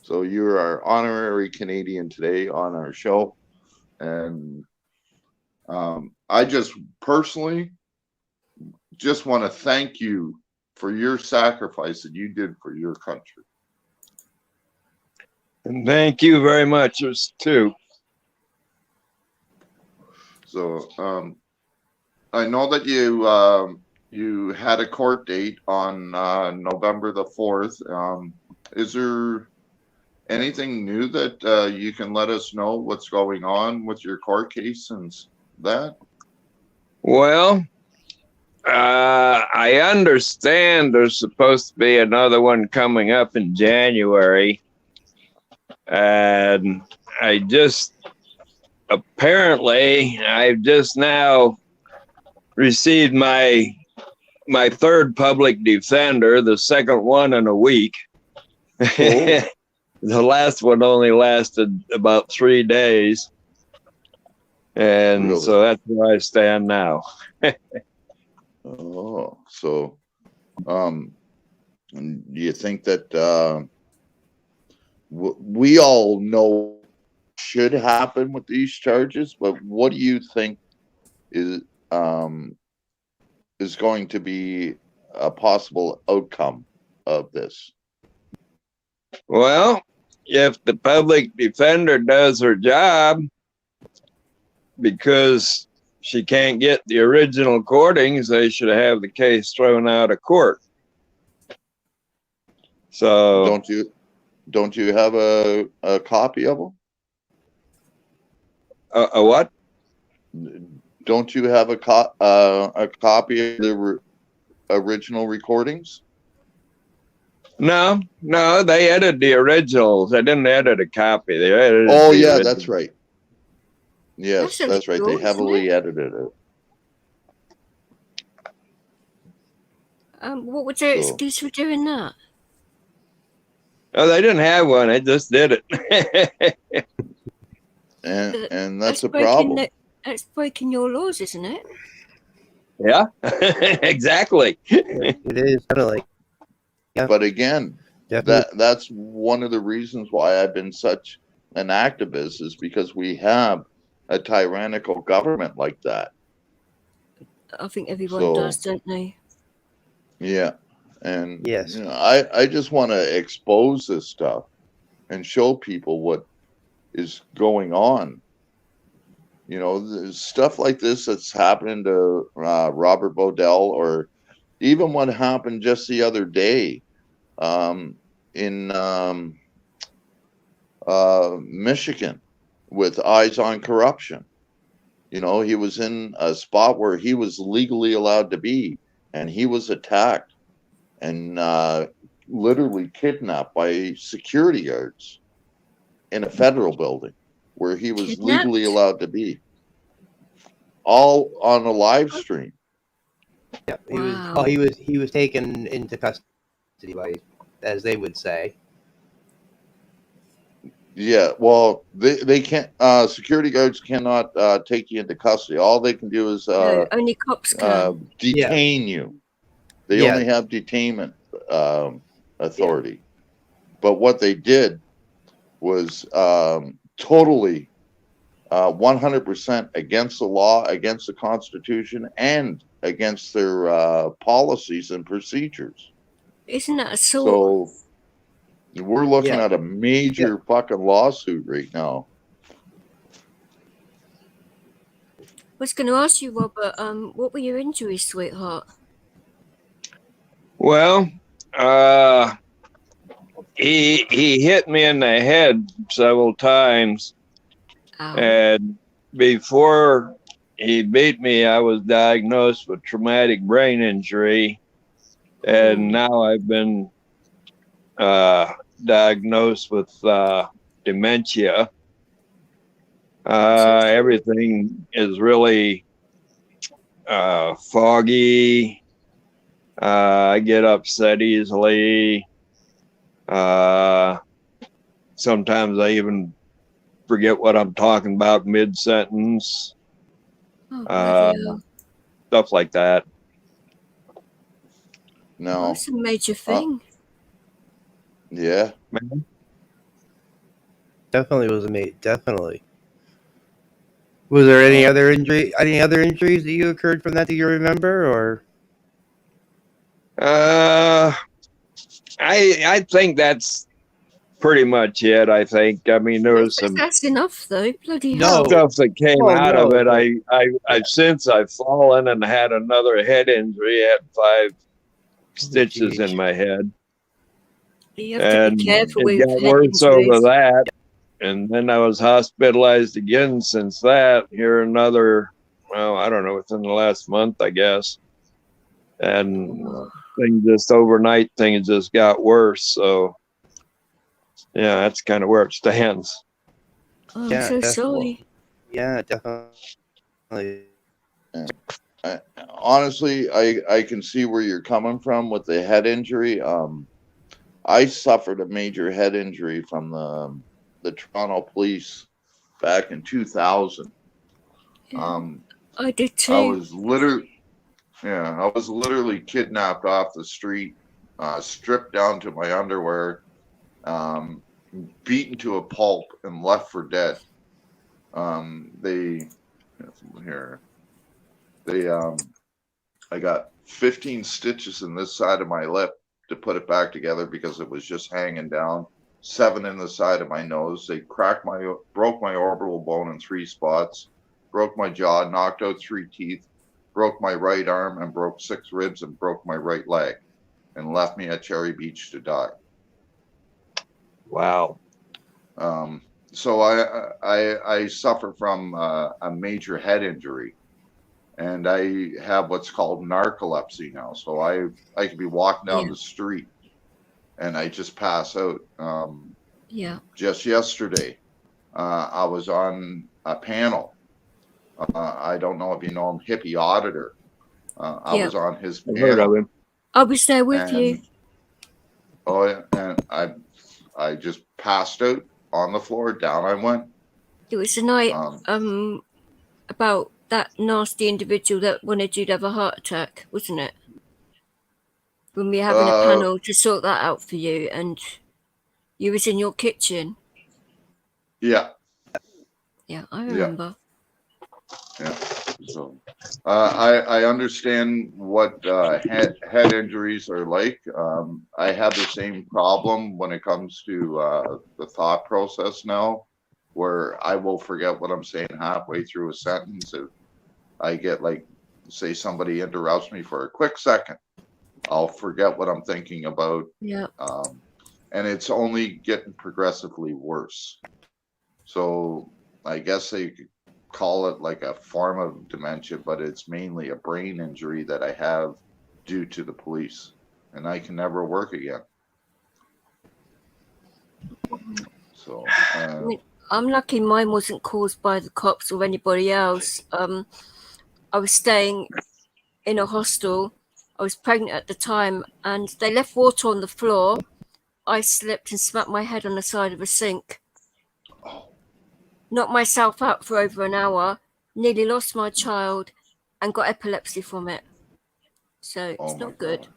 [SPEAKER 5] So you're our honorary Canadian today on our show. And I just personally just want to thank you for your sacrifice that you did for your country.
[SPEAKER 11] And thank you very much too.
[SPEAKER 5] So I know that you had a court date on November the 4th. Is there anything new that you can let us know what's going on with your court case and that?
[SPEAKER 11] Well, I understand there's supposed to be another one coming up in January. And I've just now received my third public defender, the second one in a week.
[SPEAKER 5] Oh.
[SPEAKER 11] The last one only lasted about 3 days. And
[SPEAKER 5] Really?
[SPEAKER 11] so that's where I stand now.
[SPEAKER 5] Oh, so do you think that we all know should happen with these charges, but what do you think is going to be a possible outcome of this?
[SPEAKER 11] Well, if the public defender does her job, because she can't get the original recordings, they should have the case thrown out of court. So
[SPEAKER 5] don't you have a copy of them?
[SPEAKER 11] A what?
[SPEAKER 5] Don't you have a copy of the original recordings?
[SPEAKER 11] No, they edited the originals. They didn't edit a copy. They edited.
[SPEAKER 5] Oh
[SPEAKER 11] the
[SPEAKER 5] yeah,
[SPEAKER 11] original.
[SPEAKER 5] That's right. Yes, that's right. They heavily edited it.
[SPEAKER 9] What was their excuse for doing that?
[SPEAKER 11] Oh, they didn't have one. They just did it.
[SPEAKER 5] and that's a problem.
[SPEAKER 9] That's breaking your laws, isn't it?
[SPEAKER 11] Yeah, exactly.
[SPEAKER 2] It is definitely. Yeah.
[SPEAKER 5] But again,
[SPEAKER 2] Definitely.
[SPEAKER 5] that's one of the reasons why I've been such an activist is because we have a tyrannical government like that.
[SPEAKER 9] I think everyone does, don't they?
[SPEAKER 5] Yeah. And
[SPEAKER 2] Yes.
[SPEAKER 5] you know, I just want to expose this stuff and show people what is going on. You know, there's stuff like this that's happening to Robert Bodell, or even what happened just the other day in Michigan with Eyes on Corruption. You know, he was in a spot where he was legally allowed to be, and he was attacked and literally kidnapped by security guards in a federal building where he was legally allowed to be. All on a live stream.
[SPEAKER 2] Yeah, he was taken into custody by, as they would say.
[SPEAKER 5] Yeah, well, they can't. Security guards cannot take you into custody. All they can do is
[SPEAKER 9] No, only cops can.
[SPEAKER 5] detain you. They only have detainment authority. But what they did was totally 100% against the law, against the Constitution, and against their policies and procedures.
[SPEAKER 9] Isn't that a assault?
[SPEAKER 5] So we're looking at a major fucking lawsuit right now.
[SPEAKER 9] I was going to ask you, Robert, what were your injuries, sweetheart?
[SPEAKER 11] Well, he hit me in the head several times.
[SPEAKER 9] Ow.
[SPEAKER 11] And before he beat me, I was diagnosed with traumatic brain injury. And now I've been diagnosed with dementia. Everything is really foggy. I get upset easily. Sometimes I even forget what I'm talking about mid-sentence. Stuff like that.
[SPEAKER 5] No.
[SPEAKER 9] That's a major thing.
[SPEAKER 5] Yeah.
[SPEAKER 2] Definitely was definitely. Was there any other injuries that you occurred from that you remember, or?
[SPEAKER 11] I think that's pretty much it. I think. I mean, there was some.
[SPEAKER 9] That's enough, though. Bloody hell.
[SPEAKER 11] Stuff that came out of it. I've since I've fallen and had another head injury. I had 5 stitches in my head.
[SPEAKER 9] You have to be careful with
[SPEAKER 11] it got worse over that. And then I was hospitalized again since that. Here another, well, I don't know, within the last month, I guess. And overnight things just got worse. So yeah, that's kind of where it stands.
[SPEAKER 9] Oh, I'm so sorry.
[SPEAKER 2] Yeah, definitely.
[SPEAKER 5] Honestly, I can see where you're coming from with the head injury. I suffered a major head injury from the Toronto police back in 2000.
[SPEAKER 9] I did too.
[SPEAKER 5] I was literally kidnapped off the street, stripped down to my underwear, beaten to a pulp, and left for dead. I got 15 stitches in this side of my lip to put it back together because it was just hanging down. 7 in the side of my nose. They broke my orbital bone in 3 spots, broke my jaw, knocked out 3 teeth, broke my right arm, and broke 6 ribs, and broke my right leg, and left me at Cherry Beach to die.
[SPEAKER 11] Wow.
[SPEAKER 5] So I suffer from a major head injury, and I have what's called narcolepsy now. So I could be walking down the street and I just pass out. Just yesterday, I was on a panel. I don't know if you know him, Hippie Auditor. I was on his panel.
[SPEAKER 11] I've heard of him.
[SPEAKER 9] I was there with you.
[SPEAKER 5] Oh, yeah, and I just passed out on the floor. Down I went.
[SPEAKER 9] It was the night about that nasty individual that wanted you to have a heart attack, wasn't it? When we were having a panel to sort that out for you, and you was in your kitchen.
[SPEAKER 5] Yeah.
[SPEAKER 9] Yeah, I
[SPEAKER 5] Yeah.
[SPEAKER 9] remember.
[SPEAKER 5] Yeah. So I understand what head injuries are like. I have the same problem when it comes to the thought process now, where I will forget what I'm saying halfway through a sentence. If I get like, say somebody interrupts me for a quick second, I'll forget what I'm thinking about.
[SPEAKER 9] Yeah.
[SPEAKER 5] And it's only getting progressively worse. So I guess they could call it like a form of dementia, but it's mainly a brain injury that I have due to the police, and I can never work again. So
[SPEAKER 9] I mean, I'm lucky mine wasn't caused by the cops or anybody else. I was staying in a hostel. I was pregnant at the time, and they left water on the floor. I slipped and smacked my head on the side of a sink. Knocked myself out for over an hour, nearly lost my child, and got epilepsy from it. So it's not good.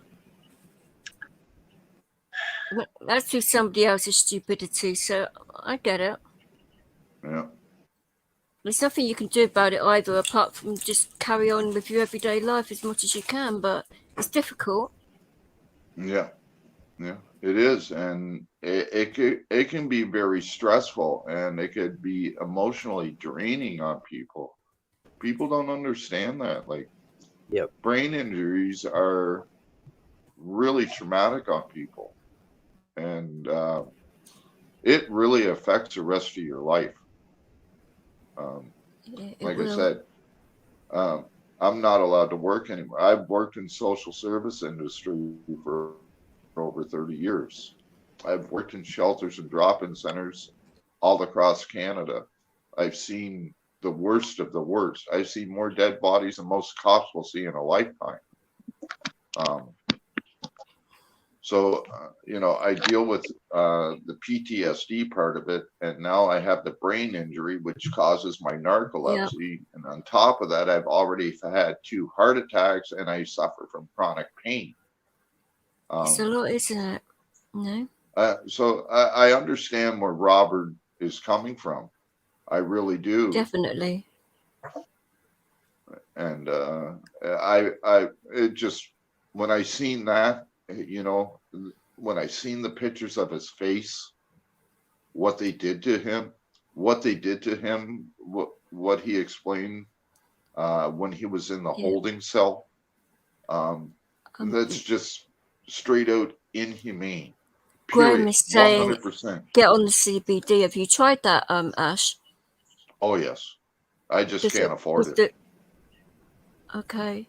[SPEAKER 9] But that's through somebody else's stupidity, so I get it.
[SPEAKER 5] Yeah.
[SPEAKER 9] There's nothing you can do about it either, apart from just carry on with your everyday life as much as you can, but it's difficult.
[SPEAKER 5] Yeah. Yeah, it is, and it can be very stressful, and it could be emotionally draining on people. People don't understand that. Like,
[SPEAKER 2] Yep.
[SPEAKER 5] brain injuries are really traumatic on people, and it really affects the rest of your life. Like I said, I'm not allowed to work anymore. I've worked in social service industry for over 30 years. I've worked in shelters and drop-in centers all across Canada. I've seen the worst of the worst. I've seen more dead bodies than most cops will see in a lifetime. So, I deal with the PTSD part of it, and now I have the brain injury, which causes my narcolepsy. And on top of that, I've already had 2 heart attacks, and I suffer from chronic pain.
[SPEAKER 9] It's a lot, isn't it? No?
[SPEAKER 5] So I understand where Robert is coming from. I really do.
[SPEAKER 9] Definitely.
[SPEAKER 5] And it just, when I seen that, when I seen the pictures of his face, what they did to him, what he explained when he was in the holding cell, that's just straight out inhumane.
[SPEAKER 9] Graham is saying,
[SPEAKER 5] 100%.
[SPEAKER 9] get on the CBD. Have you tried that, Ash?
[SPEAKER 5] Oh yes, I just can't afford it.
[SPEAKER 9] Okay.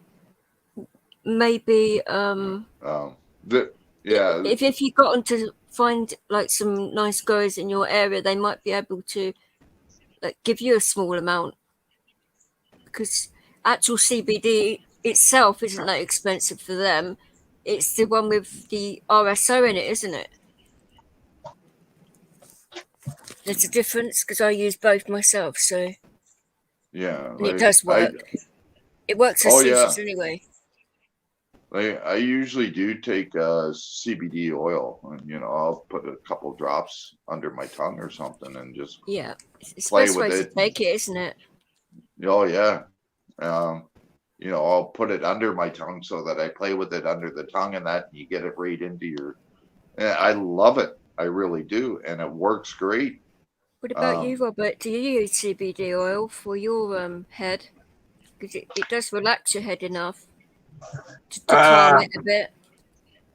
[SPEAKER 9] Maybe if you got on to find like some nice guys in your area, they might be able to like give you a small amount, because actual CBD itself isn't that expensive for them. It's the one with the RSO in it, isn't it? There's a difference because I use both myself, so
[SPEAKER 5] yeah,
[SPEAKER 9] and it does work. It works for seizures anyway.
[SPEAKER 5] I usually do take CBD oil, and I'll put a couple drops under my tongue or something, and just
[SPEAKER 9] it's
[SPEAKER 5] play
[SPEAKER 9] the best
[SPEAKER 5] with
[SPEAKER 9] way
[SPEAKER 5] it.
[SPEAKER 9] to take it, isn't it?
[SPEAKER 5] Oh yeah, I'll put it under my tongue so that I play with it under the tongue, and that you get it right into your. I love it, I really do, and it works great.
[SPEAKER 9] What about you, Robert? Do you use CBD oil for your head? Because it does relax your head enough to calm it a bit.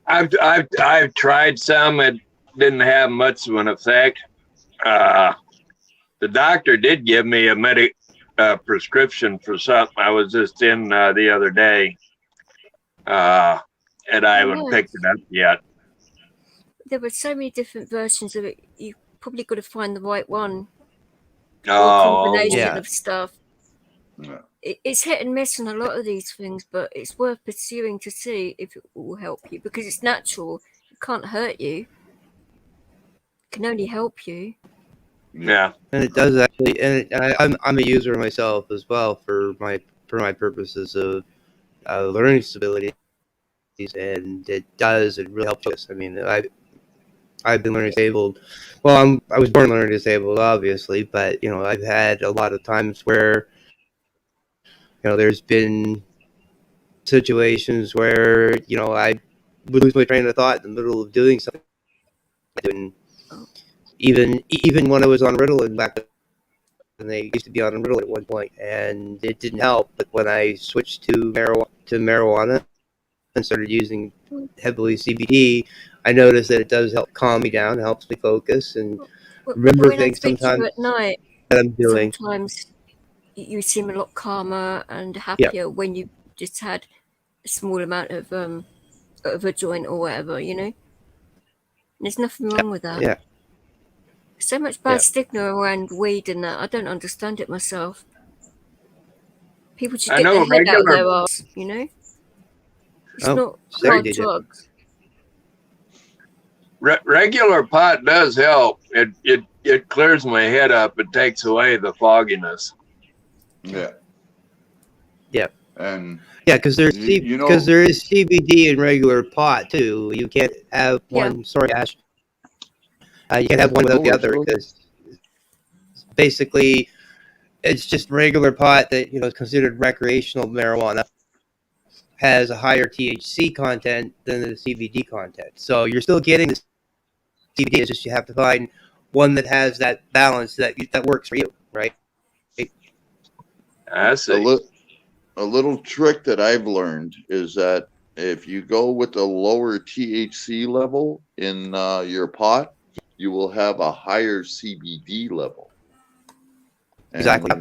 [SPEAKER 11] I've tried some. It didn't have much of an effect. The doctor did give me a prescription for something I was just in the other day, and I haven't picked it up yet.
[SPEAKER 9] There were so many different versions of it. You probably got to find the right one.
[SPEAKER 11] Oh,
[SPEAKER 9] or a combination of stuff.
[SPEAKER 5] Yeah.
[SPEAKER 9] It's hit and miss on a lot of these things, but it's worth pursuing to see if it will help you, because it's natural. It can't hurt you. It can only help you.
[SPEAKER 11] Yeah,
[SPEAKER 2] and it does actually. And I'm a user myself as well for my purposes of learning disabilities, and it really helps us. I mean, I've been learning disabled. Well, I was born learning disabled, obviously, but I've had a lot of times where there's been situations where I would lose my train of thought in the middle of doing something. And even when I was on Ritalin back then, they used to be on Ritalin at one point, and it didn't help. But when I switched to marijuana and started using heavily CBD, I noticed that it does help calm me down, helps me focus and remember
[SPEAKER 9] when I
[SPEAKER 2] things
[SPEAKER 9] speak to you
[SPEAKER 2] sometimes
[SPEAKER 9] at night,
[SPEAKER 2] that I'm doing.
[SPEAKER 9] sometimes you seem a lot calmer and
[SPEAKER 2] Yeah.
[SPEAKER 9] happier when you just had a small amount of a joint or whatever, There's nothing wrong with that.
[SPEAKER 2] Yeah.
[SPEAKER 9] So much bad stigma around weed and that. I don't understand it myself. People just
[SPEAKER 11] I
[SPEAKER 9] get
[SPEAKER 11] know
[SPEAKER 9] their head out of
[SPEAKER 11] regular
[SPEAKER 9] their ass, It's
[SPEAKER 2] Oh,
[SPEAKER 9] not
[SPEAKER 2] sorry,
[SPEAKER 9] hard
[SPEAKER 2] did you?
[SPEAKER 9] drugs.
[SPEAKER 11] regular pot does help. It clears my head up. It takes away the fogginess.
[SPEAKER 5] Yeah.
[SPEAKER 2] Yeah.
[SPEAKER 5] And
[SPEAKER 2] Yeah, because there is CBD in regular pot too. You can't have one. Sorry, Ash. You can't have one without the other because basically it's just regular pot that is considered recreational marijuana has a higher THC content than the CBD content. So you're still getting the CBD. It's just you have to find one that has that balance that works for you, right?
[SPEAKER 11] I see.
[SPEAKER 5] A little trick that I've learned is that if you go with a lower THC level in your pot, you will have a higher CBD level.
[SPEAKER 2] Exactly.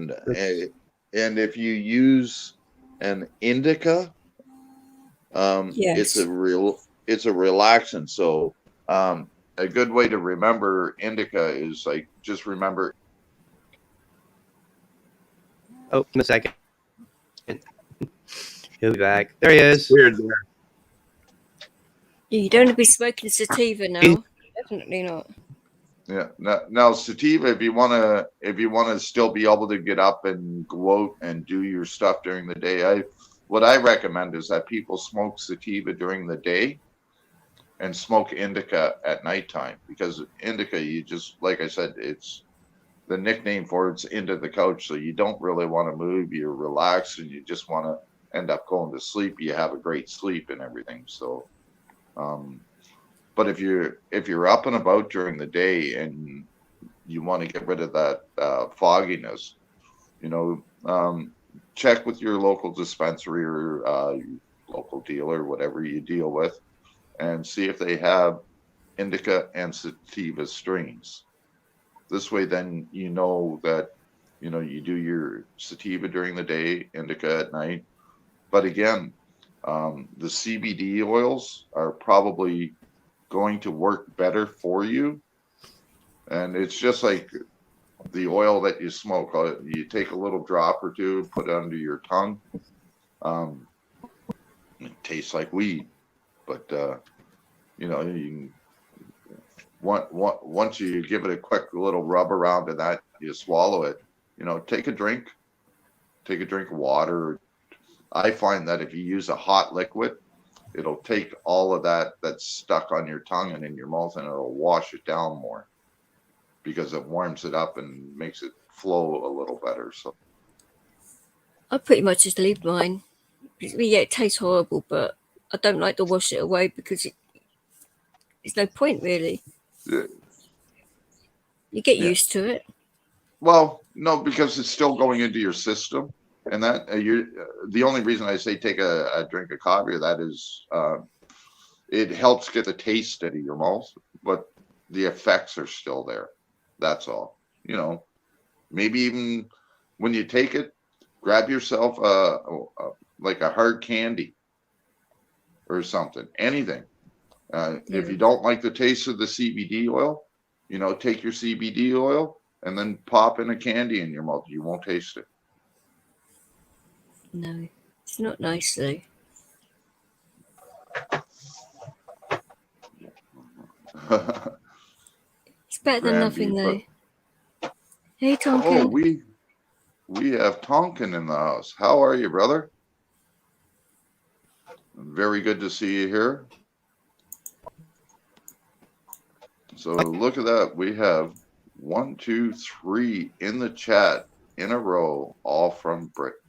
[SPEAKER 5] And if you use an indica, it's a relaxant. So a good way to remember indica is like just remember.
[SPEAKER 2] Oh, in a second. He'll be back. There he is.
[SPEAKER 11] Weird there.
[SPEAKER 9] You don't want to be smoking sativa now. Definitely not.
[SPEAKER 5] Yeah. Now sativa, if you wanna still be able to get up and go out and do your stuff during the day, what I recommend is that people smoke sativa during the day and smoke indica at nighttime, because indica, you just, like I said, it's the nickname for it's into the couch, so you don't really want to move. You're relaxed and you just want to end up going to sleep. You have a great sleep and everything. So but if you're up and about during the day and you want to get rid of that fogginess, check with your local dispensary or your local dealer, whatever you deal with, and see if they have indica and sativa strains. This way, then you know that you do your sativa during the day, indica at night. But again, the CBD oils are probably going to work better for you, and it's just like the oil that you smoke. You take a little drop or two, put it under your tongue. It tastes like weed, but you can, once you give it a quick little rub around to that, you swallow it. Take a drink of water. I find that if you use a hot liquid, it'll take all of that's stuck on your tongue and in your mouth, and it'll wash it down more because it warms it up and makes it flow a little better. So
[SPEAKER 9] I pretty much just leave mine. Yeah, it tastes horrible, but I don't like to wash it away because there's no point really. You get used to it.
[SPEAKER 5] Well, no, because it's still going into your system, and that the only reason I say take a drink of coffee or that is it helps get the taste out of your mouth, but the effects are still there. That's all. Maybe even when you take it, grab yourself like a hard candy or something, anything. If you don't like the taste of the CBD oil, take your CBD oil and then pop in a candy in your mouth. You won't taste it.
[SPEAKER 9] No, it's not nice though. It's better than nothing though. Hey Tonkin.
[SPEAKER 5] Oh, we have Tonkin in the house. How are you, brother? Very good to see you here. So look at that. We have 1, 2, 3 in the chat in a row, all from Britain.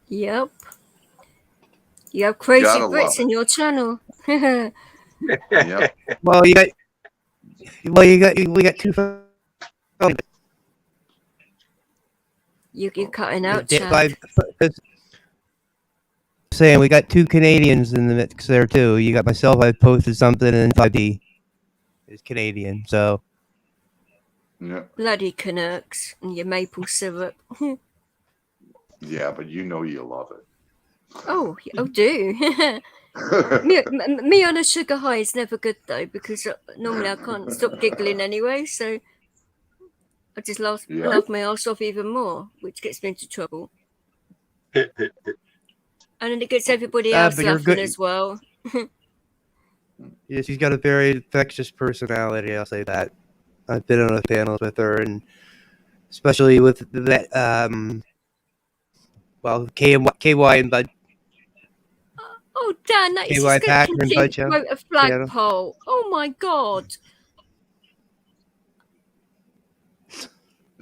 [SPEAKER 9] Yep. You have crazy
[SPEAKER 5] Gotta love
[SPEAKER 9] Brits in
[SPEAKER 5] it.
[SPEAKER 9] your channel.
[SPEAKER 5] Yep.
[SPEAKER 2] Well, we got two.
[SPEAKER 9] You're cutting out,
[SPEAKER 2] By,
[SPEAKER 9] Chad.
[SPEAKER 2] saying we got two Canadians in the mix there too. You got myself. I posted something, and 5D is Canadian. So
[SPEAKER 5] Yeah.
[SPEAKER 9] Bloody Canucks and your maple syrup.
[SPEAKER 5] Yeah, but you know you love it.
[SPEAKER 9] Oh, do. me on a sugar high is never good though, because normally I can't stop giggling anyway. So I just laugh my ass off even more, which gets me into trouble. And then it gets everybody else laughing as well.
[SPEAKER 2] Yeah, she's got a very infectious personality. I'll say that. I've been on a panels with her, and especially with that. Well, KY and Bud.
[SPEAKER 9] Oh, Dan, that is just going to continue to promote a flagpole. Oh my God.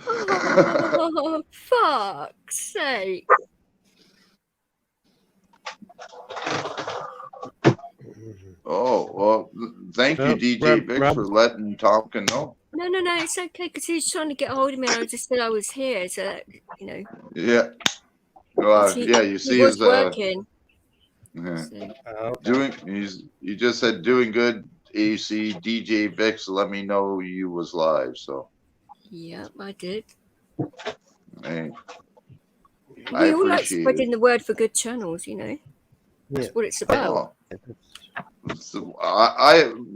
[SPEAKER 9] Oh, fuck's sake.
[SPEAKER 5] Oh, well, thank you, DJ Vix, for letting Tompkin know.
[SPEAKER 9] No, it's okay, because he was trying to get a hold of me, and I just said I was here, so that, you know.
[SPEAKER 5] Yeah. Yeah, you see
[SPEAKER 9] his working.
[SPEAKER 5] You just said doing good, AC, DJ Vix, let me know you was live, so.
[SPEAKER 9] Yeah, I did.
[SPEAKER 5] Hey,
[SPEAKER 9] we all like spreading the word for good channels, you know. That's what it's about.
[SPEAKER 5] So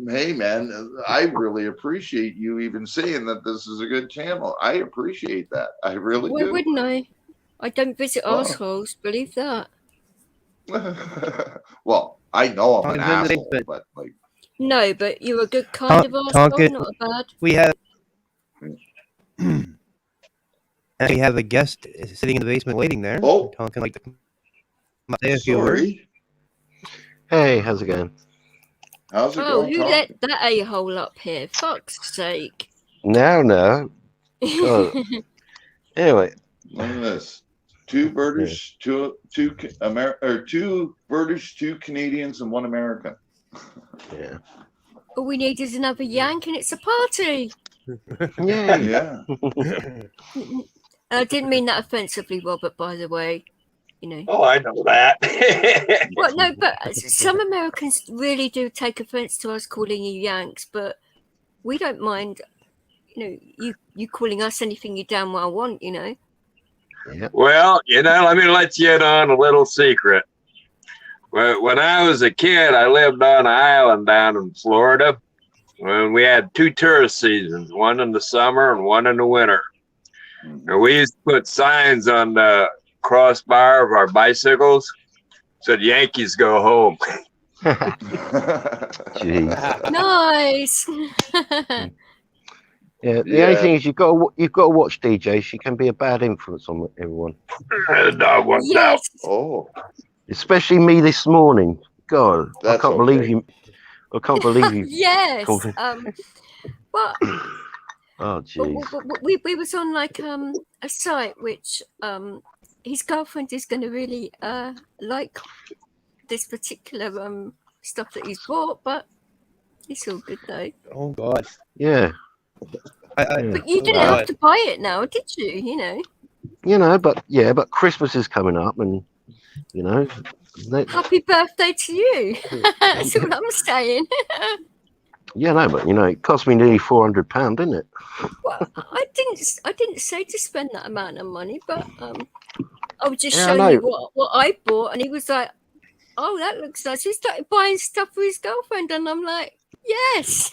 [SPEAKER 5] hey man, I really appreciate you even saying that this is a good channel. I appreciate that. I really do.
[SPEAKER 9] Why wouldn't I? I don't visit assholes, believe that.
[SPEAKER 5] Well, I know I'm an asshole, but like.
[SPEAKER 9] No, but you're a good kind of asshole, not a bad.
[SPEAKER 2] We have. And we have a guest sitting in the basement waiting there.
[SPEAKER 5] Oh,
[SPEAKER 2] Tonkin like to say a few words.
[SPEAKER 6] Hey, how's it going?
[SPEAKER 5] How's it going?
[SPEAKER 9] Oh, who let that a-hole up here? Fuck's sake.
[SPEAKER 6] No. God. Anyway.
[SPEAKER 5] Look at this. Two British, two British, 2 Canadians, and 1 American.
[SPEAKER 6] Yeah.
[SPEAKER 9] All we need is another yank and it's a party.
[SPEAKER 5] Yeah.
[SPEAKER 9] I didn't mean that offensively, Robert, by the way. You know.
[SPEAKER 11] Oh, I know that.
[SPEAKER 9] Well, no, but some Americans really do take offense to us calling you Yanks, but we don't mind, you know, you calling us anything you damn well want, you know.
[SPEAKER 6] Yeah.
[SPEAKER 11] Well, you know, let me let you in on a little secret. When I was a kid, I lived on an island down in Florida. When we had 2 tourist seasons, one in the summer and one in the winter. And we used to put signs on the crossbar of our bicycles, said Yankees go home.
[SPEAKER 9] Nice.
[SPEAKER 6] Yeah, the only thing is you've got to watch DJ. She can be a bad influence on everyone.
[SPEAKER 9] Yes.
[SPEAKER 5] Oh.
[SPEAKER 6] Especially me this morning. God, I can't believe you. I can't believe you.
[SPEAKER 9] Yes. Well.
[SPEAKER 6] Oh, jeez.
[SPEAKER 9] We was on like a site which his girlfriend is going to really like this particular stuff that he's bought, but it's all good though.
[SPEAKER 2] Oh God.
[SPEAKER 6] Yeah.
[SPEAKER 9] But you didn't have to buy it now, did you? You know.
[SPEAKER 6] You know, but Christmas is coming up, and you know.
[SPEAKER 9] Happy birthday to you. That's what I'm saying.
[SPEAKER 6] Yeah, no, but you know, it cost me nearly £400, didn't it?
[SPEAKER 9] Well, I didn't say to spend that amount of money, but I was just showing you what I bought, and he was like, "Oh, that looks nice." He started buying stuff for his girlfriend, and I'm like, "Yes."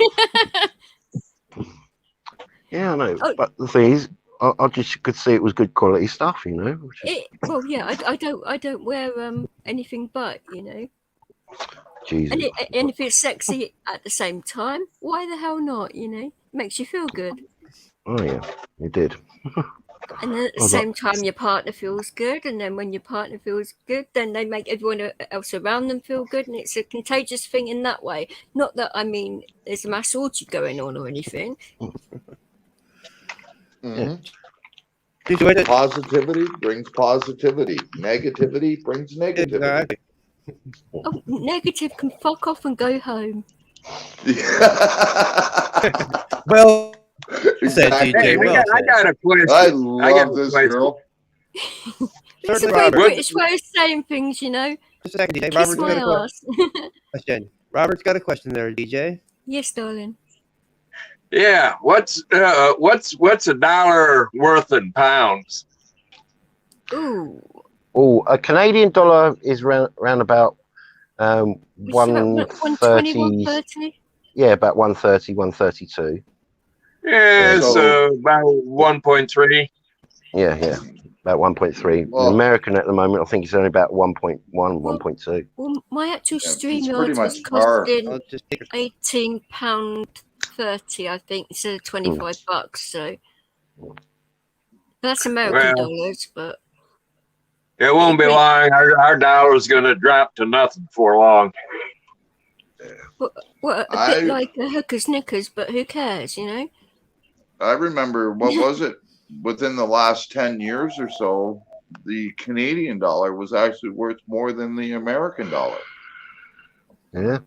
[SPEAKER 6] Yeah, I know, but the thing is, I just could see it was good quality stuff, you know.
[SPEAKER 9] Well, yeah, I don't wear anything but, you know.
[SPEAKER 6] Jesus.
[SPEAKER 9] And if it's sexy at the same time, why the hell not? You know, makes you feel good.
[SPEAKER 6] Oh yeah, it did.
[SPEAKER 9] And then at the same time, your partner feels good. And then when your partner feels good, then they make everyone else around them feel good. And it's a contagious thing in that way. Not that, I mean, there's a mass orgy going on or anything.
[SPEAKER 5] Positivity brings positivity. Negativity brings negativity.
[SPEAKER 9] Oh, negative can fuck off and go home.
[SPEAKER 2] Well said,
[SPEAKER 5] Exactly.
[SPEAKER 2] DJ. Well
[SPEAKER 11] I got a question.
[SPEAKER 5] I love this girl.
[SPEAKER 9] It's a very British way of saying things, you know.
[SPEAKER 2] Just a second, DJ.
[SPEAKER 9] Kiss
[SPEAKER 2] Robert's
[SPEAKER 9] my
[SPEAKER 2] got a
[SPEAKER 9] ass.
[SPEAKER 2] question. Robert's got a question there, DJ.
[SPEAKER 9] Yes, darling.
[SPEAKER 11] Yeah, what's a dollar worth in pounds?
[SPEAKER 9] Ooh.
[SPEAKER 12] Oh, a Canadian dollar is round about
[SPEAKER 9] 120,
[SPEAKER 12] 130.
[SPEAKER 9] 130?
[SPEAKER 12] Yeah, about 130, 132.
[SPEAKER 11] Yeah, so about 1.3.
[SPEAKER 12] Yeah, about 1.3.
[SPEAKER 5] Well,
[SPEAKER 12] American at the moment, I think it's only about 1.1, 1.2.
[SPEAKER 9] Well, my actual stream
[SPEAKER 5] pretty
[SPEAKER 9] yard was
[SPEAKER 5] much par.
[SPEAKER 9] costing £18.30, I think, instead of $25. So that's American dollars, but
[SPEAKER 11] it won't be long. Our dollar's going to drop to nothing for long.
[SPEAKER 9] well, a bit like a hooker's knickers, but who cares, you know?
[SPEAKER 5] I remember, what was it? Within the last 10 years or so, the Canadian dollar was actually worth more than the American dollar.
[SPEAKER 12] Yeah.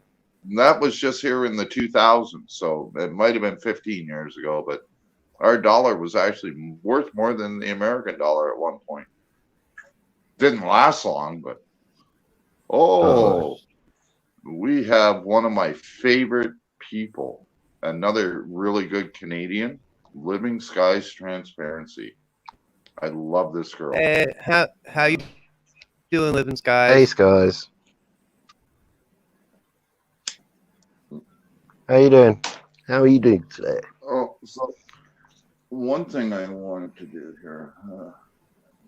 [SPEAKER 5] And that was just here in the 2000s. So it might have been 15 years ago, but our dollar was actually worth more than the American dollar at one point. Didn't last long, but we have one of my favorite people, another really good Canadian, Living Skies Transparency. I love this girl.
[SPEAKER 2] Hey, how you doing, Living Skies?
[SPEAKER 12] Hey, Skies. How you doing? How are you doing today?
[SPEAKER 5] Oh, so one thing I wanted to do here,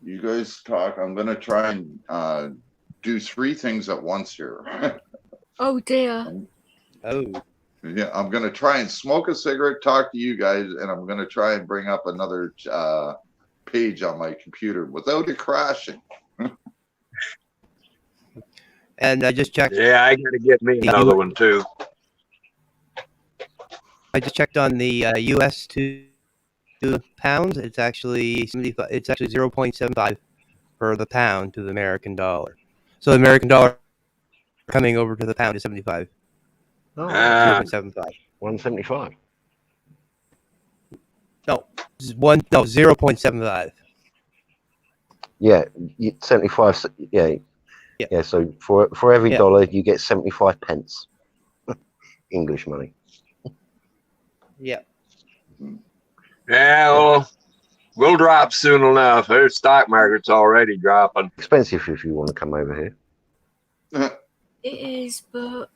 [SPEAKER 5] you guys talk. I'm going to try and do 3 things at once here.
[SPEAKER 9] Oh, dear.
[SPEAKER 2] Oh.
[SPEAKER 5] Yeah, I'm going to try and smoke a cigarette, talk to you guys, and I'm going to try and bring up another page on my computer without it crashing.
[SPEAKER 2] And I just checked.
[SPEAKER 11] Yeah, I got to get me another one too.
[SPEAKER 2] I just checked on the U.S. to pounds. It's actually 75. It's actually 0.75 for the pound to the American dollar. So the American dollar coming over to the pound is 75.
[SPEAKER 12] Oh,
[SPEAKER 2] 0.75.
[SPEAKER 12] 175.
[SPEAKER 2] No, 0.75.
[SPEAKER 12] Yeah, 75. Yeah. So for every dollar, you get 75 pence. English money.
[SPEAKER 2] Yeah.
[SPEAKER 11] Yeah, well, we'll drop soon enough. Their stock market's already dropping.
[SPEAKER 12] Expensive if you want to come over here.
[SPEAKER 9] It is, but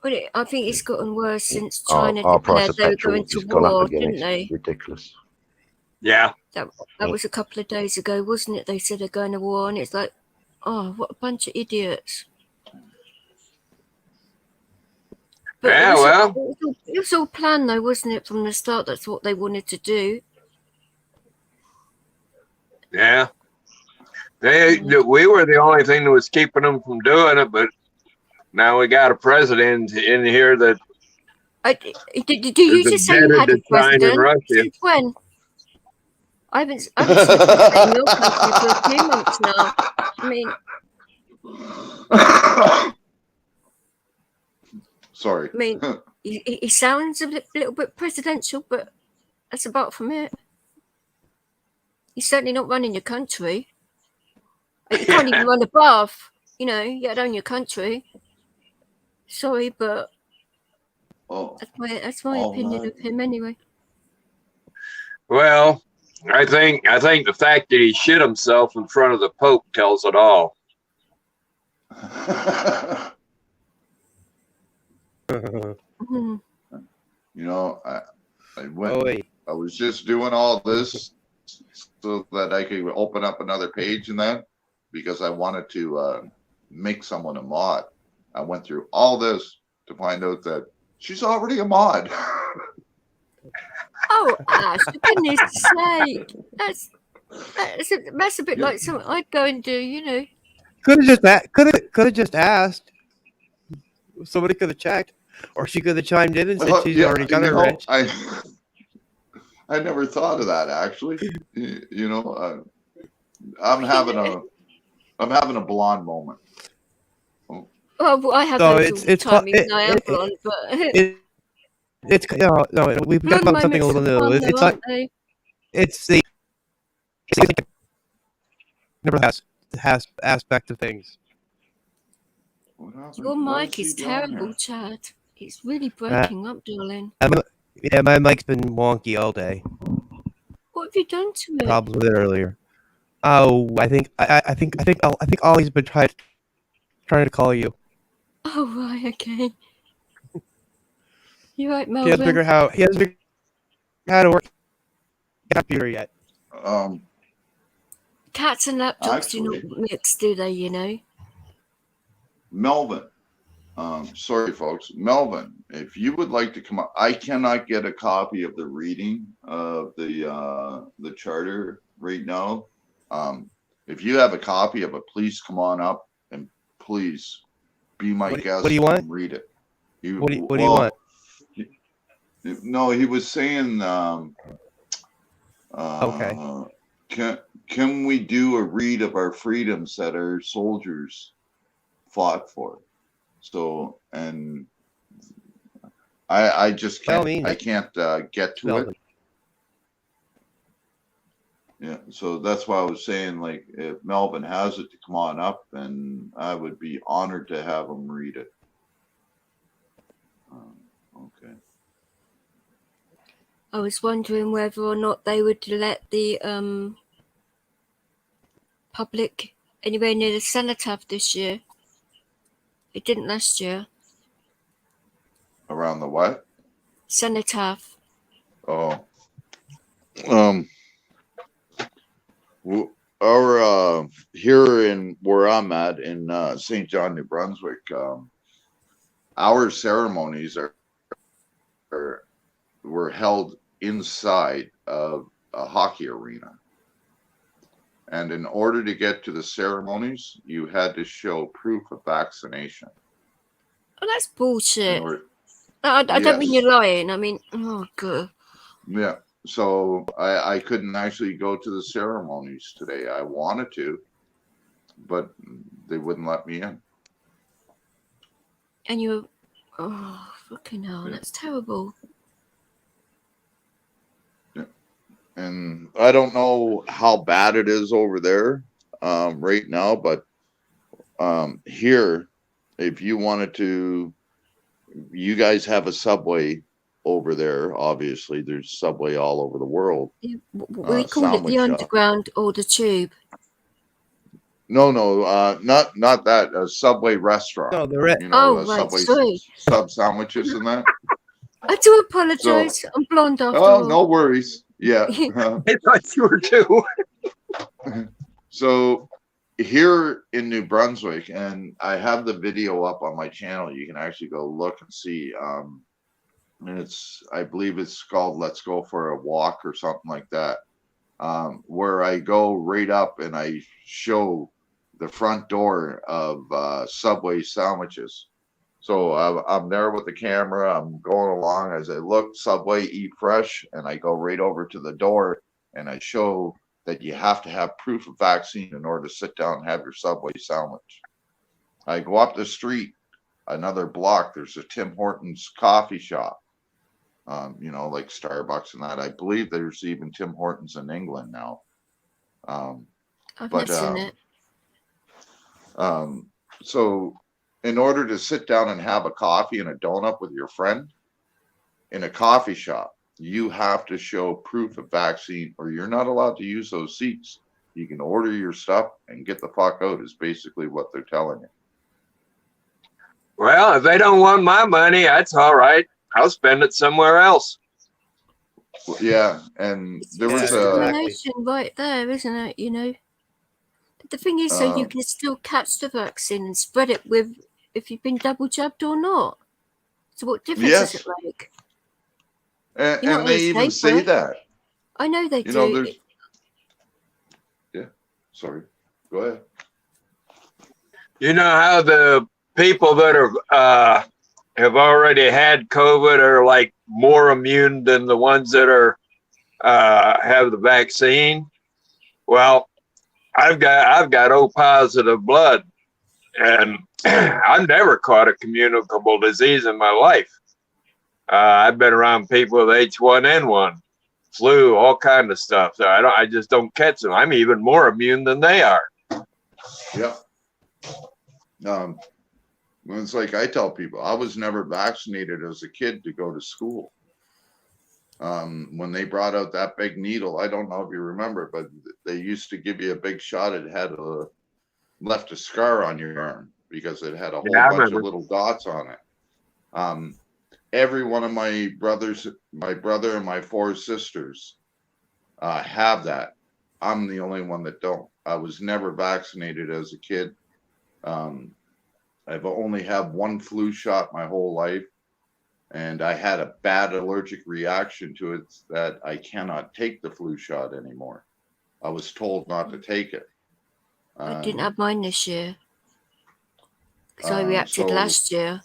[SPEAKER 9] I think it's gotten worse since China
[SPEAKER 12] Our price
[SPEAKER 9] declared
[SPEAKER 12] of
[SPEAKER 9] they were
[SPEAKER 12] petrol
[SPEAKER 9] going
[SPEAKER 12] has
[SPEAKER 9] to
[SPEAKER 12] just gone up
[SPEAKER 9] war,
[SPEAKER 12] again.
[SPEAKER 9] didn't
[SPEAKER 12] It's
[SPEAKER 9] they?
[SPEAKER 12] ridiculous.
[SPEAKER 11] Yeah.
[SPEAKER 9] That was a couple of days ago, wasn't it? They said they're going to war, and it's like, oh, what a bunch of idiots. But
[SPEAKER 11] Yeah,
[SPEAKER 9] it was all planned, though, wasn't it, from the start? That's what they wanted to do.
[SPEAKER 11] Yeah. We were the only thing that was keeping them from doing it, but now we got a president in here that.
[SPEAKER 9] Do you just say you had a president? Since when? I haven't seen a president in your country for a few months now. I mean,
[SPEAKER 5] sorry.
[SPEAKER 9] I mean, he sounds a little bit presidential, but that's about from it. He's certainly not running your country. You can't even run a bath, you know, yet own your country. Sorry, but that's my opinion of him anyway.
[SPEAKER 11] Well, I think the fact that he shit himself in front of the Pope tells it all.
[SPEAKER 5] You know, I went. I was just doing all this so that I could open up another page in that, because I wanted to make someone a mod. I went through all this to find out that she's already a mod.
[SPEAKER 9] Oh, Ash, for goodness sake. That's a bit like something I'd go and do, you know.
[SPEAKER 2] Could have just asked. Somebody could have checked, or she could have chimed in and said she's already done it, Rich.
[SPEAKER 5] I never thought of that actually. You know, I'm having a blonde moment.
[SPEAKER 9] Oh, well, I have those all the time, even though I am blonde, but
[SPEAKER 2] it's no. We've got about something a little new. It's like it's the never has aspect of things.
[SPEAKER 9] Your mic is terrible, Chad. It's really breaking up, darling.
[SPEAKER 2] Yeah, my mic's been wonky all day.
[SPEAKER 9] What have you done to it?
[SPEAKER 2] Problems with it earlier. Oh, I think Ollie's been trying to call you.
[SPEAKER 9] Oh, right, okay. You're right, Melvin.
[SPEAKER 2] He hasn't figured out how to work the computer yet.
[SPEAKER 9] Cats and laptops do not mix, do they, you know?
[SPEAKER 5] Melvin. Sorry, folks. Melvin, if you would like to come up, I cannot get a copy of the reading of the charter right now. If you have a copy of it, please come on up and please be my guest.
[SPEAKER 2] What do you want?
[SPEAKER 5] And read it.
[SPEAKER 2] What do you want?
[SPEAKER 5] No, he was saying.
[SPEAKER 2] Okay.
[SPEAKER 5] Can we do a read of our freedoms that our soldiers fought for? So, and I just can't. I can't get to it. Yeah, so that's why I was saying, like, if Melvin has it to come on up, then I would be honored to have him read it. Okay.
[SPEAKER 9] I was wondering whether or not they would let the public anywhere near the cenotaph this year. It didn't last year.
[SPEAKER 5] Around the what?
[SPEAKER 9] Cenotaph.
[SPEAKER 5] Oh. Our here in where I'm at in St. John, New Brunswick, our ceremonies were held inside of a hockey arena. And in order to get to the ceremonies, you had to show proof of vaccination.
[SPEAKER 9] Oh, that's bullshit. I don't mean you're lying. I mean, oh, God.
[SPEAKER 5] Yeah. So I couldn't actually go to the ceremonies today. I wanted to, but they wouldn't let me in.
[SPEAKER 9] And you, oh, fucking hell, that's terrible.
[SPEAKER 5] Yeah. And I don't know how bad it is over there right now, but here, if you wanted to, you guys have a subway over there. Obviously, there's subway all over the world.
[SPEAKER 9] Yeah, we call it the underground or the tube.
[SPEAKER 5] No, not that. A Subway restaurant.
[SPEAKER 2] No,
[SPEAKER 5] Subway sub sandwiches and that.
[SPEAKER 9] I do apologize. I'm blonde after all.
[SPEAKER 5] No worries. Yeah.
[SPEAKER 11] I thought you were too.
[SPEAKER 5] So here in New Brunswick, and I have the video up on my channel. You can actually go look and see. And I believe it's called "Let's Go for a Walk" or something like that. Where I go right up and I show the front door of Subway sandwiches. So I'm there with the camera. I'm going along as I look, Subway, eat fresh, and I go right over to the door and I show that you have to have proof of vaccine in order to sit down and have your Subway sandwich. I go up the street, another block, there's a Tim Hortons coffee shop. Like Starbucks and that. I believe there's even Tim Hortons in England now.
[SPEAKER 9] I've not seen it.
[SPEAKER 5] So in order to sit down and have a coffee and a donut with your friend in a coffee shop, you have to show proof of vaccine or you're not allowed to use those seats. You can order your stuff and get the fuck out is basically what they're telling you.
[SPEAKER 11] Well, if they don't want my money, that's all right. I'll spend it somewhere else.
[SPEAKER 5] Yeah, and there was
[SPEAKER 9] discrimination right there, isn't it? You know, the thing is, so you can still catch the vaccine and spread it with if you've been double jabbed or not. So what difference does it make?
[SPEAKER 5] And,
[SPEAKER 9] You're not
[SPEAKER 5] and they even
[SPEAKER 9] safe,
[SPEAKER 5] say
[SPEAKER 9] right?
[SPEAKER 5] that.
[SPEAKER 9] I know they
[SPEAKER 5] You know,
[SPEAKER 9] do.
[SPEAKER 5] there's. Yeah. Sorry. Go ahead.
[SPEAKER 11] You know how the people that are have already had COVID are like more immune than the ones that are have the vaccine? Well, I've got O positive blood, and I've never caught a communicable disease in my life. I've been around people with H1N1, flu, all kind of stuff. So I just don't catch them. I'm even more immune than they are.
[SPEAKER 5] Yeah. It's like I tell people, I was never vaccinated as a kid to go to school. When they brought out that big needle, I don't know if you remember, but they used to give you a big shot. It had left a scar on your arm because it had a whole bunch of little dots on it. Every one of my brother and my 4 sisters have that. I'm the only one that don't. I was never vaccinated as a kid. I've only had 1 flu shot my whole life, and I had a bad allergic reaction to it that I cannot take the flu shot anymore. I was told not to take it.
[SPEAKER 9] I didn't have mine this year because I reacted last year.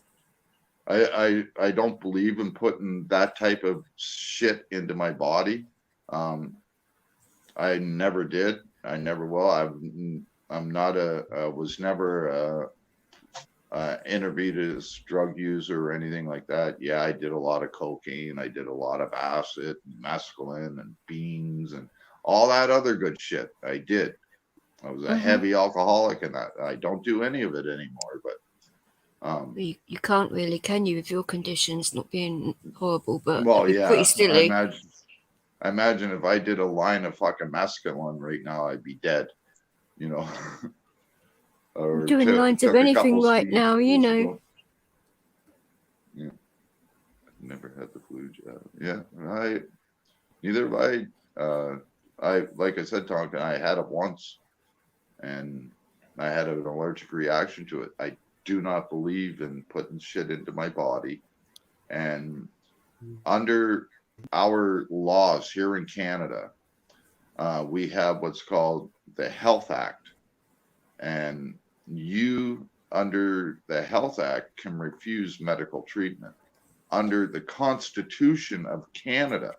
[SPEAKER 5] I don't believe in putting that type of shit into my body. I never did. I never will. I'm not was never intravenous drug user or anything like that. Yeah, I did a lot of cocaine. I did a lot of acid, and mescaline, and beans, and all that other good shit. I did. I was a heavy alcoholic, and I don't do any of it anymore. But
[SPEAKER 9] you can't really, can you, with your conditions not being horrible? But
[SPEAKER 5] well,
[SPEAKER 9] yeah,
[SPEAKER 5] yeah,
[SPEAKER 9] pretty silly.
[SPEAKER 5] I imagine if I did a line of fucking mescaline right now, I'd be dead. You know.
[SPEAKER 9] I'm doing lines of anything right now, you know.
[SPEAKER 5] Yeah. Never had the flu jab. Yeah, neither have I. Like I said, Tonka, I had it once, and I had an allergic reaction to it. I do not believe in putting shit into my body, and under our laws here in Canada, we have what's called the Health Act, and you, under the Health Act, can refuse medical treatment. Under the Constitution of Canada,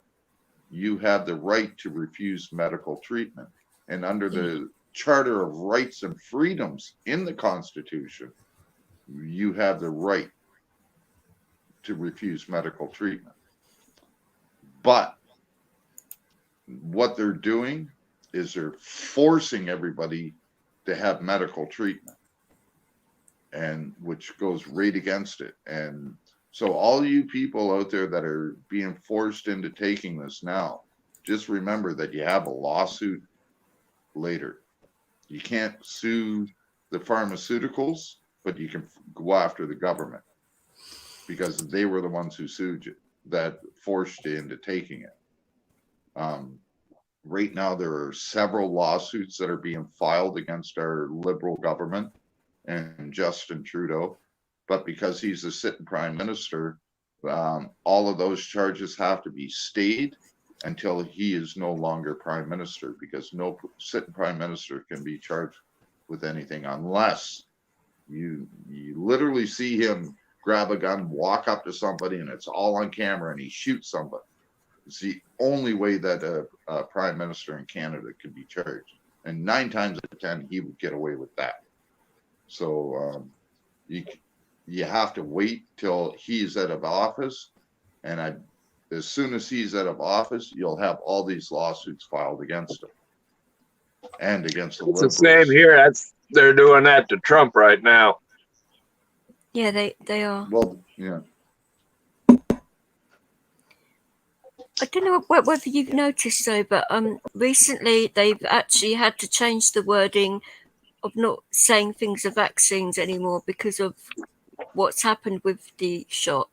[SPEAKER 5] you have the right to refuse medical treatment. And under the Charter of Rights and Freedoms in the Constitution, you have the right to refuse medical treatment. But what they're doing is they're forcing everybody to have medical treatment, and which goes right against it. And so all you people out there that are being forced into taking this now, just remember that you have a lawsuit later. You can't sue the pharmaceuticals, but you can go after the government because they were the ones who sued you, that forced you into taking it. Right now, there are several lawsuits that are being filed against our Liberal government and Justin Trudeau, but because he's the sitting prime minister, all of those charges have to be stayed until he is no longer prime minister, because no sitting prime minister can be charged with anything unless you literally see him grab a gun, walk up to somebody, and it's all on camera, and he shoots somebody. It's the only way that a prime minister in Canada could be charged, and 9 times out of 10 he would get away with that. So you have to wait till he's out of office, and as soon as he's out of office, you'll have all these lawsuits filed against him and against the
[SPEAKER 11] It's
[SPEAKER 5] Liberals.
[SPEAKER 11] the same here. They're doing that to Trump right now.
[SPEAKER 9] Yeah, they are.
[SPEAKER 5] Well, yeah.
[SPEAKER 9] I don't know whether you've noticed though, but recently they've actually had to change the wording of not saying things are vaccines anymore because of what's happened with the shot.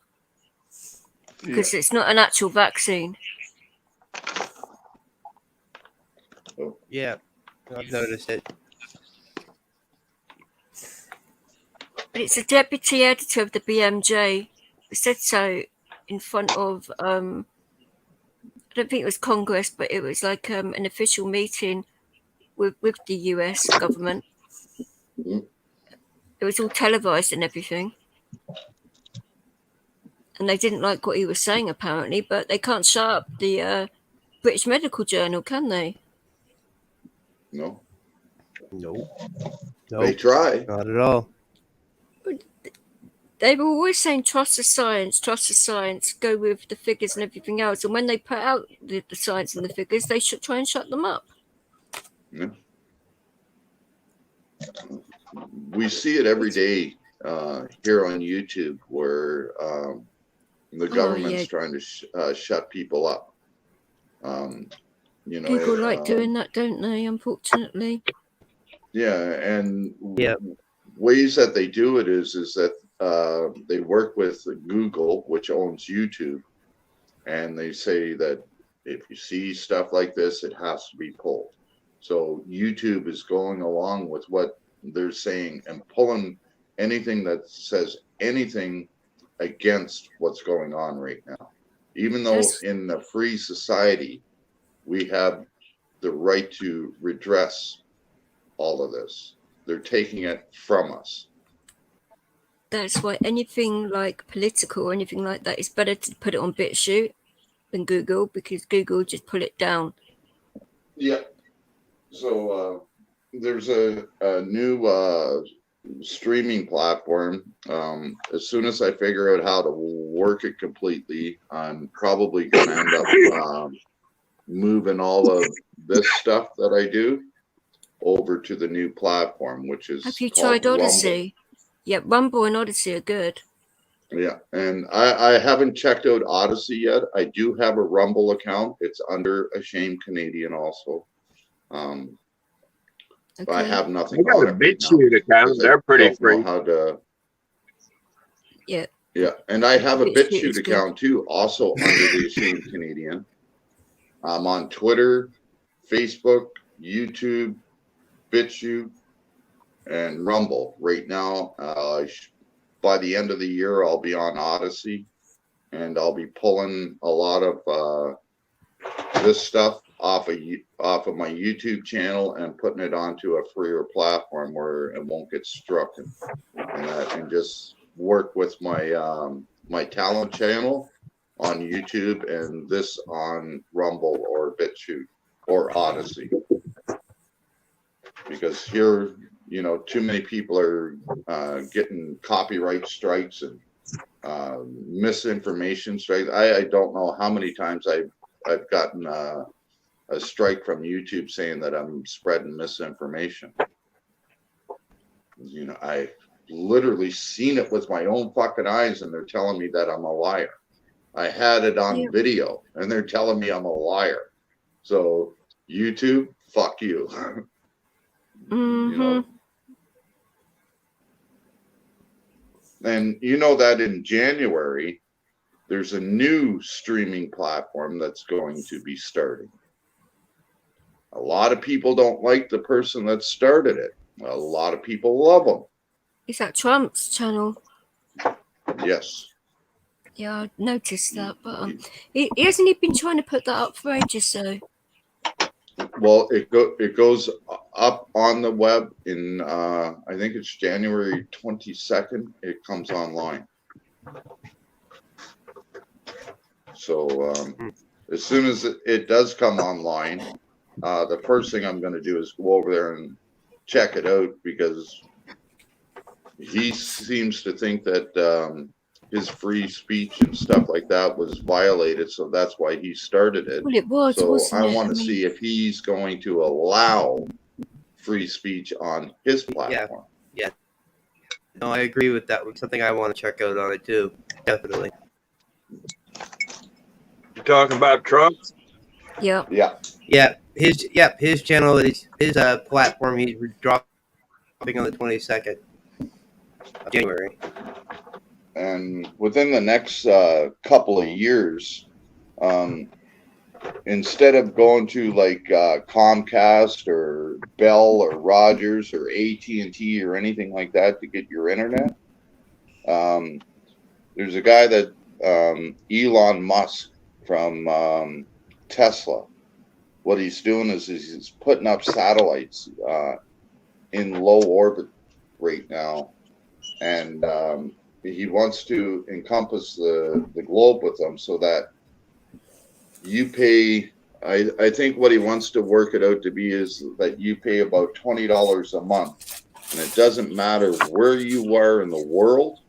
[SPEAKER 9] Because it's not an actual vaccine.
[SPEAKER 2] Yeah, I've noticed it.
[SPEAKER 9] But it's a deputy editor of the BMJ who said so in front of don't think it was Congress, but it was like an official meeting with the US government. It was all televised and everything. And they didn't like what he was saying, apparently, but they can't shut up the British Medical Journal, can they?
[SPEAKER 1] No.
[SPEAKER 2] Nope.
[SPEAKER 1] They try.
[SPEAKER 2] Not at all.
[SPEAKER 9] They were always saying trust the science, go with the figures and everything else. And when they put out the science and the figures, they should try and shut them up.
[SPEAKER 1] Yeah. We see it every day here on YouTube where the government's trying to shut people up. You know,
[SPEAKER 9] People like doing that, don't they? Unfortunately.
[SPEAKER 1] Yeah, and ways that they do it is that they work with Google, which owns YouTube, and they say that if you see stuff like this, it has to be pulled. So YouTube is going along with what they're saying and pulling anything that says anything against what's going on right now. Even though in a free society, we have the right to redress all of this. They're taking it from us.
[SPEAKER 9] That's why anything like political or anything like that is better to put it on BitChute than Google, because Google just pull it down.
[SPEAKER 1] Yeah. So there's a new streaming platform. As soon as I figure out how to work it completely, I'm probably going to end up moving all of this stuff that I do over to the new platform, which is
[SPEAKER 9] Have you tried Odyssey?
[SPEAKER 1] Rumble.
[SPEAKER 9] Yeah, Rumble and Odyssey are good.
[SPEAKER 1] Yeah, and I haven't checked out Odyssey yet. I do have a Rumble account. It's under Ashamed Canadian also. But I have nothing.
[SPEAKER 11] I got a BitChute account. They're pretty free.
[SPEAKER 1] How to?
[SPEAKER 9] Yeah.
[SPEAKER 1] Yeah, and I have a
[SPEAKER 9] BitChute
[SPEAKER 1] BitChute account too, also under the Ashamed Canadian. I'm on Twitter, Facebook, YouTube, BitChute, and Rumble. Right now, by the end of the year, I'll be on Odyssey, and I'll be pulling a lot of this stuff off of my YouTube channel and putting it onto a freer platform where it won't get struck, and just work with my my talent channel on YouTube and this on Rumble or BitChute or Odyssey, because here, you know, too many people are getting copyright strikes and misinformation strikes. I don't know how many times I've gotten a strike from YouTube saying that I'm spreading misinformation. You know, I literally seen it with my own fucking eyes, and they're telling me that I'm a liar. I had it on video, and they're telling me I'm a liar. So YouTube, fuck you. You know. And you know that in January, there's a new streaming platform that's going to be starting. A lot of people don't like the person that started it. A lot of people love him.
[SPEAKER 9] Is that Trump's channel?
[SPEAKER 1] Yes.
[SPEAKER 9] Yeah, I noticed that, but hasn't he been trying to put that up for ages? So.
[SPEAKER 1] Well, it goes up on the web in I think it's January 22nd. It comes online. So as soon as it does come online, the first thing I'm going to do is go over there and check it out, because he seems to think that his free speech and stuff like that was violated, so that's why he started it.
[SPEAKER 9] Well, it was,
[SPEAKER 1] so
[SPEAKER 9] wasn't
[SPEAKER 1] I
[SPEAKER 9] it?
[SPEAKER 1] want to see if he's going to allow free speech on his platform.
[SPEAKER 2] Yeah. No, I agree with that. It's something I want to check out on it too. Definitely.
[SPEAKER 11] You talking about Trump?
[SPEAKER 9] Yeah.
[SPEAKER 1] Yeah.
[SPEAKER 2] Yeah. His channel, his platform, he's dropping on the 22nd of January.
[SPEAKER 1] And within the next couple of years, instead of going to like Comcast or Bell or Rogers or AT&T or anything like that to get your internet, there's a guy that Elon Musk from
[SPEAKER 5] Tesla. What he's doing is he's putting up satellites in low orbit right now, and he wants to encompass the globe with them so that you pay. I think what he wants to work it out to be is that you pay about $20 a month, and it doesn't matter where you are in the world,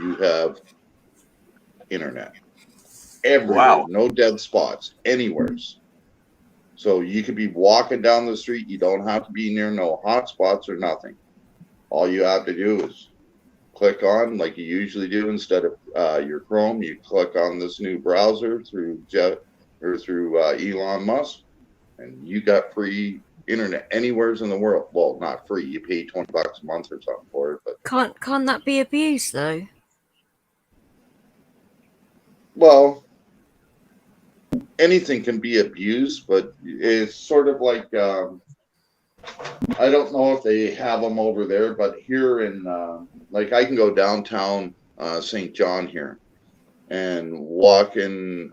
[SPEAKER 5] you have internet everywhere.
[SPEAKER 11] Wow.
[SPEAKER 5] No dead spots anywhere. So you could be walking down the street. You don't have to be near no hot spots or nothing. All you have to do is click on, like you usually do, instead of your Chrome, you click on this new browser through Elon Musk, and you got free internet anywheres in the world. Well, not free. You pay $20 a month or something for it, but
[SPEAKER 9] Can't that be abused though?
[SPEAKER 5] well, anything can be abused, but it's sort of like I don't know if they have them over there, but here in like I can go downtown St. John here and walk in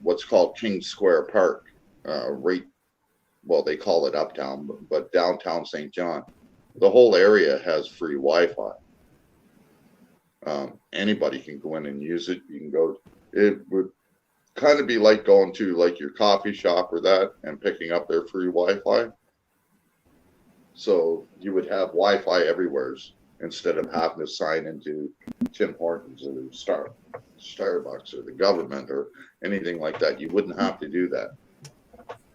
[SPEAKER 5] what's called King Square Park, right. Well, they call it uptown, but downtown St. John, the whole area has free Wi-Fi. Anybody can go in and use it. You can go. It would kind of be like going to like your coffee shop or that and picking up their free Wi-Fi. So you would have Wi-Fi everywhere instead of having to sign into Tim Hortons or Starbucks or the government or anything like that. You wouldn't have to do that.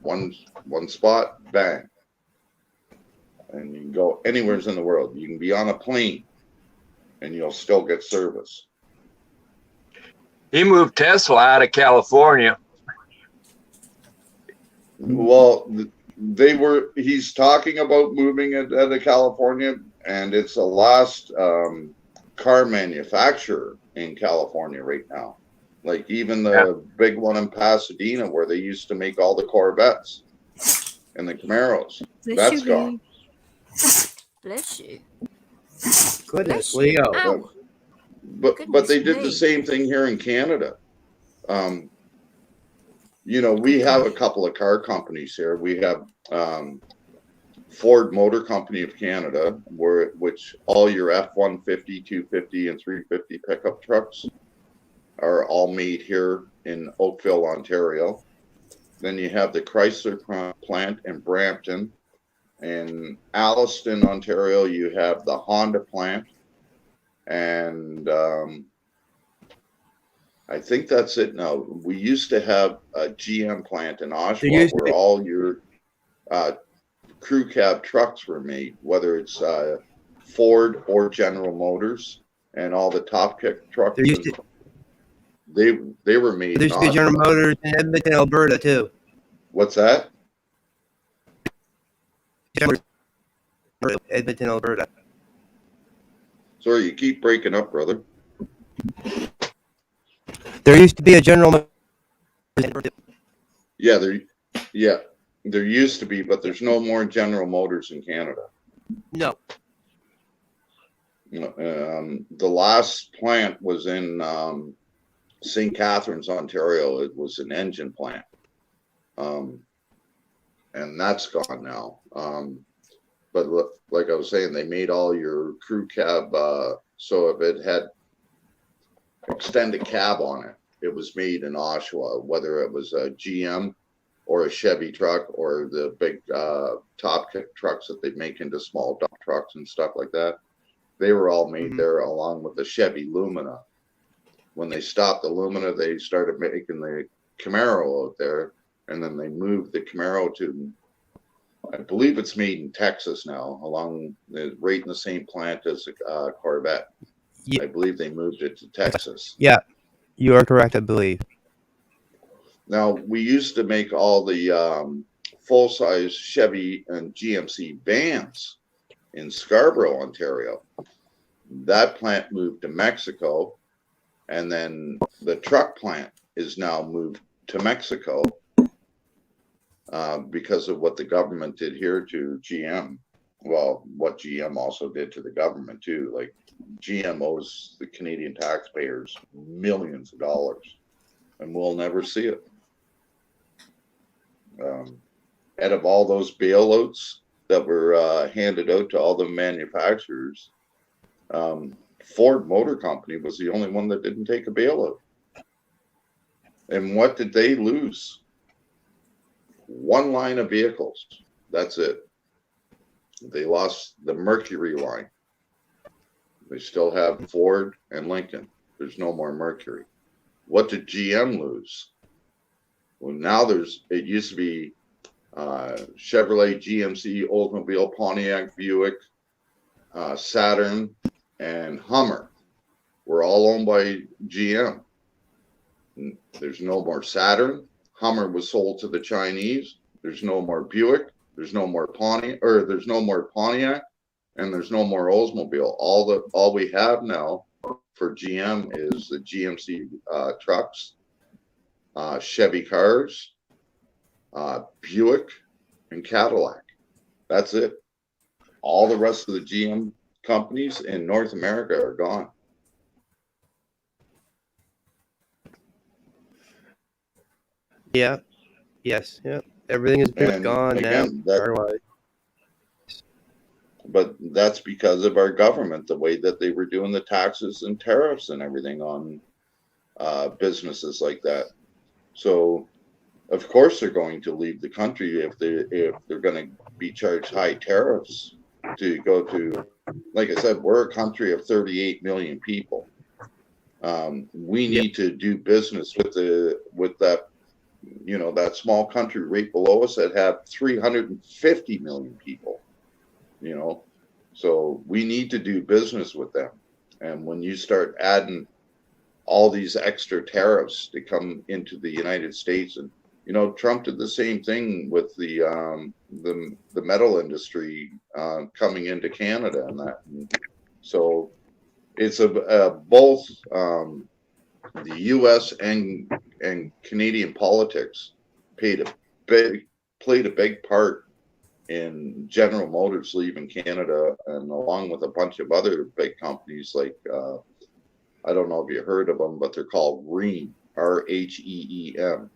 [SPEAKER 5] One spot, bang, and you can go anywhere in the world. You can be on a plane, and you'll still get service.
[SPEAKER 11] He moved Tesla out of California.
[SPEAKER 5] Well, he's talking about moving it out of California, and it's the last car manufacturer in California right now. Like even the big one in Pasadena where they used to make all the Corvettes and the Camaros. That's gone.
[SPEAKER 9] Bless you.
[SPEAKER 2] Goodness, Leo.
[SPEAKER 5] But they did the same thing here in Canada. You know, we have a couple of car companies here. We have Ford Motor Company of Canada, which all your F-150, 250, and 350 pickup trucks are all made here in Oakville, Ontario. Then you have the Chrysler plant in Brampton. In Alliston, Ontario, you have the Honda plant. And I think that's it now. We used to have a GM plant in Oshawa where all your crew cab trucks were made, whether it's Ford or General Motors, and all the top kick trucks. They were made.
[SPEAKER 2] There's good General Motors in Edmonton, Alberta too.
[SPEAKER 5] What's that?
[SPEAKER 2] Edmonton, Alberta.
[SPEAKER 5] Sorry, you keep breaking up, brother.
[SPEAKER 2] There used to be a General Motors.
[SPEAKER 5] Yeah, there used to be, but there's no more General Motors in Canada.
[SPEAKER 2] No.
[SPEAKER 5] The last plant was in St. Catharines, Ontario. It was an engine plant. And that's gone now. But like I was saying, they made all your crew cab. So if it had extended cab on it, it was made in Oshawa, whether it was a GM or a Chevy truck or the big top kick trucks that they make into small dump trucks and stuff like that. They were all made there along with the Chevy Lumina. When they stopped the Lumina, they started making the Camaro out there, and then they moved the Camaro to, I believe it's made in Texas now, right in the same plant as the Corvette. Yeah. I believe they moved it to Texas.
[SPEAKER 2] Yeah, you are correct, I believe.
[SPEAKER 5] Now, we used to make all the full-size Chevy and GMC vans in Scarborough, Ontario. That plant moved to Mexico, and then the truck plant is now moved to Mexico because of what the government did here to GM. Well, what GM also did to the government too. Like GM owes the Canadian taxpayers millions of dollars, and we'll never see it. Out of all those bailouts that were handed out to all the manufacturers, Ford Motor Company was the only one that didn't take a bailout. And what did they lose? One line of vehicles. That's it. They lost the Mercury line. They still have Ford and Lincoln. There's no more Mercury. What did GM lose? Well, now it used to be Chevrolet, GMC, Oldsmobile, Pontiac, Buick, Saturn, and Hummer were all owned by GM. There's no more Saturn. Hummer was sold to the Chinese. There's no more Buick. There's no more Pontiac, and there's no more Oldsmobile. All we have now for GM is the GMC trucks, Chevy cars, Buick, and Cadillac. That's it. All the rest of the GM companies in North America are gone.
[SPEAKER 2] Yeah. Yes. Yeah. Everything is pretty much gone
[SPEAKER 5] again,
[SPEAKER 2] now.
[SPEAKER 5] But that's because of our government, the way that they were doing the taxes and tariffs and everything on businesses like that. So, of course, they're going to leave the country if they're going to be charged high tariffs to go to. Like I said, we're a country of 38 million people. We need to do business with that, that small country right below us that have 350 million people. So we need to do business with them. And when you start adding all these extra tariffs to come into the United States, and Trump did the same thing with the metal industry coming into Canada and that. So it's both the U.S. and Canadian politics played a big part in General Motors leaving Canada, and along with a bunch of other big companies like I don't know if you heard of them, but they're called RHEEM, RHEEM,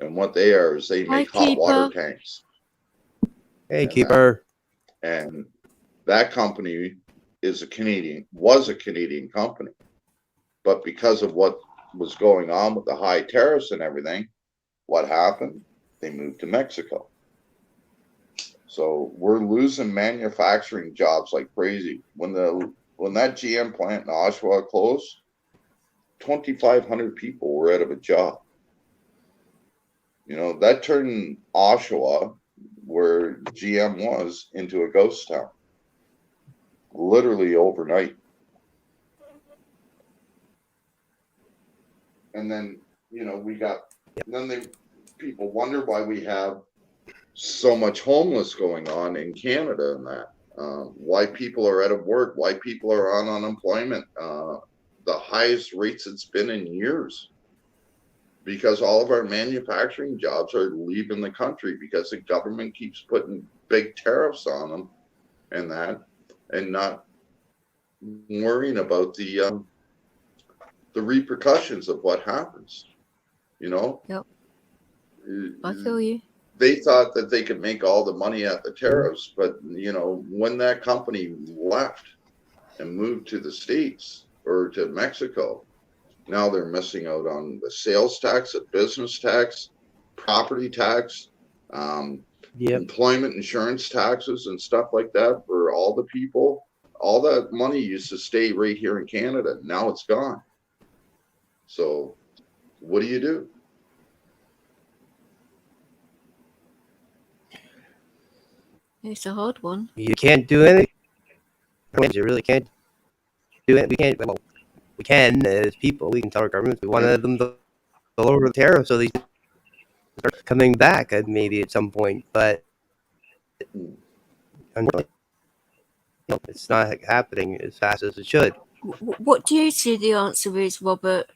[SPEAKER 5] and what they are is they make hot water tanks.
[SPEAKER 2] Hey, Keeper.
[SPEAKER 5] And that company was a Canadian company, but because of what was going on with the high tariffs and everything, what happened? They moved to Mexico. So we're losing manufacturing jobs like crazy. When that GM plant in Oshawa closed, 2,500 people were out of a job. That turned Oshawa, where GM was, into a ghost town, literally overnight. And then, people wonder why we have so much homeless going on in Canada and that. Why people are out of work, why people are on unemployment, the highest rates it's been in years. Because all of our manufacturing jobs are leaving the country because the government keeps putting big tariffs on them and that, and not worrying about the repercussions of what happens.
[SPEAKER 9] Yep. I feel you.
[SPEAKER 5] They thought that they could make all the money at the tariffs, but when that company left and moved to the States or to Mexico, now they're missing out on the sales tax, the business tax, property tax, employment insurance taxes and stuff like that for all the people. All that money used to stay right here in Canada. Now it's gone. So what do?
[SPEAKER 9] It's a hard one.
[SPEAKER 2] You can't do anything. You really can't do it. We can't. Well, we can as people. We can tell our governments we wanted them to lower the tariff so they start coming back maybe at some point. But unfortunately, it's not happening as fast as it should.
[SPEAKER 9] What do you see the answer is, Robert?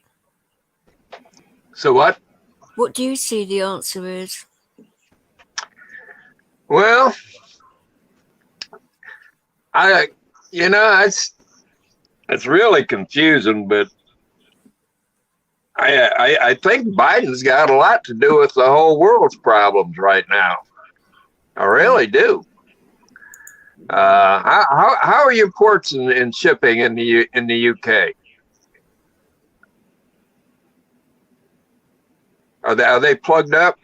[SPEAKER 11] So what?
[SPEAKER 9] What do you see the answer is?
[SPEAKER 11] Well, it's really confusing, but I think Biden's got a lot to do with the whole world's problems right now. I really do. How are your ports and shipping in the UK? Are they plugged up?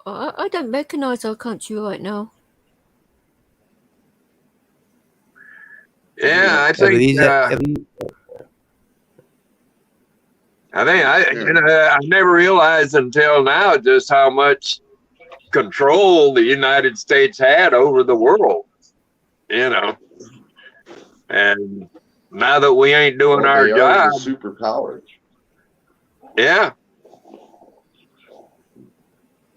[SPEAKER 9] I don't recognise our country right now.
[SPEAKER 11] Yeah, I think. I never realized until now just how much control the United States had over the world. You know, and now that we ain't doing our
[SPEAKER 5] they
[SPEAKER 11] job,
[SPEAKER 5] are the superpowers.
[SPEAKER 11] Yeah,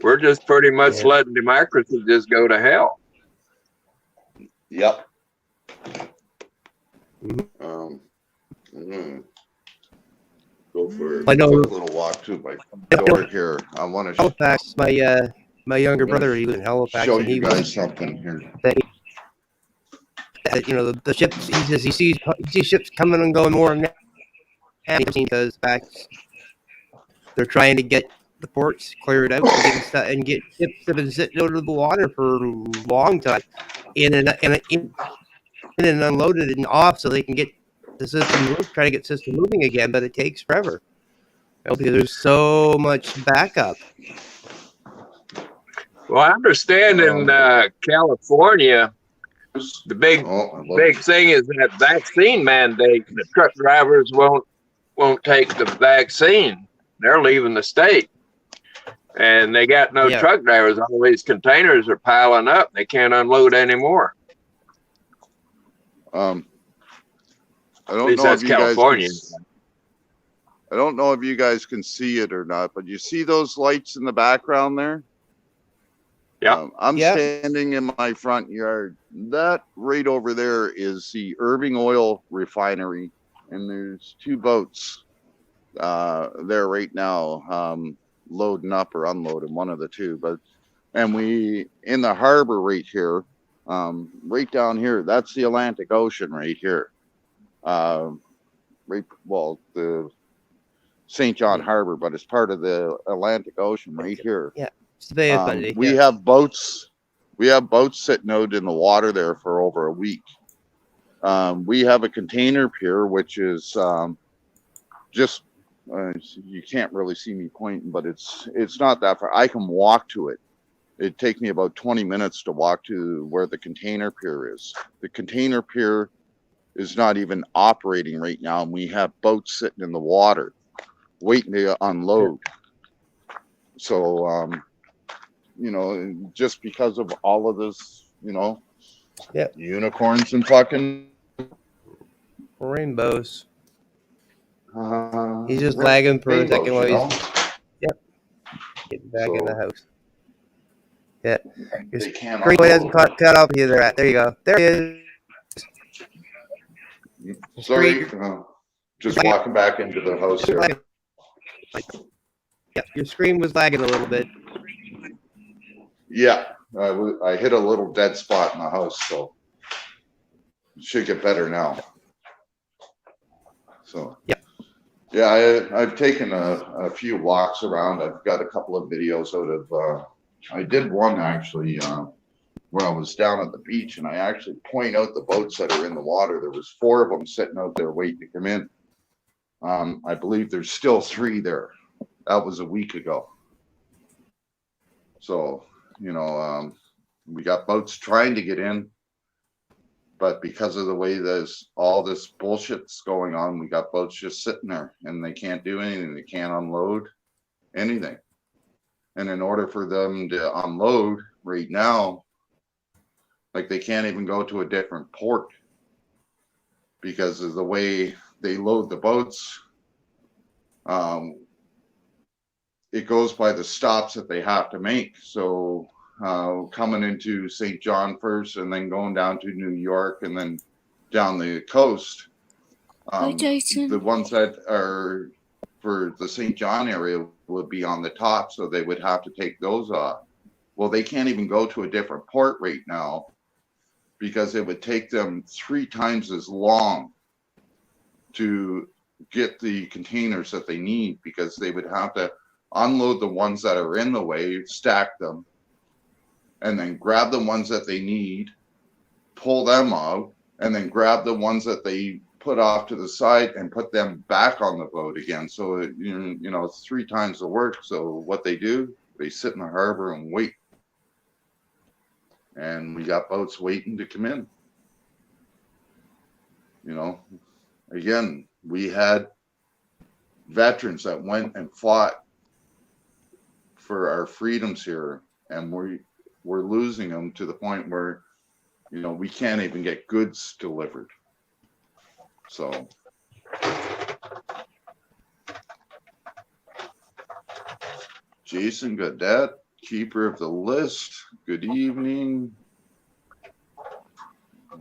[SPEAKER 11] we're just pretty much letting democracy just go to hell.
[SPEAKER 5] Yep. Go for a quick little walk to my door here. I want to
[SPEAKER 2] Halifax. My younger brother, he was in Halifax,
[SPEAKER 5] show
[SPEAKER 2] and
[SPEAKER 5] you
[SPEAKER 2] he
[SPEAKER 5] guys
[SPEAKER 2] was
[SPEAKER 5] something here.
[SPEAKER 2] You know, the ships. He says he sees ships coming and going more now because they're trying to get the ports cleared out and get ships that have been sitting out of the water for a long time in and unloaded and off, so they can get the system moving, try to get the system moving again. But it takes forever, because there's so much backup.
[SPEAKER 11] Well, I understand in California, the big thing is that vaccine mandate. The truck drivers won't take the vaccine. They're leaving the state, and they got no truck drivers. All these containers are piling up. They can't unload anymore.
[SPEAKER 5] I don't
[SPEAKER 11] least
[SPEAKER 5] know
[SPEAKER 11] that's
[SPEAKER 5] if you
[SPEAKER 11] California.
[SPEAKER 5] I don't know if you guys can see it or not, but you see those lights in the background there?
[SPEAKER 11] Yeah.
[SPEAKER 5] I'm standing in my front yard. That right over there is the Irving Oil Refinery, and there's two boats there right now, loading up or unloading, one of the two. And we in the harbor right here, right down here, that's the Atlantic Ocean right here. The St. John Harbor, but it's part of the Atlantic Ocean right here.
[SPEAKER 2] Yeah, it's the Bay of Fundy.
[SPEAKER 5] We have boats. We have boats sitting out in the water there for over a week. We have a container pier, which is just you can't really see me pointing, but it's not that far. I can walk to it. It'd take me about 20 minutes to walk to where the container pier is. The container pier is not even operating right now, and we have boats sitting in the water waiting to unload. So just because of all of this, unicorns and fucking
[SPEAKER 2] rainbows. He's just lagging for a second while he's getting back in the house. Yeah, your screen hasn't cut off either. There you go. There he is.
[SPEAKER 5] Sorry, just walking back into the house here.
[SPEAKER 2] Yeah, your screen was lagging a little bit.
[SPEAKER 5] Yeah, I hit a little dead spot in the house, so it should get better now. So yeah, I've taken a few walks around. I've got a couple of videos out of. I did one actually where I was down at the beach, and I actually point out the boats that are in the water. There was 4 of them sitting out there waiting to come in. I believe there's still 3 there. That was a week ago. So, we got boats trying to get in, but because of the way all this bullshit's going on, we got boats just sitting there, and they can't do anything. They can't unload anything. And in order for them to unload right now, like, they can't even go to a different port because of the way they load the boats. It goes by the stops that they have to make. So coming into St. John first, and then going down to New York, and then down the coast. The ones that are for the St. John area would be on the top, so they would have to take those off. Well, they can't even go to a different port right now because it would take them 3 times as long to get the containers that they need, because they would have to unload the ones that are in the way, stack them, and then grab the ones that they need, pull them out, and then grab the ones that they put off to the side and put them back on the boat again. So it's 3 times the work. So what they do, they sit in the harbor and wait. And we got boats waiting to come in. Again, we had veterans that went and fought for our freedoms here, and we're losing them to the point where we can't even get goods delivered. So Jason Gaudette, keeper of the list, good evening.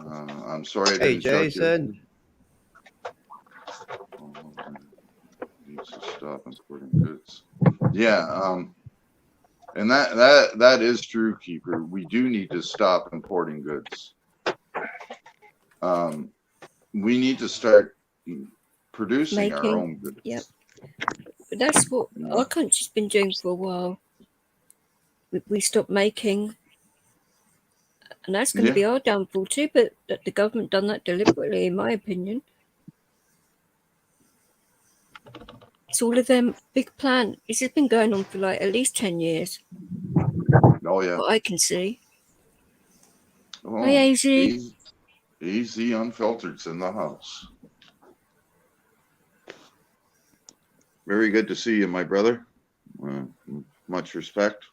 [SPEAKER 5] I'm sorry I didn't show you.
[SPEAKER 2] Jason.
[SPEAKER 5] Needs to stop importing goods. Yeah, and that is true, keeper. We do need to stop importing goods. We need to start producing our own goods.
[SPEAKER 9] Yep. But that's what our country's been doing for a while. We stopped making, and that's going to be our downfall too. But the government done that deliberately, in my opinion. It's all of them big plan. This has been going on for like at least 10 years.
[SPEAKER 5] Oh yeah.
[SPEAKER 9] What I can see.
[SPEAKER 5] Oh,
[SPEAKER 9] Hi, AZ.
[SPEAKER 5] AZ Unfiltered's in the house. Very good to see you, my brother. Much respect.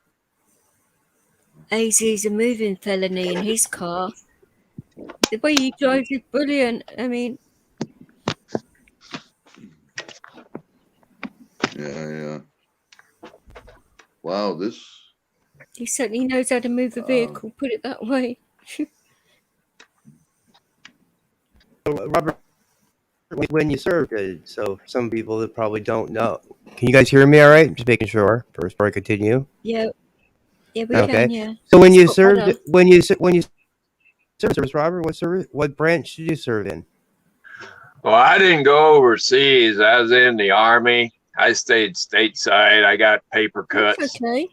[SPEAKER 9] AZ's a moving felony in his car. The way he drives is brilliant. I mean,
[SPEAKER 5] Yeah. Wow,
[SPEAKER 9] he certainly knows how to move a vehicle, put it that way.
[SPEAKER 2] Robert, when you served, so some people that probably don't know. Can you guys hear me all right? Just making sure before I continue.
[SPEAKER 9] Yeah, we
[SPEAKER 2] Okay.
[SPEAKER 9] can, yeah.
[SPEAKER 2] So when you served, when you served, Robert, what branch did you serve in?
[SPEAKER 11] Well, I didn't go overseas. I was in the Army. I stayed stateside. I got paper cuts.
[SPEAKER 9] That's okay.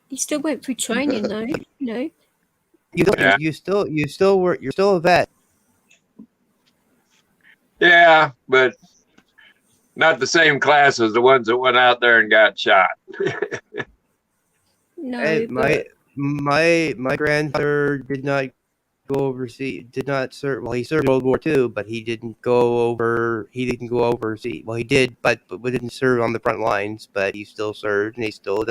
[SPEAKER 9] You still went through training, though. No.
[SPEAKER 2] You're still a vet.
[SPEAKER 11] Yeah, but not the same class as the ones that went out there and got shot.
[SPEAKER 9] No,
[SPEAKER 2] Hey, my grandfather did not go overseas. Did not serve. Well, he served World War II, but he didn't go over. He didn't go overseas. Well, he did, but we didn't serve on the front lines. But he still served, and he still.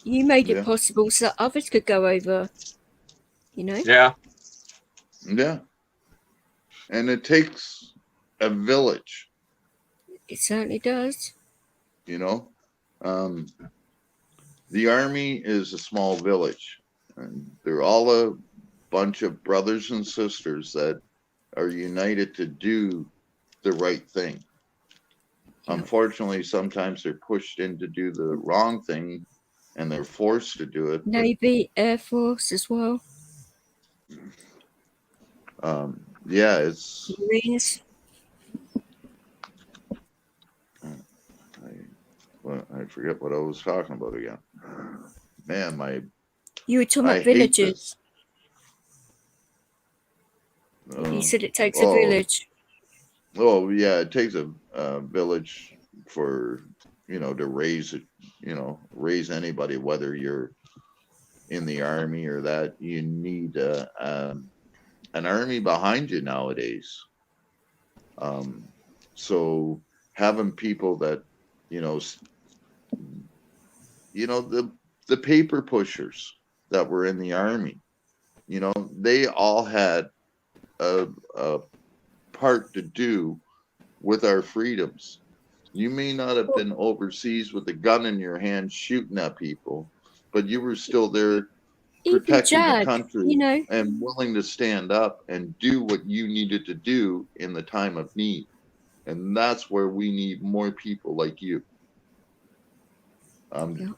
[SPEAKER 9] You made it possible so others could go over.
[SPEAKER 11] Yeah.
[SPEAKER 5] Yeah. And it takes a village.
[SPEAKER 9] It certainly does.
[SPEAKER 5] The Army is a small village, and they're all a bunch of brothers and sisters that are united to do the right thing. Unfortunately, sometimes they're pushed in to do the wrong thing, and they're forced to do it.
[SPEAKER 9] Navy, Air Force as well.
[SPEAKER 5] Yeah, it's
[SPEAKER 9] Marines.
[SPEAKER 5] I forget what I was talking about again. Man,
[SPEAKER 9] you were talking about villages. You said it takes a village.
[SPEAKER 5] Oh yeah, it takes a village for to raise anybody, whether you're in the Army or that. You need an army behind you nowadays. So having people that the paper pushers that were in the Army, they all had a part to do with our freedoms. You may not have been overseas with a gun in your hand shooting at people, but you were still there protecting the country and willing to stand up and do what you needed to do in the time of need. And that's where we need more people like you.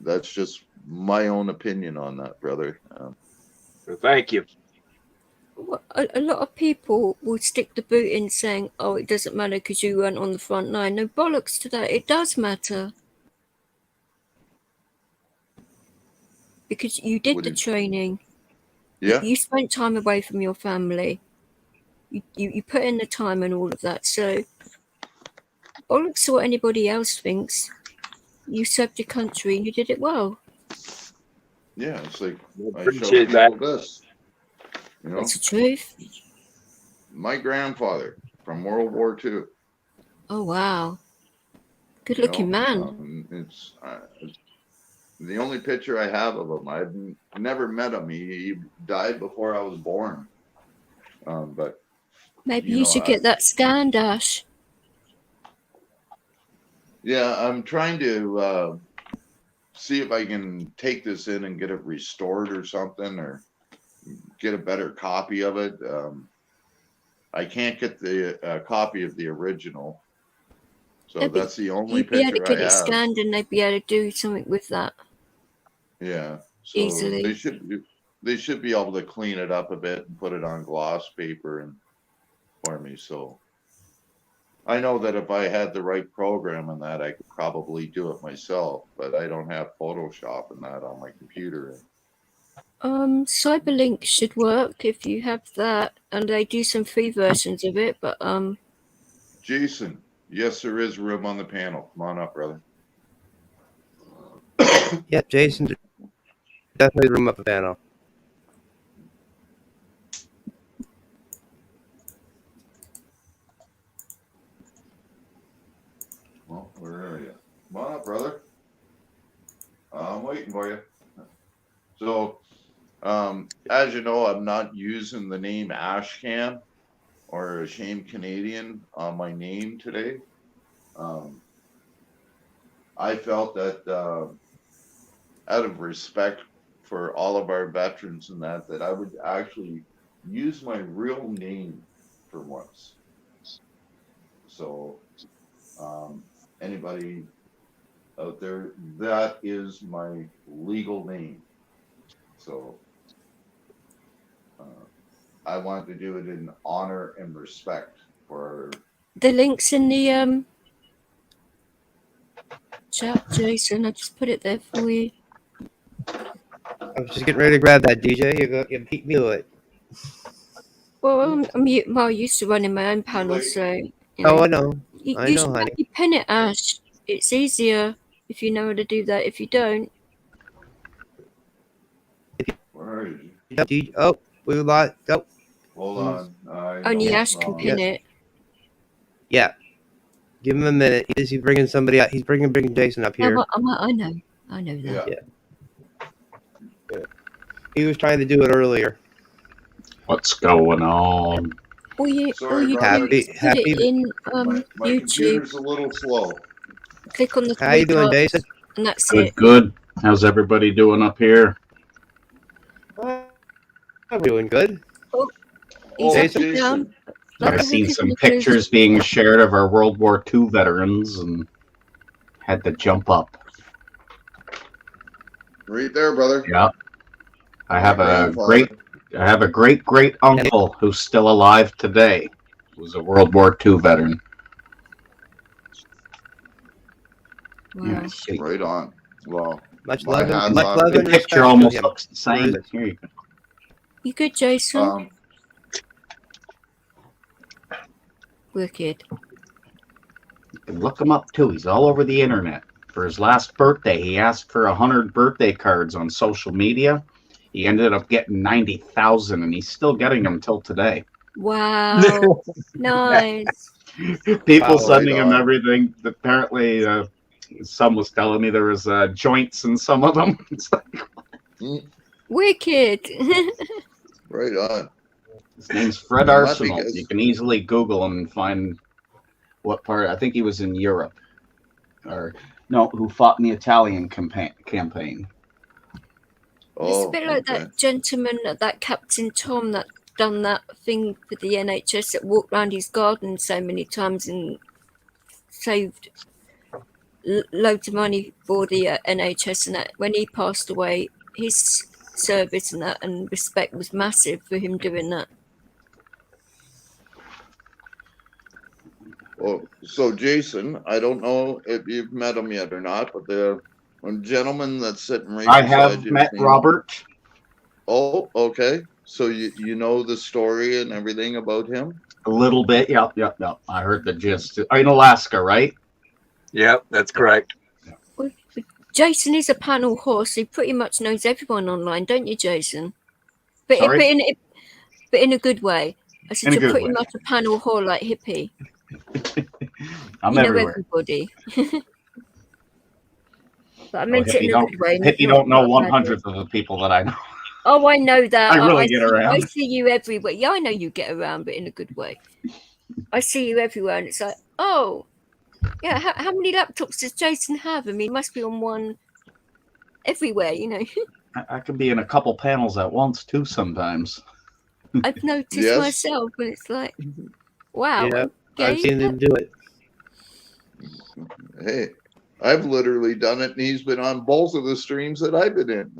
[SPEAKER 5] That's just my own opinion on that, brother.
[SPEAKER 11] Thank you.
[SPEAKER 9] a lot of people will stick the boot in saying, oh, it doesn't matter because you weren't on the front line. No bollocks to that. It does matter. Because you did the training.
[SPEAKER 5] Yeah.
[SPEAKER 9] You spent time away from your family. You put in the time and all of that. So bollocks to what anybody else thinks. You served your country and you did it well.
[SPEAKER 5] Yeah, it's like I show
[SPEAKER 11] appreciate
[SPEAKER 5] people
[SPEAKER 11] that.
[SPEAKER 5] this. You know,
[SPEAKER 9] That's the truth.
[SPEAKER 5] my grandfather from World War II.
[SPEAKER 9] Oh wow, good looking man.
[SPEAKER 5] It's the only picture I have of him. I've never met him. He died before I was born. But
[SPEAKER 9] Maybe you should get that scanned, Ash.
[SPEAKER 5] yeah, I'm trying to see if I can take this in and get it restored or something, or get a better copy of it. I can't get the copy of the original, so that's the only
[SPEAKER 9] You'd be able
[SPEAKER 5] picture
[SPEAKER 9] to get
[SPEAKER 5] I
[SPEAKER 9] it
[SPEAKER 5] have.
[SPEAKER 9] scanned, and they'd be able to do something with that.
[SPEAKER 5] Yeah, so
[SPEAKER 9] easily.
[SPEAKER 5] they should be able to clean it up a bit and put it on gloss paper and for me. So I know that if I had the right program and that, I could probably do it myself, but I don't have Photoshop and that on my computer.
[SPEAKER 9] Cyberlink should work if you have that, and they do some free versions of it. But
[SPEAKER 5] Jason, yes, there is room on the panel. Come on up, brother.
[SPEAKER 2] Yeah, Jason, definitely room up a panel.
[SPEAKER 5] Well, where are you? Come on up, brother. I'm waiting for you. So, as you know, I'm not using the name Ashcan or Shame Canadian on my name today. I felt that out of respect for all of our veterans and that I would actually use my real name for once. So anybody out there, that is my legal name. So I want to do it in honor and respect for
[SPEAKER 9] the link's in the chat, Jason. I just put it there for you.
[SPEAKER 2] I was just getting ready to grab that, DJ. You beat me to it.
[SPEAKER 9] Well, I'm used to running my own panel, so you
[SPEAKER 2] Oh, I know.
[SPEAKER 9] You
[SPEAKER 2] I know,
[SPEAKER 9] should
[SPEAKER 2] honey.
[SPEAKER 9] maybe pin it, Ash. It's easier if you know how to do that. If you don't,
[SPEAKER 5] where are you?
[SPEAKER 2] Oh, we lost. Oh.
[SPEAKER 5] Hold on.
[SPEAKER 9] only Ash can pin it.
[SPEAKER 2] Yeah. Give him a minute. He's bringing somebody out. He's bringing Jason up here.
[SPEAKER 9] I know that.
[SPEAKER 2] Yeah. He was trying to do it earlier.
[SPEAKER 13] What's going on?
[SPEAKER 9] Or you
[SPEAKER 5] Sorry,
[SPEAKER 9] can put it in
[SPEAKER 5] my
[SPEAKER 9] YouTube.
[SPEAKER 5] computer's a little slow.
[SPEAKER 9] Click on the
[SPEAKER 2] How you doing,
[SPEAKER 9] cards,
[SPEAKER 2] Jason?
[SPEAKER 9] and that's
[SPEAKER 13] Good,
[SPEAKER 9] it.
[SPEAKER 13] good. How's everybody doing up here?
[SPEAKER 2] I'm doing good.
[SPEAKER 9] He's up and
[SPEAKER 5] Jason.
[SPEAKER 9] down. Like
[SPEAKER 13] I've
[SPEAKER 9] a
[SPEAKER 13] seen
[SPEAKER 9] hookers
[SPEAKER 13] some
[SPEAKER 9] and a cruise.
[SPEAKER 13] pictures being shared of our World War II veterans and had to jump up.
[SPEAKER 5] Right there, brother.
[SPEAKER 13] Yeah. I have a
[SPEAKER 5] grandfather.
[SPEAKER 13] great uncle who's still alive today. Who's a World War II veteran.
[SPEAKER 9] Wow.
[SPEAKER 13] Yeah, see.
[SPEAKER 5] Right on. Well,
[SPEAKER 2] Much
[SPEAKER 5] my
[SPEAKER 2] love
[SPEAKER 5] hat's
[SPEAKER 2] and much
[SPEAKER 5] off
[SPEAKER 2] love
[SPEAKER 5] to
[SPEAKER 2] and
[SPEAKER 13] The
[SPEAKER 5] you.
[SPEAKER 2] respect
[SPEAKER 13] picture
[SPEAKER 2] to
[SPEAKER 13] almost
[SPEAKER 2] him.
[SPEAKER 13] looks the same. Here you go.
[SPEAKER 9] You good, Jason? Wicked.
[SPEAKER 13] You can look him up too. He's all over the internet. For his last birthday, he asked for 100 birthday cards on social media. He ended up getting 90,000, and he's still getting them till today.
[SPEAKER 9] Wow. Nice.
[SPEAKER 13] People
[SPEAKER 2] Wow,
[SPEAKER 13] sending
[SPEAKER 5] right
[SPEAKER 13] him
[SPEAKER 5] on.
[SPEAKER 13] everything. Apparently, some was telling me there was joints in some of them. It's like,
[SPEAKER 9] Wicked.
[SPEAKER 5] Right on.
[SPEAKER 13] his name's Fred
[SPEAKER 5] Well, not
[SPEAKER 13] Arsenal.
[SPEAKER 5] because-
[SPEAKER 13] You can easily Google him and find what part. I think he was in Europe, or no, who fought in the Italian campaign.
[SPEAKER 9] It's a bit like that gentleman, that Captain Tom, that done that thing for the NHS, that walked around his garden so many times and saved loads of money for the NHS, and that when he passed away, his service and that and respect was massive for him doing that.
[SPEAKER 5] Oh, so Jason, I don't know if you've met him yet or not, but the gentleman that's sitting right
[SPEAKER 13] I
[SPEAKER 5] beside
[SPEAKER 13] have
[SPEAKER 5] you.
[SPEAKER 13] met Robert.
[SPEAKER 5] Oh, okay. So you know the story and everything about him?
[SPEAKER 13] A little bit. Yep. I heard the gist. In Alaska, right?
[SPEAKER 11] Yep, that's correct.
[SPEAKER 9] Well, Jason is a panel horse. He pretty much knows everyone online, don't you, Jason? But
[SPEAKER 13] Sorry?
[SPEAKER 9] in a good way. I said
[SPEAKER 13] In a
[SPEAKER 9] you're
[SPEAKER 13] good
[SPEAKER 9] pretty
[SPEAKER 13] way.
[SPEAKER 9] much a panel whore like hippie.
[SPEAKER 13] I'm
[SPEAKER 9] you know
[SPEAKER 13] everywhere.
[SPEAKER 9] everybody. But I
[SPEAKER 13] Oh,
[SPEAKER 9] meant it in a good way.
[SPEAKER 13] Hippie don't know 100th of the people that I know.
[SPEAKER 9] Oh, I know that.
[SPEAKER 13] I really get around.
[SPEAKER 9] I see you everywhere. Yeah, I know you get around, but in a good way. I see you everywhere, and it's like, oh, yeah. How many laptops does Jason have? I mean, he must be on one everywhere, you know.
[SPEAKER 13] I could be in a couple panels at once too sometimes.
[SPEAKER 9] I've noticed myself, and it's like, wow.
[SPEAKER 2] Yeah,
[SPEAKER 9] okay.
[SPEAKER 2] I've seen him do it.
[SPEAKER 5] Hey, I've literally done it, and he's been on both of the streams that I've been in.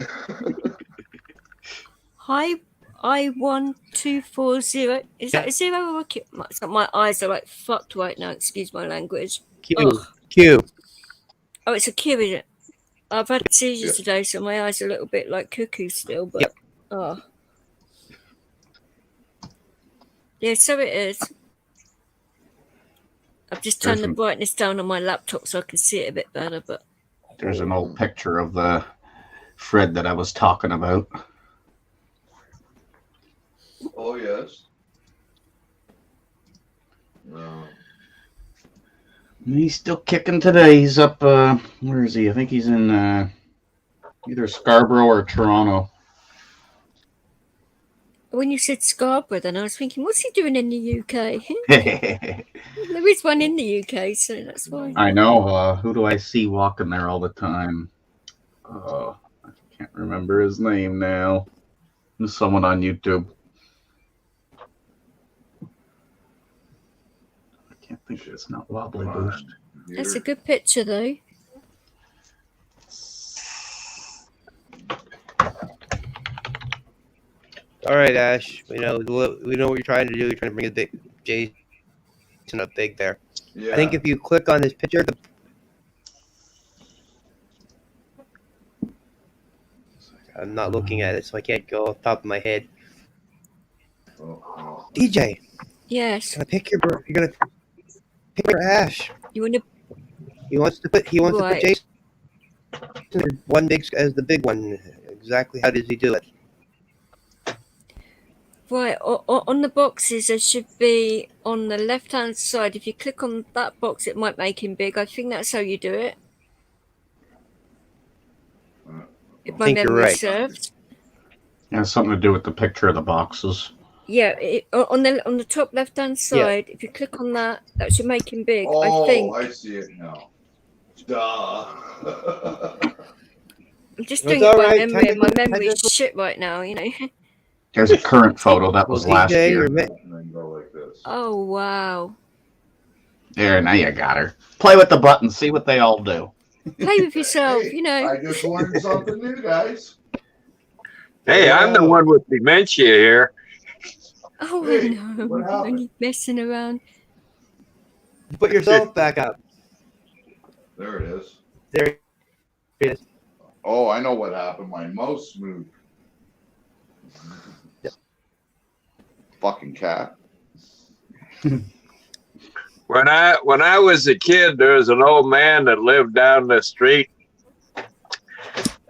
[SPEAKER 9] Hi, I1240. Is that a zero or a Q? My eyes are like fucked right now. Excuse my language.
[SPEAKER 2] Q.
[SPEAKER 9] Oh, it's a Q, is it? I've had seizures today, so my eyes are a little bit like cuckoo still. But yeah, so it is. I've just turned the brightness down on my laptop so I can see it a bit better. But
[SPEAKER 13] there's an old picture of the Fred that I was talking about.
[SPEAKER 5] Oh, yes. No.
[SPEAKER 13] He's still kicking today. He's up, where is he? I think he's in either Scarborough or Toronto.
[SPEAKER 9] when you said Scarborough, then I was thinking, what's he doing in the UK? There is one in the UK, so that's why.
[SPEAKER 13] I know. Who do I see walking there all the time? I can't remember his name now. There's someone on YouTube. I can't think it's not Wobbly Boost.
[SPEAKER 9] That's a good picture, though.
[SPEAKER 2] All right, Ash. We know what you're trying to do. You're trying to bring a big Jason up big there.
[SPEAKER 5] Yeah.
[SPEAKER 2] I think if you click on this picture, I'm not looking at it, so I can't go off the top of my head. DJ.
[SPEAKER 9] Yes.
[SPEAKER 2] You're gonna pick your Ash.
[SPEAKER 9] You want to?
[SPEAKER 2] He wants to put Jason one big as the big one. Exactly how does he do it?
[SPEAKER 9] Right, on the boxes, there should be on the left-hand side. If you click on that box, it might make him big. I think that's how you do it. If my memory serves.
[SPEAKER 13] It has something to do with the picture of the boxes.
[SPEAKER 9] Yeah, on the top left-hand side, if you click on that, that should make him big.
[SPEAKER 5] Oh,
[SPEAKER 9] I think.
[SPEAKER 5] I see it now. Duh.
[SPEAKER 9] I'm just doing it by memory. My memory is shit right now, you know.
[SPEAKER 13] There's a current photo that was last year.
[SPEAKER 9] Oh, wow.
[SPEAKER 13] There, now you got her. Play with the buttons, see what they all do.
[SPEAKER 9] Play with yourself, you know.
[SPEAKER 5] I just learned something new, guys.
[SPEAKER 11] Hey, I'm the one with dementia here.
[SPEAKER 9] Oh, no. I'm only messing around.
[SPEAKER 2] Put yourself back up.
[SPEAKER 5] There it is.
[SPEAKER 2] There it is.
[SPEAKER 5] Oh, I know what happened. My mouse moved.
[SPEAKER 2] Yep.
[SPEAKER 5] Fucking cat.
[SPEAKER 11] When I was a kid, there was an old man that lived down the street,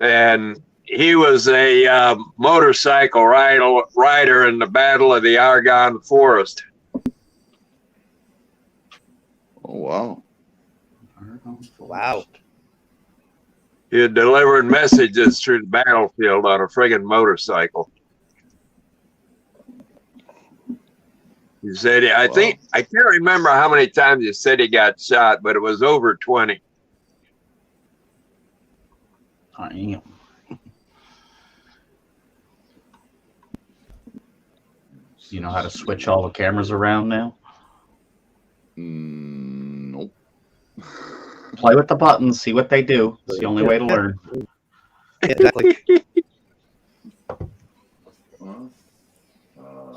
[SPEAKER 11] and he was a motorcycle rider in the Battle of the Argonne Forest.
[SPEAKER 5] Oh, wow.
[SPEAKER 2] Wow.
[SPEAKER 11] He had delivered messages through the battlefield on a friggin' motorcycle. He said, I can't remember how many times he said he got shot, but it was over 20.
[SPEAKER 13] I am. You know how to switch all the cameras around now?
[SPEAKER 5] Nope.
[SPEAKER 13] Play with the buttons, see what they do. It's the only way to learn.
[SPEAKER 2] Exactly.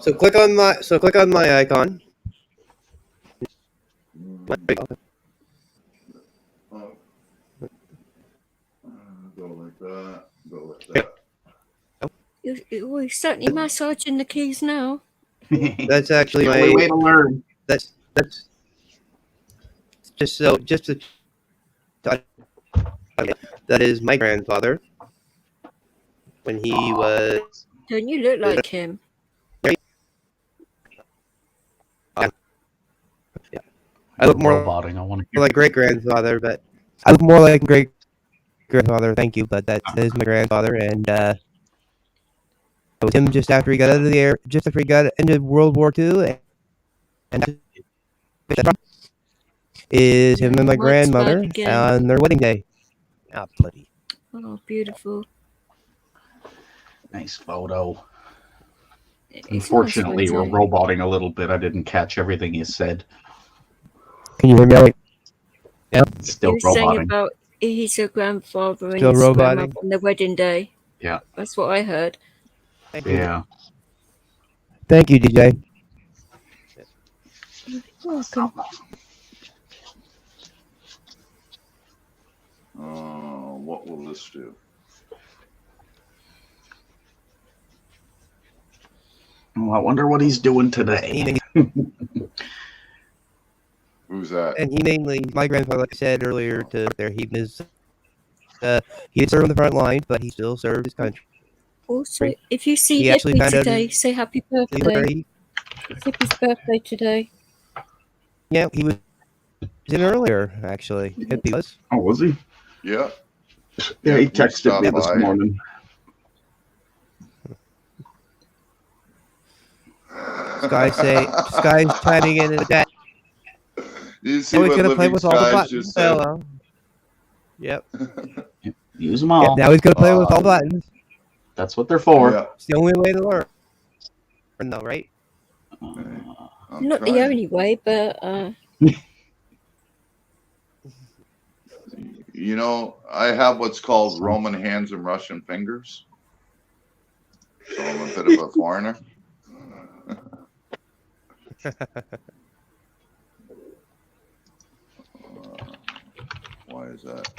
[SPEAKER 2] So click on my icon.
[SPEAKER 5] Go like that. Go like that.
[SPEAKER 9] You're certainly massaging the keys now.
[SPEAKER 2] That's actually
[SPEAKER 13] the only way to learn.
[SPEAKER 2] That's just to that is my grandfather when he was.
[SPEAKER 9] Don't you look like him?
[SPEAKER 2] Yeah. I look more
[SPEAKER 13] Roboting. I want to
[SPEAKER 2] like great grandfather, but I look more like great grandfather. Thank you, but that is my grandfather, and it was him just after he got out of the air, just after he got into World War II, and is him and my grandmother on their wedding day. Ah, bloody.
[SPEAKER 9] Oh, beautiful.
[SPEAKER 13] Nice photo.
[SPEAKER 9] It's
[SPEAKER 13] Unfortunately,
[SPEAKER 9] nice
[SPEAKER 13] we're
[SPEAKER 9] photo.
[SPEAKER 13] roboting a little bit. I didn't catch everything you said.
[SPEAKER 2] Can you hear me? Yeah.
[SPEAKER 13] Still
[SPEAKER 9] You were saying
[SPEAKER 13] roboting.
[SPEAKER 9] about he's your grandfather and
[SPEAKER 2] Still
[SPEAKER 9] his grandma
[SPEAKER 2] roboting.
[SPEAKER 9] on their wedding day.
[SPEAKER 13] Yeah.
[SPEAKER 9] That's what I heard.
[SPEAKER 13] Yeah.
[SPEAKER 2] Thank you, DJ.
[SPEAKER 9] You're welcome.
[SPEAKER 5] What will this do?
[SPEAKER 13] Well, I wonder what he's doing today.
[SPEAKER 5] Who's that?
[SPEAKER 2] And he mainly, my grandfather, like I said earlier, he was he did serve on the front line, but he still served his country.
[SPEAKER 9] Also, if you see
[SPEAKER 2] He actually
[SPEAKER 9] Hippie
[SPEAKER 2] found out
[SPEAKER 9] today, say happy birthday. It's Hippie's birthday today.
[SPEAKER 2] Yeah, he was in earlier, actually. Hippie was.
[SPEAKER 13] Oh, was he?
[SPEAKER 5] Yeah.
[SPEAKER 13] Yeah, he
[SPEAKER 5] we
[SPEAKER 13] texted
[SPEAKER 5] stopped
[SPEAKER 13] me this
[SPEAKER 5] by.
[SPEAKER 13] morning.
[SPEAKER 2] Sky's chiming in the chat.
[SPEAKER 5] You see
[SPEAKER 2] Now he's
[SPEAKER 5] what
[SPEAKER 2] gonna play
[SPEAKER 5] Living
[SPEAKER 2] with all the
[SPEAKER 5] Skies
[SPEAKER 2] buttons.
[SPEAKER 5] just said?
[SPEAKER 2] Well, yep.
[SPEAKER 13] Use them all.
[SPEAKER 2] Yeah, now he's gonna play with all the buttons.
[SPEAKER 13] That's what they're for.
[SPEAKER 5] Yeah.
[SPEAKER 2] It's the only way to learn. No, right?
[SPEAKER 5] I'm
[SPEAKER 9] Not
[SPEAKER 5] trying.
[SPEAKER 9] the only way, but
[SPEAKER 5] You know, I have what's called Roman hands and Russian fingers. So I'm a bit of a foreigner. Why is that?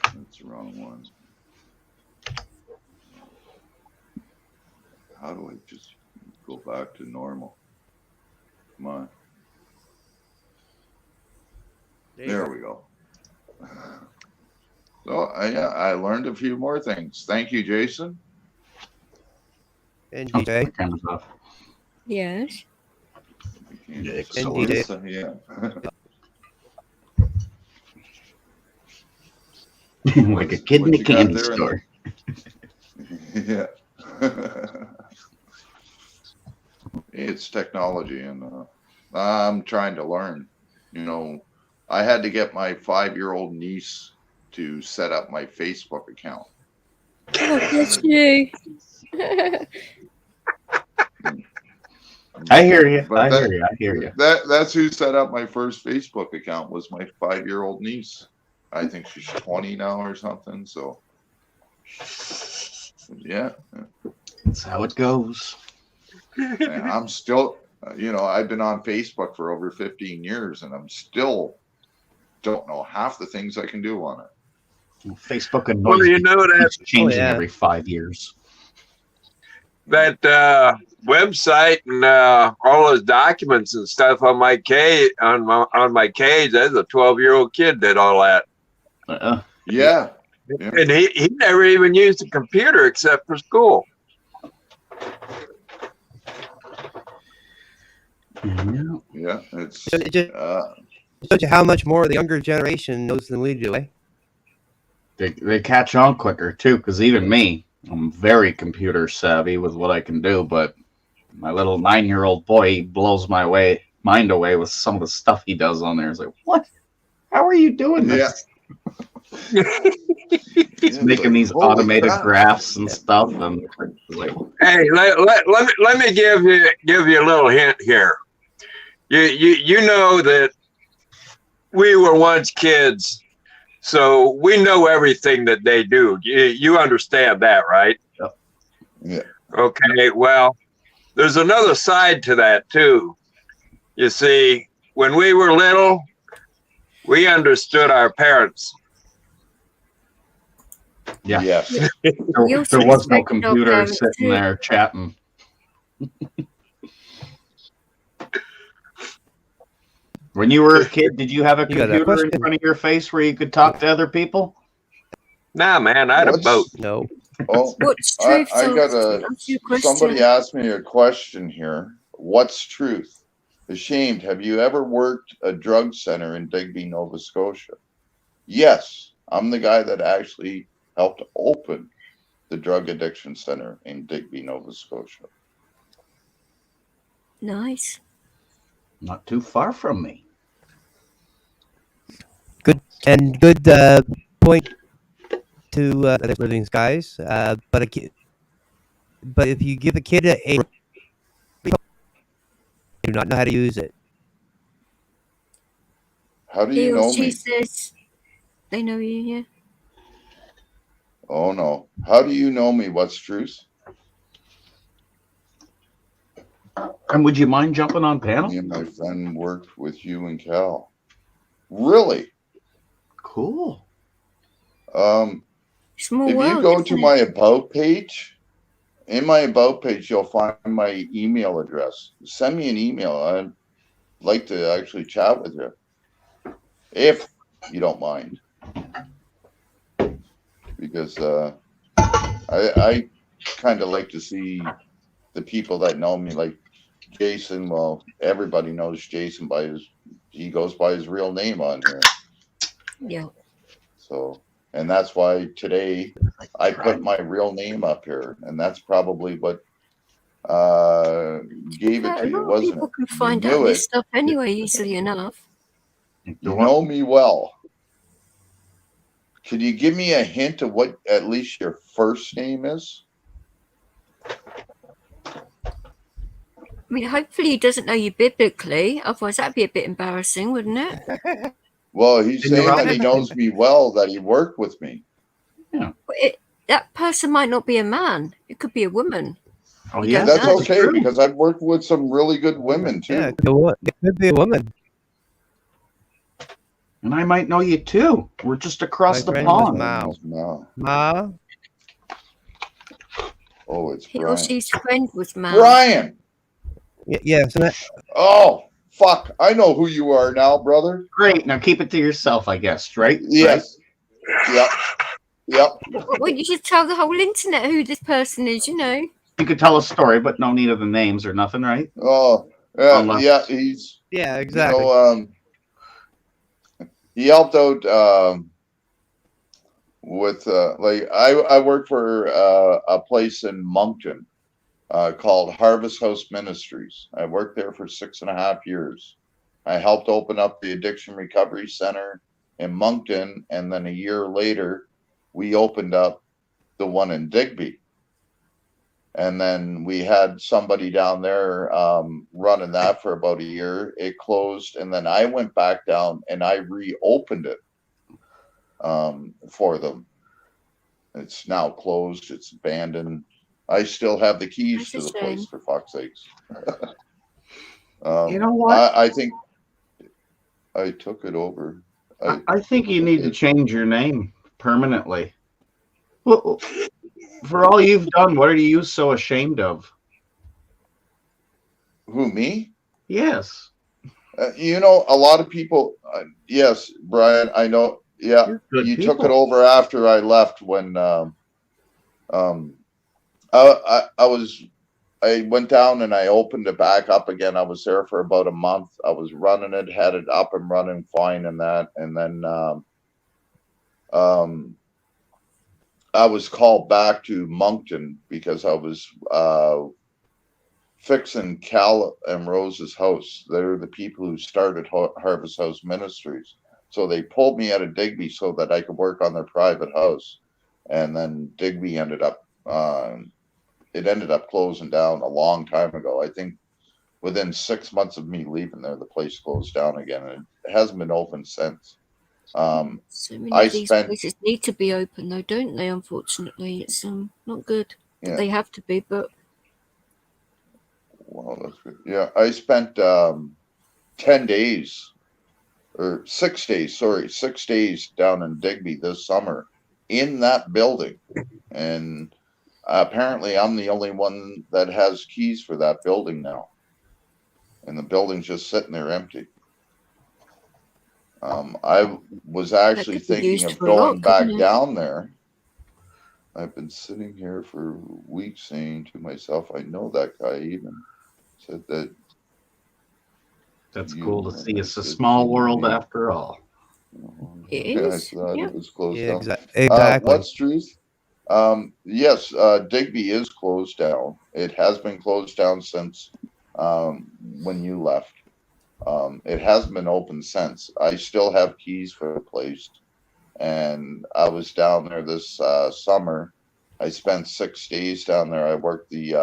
[SPEAKER 5] That's the wrong one. How do I just go back to normal? Come on. There we go. So I learned a few more things. Thank you, Jason.
[SPEAKER 2] And DJ.
[SPEAKER 13] Kind of stuff.
[SPEAKER 9] yes.
[SPEAKER 2] And DJ.
[SPEAKER 5] Yeah.
[SPEAKER 13] Like a kid in a candy store.
[SPEAKER 5] Yeah. It's technology, and I'm trying to learn. You know, I had to get my 5-year-old niece to set up my Facebook account.
[SPEAKER 9] Oh, bless you.
[SPEAKER 13] I hear you.
[SPEAKER 5] But
[SPEAKER 13] I hear you.
[SPEAKER 5] That's who set up my first Facebook account, was my 5-year-old niece. I think she's 20 now or something. So, yeah.
[SPEAKER 13] That's how it goes.
[SPEAKER 5] And I'm still, I've been on Facebook for over 15 years, and I'm still don't know half the things I can do on it.
[SPEAKER 13] Facebook and
[SPEAKER 11] Well, you know that
[SPEAKER 13] changing every 5 years.
[SPEAKER 11] That website and all those documents and stuff on my cage, on my cage. That's a 12-year-old kid did all that.
[SPEAKER 5] Yeah.
[SPEAKER 11] And he never even used a computer except for school.
[SPEAKER 5] Yeah, it's
[SPEAKER 2] It just shows you how much more the younger generation knows than we do, eh?
[SPEAKER 13] They catch on quicker too, because even me, I'm very computer savvy with what I can do, but my little 9-year-old boy, he blows my mind away with some of the stuff he does on there. It's like, what? How are you doing this? He's making these automated graphs and stuff, and it's like,
[SPEAKER 11] Hey, let me give you a little hint here. You know that we were once kids, so we know everything that they do. You understand that, right?
[SPEAKER 5] Yeah.
[SPEAKER 11] Okay, well, there's another side to that too. You see, when we were little, we understood our parents.
[SPEAKER 13] Yeah.
[SPEAKER 5] Yes.
[SPEAKER 13] There was no computer sitting there chatting. When you were a kid, did you have a computer in front of your face where you could talk to other people?
[SPEAKER 11] Nah, man, I had a boat.
[SPEAKER 2] No.
[SPEAKER 5] Oh,
[SPEAKER 9] What's
[SPEAKER 5] I
[SPEAKER 9] truth?
[SPEAKER 5] got somebody
[SPEAKER 9] question.
[SPEAKER 5] asked me a question here. What's truth? Ashamed, have you ever worked a drug center in Digby, Nova Scotia? Yes, I'm the guy that actually helped open the drug addiction center in Digby, Nova Scotia.
[SPEAKER 9] Nice.
[SPEAKER 13] Not too far from me.
[SPEAKER 2] Good point to living guys. But if you give a kid a do not know how to use it.
[SPEAKER 5] How do
[SPEAKER 9] He
[SPEAKER 5] you
[SPEAKER 9] or
[SPEAKER 5] know
[SPEAKER 9] she
[SPEAKER 5] me?
[SPEAKER 9] says they know you here.
[SPEAKER 5] Oh no. How do you know me? What's truth?
[SPEAKER 13] And would you mind jumping on panel?
[SPEAKER 5] Me and my friend worked with you and Cal. Really?
[SPEAKER 13] Cool.
[SPEAKER 9] Small
[SPEAKER 5] if
[SPEAKER 9] world,
[SPEAKER 5] you go
[SPEAKER 9] isn't
[SPEAKER 5] to
[SPEAKER 9] it?
[SPEAKER 5] my about page, in my about page, you'll find my email address. Send me an email. I'd like to actually chat with you, if you don't mind, because I kind of like to see the people that know me, like Jason. Well, everybody knows Jason he goes by his real name on here.
[SPEAKER 9] Yeah.
[SPEAKER 5] So, and that's why today I put my real name up here, and that's probably what gave it
[SPEAKER 9] A
[SPEAKER 5] to you,
[SPEAKER 9] lot of
[SPEAKER 5] wasn't
[SPEAKER 9] people
[SPEAKER 5] it?
[SPEAKER 9] can
[SPEAKER 5] You
[SPEAKER 9] find out
[SPEAKER 5] knew
[SPEAKER 9] this
[SPEAKER 5] it.
[SPEAKER 9] stuff anyway, easily enough.
[SPEAKER 5] You know me well. Could you give me a hint of what at least your first name is?
[SPEAKER 9] I mean, hopefully he doesn't know you biblically. Otherwise, that'd be a bit embarrassing, wouldn't it?
[SPEAKER 5] Well, he's saying that he knows me well, that he worked with me.
[SPEAKER 13] Yeah.
[SPEAKER 9] But that person might not be a man. It could be a woman.
[SPEAKER 13] Oh,
[SPEAKER 9] You
[SPEAKER 5] Yeah,
[SPEAKER 9] don't
[SPEAKER 5] that's
[SPEAKER 9] know.
[SPEAKER 5] okay because I've worked with some really good women too.
[SPEAKER 2] Yeah, it could be a woman.
[SPEAKER 13] And I might know you too. We're just across the
[SPEAKER 2] friend was
[SPEAKER 13] pond.
[SPEAKER 2] Mao. Ma?
[SPEAKER 5] Oh, it's
[SPEAKER 9] He or
[SPEAKER 5] Brian.
[SPEAKER 9] she's friend with man.
[SPEAKER 5] Brian!
[SPEAKER 2] Yeah, so that,
[SPEAKER 5] Oh, fuck. I know who you are now, brother.
[SPEAKER 13] Great. Now keep it to yourself, I guess, right?
[SPEAKER 5] Yes. Yep. Yep.
[SPEAKER 9] Well, you should tell the whole internet who this person is, you know.
[SPEAKER 13] You could tell a story, but no need of the names or nothing, right?
[SPEAKER 5] Oh,
[SPEAKER 13] Unless-
[SPEAKER 5] yeah, he's...
[SPEAKER 2] yeah, exactly.
[SPEAKER 5] You know, he helped out with, like, I worked for a place in Moncton called Harvest House Ministries. I worked there for 6.5 years. I helped open up the Addiction Recovery Center in Moncton, and then a year later, we opened up the one in Digby. And then we had somebody down there running that for about a year. It closed, and then I went back down and I reopened it for them. It's now closed. It's abandoned. I still have the keys to the place, for fuck's sakes.
[SPEAKER 13] You know what?
[SPEAKER 5] I think I took it over.
[SPEAKER 13] I think you need to change your name permanently. Well, for all you've done, what are you so ashamed of?
[SPEAKER 5] Who, me?
[SPEAKER 13] Yes.
[SPEAKER 5] You know, a lot of people. Yes, Brian. I know. Yeah, you took it over after I left. When I went down and I opened it back up again. I was there for about a month. I was running it, had it up and running fine, and that, and then I was called back to Moncton because I was fixing Cal and Rose's house. They're the people who started Harvest House Ministries. So they pulled me out of Digby so that I could work on their private house. And then Digby ended up, it ended up closing down a long time ago. I think within 6 months of me leaving there, the place closed down again. And it hasn't been open since.
[SPEAKER 9] So many of these places need to be open, though, don't they? Unfortunately, it's not good that they have to be, but
[SPEAKER 5] well, that's good. Yeah, I spent 10 days or 6 days, sorry, 6 days down in Digby this summer in that building. And apparently I'm the only one that has keys for that building now. And the building's just sitting there empty. I was actually thinking of going back down there. I've been sitting here for weeks saying to myself, I know that guy even said that.
[SPEAKER 13] That's cool to see. It's a small world after all.
[SPEAKER 9] It is.
[SPEAKER 5] I thought it was closed down.
[SPEAKER 2] Exactly.
[SPEAKER 5] What's truth? Yes, Digby is closed down. It has been closed down since when you left. It hasn't been open since. I still have keys for the place. And I was down there this summer. I spent 6 days down there. I worked the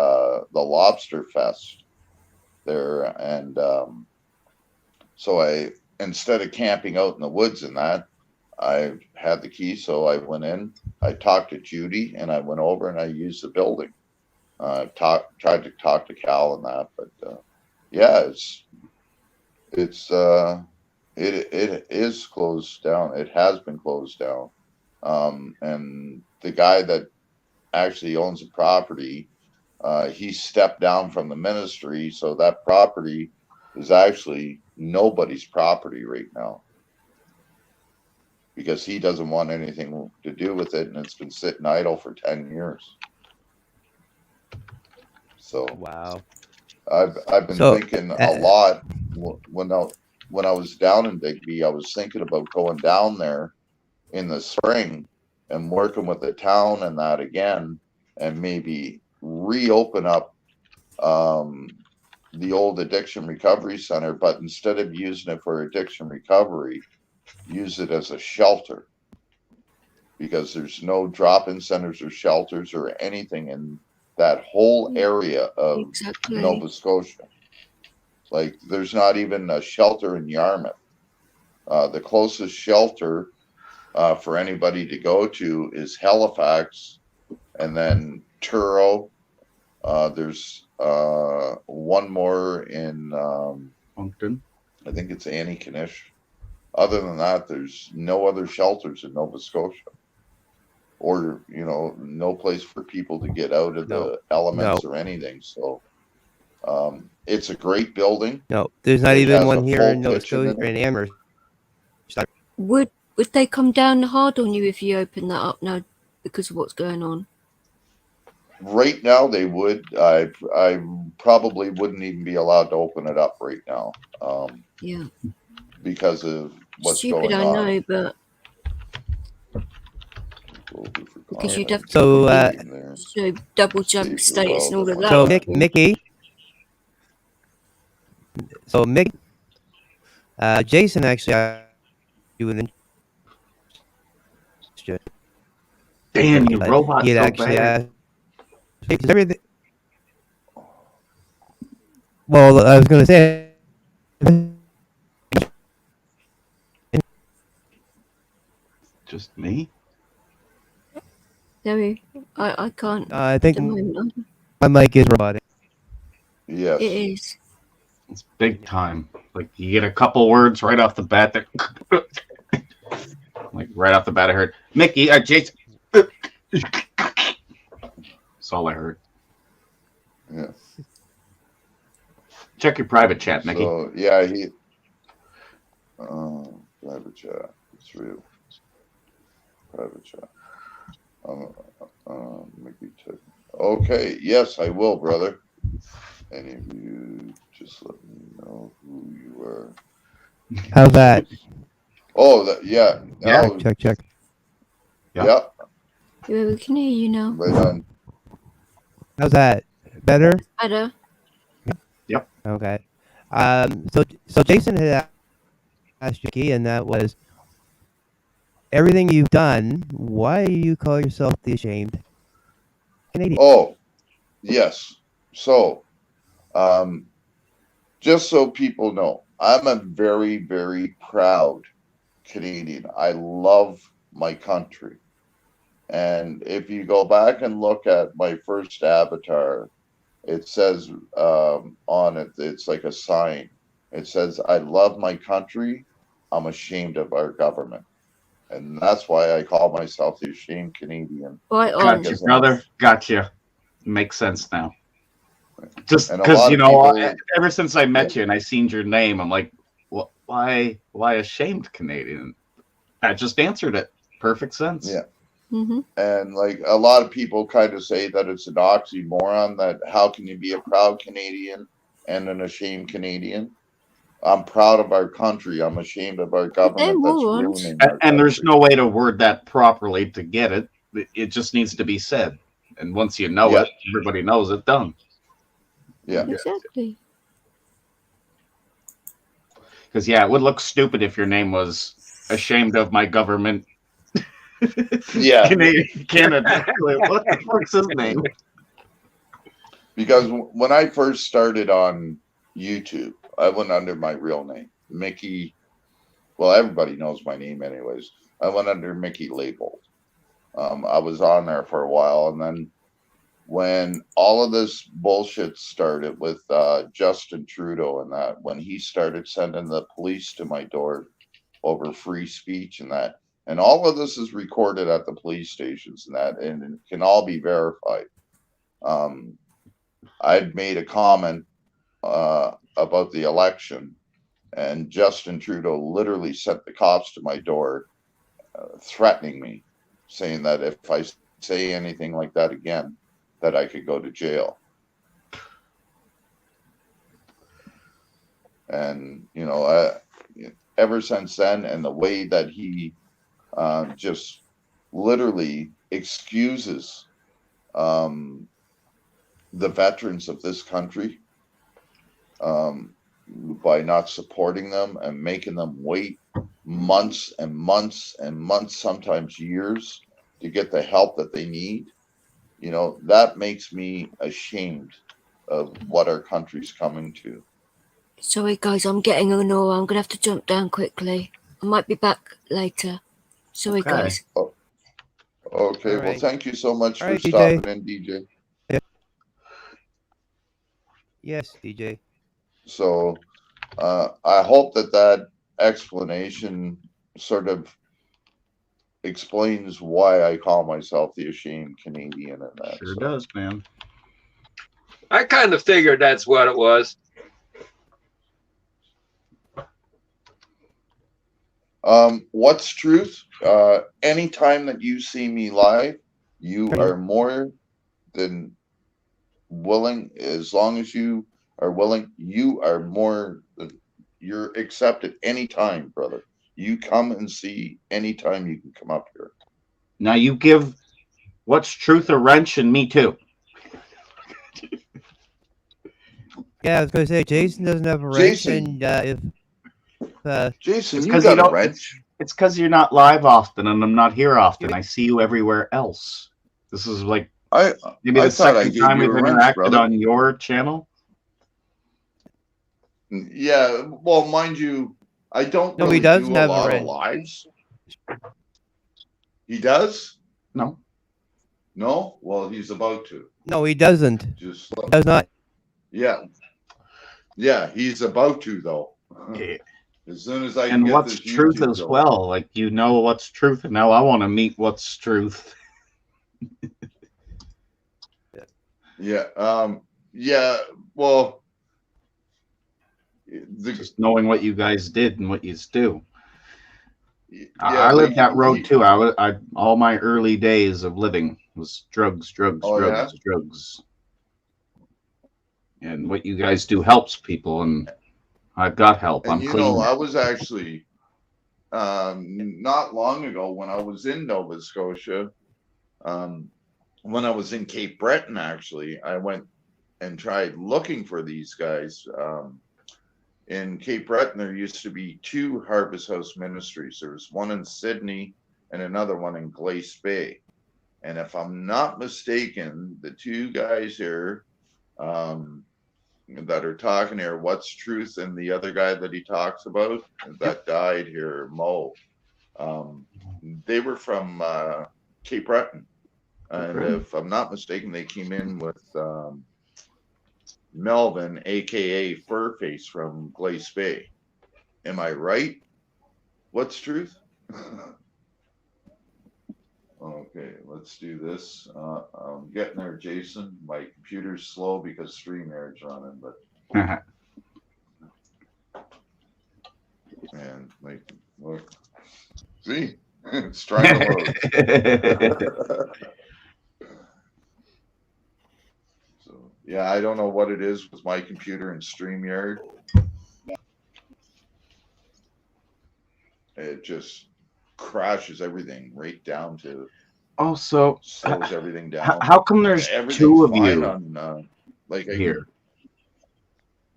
[SPEAKER 5] Lobster Fest there, and so I, instead of camping out in the woods and that, I had the key, so I went in. I talked to Judy, and I went over and I used the building. Tried to talk to Cal and that, but yeah, it is closed down. It has been closed down. And the guy that actually owns the property, he stepped down from the ministry, so that property is actually nobody's property right now because he doesn't want anything to do with it, and it's been sitting idle for 10 years. So
[SPEAKER 2] wow,
[SPEAKER 5] I've been thinking a lot when I was down in Digby. I was thinking about going down there in the spring and working with the town and that again, and maybe reopen up the old addiction recovery center, but instead of using it for addiction recovery, use it as a shelter, because there's no drop-in centers or shelters or anything in that whole area of Nova Scotia. Like, there's not even a shelter in Yarmouth. The closest shelter for anybody to go to is Halifax, and then Truro. There's one more in
[SPEAKER 13] Moncton.
[SPEAKER 5] I think it's Annie-Kanish. Other than that, there's no other shelters in Nova Scotia, or no place for people to get out of the elements or anything. So it's a great building.
[SPEAKER 2] No, there's not even one here in Nova Scotia or in Amherst.
[SPEAKER 9] Would they come down hard on you if you open that up now because of what's going on?
[SPEAKER 5] Right now, they would. I probably wouldn't even be allowed to open it up right now.
[SPEAKER 9] Yeah.
[SPEAKER 5] Because of what's
[SPEAKER 9] Stupid,
[SPEAKER 5] going
[SPEAKER 9] I
[SPEAKER 5] on.
[SPEAKER 9] know, but because you'd have to
[SPEAKER 2] So
[SPEAKER 9] double jump status and all of that.
[SPEAKER 2] So Mickey. So Mick, Jason actually you an
[SPEAKER 13] Damn, you robot
[SPEAKER 2] He'd
[SPEAKER 13] so
[SPEAKER 2] actually
[SPEAKER 13] bad.
[SPEAKER 2] because everything. Well, I was going to say.
[SPEAKER 13] Just me?
[SPEAKER 9] Sorry, I can't.
[SPEAKER 2] I think
[SPEAKER 9] at the moment.
[SPEAKER 2] my mic is robotic.
[SPEAKER 5] Yes.
[SPEAKER 9] It is.
[SPEAKER 13] It's big time. Like, you get a couple words right off the bat that like right off the bat I heard Mickey, Jason. That's all I heard.
[SPEAKER 5] Yeah.
[SPEAKER 13] Check your private chat, Mickey.
[SPEAKER 5] So yeah, private chat. It's real. Private chat. Mickey check. Okay, yes, I will, brother. Any of you, just let me know who you are.
[SPEAKER 2] How's that?
[SPEAKER 5] Oh, yeah.
[SPEAKER 2] Yeah. Check.
[SPEAKER 5] Yep.
[SPEAKER 9] Yeah, we can hear you now.
[SPEAKER 5] Right on.
[SPEAKER 2] How's that? Better?
[SPEAKER 9] Better.
[SPEAKER 13] Yep.
[SPEAKER 2] Okay. So Jason had asked Mickey, and that was everything you've done. Why do you call yourself the ashamed Canadian?
[SPEAKER 5] Oh, yes. So, just so people know, I'm a very, very proud Canadian. I love my country. And if you go back and look at my first avatar, it says on it, it's like a sign. It says, "I love my country. I'm ashamed of our government." And that's why I call myself the ashamed Canadian.
[SPEAKER 9] Right on.
[SPEAKER 13] Gotcha, brother. Gotcha. Makes sense now. Just
[SPEAKER 5] And a
[SPEAKER 13] because,
[SPEAKER 5] lot
[SPEAKER 13] you
[SPEAKER 5] of
[SPEAKER 13] know,
[SPEAKER 5] people,
[SPEAKER 13] ever since I met
[SPEAKER 5] yeah,
[SPEAKER 13] you and I seen your name, I'm like, why ashamed Canadian? I just answered it. Perfect sense.
[SPEAKER 5] yeah.
[SPEAKER 9] Mm-hmm.
[SPEAKER 5] And like a lot of people kind of say that it's an oxymoron, that how can you be a proud Canadian and an ashamed Canadian? I'm proud of our country. I'm ashamed of our government that's ruining our
[SPEAKER 13] And there's
[SPEAKER 5] country.
[SPEAKER 13] no way to word that properly to get it. It just needs to be said. And once you know
[SPEAKER 5] Yeah.
[SPEAKER 13] it, everybody knows it. Done.
[SPEAKER 5] Yeah.
[SPEAKER 9] Exactly.
[SPEAKER 13] Because, yeah, it would look stupid if your name was ashamed of my government.
[SPEAKER 5] Yeah.
[SPEAKER 13] Canada. What the fuck's his name?
[SPEAKER 5] Because when I first started on YouTube, I went under my real name, Mickey. Well, everybody knows my name anyways. I went under Mickey Leibold. I was on there for a while, and then when all of this bullshit started with Justin Trudeau and that, when he started sending the police to my door over free speech and that, and all of this is recorded at the police stations and that, and it can all be verified. I'd made a comment about the election, and Justin Trudeau literally sent the cops to my door, threatening me, saying that if I say anything like that again, that I could go to jail. And you know, ever since then, and the way that he just literally excuses the veterans of this country by not supporting them and making them wait months and months and months, sometimes years, to get the help that they need. You know, that makes me ashamed of what our country's coming to.
[SPEAKER 9] Sorry, guys, I'm getting an aura. I'm going to have to jump down quickly. I might be back later. Sorry,
[SPEAKER 13] Okay.
[SPEAKER 9] guys.
[SPEAKER 5] Oh, okay,
[SPEAKER 2] All
[SPEAKER 5] well,
[SPEAKER 2] right.
[SPEAKER 5] thank you so much
[SPEAKER 2] All
[SPEAKER 5] for
[SPEAKER 2] right, DJ.
[SPEAKER 5] stopping in, DJ.
[SPEAKER 2] Yes, DJ.
[SPEAKER 5] So I hope that explanation sort of explains why I call myself the ashamed Canadian and that.
[SPEAKER 13] Sure does, man.
[SPEAKER 11] I kind of figured that's what it was.
[SPEAKER 5] What's truth? Anytime that you see me live, you are more than willing, as long as you are willing, you are more than, you're accepted anytime, brother. You come and see anytime you can come up here.
[SPEAKER 13] Now you give What's Truth a wrench, and me too.
[SPEAKER 2] Yeah, I was going to say, Jason doesn't have a wrench, and if
[SPEAKER 5] Jason,
[SPEAKER 13] It's
[SPEAKER 5] you
[SPEAKER 13] 'cause
[SPEAKER 5] got
[SPEAKER 13] you
[SPEAKER 5] a
[SPEAKER 13] don't-
[SPEAKER 5] wrench.
[SPEAKER 13] It's because you're not live often, and I'm not here often. I see you everywhere else. This is like maybe the
[SPEAKER 5] thought I
[SPEAKER 13] second
[SPEAKER 5] gave
[SPEAKER 13] time
[SPEAKER 5] you
[SPEAKER 13] we've
[SPEAKER 5] a wrench,
[SPEAKER 13] interacted
[SPEAKER 5] brother.
[SPEAKER 13] on your channel.
[SPEAKER 5] Yeah, well, mind you, I don't
[SPEAKER 2] No, he
[SPEAKER 5] really
[SPEAKER 2] doesn't
[SPEAKER 5] do a
[SPEAKER 2] have a
[SPEAKER 5] lot of
[SPEAKER 2] wrench.
[SPEAKER 5] lives. He does?
[SPEAKER 13] No.
[SPEAKER 5] No? Well, he's about to.
[SPEAKER 2] no, he doesn't.
[SPEAKER 5] Just
[SPEAKER 2] He does not.
[SPEAKER 5] yeah. Yeah, he's about to though. As soon as I can
[SPEAKER 13] And
[SPEAKER 5] get
[SPEAKER 13] What's
[SPEAKER 5] this
[SPEAKER 13] Truth
[SPEAKER 5] YouTube
[SPEAKER 13] as
[SPEAKER 5] going.
[SPEAKER 13] well. Like, you know What's Truth, and now I want to meet What's Truth.
[SPEAKER 5] Yeah. Yeah. Well,
[SPEAKER 13] Just knowing what you guys did and what you do. I
[SPEAKER 5] yeah,
[SPEAKER 13] lived
[SPEAKER 5] like
[SPEAKER 13] that road too. I all my early days of living was drugs.
[SPEAKER 5] Oh, yeah?
[SPEAKER 13] Drugs. And what you guys do helps people, and I've got help.
[SPEAKER 5] And
[SPEAKER 13] I'm
[SPEAKER 5] you
[SPEAKER 13] clean.
[SPEAKER 5] know,
[SPEAKER 13] now.
[SPEAKER 5] I was actually not long ago when I was in Nova Scotia, when I was in Cape Breton, actually, I went and tried looking for these guys. In Cape Breton, there used to be two Harvest House ministries. There was one in Sydney and another one in Glace Bay. And if I'm not mistaken, the two guys here that are talking here, What's Truth, and the other guy that he talks about that died here, Mo, they were from Cape Breton. And if I'm not mistaken, they came in with Melvin, aka Furface from Glace Bay. Am I right? What's truth? Okay, let's do this. I'm getting there, Jason. My computer's slow because StreamYard's running, but and like, look, see, it's trying to load. So yeah, I don't know what it is with my computer and StreamYard. It just crashes everything right down to.
[SPEAKER 13] Oh, so
[SPEAKER 5] slows everything down.
[SPEAKER 13] how come there's two of you
[SPEAKER 5] on like
[SPEAKER 13] here?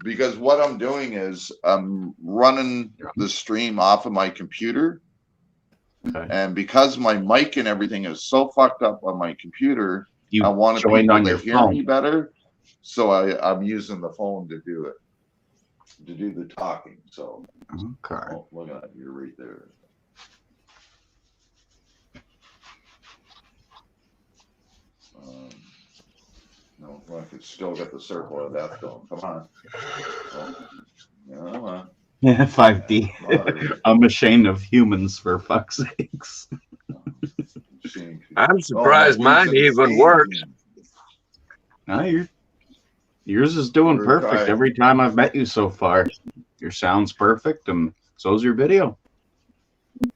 [SPEAKER 5] Because what I'm doing is I'm running the stream off of my computer.
[SPEAKER 13] Okay.
[SPEAKER 5] And because my mic and everything is so fucked up on my computer,
[SPEAKER 13] You
[SPEAKER 5] I want to
[SPEAKER 13] joined
[SPEAKER 5] people
[SPEAKER 13] on
[SPEAKER 5] to
[SPEAKER 13] your
[SPEAKER 5] hear
[SPEAKER 13] phone.
[SPEAKER 5] me better. So I'm using the phone to do it, to do the talking. So
[SPEAKER 13] okay.
[SPEAKER 5] Oh, look at that, you're right there. No, look, it's still got the circle of death going. Come on. Oh, come on.
[SPEAKER 13] Yeah, 5D. I'm ashamed of humans, for fuck's sakes.
[SPEAKER 11] I'm surprised mine even works.
[SPEAKER 13] No, yours is doing
[SPEAKER 5] We're
[SPEAKER 13] perfect
[SPEAKER 5] trying.
[SPEAKER 13] every time I've met you so far. Your sound's perfect, and so's your video.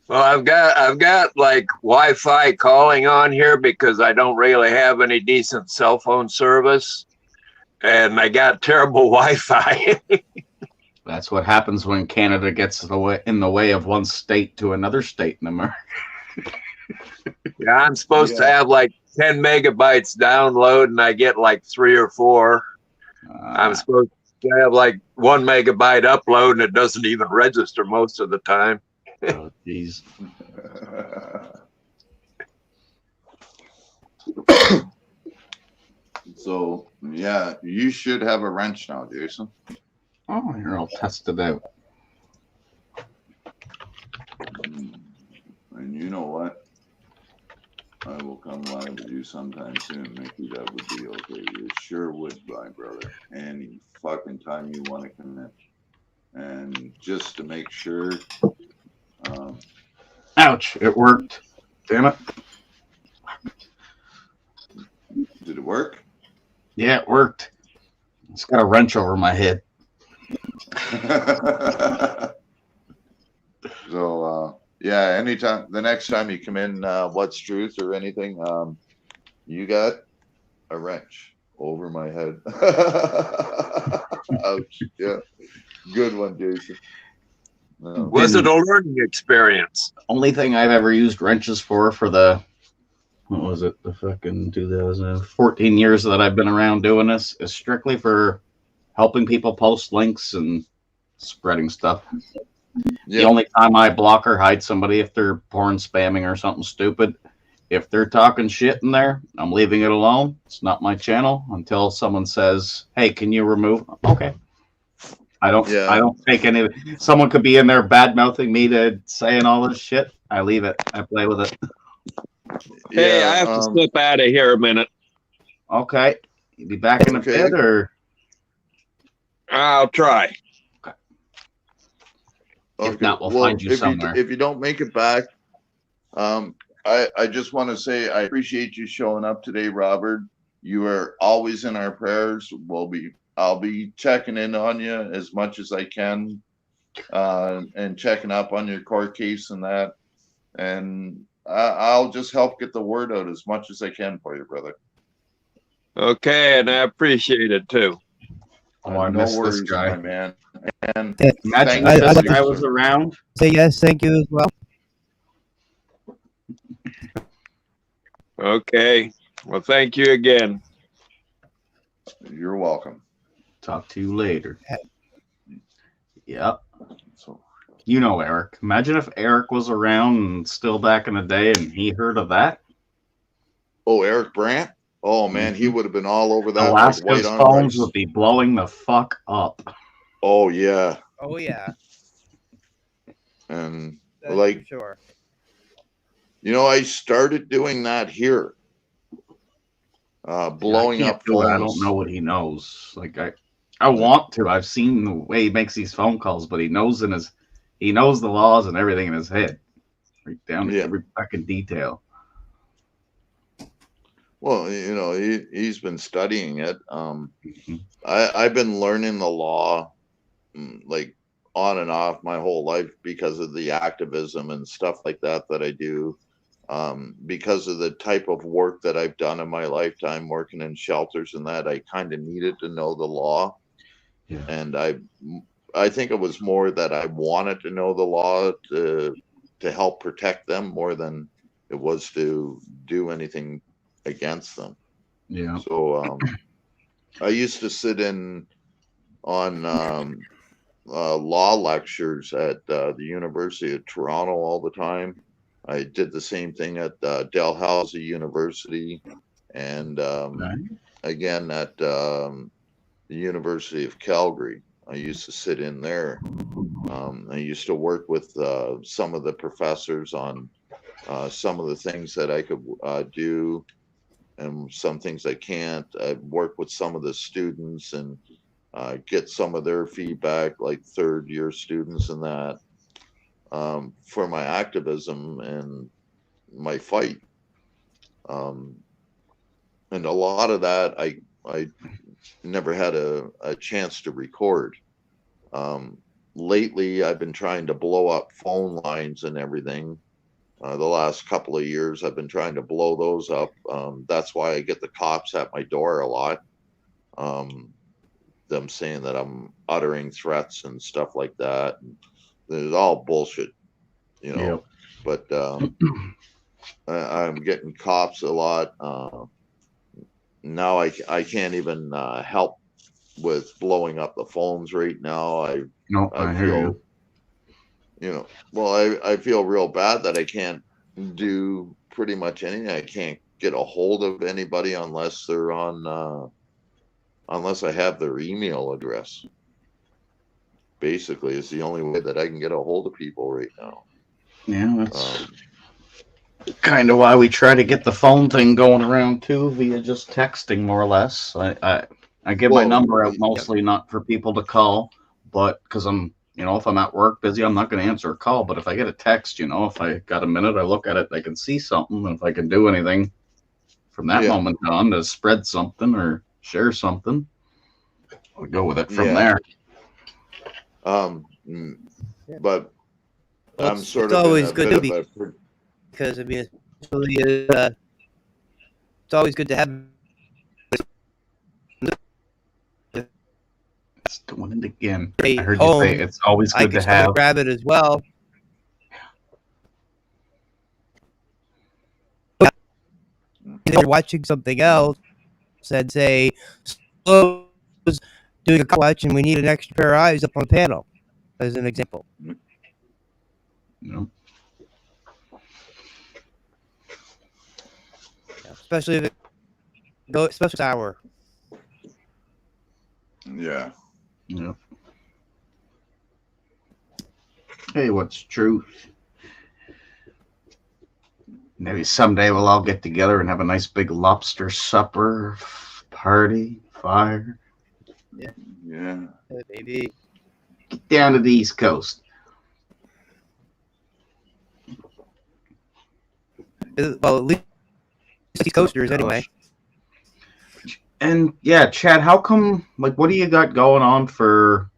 [SPEAKER 11] Well, I've got like Wi-Fi calling on here because I don't really have any decent cell phone service, and I got terrible Wi-Fi.
[SPEAKER 13] That's what happens when Canada gets in the way of one state to another state in America.
[SPEAKER 11] Yeah, I'm supposed to have like 10 megabytes download, and I get like 3 or 4. I'm supposed to have like 1 megabyte upload, and it doesn't even register most of the time.
[SPEAKER 13] Oh, jeez.
[SPEAKER 5] So yeah, you should have a wrench now, Jason.
[SPEAKER 13] Oh, here, I'll test it out.
[SPEAKER 5] And you know what? I will come live with you sometime soon, Mickey. That would be okay. You sure would, my brother. Any fucking time you want to come in. And just to make sure.
[SPEAKER 13] Ouch, it worked. Damn it.
[SPEAKER 5] Did it work?
[SPEAKER 13] Yeah, it worked. It's got a wrench over my head.
[SPEAKER 5] So, yeah, anytime, the next time you come in, What's Truth or anything, you got a wrench over my head. Ouch. Yeah. Good one, Jason. No.
[SPEAKER 11] Was it a learning experience?
[SPEAKER 13] Only thing I've ever used wrenches for the, what was it, the fucking 2014 years that I've been around doing this is strictly for helping people post links and spreading stuff.
[SPEAKER 5] Yeah.
[SPEAKER 13] The only time I block or hide somebody if they're porn spamming or something stupid. If they're talking shit in there, I'm leaving it alone. It's not my channel until someone says, "Hey, can you remove?" Okay. I don't take any of it. Someone could be in there bad mouthing me to saying all this shit. I leave it. I play with it.
[SPEAKER 11] Hey, I have to slip out of here a minute.
[SPEAKER 13] Okay. You be back in a bit, or
[SPEAKER 11] I'll try.
[SPEAKER 13] Okay.
[SPEAKER 5] Okay.
[SPEAKER 13] If not, we'll find you somewhere.
[SPEAKER 5] If you don't make it back, I just want to say I appreciate you showing up today, Robert. You are always in our prayers. I'll be checking in on you as much as I can, and checking up on your court case and that. And I'll just help get the word out as much as I can for you, brother.
[SPEAKER 11] Okay, and I appreciate it too.
[SPEAKER 13] Oh, I
[SPEAKER 5] no
[SPEAKER 13] miss
[SPEAKER 5] worries,
[SPEAKER 13] this guy.
[SPEAKER 5] my man. And
[SPEAKER 13] Imagine
[SPEAKER 5] thank
[SPEAKER 13] if
[SPEAKER 5] you.
[SPEAKER 13] this guy was around.
[SPEAKER 2] Say yes, thank you as well.
[SPEAKER 11] Okay. Well, thank you again.
[SPEAKER 5] You're welcome.
[SPEAKER 13] Talk to you later. Yep. You know Eric. Imagine if Eric was around and still back in the day and he heard of that.
[SPEAKER 5] Oh, Eric Brandt? Oh, man, he would have been all over that.
[SPEAKER 13] Alaska's
[SPEAKER 5] like
[SPEAKER 13] phones would be blowing the fuck up.
[SPEAKER 5] Oh, yeah.
[SPEAKER 2] Oh, yeah.
[SPEAKER 5] And
[SPEAKER 2] That's
[SPEAKER 5] like,
[SPEAKER 2] for sure.
[SPEAKER 5] You know, I started doing that here. Blowing up phones.
[SPEAKER 13] I don't know what he knows. Like I want to. I've seen the way he makes these phone calls, but he knows the laws and everything in his head, right down to every fucking detail.
[SPEAKER 5] Well, he's been studying it. I've been learning the law like on and off my whole life because of the activism and stuff like that I do. Because of the type of work that I've done in my lifetime, working in shelters and that, I kind of needed to know the law. Yeah. And I think it was more that I wanted to know the law to help protect them more than it was to do anything against them.
[SPEAKER 13] Yeah.
[SPEAKER 5] So I used to sit in on law lectures at the University of Toronto all the time. I did the same thing at Dalhousie University, and again at the University of Calgary. I used to sit in there. I used to work with some of the professors on some of the things that I could do, and some things I can't. I work with some of the students and get some of their feedback, like third-year students and that, for my activism and my fight. And a lot of that I never had a chance to record. Lately, I've been trying to blow up phone lines and everything. The last couple of years, I've been trying to blow those up. That's why I get the cops at my door a lot. Them saying that I'm uttering threats and stuff like that. And it's all bullshit,
[SPEAKER 13] Yep.
[SPEAKER 5] But I'm getting cops a lot. Now I can't even help with blowing up the phones right now. I feel, I feel real bad that I can't do pretty much anything. I can't get a hold of anybody unless they're on, unless I have their email address. Basically, it's the only way that I can get a hold of people right now.
[SPEAKER 13] Yeah, that's kind of why we try to get the phone thing going around too, via just texting, more or less. I give my number out mostly not for people to call, but because I'm, if I'm at work busy, I'm not going to answer a call. But if I get a text, if I got a minute, I look at it, I can see something, and if I can do anything from that moment on to spread something or share something, I'll go with it from there.
[SPEAKER 5] But I'm sort
[SPEAKER 2] it's
[SPEAKER 5] of
[SPEAKER 2] always
[SPEAKER 5] in a
[SPEAKER 2] good
[SPEAKER 5] bit of a
[SPEAKER 2] because it's really it's always good to have.
[SPEAKER 13] It's doing it again.
[SPEAKER 2] I
[SPEAKER 13] heard you say it's always good to have.
[SPEAKER 2] Grab it as well. If you're watching something else and say, "Slow's doing a watch and we need an extra pair of eyes up on the panel," as an example.
[SPEAKER 13] No.
[SPEAKER 2] Especially if it goes, especially sour.
[SPEAKER 5] Yeah.
[SPEAKER 13] Yeah. Hey, what's true? Maybe someday we'll all get together and have a nice big lobster supper, party, fire.
[SPEAKER 5] Yeah.
[SPEAKER 2] Maybe.
[SPEAKER 13] Get down to the East Coast.
[SPEAKER 2] Well, at least East Coasters anyway.
[SPEAKER 13] And yeah, Chad, how come, what do you got going on for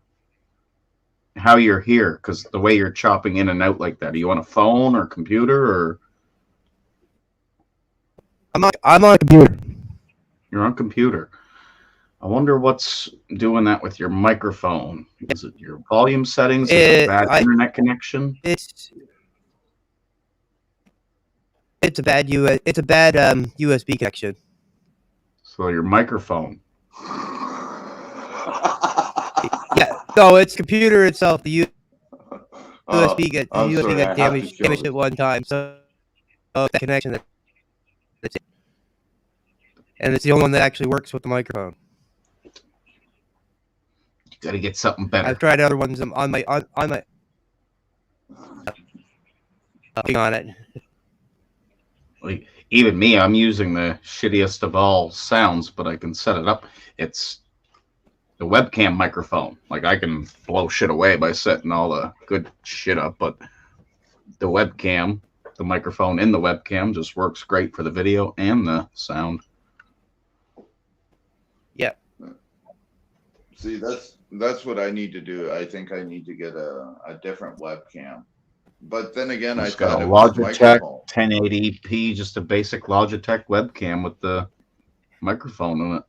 [SPEAKER 13] how you're here? Because the way you're chopping in and out like that, are you on a phone or computer or?
[SPEAKER 2] I'm on a computer.
[SPEAKER 13] You're on computer. I wonder what's doing that with your microphone. Is it your volume settings? Is it a bad internet connection?
[SPEAKER 2] It's a bad USB connection.
[SPEAKER 13] So your microphone.
[SPEAKER 2] Yeah. No, it's computer itself. The USB got damaged at one time. So that connection. That's it. And it's the only one that actually works with the microphone.
[SPEAKER 13] You got to get something better.
[SPEAKER 2] I've tried other ones on my on it.
[SPEAKER 13] Like, even me, I'm using the shittiest of all sounds, but I can set it up. It's the webcam microphone. Like I can blow shit away by setting all the good shit up, but the webcam, the microphone in the webcam just works great for the video and the sound.
[SPEAKER 2] Yeah.
[SPEAKER 5] See, that's what I need to do. I think I need to get a different webcam. But then again,
[SPEAKER 13] It's
[SPEAKER 5] I
[SPEAKER 13] got
[SPEAKER 5] thought
[SPEAKER 13] a
[SPEAKER 5] it was
[SPEAKER 13] Logitech
[SPEAKER 5] microphone.
[SPEAKER 13] 1080p, just a basic Logitech webcam with the microphone in it.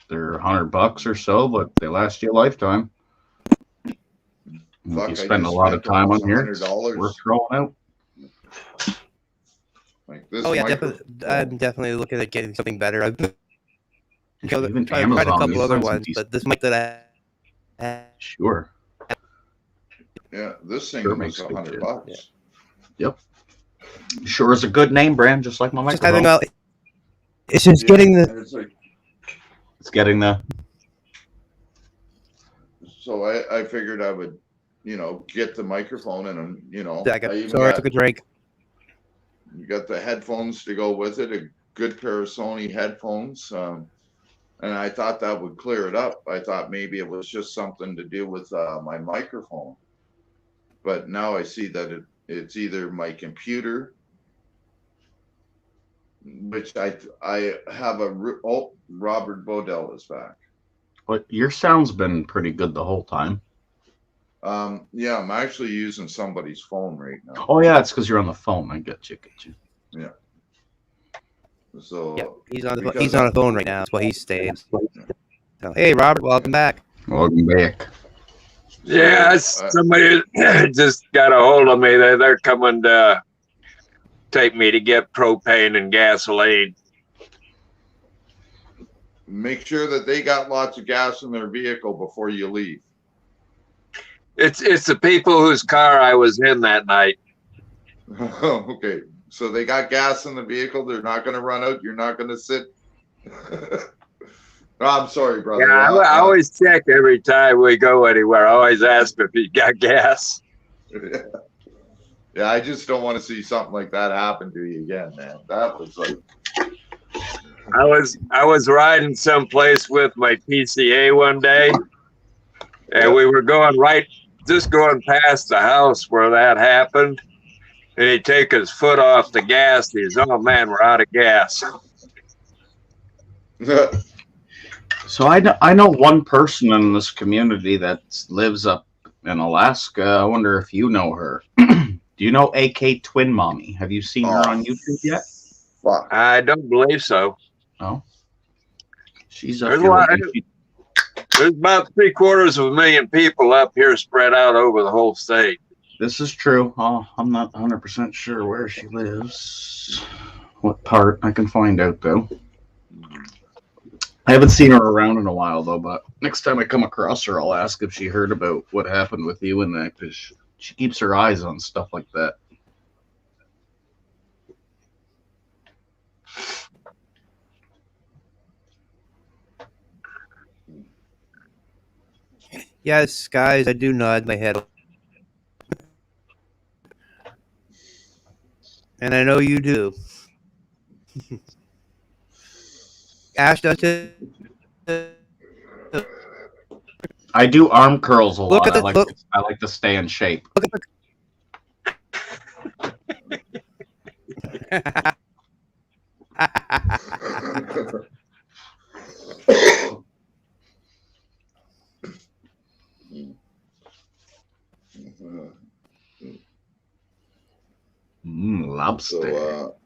[SPEAKER 13] They're $100 or so, but they last you a lifetime. If you spend a lot of time on here, it's worth throwing out.
[SPEAKER 5] Like this
[SPEAKER 2] Oh yeah, definitely. I'm definitely looking at getting something better. I've
[SPEAKER 13] Even
[SPEAKER 2] tried a
[SPEAKER 13] Amazon,
[SPEAKER 2] couple
[SPEAKER 13] these
[SPEAKER 2] other
[SPEAKER 13] things
[SPEAKER 2] ones,
[SPEAKER 13] be-
[SPEAKER 2] but this mic that I
[SPEAKER 13] Sure.
[SPEAKER 5] Yeah, this thing
[SPEAKER 13] Sure
[SPEAKER 5] was
[SPEAKER 13] makes good
[SPEAKER 5] $100.
[SPEAKER 13] shit. Yep. Sure is a good name brand, just like my
[SPEAKER 2] just
[SPEAKER 13] microphone.
[SPEAKER 2] having it's just getting the.
[SPEAKER 13] It's getting the.
[SPEAKER 5] So I figured I would, get the microphone and
[SPEAKER 2] Sorry, I took a drink.
[SPEAKER 5] You got the headphones to go with it, a good pair of Sony headphones. And I thought that would clear it up. I thought maybe it was just something to do with my microphone. But now I see that it's either my computer, which I have Robert Bodell is back.
[SPEAKER 13] But your sound's been pretty good the whole time.
[SPEAKER 5] Yeah, I'm actually using somebody's phone right now.
[SPEAKER 13] Oh yeah, it's because you're on the phone. I get you.
[SPEAKER 5] Yeah. So
[SPEAKER 2] Yeah, he's on the phone right now. That's why he stays. So, hey, Robert, welcome back.
[SPEAKER 13] Welcome back.
[SPEAKER 11] Yeah, somebody just got a hold of me. They're coming to take me to get propane and gasoline.
[SPEAKER 5] Make sure that they got lots of gas in their vehicle before you leave.
[SPEAKER 11] It's the people whose car I was in that night.
[SPEAKER 5] Okay, so they got gas in the vehicle. They're not going to run out. You're not going to sit. I'm sorry, brother.
[SPEAKER 11] Yeah, I always check every time we go anywhere. I always ask if he got gas.
[SPEAKER 5] Yeah, I just don't want to see something like that happen to you again, man. That was like.
[SPEAKER 11] I was riding someplace with my PCA one day, and we were going going past the house where that happened, and he'd take his foot off the gas. He's, oh man, we're out of gas.
[SPEAKER 13] So I know one person in this community that lives up in Alaska. I wonder if you know her. Do you know AK Twin Mommy? Have you seen her on YouTube yet?
[SPEAKER 11] I don't believe so.
[SPEAKER 13] No. She's
[SPEAKER 11] There's
[SPEAKER 13] up
[SPEAKER 11] a
[SPEAKER 13] here.
[SPEAKER 11] lot. There's about 750,000 people up here spread out over the whole state.
[SPEAKER 13] This is true. Oh, I'm not 100% sure where she lives. What part? I can find out, though. I haven't seen her around in a while, though, but next time I come across her, I'll ask if she heard about what happened with you and that, because she keeps her eyes on stuff like that.
[SPEAKER 2] Yes, guys, I do nod my head. And I know you do. Ash does it.
[SPEAKER 13] I do arm curls a
[SPEAKER 2] Look
[SPEAKER 13] lot.
[SPEAKER 2] at the,
[SPEAKER 13] I like to stay in shape.
[SPEAKER 2] Look at
[SPEAKER 13] Lobster.
[SPEAKER 5] So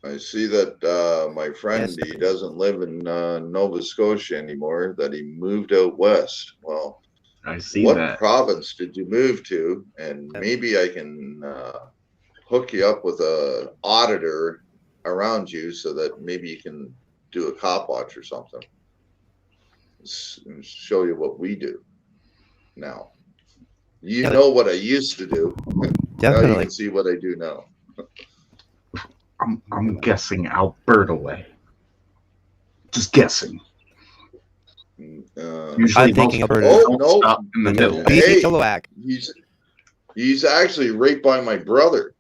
[SPEAKER 5] I see that my friend, he doesn't live in Nova Scotia anymore, that he moved out west. Well,
[SPEAKER 13] I see
[SPEAKER 5] what
[SPEAKER 13] that.
[SPEAKER 5] province did you move to? And maybe I can hook you up with an auditor around you so that maybe you can do a cop watch or something. Show you what we do now. You know what I used to do.
[SPEAKER 2] Definitely.
[SPEAKER 5] Now you can see what I do now.
[SPEAKER 13] I'm guessing Alberta way. Just guessing. Usually
[SPEAKER 2] I'm thinking Alberta.
[SPEAKER 5] Oh no!
[SPEAKER 13] Stop in the middle.
[SPEAKER 5] Hey, he's actually right by my brother.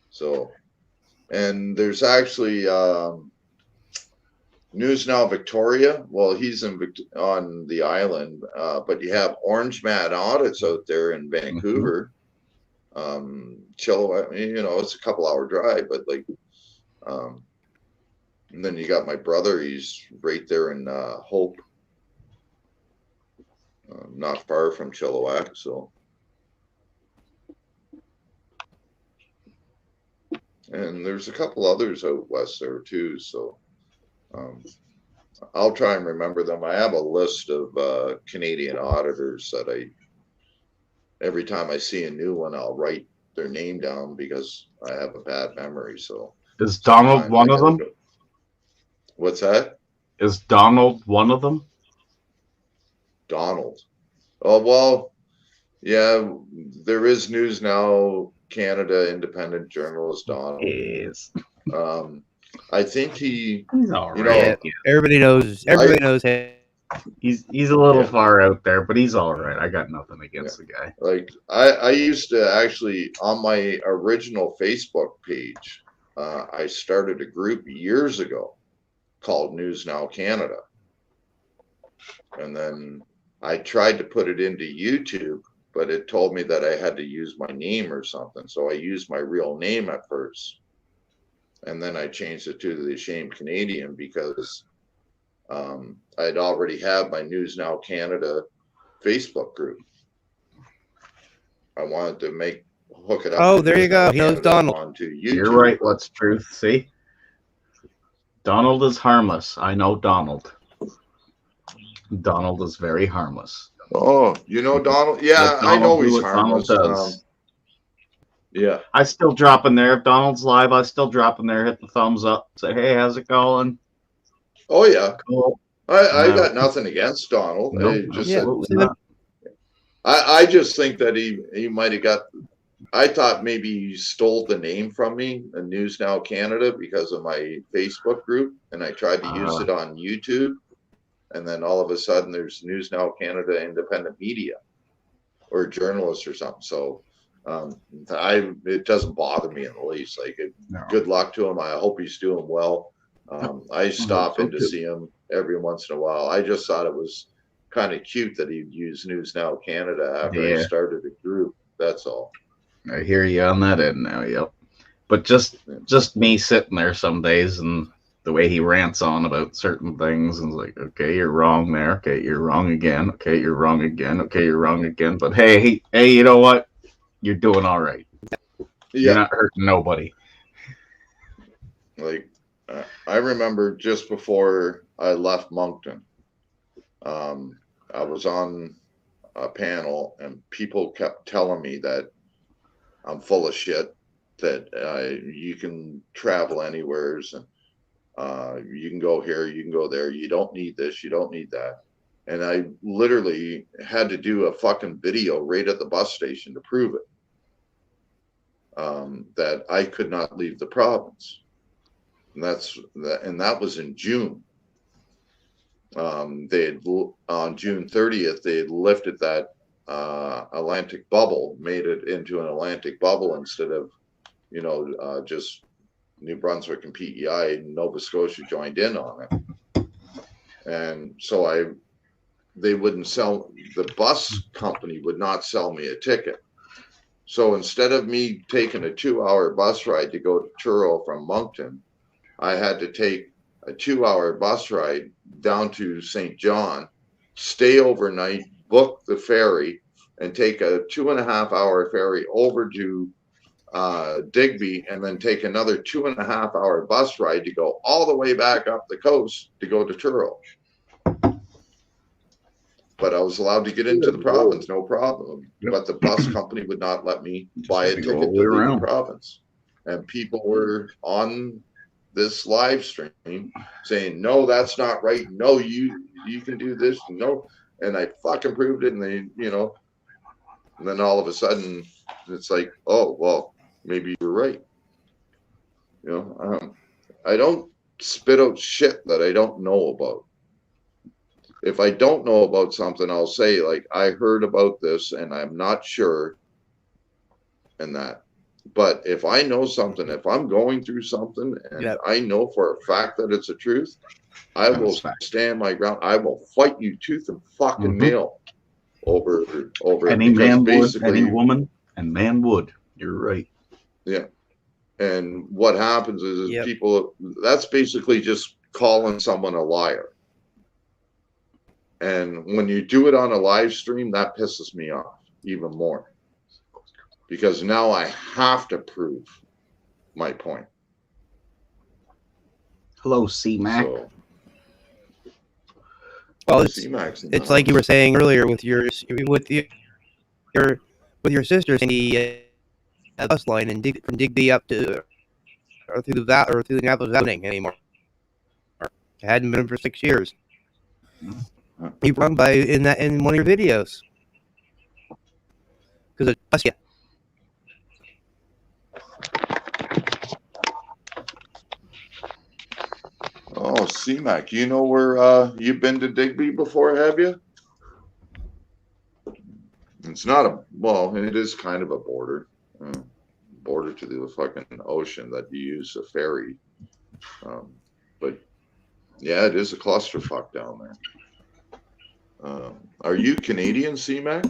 [SPEAKER 5] So, and there's actually News Now Victoria. Well, he's on the island, but you have Orange Mat Audits out there in Vancouver. Chilliwack, it's a couple hour drive, but like, and then you got my brother. He's right there in Hope, not far from Chilliwack. So, and there's a couple others out west there too. So, I'll try and remember them. I have a list of Canadian auditors that every time I see a new one, I'll write their name down because I have a bad memory. So,
[SPEAKER 13] is Donald one of them?
[SPEAKER 5] What's that?
[SPEAKER 13] Is Donald one of them?
[SPEAKER 5] Donald. Oh, well, yeah, there is News Now Canada independent journalist Donald.
[SPEAKER 13] Yes.
[SPEAKER 5] I think he's
[SPEAKER 13] all right.
[SPEAKER 2] Everybody knows. Everybody knows him.
[SPEAKER 13] He's a little far out there, but he's all right. I got nothing against the guy.
[SPEAKER 5] Like I used to actually, on my original Facebook page, I started a group years ago called News Now Canada. And then I tried to put it into YouTube, but it told me that I had to use my name or something. So I used my real name at first. And then I changed it to the Ashamed Canadian because I'd already had my News Now Canada Facebook group. I wanted to hook it up.
[SPEAKER 2] Oh, there you go. He knows Donald.
[SPEAKER 5] Onto YouTube.
[SPEAKER 13] You're right. What's truth? See? Donald is harmless. I know Donald. Donald is very harmless.
[SPEAKER 5] Oh, you know Donald? Yeah, I know he's harmless. Yeah.
[SPEAKER 13] I still drop in there. If Donald's live, I still drop in there, hit the thumbs up, say, hey, how's it going?
[SPEAKER 5] Oh, yeah.
[SPEAKER 13] Cool.
[SPEAKER 5] I got nothing against Donald. I just think that he might have got, I thought maybe he stole the name from me, News Now Canada, because of my Facebook group, and I tried to use it on YouTube, and then all of a sudden there's News Now Canada independent media or journalists or something. So it doesn't bother me in the least. Like, good luck to him. I hope he's doing well. I stop in to see him every once in a while. I just thought it was kind of cute that he'd use News Now Canada after I started a group. That's all.
[SPEAKER 13] I hear you on that end now. Yep. But just me sitting there some days and the way he rants on about certain things and like, okay, you're wrong there. Okay, you're wrong again. Okay, you're wrong again. Okay, you're wrong again. But hey, you know what? You're doing all right. You're not hurting nobody.
[SPEAKER 5] Like, I remember just before I left Moncton, I was on a panel and people kept telling me that I'm full of shit, that you can travel anywheres and you can go here, you can go there. You don't need this, you don't need that. And I literally had to do a fucking video right at the bus station to prove it, that I could not leave the province. And that was in June. On June 30th, they had lifted that Atlantic bubble, made it into an Atlantic bubble instead of, just New Brunswick and PEI, and Nova Scotia joined in on it. And so they wouldn't sell, the bus company would not sell me a ticket. So instead of me taking a 2-hour bus ride to go to Truro from Moncton, I had to take a 2-hour bus ride down to St. John, stay overnight, book the ferry, and take a 2.5-hour ferry over to Digby, and then take another 2.5-hour bus ride to go all the way back up the coast to go to Truro. But I was allowed to get into the province, no problem. But the bus company would not let me buy a ticket to leave the province. And people were on this live stream saying, no, that's not right. No, you can do this. No. And I fucking proved it. And they, and then all of a sudden it's like, oh, well, maybe you're right. I don't spit out shit that I don't know about. If I don't know about something, I'll say, like, I heard about this and I'm not sure. And that, But if I know something, if I'm going through something and I know for a fact that it's the truth, I will stand my ground. I will fight you tooth and fucking nail over
[SPEAKER 13] Any
[SPEAKER 5] because
[SPEAKER 13] man would,
[SPEAKER 5] basically
[SPEAKER 13] any woman, and man would. You're right.
[SPEAKER 5] Yeah. And what happens is people, that's basically just calling someone a liar. And when you do it on a live stream, that pisses me off even more. Because now I have to prove my point.
[SPEAKER 13] Hello, C-Mac.
[SPEAKER 5] So,
[SPEAKER 2] well, it's like you were saying earlier with your sister saying the bus line and from Digby up to or through the Napa Valley anymore. It hadn't been for 6 years. You run by in one of your videos because it's bus.
[SPEAKER 5] Oh, C-Mac, you know where you've been to Digby before, have you? It's not it is kind of a border to the fucking ocean that you use a ferry. But yeah, it is a clusterfuck down there. Are you Canadian, C-Mac?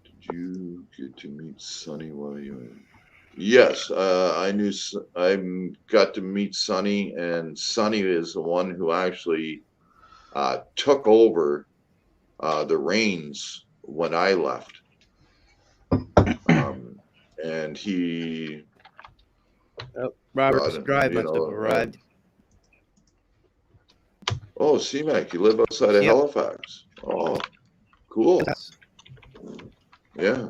[SPEAKER 5] Did you get to meet Sonny while you were... Yes, I got to meet Sonny, and Sonny is the one who actually took over the reins when I left. And he...
[SPEAKER 2] Robert's Drive must have arrived.
[SPEAKER 5] Oh, C-Mac, you live outside of Halifax. Oh, cool. Yeah.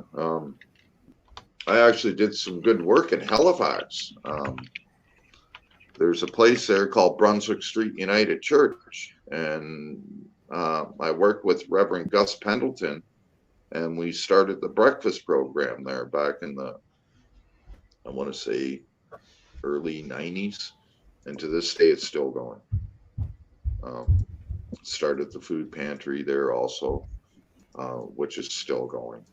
[SPEAKER 5] I actually did some good work in Halifax. There's a place there called Brunswick Street United Church, and I worked with Reverend Gus Pendleton, and we started the breakfast program there back in the, I want to say, early 90s, and to this day it's still going. Started the food pantry there also, which is still going.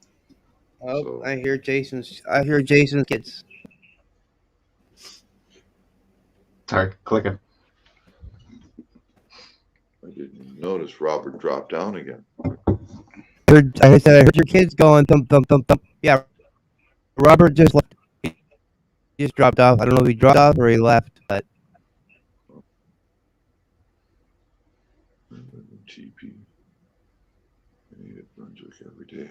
[SPEAKER 2] Oh,
[SPEAKER 5] So,
[SPEAKER 2] I hear Jason's kids.
[SPEAKER 13] Sorry, clicking.
[SPEAKER 5] I didn't notice Robert dropped down again.
[SPEAKER 2] I heard your kids going thump thump thump thump. Yeah, Robert just left. He just dropped off. I don't know if he dropped off or he left, but.
[SPEAKER 5] TP. I eat at Brunswick every day.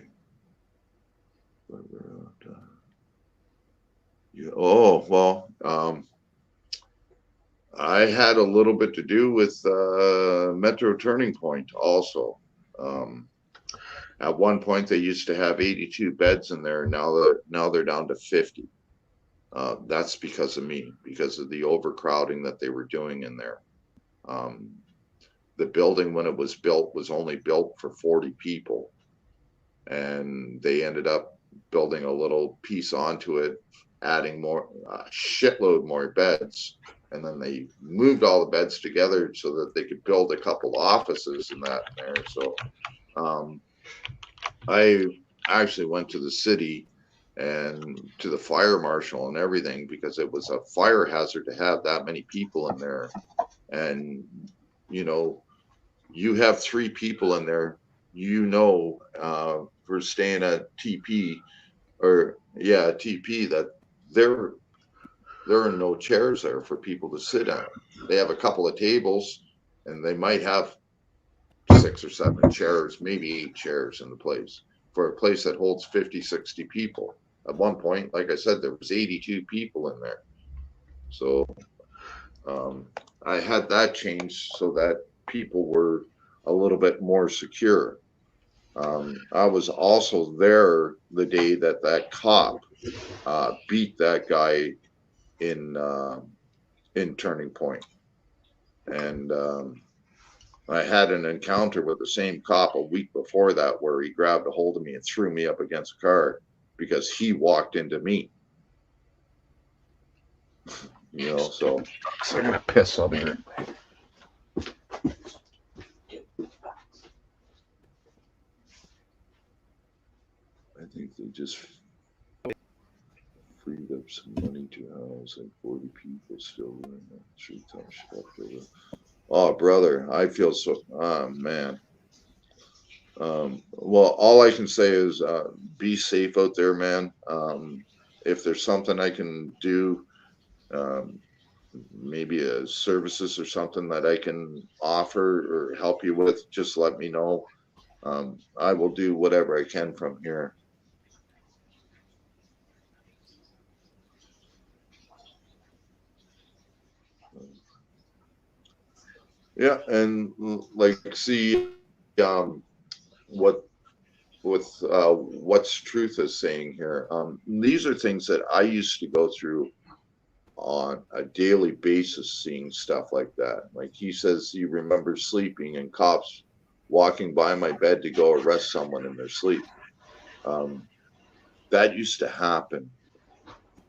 [SPEAKER 5] But we're out. Yeah. Oh well. I had a little bit to do with Metro Turning Point also. At one point, they used to have 82 beds in there. Now they're down to 50. That's because of me, because of the overcrowding that they were doing in there. The building, when it was built, was only built for 40 people. And they ended up building a little piece onto it, adding more, shitload more beds. And then they moved all the beds together so that they could build a couple offices and that in there. So I actually went to the city and to the fire marshal and everything, because it was a fire hazard to have that many people in there. And, you know, you have 3 people in there, for staying at TP, that there are no chairs there for people to sit at. They have a couple of tables, and they might have 6 or 7 chairs, maybe 8 chairs in the place, for a place that holds 50, 60 people. At one point, like I said, there was 82 people in there. So I had that changed so that people were a little bit more secure. I was also there the day that cop beat that guy in Turning Point. And I had an encounter with the same cop a week before that, where he grabbed a hold of me and threw me up against a car because he walked into me. You know, so
[SPEAKER 13] I'm gonna piss over here.
[SPEAKER 5] think they just freed up some money to house like 40 people still in that street shop. Oh, brother, I feel so. Oh, man. Well, all I can say is be safe out there, man. If there's something I can do, maybe a services or something that I can offer or help you with, just let me know. I will do whatever I can from here. Yeah, and like see what what's truth is saying here. These are things that I used to go through on a daily basis, seeing stuff like that. Like he says he remembers sleeping and cops walking by my bed to go arrest someone in their sleep. That used to happen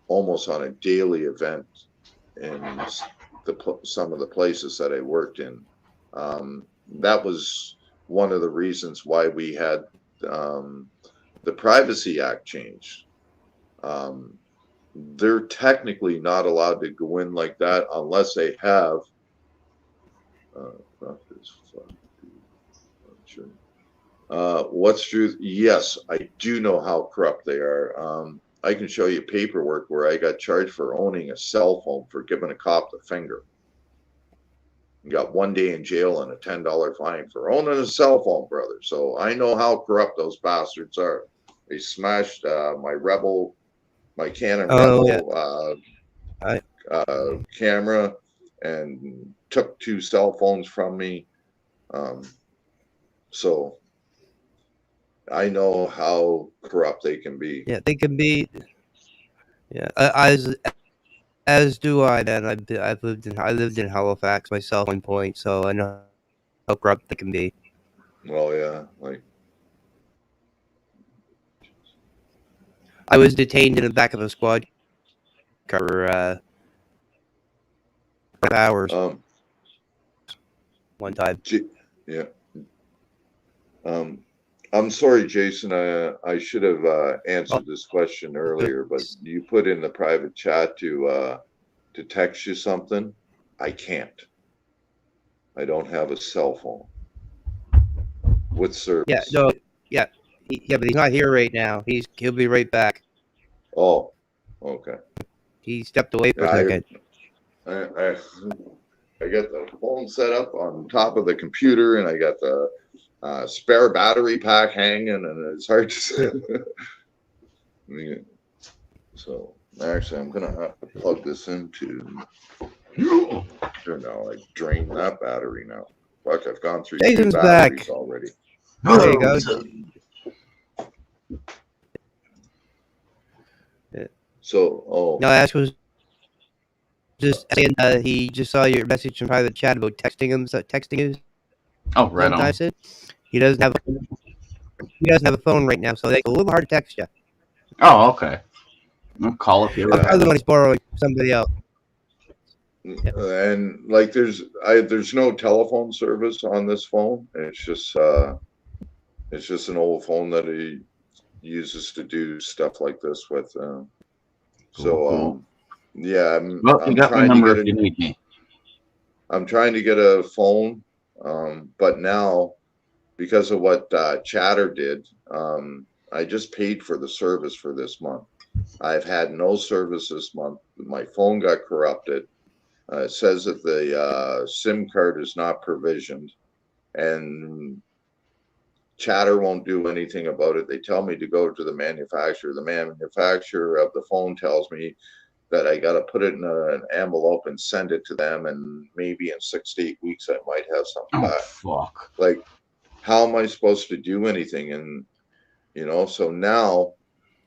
[SPEAKER 5] almost on a daily event in some of the places that I worked in. That was one of the reasons why we had the Privacy Act changed. They're technically not allowed to go in like that unless they have what's truth? Yes, I do know how corrupt they are. I can show you paperwork where I got charged for owning a cell phone for giving a cop the finger. You got 1 day in jail and a $10 fine for owning a cell phone, brother. So I know how corrupt those bastards are. They smashed my Canon Rebel camera and took 2 cell phones from me. So I know how corrupt they can be.
[SPEAKER 2] Yeah, they can be. Yeah, as do I. Then I lived in Halifax myself at one point, so I know how corrupt they can be.
[SPEAKER 5] Well, yeah, like
[SPEAKER 2] I was detained in the back of a squad car for 5 hours one time.
[SPEAKER 5] Yeah. I'm sorry, Jason. I should have answered this question earlier, but you put in the private chat to text you something. I can't. I don't have a cell phone with service.
[SPEAKER 2] Yeah, no, yeah, but he's not here right now. He'll be right back.
[SPEAKER 5] Oh, okay.
[SPEAKER 2] He stepped away for a second.
[SPEAKER 5] I got the phone set up on top of the computer, and I got the spare battery pack hanging, and it's hard to say. So actually, I'm gonna have to plug this into. Sure, now I drained that battery now. Fuck, I've gone through
[SPEAKER 2] Jason's
[SPEAKER 5] 2 batteries
[SPEAKER 2] back
[SPEAKER 5] already.
[SPEAKER 2] There you go. Yeah.
[SPEAKER 5] So,
[SPEAKER 2] no, Ash was just saying he just saw your message in private chat about texting you.
[SPEAKER 13] Oh, right on.
[SPEAKER 2] He doesn't have a phone right now, so it's a little hard to text you.
[SPEAKER 13] Oh, okay. I'll call if you're
[SPEAKER 2] Other one he's borrowing from somebody else.
[SPEAKER 5] And like there's no telephone service on this phone. It's just an old phone that he uses to do stuff like this with.
[SPEAKER 13] Cool.
[SPEAKER 5] Yeah,
[SPEAKER 13] Well, you got my number if you need me.
[SPEAKER 5] I'm trying to get a phone, but now because of what Chatter did, I just paid for the service for this month. I've had no service this month. My phone got corrupted. It says that the SIM card is not provisioned, and Chatter won't do anything about it. They tell me to go to the manufacturer. The manufacturer of the phone tells me that I got to put it in an envelope and send it to them, and maybe in 6 to 8 weeks I might have something back.
[SPEAKER 13] Fuck.
[SPEAKER 5] Like, how am I supposed to do anything? And so now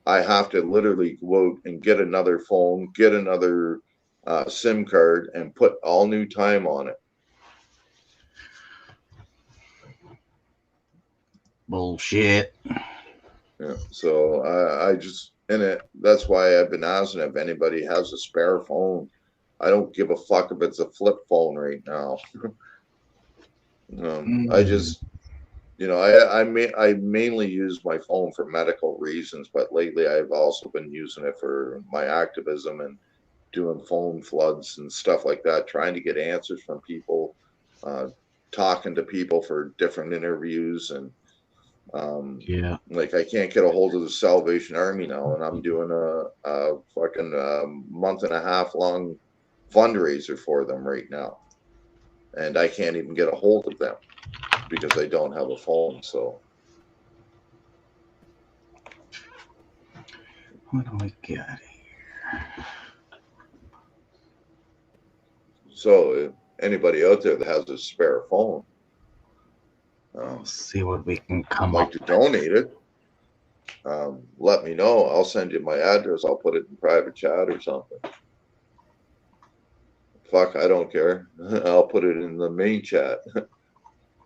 [SPEAKER 5] I have to literally go out and get another phone, get another SIM card, and put all new time on it.
[SPEAKER 13] Bullshit.
[SPEAKER 5] Yeah. So I just, that's why I've been asking if anybody has a spare phone. I don't give a fuck if it's a flip phone right now. You know, I mainly use my phone for medical reasons, but lately I've also been using it for my activism and doing phone floods and stuff like that, trying to get answers from people, talking to people for different interviews. And
[SPEAKER 13] Yeah.
[SPEAKER 5] like I can't get a hold of the Salvation Army now, and I'm doing a fucking month and a half long fundraiser for them right now, and I can't even get a hold of them because I don't have a phone. So
[SPEAKER 13] What do we got here?
[SPEAKER 5] so if anybody out there that has a spare phone,
[SPEAKER 13] Let's see what we can
[SPEAKER 5] I'd
[SPEAKER 13] come
[SPEAKER 5] like
[SPEAKER 13] up
[SPEAKER 5] to
[SPEAKER 13] with.
[SPEAKER 5] donate it. Let me know. I'll send you my address. I'll put it in private chat or something. Fuck, I don't care. I'll put it in the main chat.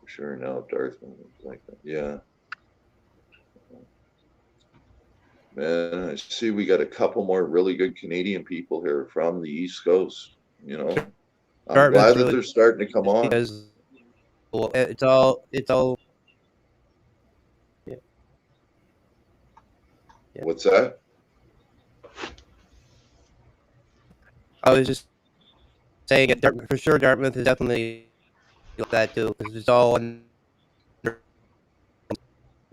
[SPEAKER 5] Sure, now Darth like that. Yeah. Man, I see we got a couple more really good Canadian people here from the East Coast. You know, I'm
[SPEAKER 2] Dartmouth's
[SPEAKER 5] glad that
[SPEAKER 2] really
[SPEAKER 5] they're starting to come on.
[SPEAKER 2] because well, it's all yeah. Yeah.
[SPEAKER 5] What's that?
[SPEAKER 2] I was just saying it, for sure Dartmouth is definitely like that too because it's all under,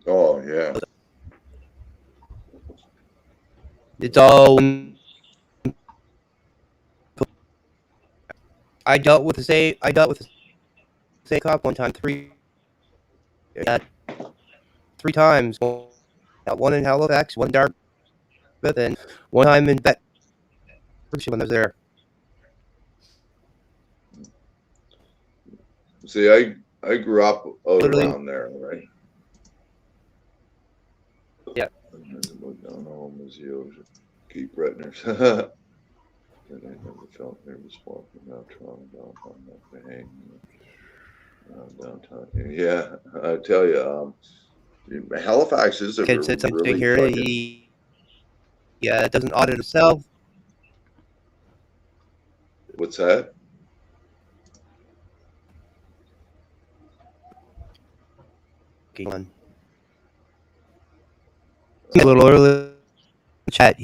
[SPEAKER 5] Oh yeah.
[SPEAKER 2] it's all I dealt with the same cop one time three times. One in Halifax, one in Dartmouth, and one time in Bedford when I was there.
[SPEAKER 5] See, I grew up out
[SPEAKER 2] Literally,
[SPEAKER 5] around there, right?
[SPEAKER 2] yeah.
[SPEAKER 5] Down home is the ocean. Keep Retners. And I never felt nervous walking down Toronto downtown after hanging downtown. Yeah, I tell you, Halifax is a
[SPEAKER 2] Kid said something
[SPEAKER 5] really
[SPEAKER 2] here.
[SPEAKER 5] fucking.
[SPEAKER 2] It doesn't audit itself.
[SPEAKER 5] What's that?
[SPEAKER 2] On. A little early chat.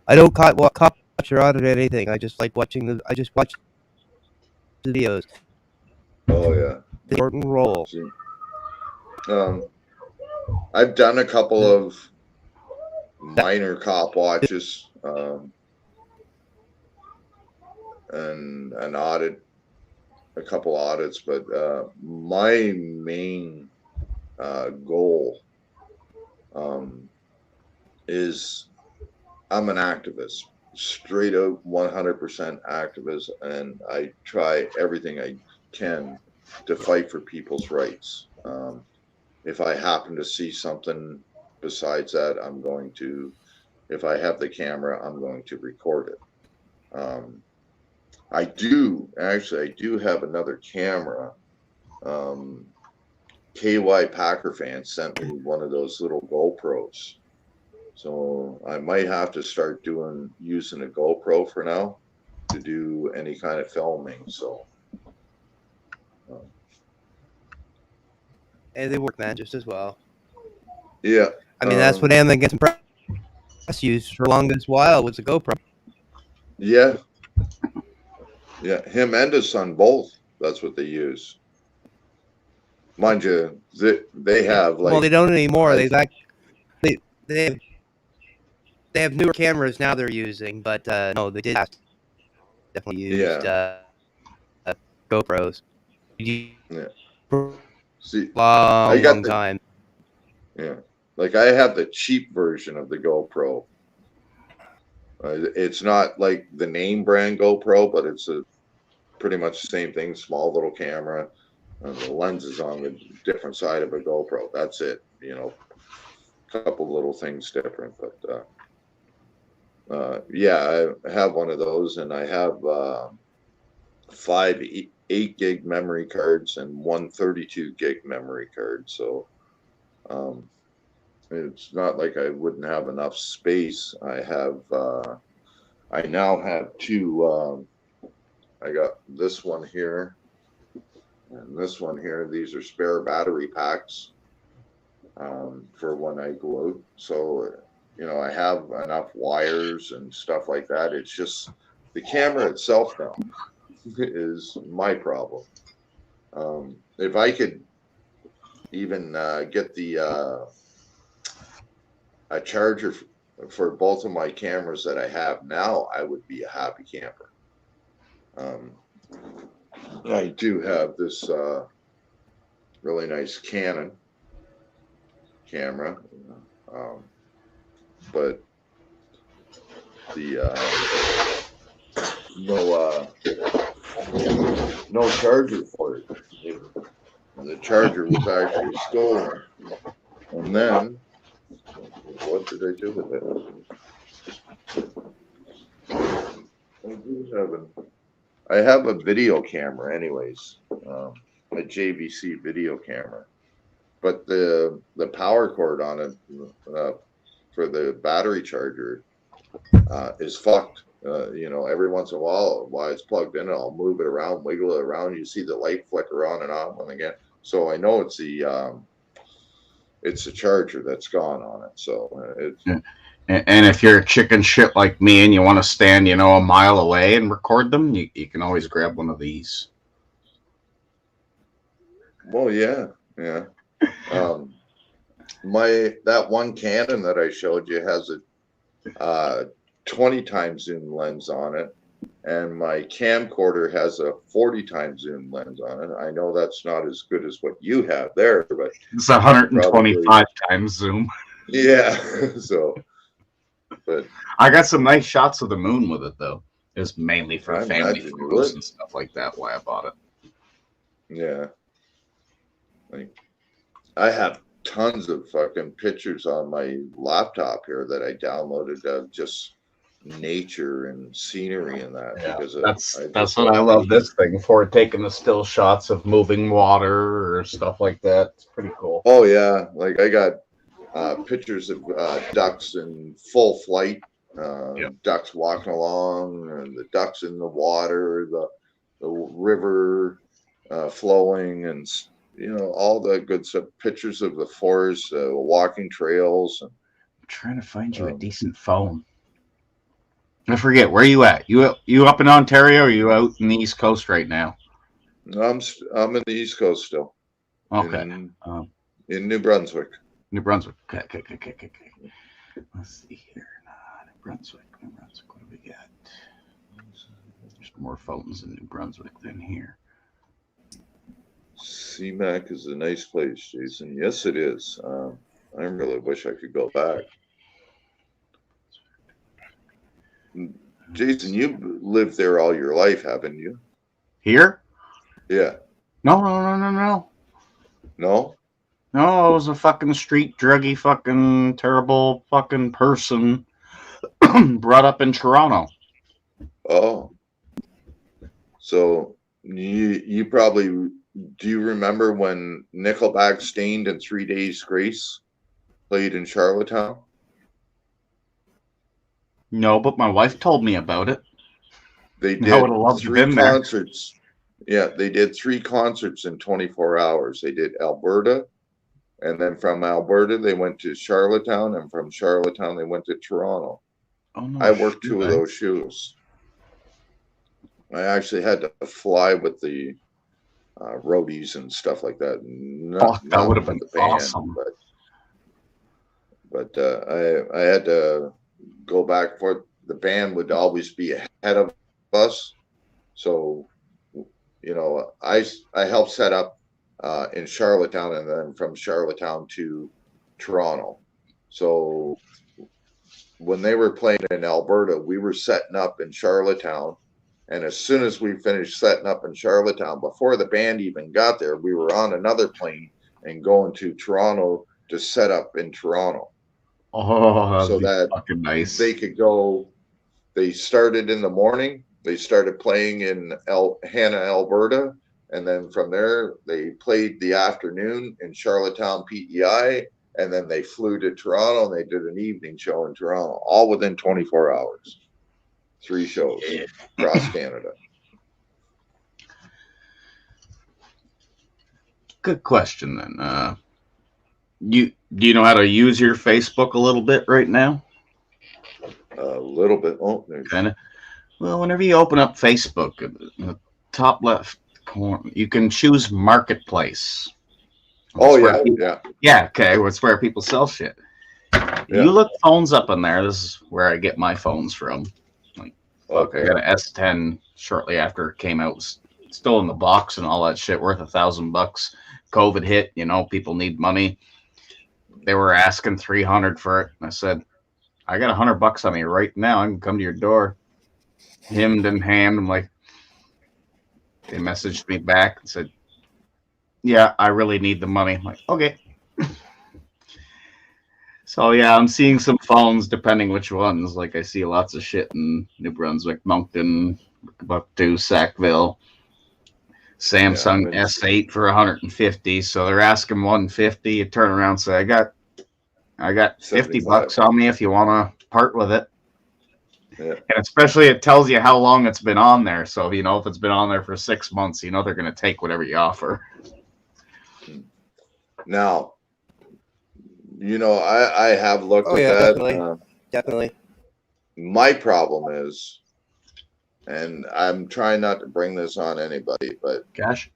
[SPEAKER 2] I don't cop or audit anything. I just like watching the. I just watch the videos.
[SPEAKER 5] Oh yeah.
[SPEAKER 2] The important role.
[SPEAKER 5] I've done a couple of minor cop watches, and an audit, a couple audits, but my main goal is I'm an activist, straight out 100% activist, and I try everything I can to fight for people's rights. If I happen to see something besides that, I'm going to, if I have the camera, I'm going to record it. I do have another camera. KY Packer fan sent me one of those little GoPros. So I might have to start using a GoPro for now to do any kind of filming. So
[SPEAKER 2] And they work, man, just as well.
[SPEAKER 5] yeah.
[SPEAKER 2] I mean, that's what Am Against Press used for longest while was a GoPro.
[SPEAKER 5] Yeah. Yeah, him and his son both. That's what they use. Mind you, they have like.
[SPEAKER 2] Well, they don't anymore. They have newer cameras now they're using, but no, they did definitely used GoPros.
[SPEAKER 5] Yeah. See,
[SPEAKER 2] long time.
[SPEAKER 5] Yeah, like I have the cheap version of the GoPro. It's not like the name brand GoPro, but it's pretty much the same thing. Small little camera, and the lens is on the different side of a GoPro. That's it. You know, a couple little things different, but yeah, I have one of those, and I have 5 8 gig memory cards and 1 32 gig memory card. So it's not like I wouldn't have enough space. I now have 2. I got this one here, And this one here, these are spare battery packs for when I go out. So, I have enough wires and stuff like that. It's just the camera itself now is my problem. If I could even get a charger for both of my cameras that I have now, I would be a happy camper. I do have this really nice Canon camera, but the no charger for it. The charger was actually stolen, and then what did I do with it? I have a video camera, anyways, a JVC video camera, but the power cord on it for the battery charger is fucked. Every once in a while it's plugged in, I'll move it around, wiggle it around. You see the light flicker on and off and again. So I know it's the charger that's gone on it. So it's.
[SPEAKER 13] And if you're a chicken shit like me and you want to stand, a mile away and record them, you can always grab one of these.
[SPEAKER 5] Well, yeah. That one Canon that I showed you has a 20 times zoom lens on it, and my camcorder has a 40 times zoom lens on it. I know that's not as good as what you have there, but
[SPEAKER 13] it's 125 times zoom.
[SPEAKER 5] Yeah. So, but
[SPEAKER 13] I got some nice shots of the moon with it, though. It's mainly for family photos and stuff like that. Why I bought it.
[SPEAKER 5] Yeah. I have tons of fucking pictures on my laptop here that I downloaded of just nature and scenery and that.
[SPEAKER 13] Yeah,
[SPEAKER 5] because
[SPEAKER 13] that's what I love this thing for, taking the still shots of moving water or stuff like that. It's pretty cool.
[SPEAKER 5] Oh yeah, like I got pictures of ducks in full flight, ducks walking along, and the ducks in the water, the river flowing, and all the good stuff. Pictures of the forest, walking trails. And,
[SPEAKER 13] I'm trying to find you a decent phone. I forget, where are you at? You up in Ontario, or are you out in the East Coast right now?
[SPEAKER 5] I'm in the East Coast still.
[SPEAKER 13] Okay.
[SPEAKER 5] In New Brunswick.
[SPEAKER 13] New Brunswick. Okay. Let's see here. New Brunswick. What do we got? There's more phones in New Brunswick than here.
[SPEAKER 5] CMAC is a nice place, Jason. Yes, it is. I really wish I could go back. Jason, you've lived there all your life, haven't you?
[SPEAKER 13] Here?
[SPEAKER 5] Yeah.
[SPEAKER 13] No.
[SPEAKER 5] No?
[SPEAKER 13] No, I was a fucking street druggy, fucking terrible fucking person brought up in Toronto.
[SPEAKER 5] Oh. So you probably, do you remember when Nickelback, Stained, and 3 Days Grace played in Charlottetown?
[SPEAKER 13] No, but my wife told me about it.
[SPEAKER 5] They did
[SPEAKER 13] I would have loved to
[SPEAKER 5] three
[SPEAKER 13] been there.
[SPEAKER 5] concerts. Yeah, they did 3 concerts in 24 hours. They did Alberta, and then from Alberta they went to Charlottetown, and from Charlottetown they went to Toronto.
[SPEAKER 13] Oh, no,
[SPEAKER 5] I worked 2 of those shoes. I actually had to fly with the roadies and stuff like that.
[SPEAKER 13] That would have been awesome.
[SPEAKER 5] But I had to go back and forth. The band would always be ahead of us, so I helped set up in Charlottetown, and then from Charlottetown to Toronto. So when they were playing in Alberta, we were setting up in Charlottetown, and as soon as we finished setting up in Charlottetown, before the band even got there, we were on another plane and going to Toronto to set up in Toronto.
[SPEAKER 13] Oh,
[SPEAKER 5] so that
[SPEAKER 13] fucking nice.
[SPEAKER 5] They could go. They started in the morning. They started playing in Hanna, Alberta, and then from there they played the afternoon in Charlottetown, PEI, and then they flew to Toronto and they did an evening show in Toronto, all within 24 hours. 3 shows across Canada.
[SPEAKER 13] good question then. Do you know how to use your Facebook a little bit right now?
[SPEAKER 5] A little bit. Oh,
[SPEAKER 13] kind of. Well, whenever you open up Facebook, in the top left corner, you can choose Marketplace.
[SPEAKER 5] Oh
[SPEAKER 13] That's
[SPEAKER 5] yeah.
[SPEAKER 13] Yeah. Okay, it's where people sell shit. You look phones up in there. This is where I get my phones from. Like, fuck, I got an S10 shortly after it came out. Still in the box and all that shit, worth $1,000. COVID hit, people need money. They were asking $300 for it. I said, I got $100 on me right now. I can come to your door. Hemmed in hand. I'm like, they messaged me back and said, yeah, I really need the money. I'm like, okay. So yeah, I'm seeing some phones depending which ones. Like I see lots of shit in New Brunswick, Moncton, Buckto, Sackville. Samsung S8 for 150. So they're asking 150. You turn around and say, I got $50 on me if you want to part with it. Yeah. And especially it tells you how long it's been on there. So if it's been on there for 6 months, they're going to take whatever you offer.
[SPEAKER 5] Now, I have looked at that.
[SPEAKER 2] Definitely.
[SPEAKER 5] My problem is, and I'm trying not to bring this on anybody, but
[SPEAKER 13] gosh,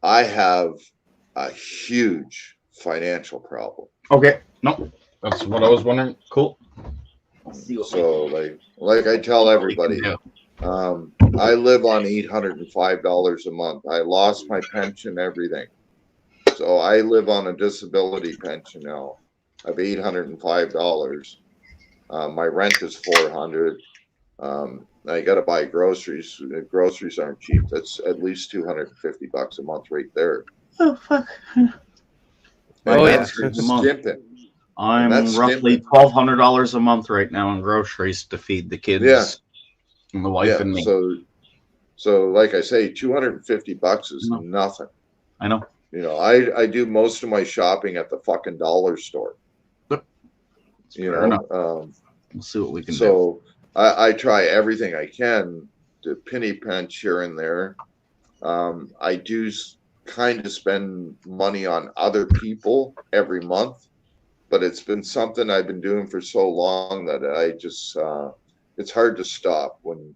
[SPEAKER 5] I have a huge financial problem.
[SPEAKER 13] Okay, no, that's what I was wondering. Cool.
[SPEAKER 5] So, like I tell everybody, I live on $805 a month. I lost my pension, everything. So I live on a disability pension now of $805. My rent is $400. I got to buy groceries. Groceries aren't cheap. That's at least $250 a month right there.
[SPEAKER 13] Oh fuck!
[SPEAKER 5] Skimping.
[SPEAKER 13] I'm roughly $1,200 a month right now in groceries to feed the kids, and the wife and me.
[SPEAKER 5] So like I say, $250 is nothing.
[SPEAKER 13] I know.
[SPEAKER 5] I do most of my shopping at the fucking dollar store.
[SPEAKER 13] We'll see what we can do.
[SPEAKER 5] So I try everything I can to penny pinch here and there. I do kind of spend money on other people every month, but it's been something I've been doing for so long that I just it's hard to stop. When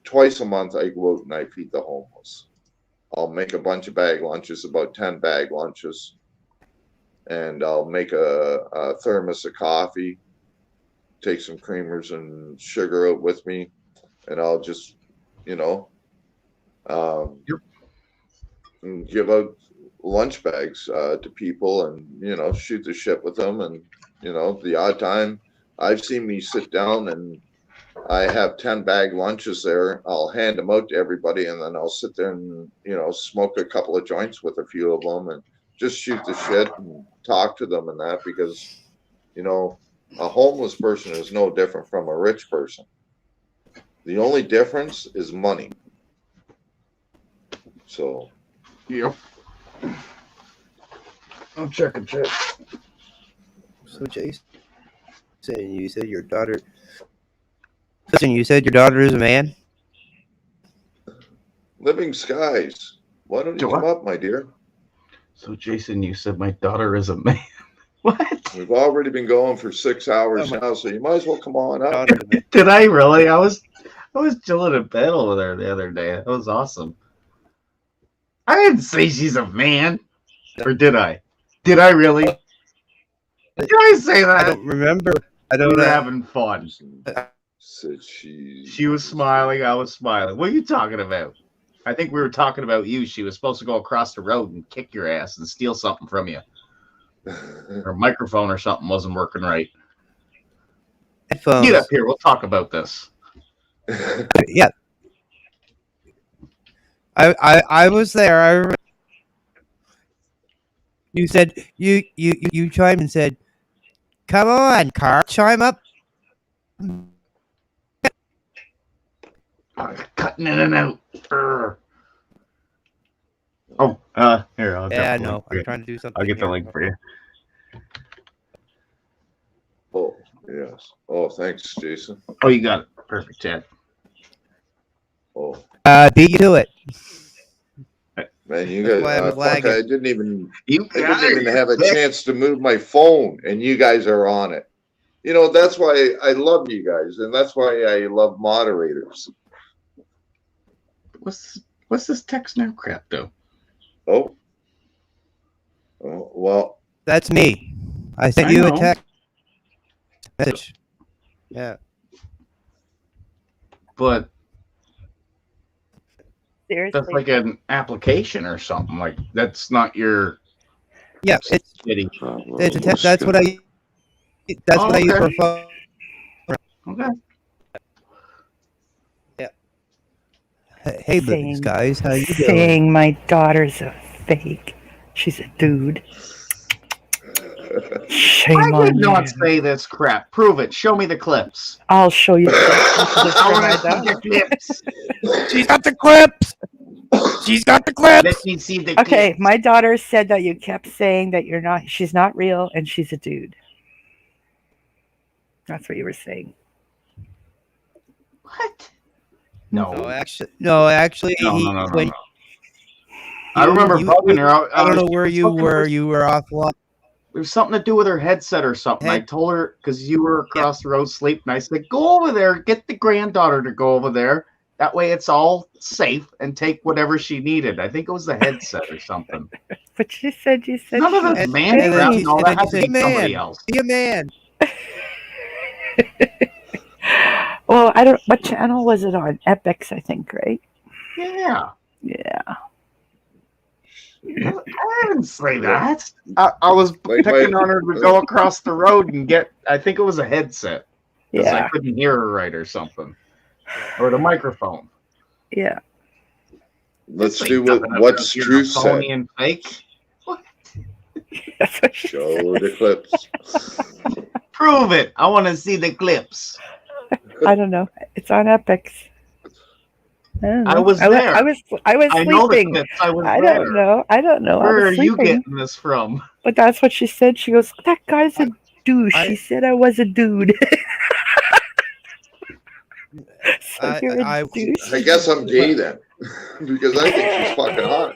[SPEAKER 5] twice a month I go out and I feed the homeless. I'll make a bunch of bag lunches, about 10 bag lunches, and I'll make a thermos of coffee, take some creamers and sugar out with me, and I'll just, give out lunch bags to people and, shoot the shit with them. And, the odd time I've seen me sit down and I have 10 bag lunches there. I'll hand them out to everybody, and then I'll sit there and, smoke a couple of joints with a few of them and just shoot the shit and talk to them and that, because, a homeless person is no different from a rich person. The only difference is money. So.
[SPEAKER 13] Yep. I'll check.
[SPEAKER 2] So, Jason, you said your daughter. Listen, you said your daughter is a man?
[SPEAKER 5] Living skies. Why don't you come up, my dear?
[SPEAKER 13] So, Jason, you said my daughter is a man. What?
[SPEAKER 5] We've already been going for 6 hours now, so you might as well come on up.
[SPEAKER 13] Did I really? I was chilling in bed over there the other day. That was awesome. I didn't say she's a man. Or did I? Did I really? Did I say that?
[SPEAKER 2] I don't remember. I don't
[SPEAKER 13] know.
[SPEAKER 2] know.
[SPEAKER 13] Having fun.
[SPEAKER 5] Said she.
[SPEAKER 13] She was smiling. I was smiling. What are you talking about? I think we were talking about you. She was supposed to go across the road and kick your ass and steal something from you. Her microphone or something wasn't working right.
[SPEAKER 2] Headphones.
[SPEAKER 13] Get up here. We'll talk about this.
[SPEAKER 2] Yeah. I was there. I remember. You said you chimed and said, "Come on, car, chime up."
[SPEAKER 13] Cutting in and out. Oh, here. I'll
[SPEAKER 2] yeah, I know. I'm trying to do something.
[SPEAKER 13] I'll get the link for you.
[SPEAKER 5] Oh, yes. Oh, thanks, Jason.
[SPEAKER 13] Oh, you got it. Perfect, Chad.
[SPEAKER 5] Oh.
[SPEAKER 2] Beat you to it.
[SPEAKER 5] Man, you
[SPEAKER 2] That's
[SPEAKER 5] guys,
[SPEAKER 2] why I was
[SPEAKER 5] fuck,
[SPEAKER 2] lagging.
[SPEAKER 5] I didn't even
[SPEAKER 13] guys,
[SPEAKER 5] have a chance to move my phone, and you guys are on it. You know, that's why I love you guys, and that's why I love moderators.
[SPEAKER 13] What's this text now crap though?
[SPEAKER 5] Oh, well,
[SPEAKER 2] That's me. I sent you a text message. Yeah.
[SPEAKER 13] But
[SPEAKER 14] Seriously.
[SPEAKER 13] that's like an application or something. Like that's not your.
[SPEAKER 2] Yeah, it's a that's what I. That's what I use for a phone.
[SPEAKER 13] Okay.
[SPEAKER 2] Yeah. Hey, livings guys, how you doing?
[SPEAKER 14] Saying my daughter's a fake. She's a dude. Shame
[SPEAKER 13] I
[SPEAKER 14] on
[SPEAKER 13] did not
[SPEAKER 14] you.
[SPEAKER 13] say this crap. Prove it. Show me the clips.
[SPEAKER 14] I'll show you clips.
[SPEAKER 13] I want to see the clips.
[SPEAKER 2] She's got the clips. She's got the clips.
[SPEAKER 13] Let me see the
[SPEAKER 14] Okay,
[SPEAKER 13] clips.
[SPEAKER 14] my daughter said that you kept saying that she's not real and she's a dude. That's what you were saying.
[SPEAKER 13] What?
[SPEAKER 2] No, actually,
[SPEAKER 13] No,
[SPEAKER 2] when
[SPEAKER 13] no. I remember bugging her.
[SPEAKER 2] I don't know where you were. You were offline.
[SPEAKER 13] It was something to do with her headset or something. I told her because you were across the road sleeping. I said, "Go over there. Get the granddaughter to go over there. That way, it's all safe and take whatever she needed." I think it was the headset or something.
[SPEAKER 14] But she said
[SPEAKER 13] None of this man crap. No, that has to be somebody else.
[SPEAKER 2] Be a man.
[SPEAKER 14] Well, I don't. What channel was it on? Epics, I think, right?
[SPEAKER 13] Yeah.
[SPEAKER 14] Yeah.
[SPEAKER 13] I didn't say that. I was picking on her to go across the road and get. I think it was a headset because I
[SPEAKER 14] Yeah.
[SPEAKER 13] couldn't hear her right or something, or the microphone.
[SPEAKER 14] Yeah.
[SPEAKER 5] Let's
[SPEAKER 13] This
[SPEAKER 5] do
[SPEAKER 13] ain't nothing
[SPEAKER 5] what's
[SPEAKER 13] about
[SPEAKER 5] true
[SPEAKER 13] being phony
[SPEAKER 5] said.
[SPEAKER 13] and fake.
[SPEAKER 5] Show the clips.
[SPEAKER 13] Prove it. I want to see the clips.
[SPEAKER 14] I don't know. It's on Epics. I don't know.
[SPEAKER 13] I was there.
[SPEAKER 14] I was
[SPEAKER 13] I know the
[SPEAKER 14] sleeping.
[SPEAKER 13] clips. I was
[SPEAKER 14] I
[SPEAKER 13] there.
[SPEAKER 14] don't know. I don't know. I
[SPEAKER 13] Where
[SPEAKER 14] was
[SPEAKER 13] are you
[SPEAKER 14] sleeping.
[SPEAKER 13] getting this from?
[SPEAKER 14] But that's what she said. She goes, "That guy's a douche." She said I was a dude. So you're a douche.
[SPEAKER 5] I guess I'm gay then, because I think she's fucking hot.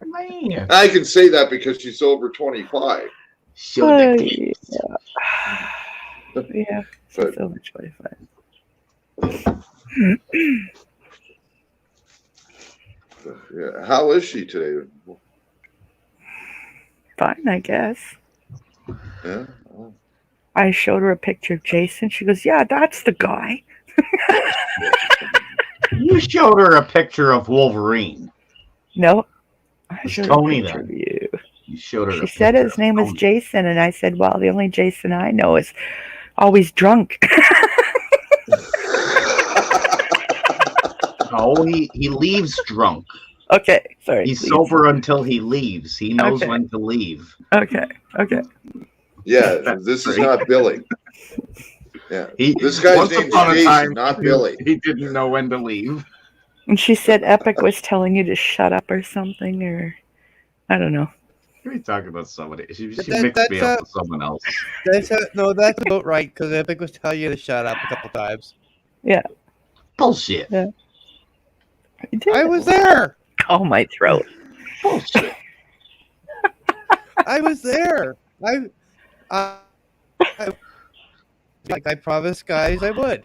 [SPEAKER 13] Man.
[SPEAKER 5] I can say that because she's over 25.
[SPEAKER 14] Yeah. Yeah.
[SPEAKER 5] But,
[SPEAKER 14] She's over 25.
[SPEAKER 5] yeah. How is she today?
[SPEAKER 14] Fine, I guess.
[SPEAKER 5] Yeah.
[SPEAKER 14] I showed her a picture of Jason. She goes, "Yeah, that's the guy."
[SPEAKER 13] You showed her a picture of Wolverine.
[SPEAKER 14] No, I showed her a
[SPEAKER 13] Tony
[SPEAKER 14] picture
[SPEAKER 13] then.
[SPEAKER 14] of you.
[SPEAKER 13] You showed her.
[SPEAKER 14] She said his name was Jason, and I said, "Well, the only Jason I know is always drunk."
[SPEAKER 13] No, he leaves drunk.
[SPEAKER 14] Okay, sorry.
[SPEAKER 13] He's
[SPEAKER 14] please.
[SPEAKER 13] sober until he leaves. He knows
[SPEAKER 14] Okay.
[SPEAKER 13] when to leave.
[SPEAKER 14] Okay.
[SPEAKER 5] Yeah, this is not Billy. Yeah, this
[SPEAKER 13] once
[SPEAKER 5] guy's name's
[SPEAKER 13] upon a
[SPEAKER 5] Jason,
[SPEAKER 13] time,
[SPEAKER 5] not Billy.
[SPEAKER 13] He didn't know when to leave.
[SPEAKER 14] And she said Epic was telling you to shut up or something, or I don't know.
[SPEAKER 13] What are you talking about somebody? She
[SPEAKER 2] That-
[SPEAKER 13] mixed me
[SPEAKER 2] that's
[SPEAKER 13] up with someone else.
[SPEAKER 2] That's about right because Epic was telling you to shut up a couple times.
[SPEAKER 14] Yeah.
[SPEAKER 13] Bullshit.
[SPEAKER 14] Yeah.
[SPEAKER 2] I was there.
[SPEAKER 14] Oh, my throat.
[SPEAKER 13] Bullshit.
[SPEAKER 2] I was there. Like I promised, guys, I would.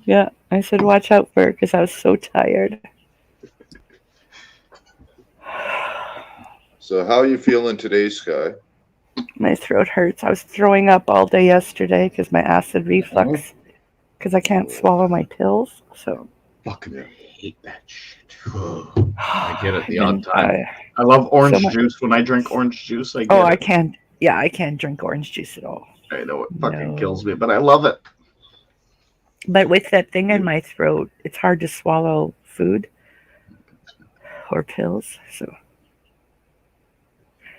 [SPEAKER 14] Yeah, I said watch out for her because I was so tired.
[SPEAKER 5] So how are you feeling today, Sky?
[SPEAKER 14] My throat hurts. I was throwing up all day yesterday because my acid reflux, because I can't swallow my pills. So
[SPEAKER 13] Fucking hate that shit. I get it the
[SPEAKER 14] I've
[SPEAKER 13] odd
[SPEAKER 14] been,
[SPEAKER 13] time. I love orange
[SPEAKER 14] so much-
[SPEAKER 13] juice. When I drink orange juice, I get
[SPEAKER 14] Oh, I
[SPEAKER 13] it.
[SPEAKER 14] can't. Yeah, I can't drink orange juice at all.
[SPEAKER 13] I know it fucking
[SPEAKER 14] No.
[SPEAKER 13] kills me, but I love it.
[SPEAKER 14] But with that thing in my throat, it's hard to swallow food or pills. So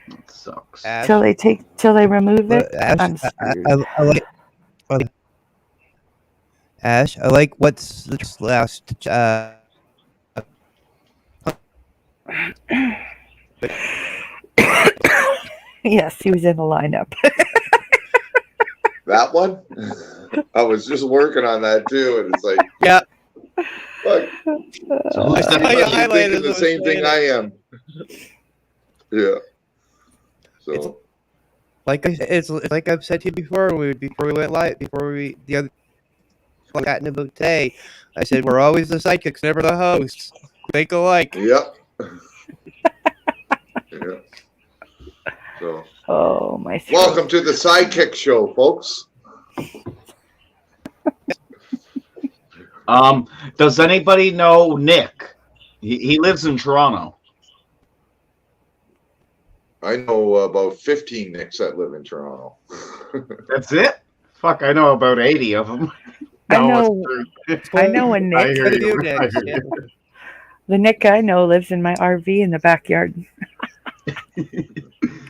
[SPEAKER 13] It sucks.
[SPEAKER 14] till they remove it,
[SPEAKER 2] Ash,
[SPEAKER 14] I'm screwed.
[SPEAKER 2] I like Ash. I like what's this last.
[SPEAKER 14] Yes, he was in the lineup.
[SPEAKER 5] That one? I was just working on that too, and it's like,
[SPEAKER 2] Yeah.
[SPEAKER 5] But
[SPEAKER 11] So who's that?
[SPEAKER 5] he must be
[SPEAKER 2] highlighted
[SPEAKER 5] thinking the
[SPEAKER 2] was
[SPEAKER 5] same thing I am. Yeah.
[SPEAKER 2] It's
[SPEAKER 5] So
[SPEAKER 2] it's like I've said to you before. Before we went live, the other got in the book today, I said we're always the sidekicks, never the hosts. Think alike.
[SPEAKER 5] yep. Yeah. So
[SPEAKER 14] Oh, my throat.
[SPEAKER 5] welcome to the Sidekick Show, folks.
[SPEAKER 13] Does anybody know Nick? He lives in Toronto.
[SPEAKER 5] I know about 15 Nicks that live in Toronto.
[SPEAKER 13] That's it? Fuck, I know about 80 of them.
[SPEAKER 14] I know a
[SPEAKER 13] I
[SPEAKER 14] Nick.
[SPEAKER 13] hear you. I hear
[SPEAKER 2] Yeah.
[SPEAKER 13] you.
[SPEAKER 14] The Nick I know lives in my RV in the backyard.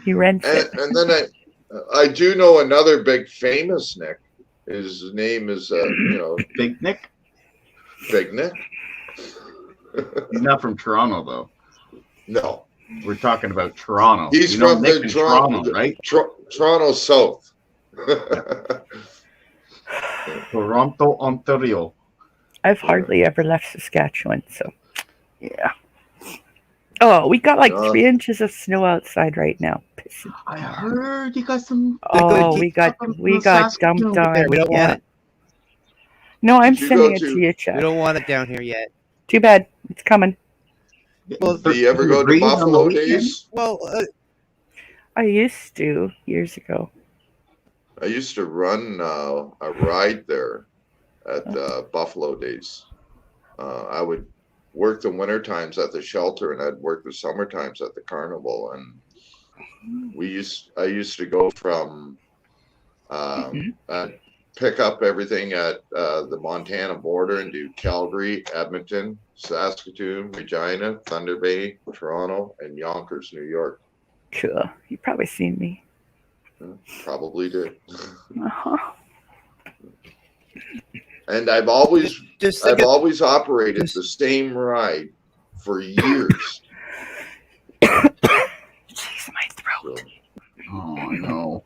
[SPEAKER 14] He rents it.
[SPEAKER 5] And then I do know another big famous Nick. His name is
[SPEAKER 13] Big Nick?
[SPEAKER 5] Big Nick.
[SPEAKER 13] He's not from Toronto, though.
[SPEAKER 5] No.
[SPEAKER 13] We're talking about Toronto.
[SPEAKER 5] He's
[SPEAKER 13] you know
[SPEAKER 5] from
[SPEAKER 13] Nick
[SPEAKER 5] the
[SPEAKER 13] in Toronto, right?
[SPEAKER 5] Toronto South.
[SPEAKER 13] Toronto, Ontario.
[SPEAKER 14] I've hardly ever left Saskatchewan, so yeah. Oh, we got like 3 inches of snow outside right now. Pissing.
[SPEAKER 13] I heard you got some.
[SPEAKER 14] Oh, we got dumped on.
[SPEAKER 2] We don't want it.
[SPEAKER 14] No, I'm
[SPEAKER 5] Did you
[SPEAKER 14] sending
[SPEAKER 5] go
[SPEAKER 14] it to
[SPEAKER 5] to-
[SPEAKER 14] you, Chuck.
[SPEAKER 2] We don't want it down here yet.
[SPEAKER 14] Too bad. It's coming.
[SPEAKER 2] Well,
[SPEAKER 5] Do you ever go to
[SPEAKER 13] degrees on the
[SPEAKER 5] Buffalo
[SPEAKER 13] weekend?
[SPEAKER 5] Days?
[SPEAKER 2] Well,
[SPEAKER 14] I used to years ago.
[SPEAKER 5] I used to run a ride there at Buffalo Days. I would work the winter times at the shelter, and I'd work the summer times at the carnival. And I used to go from pick up everything at the Montana border and do Calgary, Edmonton, Saskatoon, Regina, Thunder Bay, Toronto, and Yonkers, New York.
[SPEAKER 14] Cool. You've probably seen me.
[SPEAKER 5] Probably did.
[SPEAKER 14] Uh-huh.
[SPEAKER 5] And I've always
[SPEAKER 2] Just
[SPEAKER 5] always operated the same ride for years.
[SPEAKER 14] Jeez, my throat.
[SPEAKER 13] Oh, I know.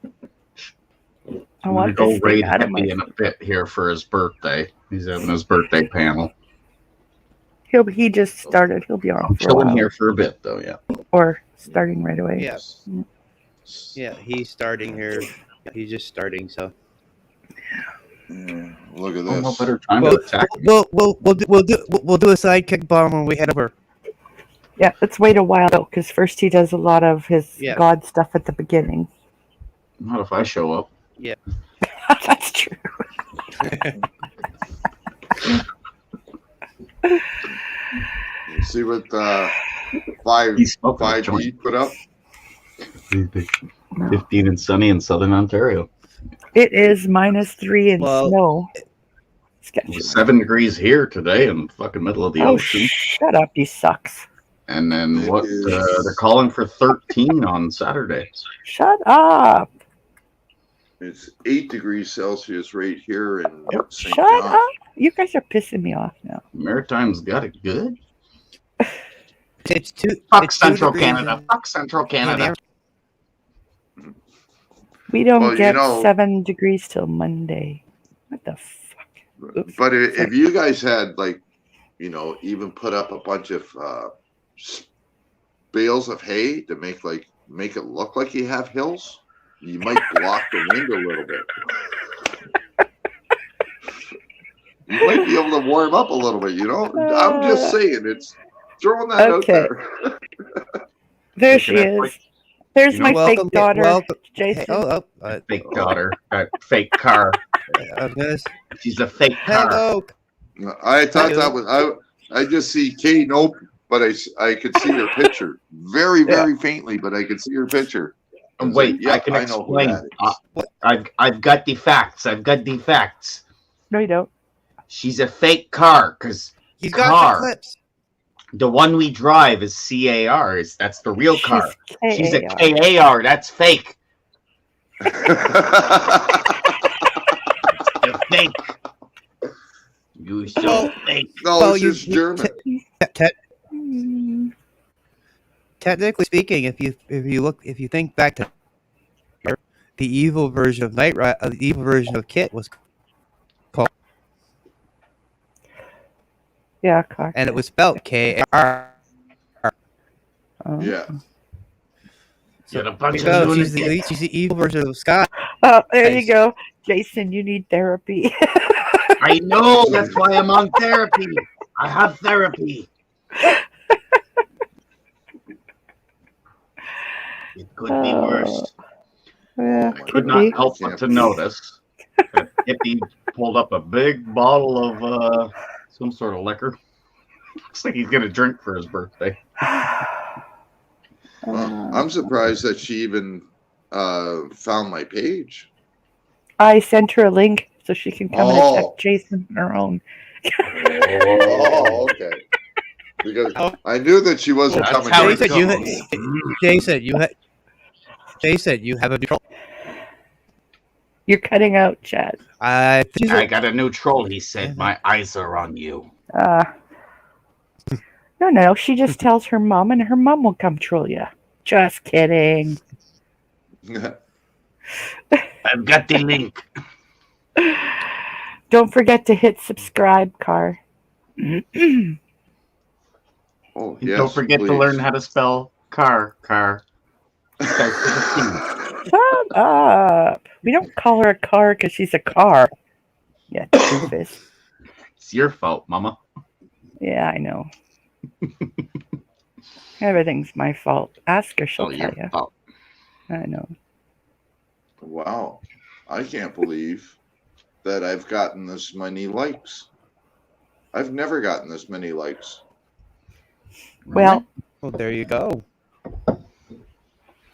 [SPEAKER 14] I want
[SPEAKER 13] go
[SPEAKER 14] this thing
[SPEAKER 13] raid
[SPEAKER 14] out of my.
[SPEAKER 13] Hippie in a bit here for his birthday. He's having his birthday panel.
[SPEAKER 14] He just started. He'll be on
[SPEAKER 13] I'm
[SPEAKER 14] for a
[SPEAKER 13] chilling
[SPEAKER 14] while.
[SPEAKER 13] here for a bit, though. Yeah.
[SPEAKER 14] Or starting right away.
[SPEAKER 2] yeah, yeah. He's starting here. He's just starting. So
[SPEAKER 5] Look at
[SPEAKER 13] Oh, no
[SPEAKER 5] this.
[SPEAKER 13] better time
[SPEAKER 2] Well,
[SPEAKER 13] to attack.
[SPEAKER 2] we'll do a sidekick bomb when we head over.
[SPEAKER 14] Yeah, let's wait a while though, because first he does a lot of his
[SPEAKER 2] Yeah.
[SPEAKER 14] God stuff at the beginning.
[SPEAKER 13] Not if I show up.
[SPEAKER 2] Yeah.
[SPEAKER 14] That's true.
[SPEAKER 5] You see what
[SPEAKER 13] He's smoking a
[SPEAKER 5] 5G
[SPEAKER 13] joint.
[SPEAKER 5] put up?
[SPEAKER 13] 15 and sunny in southern Ontario.
[SPEAKER 14] It is -3 and
[SPEAKER 2] Well,
[SPEAKER 14] snow.
[SPEAKER 13] It was 7 degrees here today in the fucking middle of the
[SPEAKER 14] Oh,
[SPEAKER 13] ocean.
[SPEAKER 14] shut up, you sucks.
[SPEAKER 13] And then
[SPEAKER 5] It
[SPEAKER 13] what?
[SPEAKER 5] is-
[SPEAKER 13] They're calling for 13 on Saturday.
[SPEAKER 14] Shut up.
[SPEAKER 5] It's 8 degrees Celsius right here in St.
[SPEAKER 14] Shut
[SPEAKER 5] John.
[SPEAKER 14] up. You guys are pissing me off now.
[SPEAKER 13] Maritime's got it good.
[SPEAKER 2] It's two.
[SPEAKER 13] Fuck
[SPEAKER 2] it's 2
[SPEAKER 13] Central
[SPEAKER 2] degrees
[SPEAKER 13] Canada. Fuck Central Canada.
[SPEAKER 14] We don't
[SPEAKER 5] Well, you
[SPEAKER 14] get
[SPEAKER 5] know-
[SPEAKER 14] 7 degrees till Monday. What the fuck? Oops.
[SPEAKER 5] But if you guys had even put up a bunch of bales of hay to make it look like you have hills, you might block the wind a little bit. You might be able to warm up a little bit, I'm just saying, it's throwing that
[SPEAKER 14] Okay.
[SPEAKER 5] out there.
[SPEAKER 14] There she is. There's my
[SPEAKER 2] welcome,
[SPEAKER 14] fake daughter,
[SPEAKER 2] welcome.
[SPEAKER 14] Jason.
[SPEAKER 13] Fake daughter. Fake car.
[SPEAKER 2] I was gonna.
[SPEAKER 13] She's a fake car.
[SPEAKER 2] Hello.
[SPEAKER 5] I thought that was I just see Kate Nope, but I could see her picture very faintly, but I could see her picture.
[SPEAKER 13] Wait, I can
[SPEAKER 5] I know who
[SPEAKER 13] explain.
[SPEAKER 5] that
[SPEAKER 13] I've got the facts. I've got the facts.
[SPEAKER 14] No, you don't.
[SPEAKER 13] She's a fake car because
[SPEAKER 2] He's got the clips.
[SPEAKER 13] the one we drive is CAR. That's the real car. She's a
[SPEAKER 14] KAR.
[SPEAKER 13] KAR. That's fake. You're fake. You so fake.
[SPEAKER 5] No,
[SPEAKER 2] Well,
[SPEAKER 5] it's just German.
[SPEAKER 2] Technically speaking, if you think back to the evil version of the evil version of Kit was called.
[SPEAKER 14] Yeah, car.
[SPEAKER 2] And it was spelled K-R.
[SPEAKER 14] Oh.
[SPEAKER 5] Yeah.
[SPEAKER 13] Get a bunch of
[SPEAKER 2] So she's
[SPEAKER 13] lunatics.
[SPEAKER 2] the evil version of Scott.
[SPEAKER 14] Oh, there you go. Jason, you need therapy.
[SPEAKER 13] I know. That's why I'm on therapy. I have therapy. It could be worse.
[SPEAKER 14] Yeah,
[SPEAKER 13] I could
[SPEAKER 14] could
[SPEAKER 13] not
[SPEAKER 14] be.
[SPEAKER 13] help but to notice that Hippie pulled up a big bottle of some sort of liquor. Looks like he's gonna drink for his birthday.
[SPEAKER 5] Well, I'm surprised that she even found my page.
[SPEAKER 14] I sent her a link so she can come and
[SPEAKER 5] Oh.
[SPEAKER 14] attack Jason on her own.
[SPEAKER 5] Oh, okay. Because I knew that she wasn't
[SPEAKER 2] That's
[SPEAKER 5] coming.
[SPEAKER 2] how
[SPEAKER 5] to
[SPEAKER 2] Jason, you have a new troll.
[SPEAKER 14] You're cutting out, Chad.
[SPEAKER 13] I got a new troll, he said. My eyes are on you.
[SPEAKER 14] No. She just tells her mom, and her mom will come troll you. Just kidding.
[SPEAKER 13] I've got the link.
[SPEAKER 14] Don't forget to hit subscribe, Car.
[SPEAKER 5] Oh,
[SPEAKER 13] yes, don't forget to learn how to spell car.
[SPEAKER 14] Shut up. We don't call her a car because she's a car. Yeah, doofus.
[SPEAKER 13] It's your fault, Mama.
[SPEAKER 14] Yeah, I know. Everything's my fault. Ask her, she'll tell you.
[SPEAKER 13] Fault.
[SPEAKER 14] I know.
[SPEAKER 5] Wow. I can't believe that I've gotten this many likes. I've never gotten this many likes.
[SPEAKER 14] Well,
[SPEAKER 2] there you go.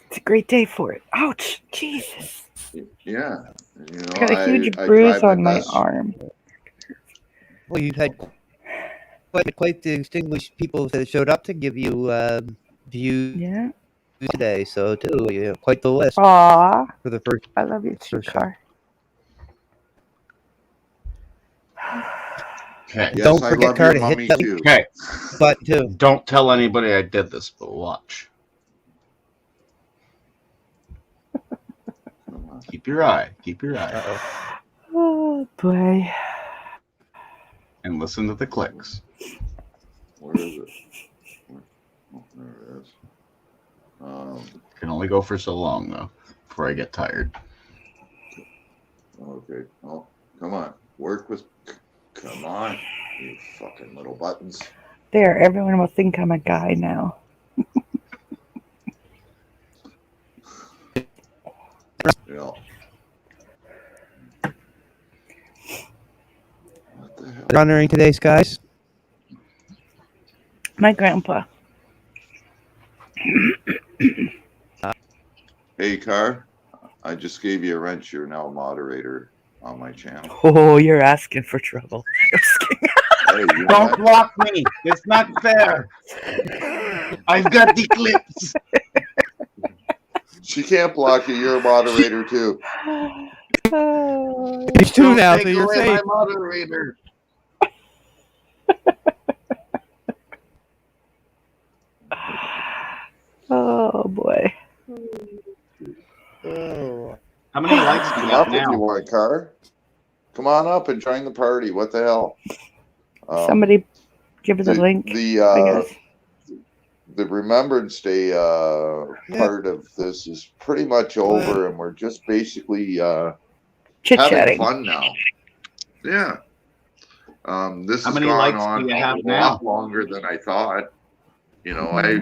[SPEAKER 14] It's a great day for it. Ouch. Jesus.
[SPEAKER 5] Yeah. You know,
[SPEAKER 14] Got a huge
[SPEAKER 5] I
[SPEAKER 14] bruise
[SPEAKER 5] tried
[SPEAKER 14] on my
[SPEAKER 5] best.
[SPEAKER 14] arm.
[SPEAKER 2] Well, you've had quite the distinguished people that showed up to give you views today. So, too, you know, quite the list.
[SPEAKER 14] Aw.
[SPEAKER 2] For the first.
[SPEAKER 14] I love you too, Car.
[SPEAKER 13] Okay.
[SPEAKER 5] Yes,
[SPEAKER 2] Don't
[SPEAKER 5] I
[SPEAKER 2] forget,
[SPEAKER 5] love
[SPEAKER 2] Car,
[SPEAKER 5] your
[SPEAKER 2] to hit
[SPEAKER 5] mommy
[SPEAKER 2] that
[SPEAKER 5] too.
[SPEAKER 13] Okay.
[SPEAKER 2] button too.
[SPEAKER 13] Don't tell anybody I did this, but watch. Keep your eye.
[SPEAKER 14] Oh, boy.
[SPEAKER 13] And listen to the clicks.
[SPEAKER 5] Where is it? Oh, there it is.
[SPEAKER 13] Can only go for so long, though, before I get tired.
[SPEAKER 5] Okay. Oh, come on. Work with. Come on, you fucking little buttons.
[SPEAKER 14] There, everyone will think I'm a guy now.
[SPEAKER 5] Yeah. What the hell?
[SPEAKER 2] Honoring today's guys.
[SPEAKER 14] My grandpa.
[SPEAKER 5] Hey, Car. I just gave you a wrench. You're now a moderator on my channel.
[SPEAKER 14] Oh, you're asking for trouble.
[SPEAKER 5] Hey, you
[SPEAKER 13] Don't block me. It's not fair. I've got the clips.
[SPEAKER 5] She can't block you. You're a moderator too.
[SPEAKER 2] He's two now, so
[SPEAKER 13] Take
[SPEAKER 2] you're
[SPEAKER 13] away
[SPEAKER 2] safe.
[SPEAKER 13] my moderator.
[SPEAKER 14] Oh, boy.
[SPEAKER 13] How many likes do you
[SPEAKER 5] Come
[SPEAKER 13] got
[SPEAKER 5] up if you
[SPEAKER 13] now?
[SPEAKER 5] want, Car. Come on up and join the party. What the hell?
[SPEAKER 14] Somebody give her the link, I guess.
[SPEAKER 5] The Remembrance Day part of this is pretty much over, and we're just basically having
[SPEAKER 14] Chit-chatting.
[SPEAKER 5] fun now. Yeah. This
[SPEAKER 13] How
[SPEAKER 5] has
[SPEAKER 13] many
[SPEAKER 5] gone
[SPEAKER 13] likes
[SPEAKER 5] on
[SPEAKER 13] do you have
[SPEAKER 5] a
[SPEAKER 13] now?
[SPEAKER 5] lot longer than I thought. You know, I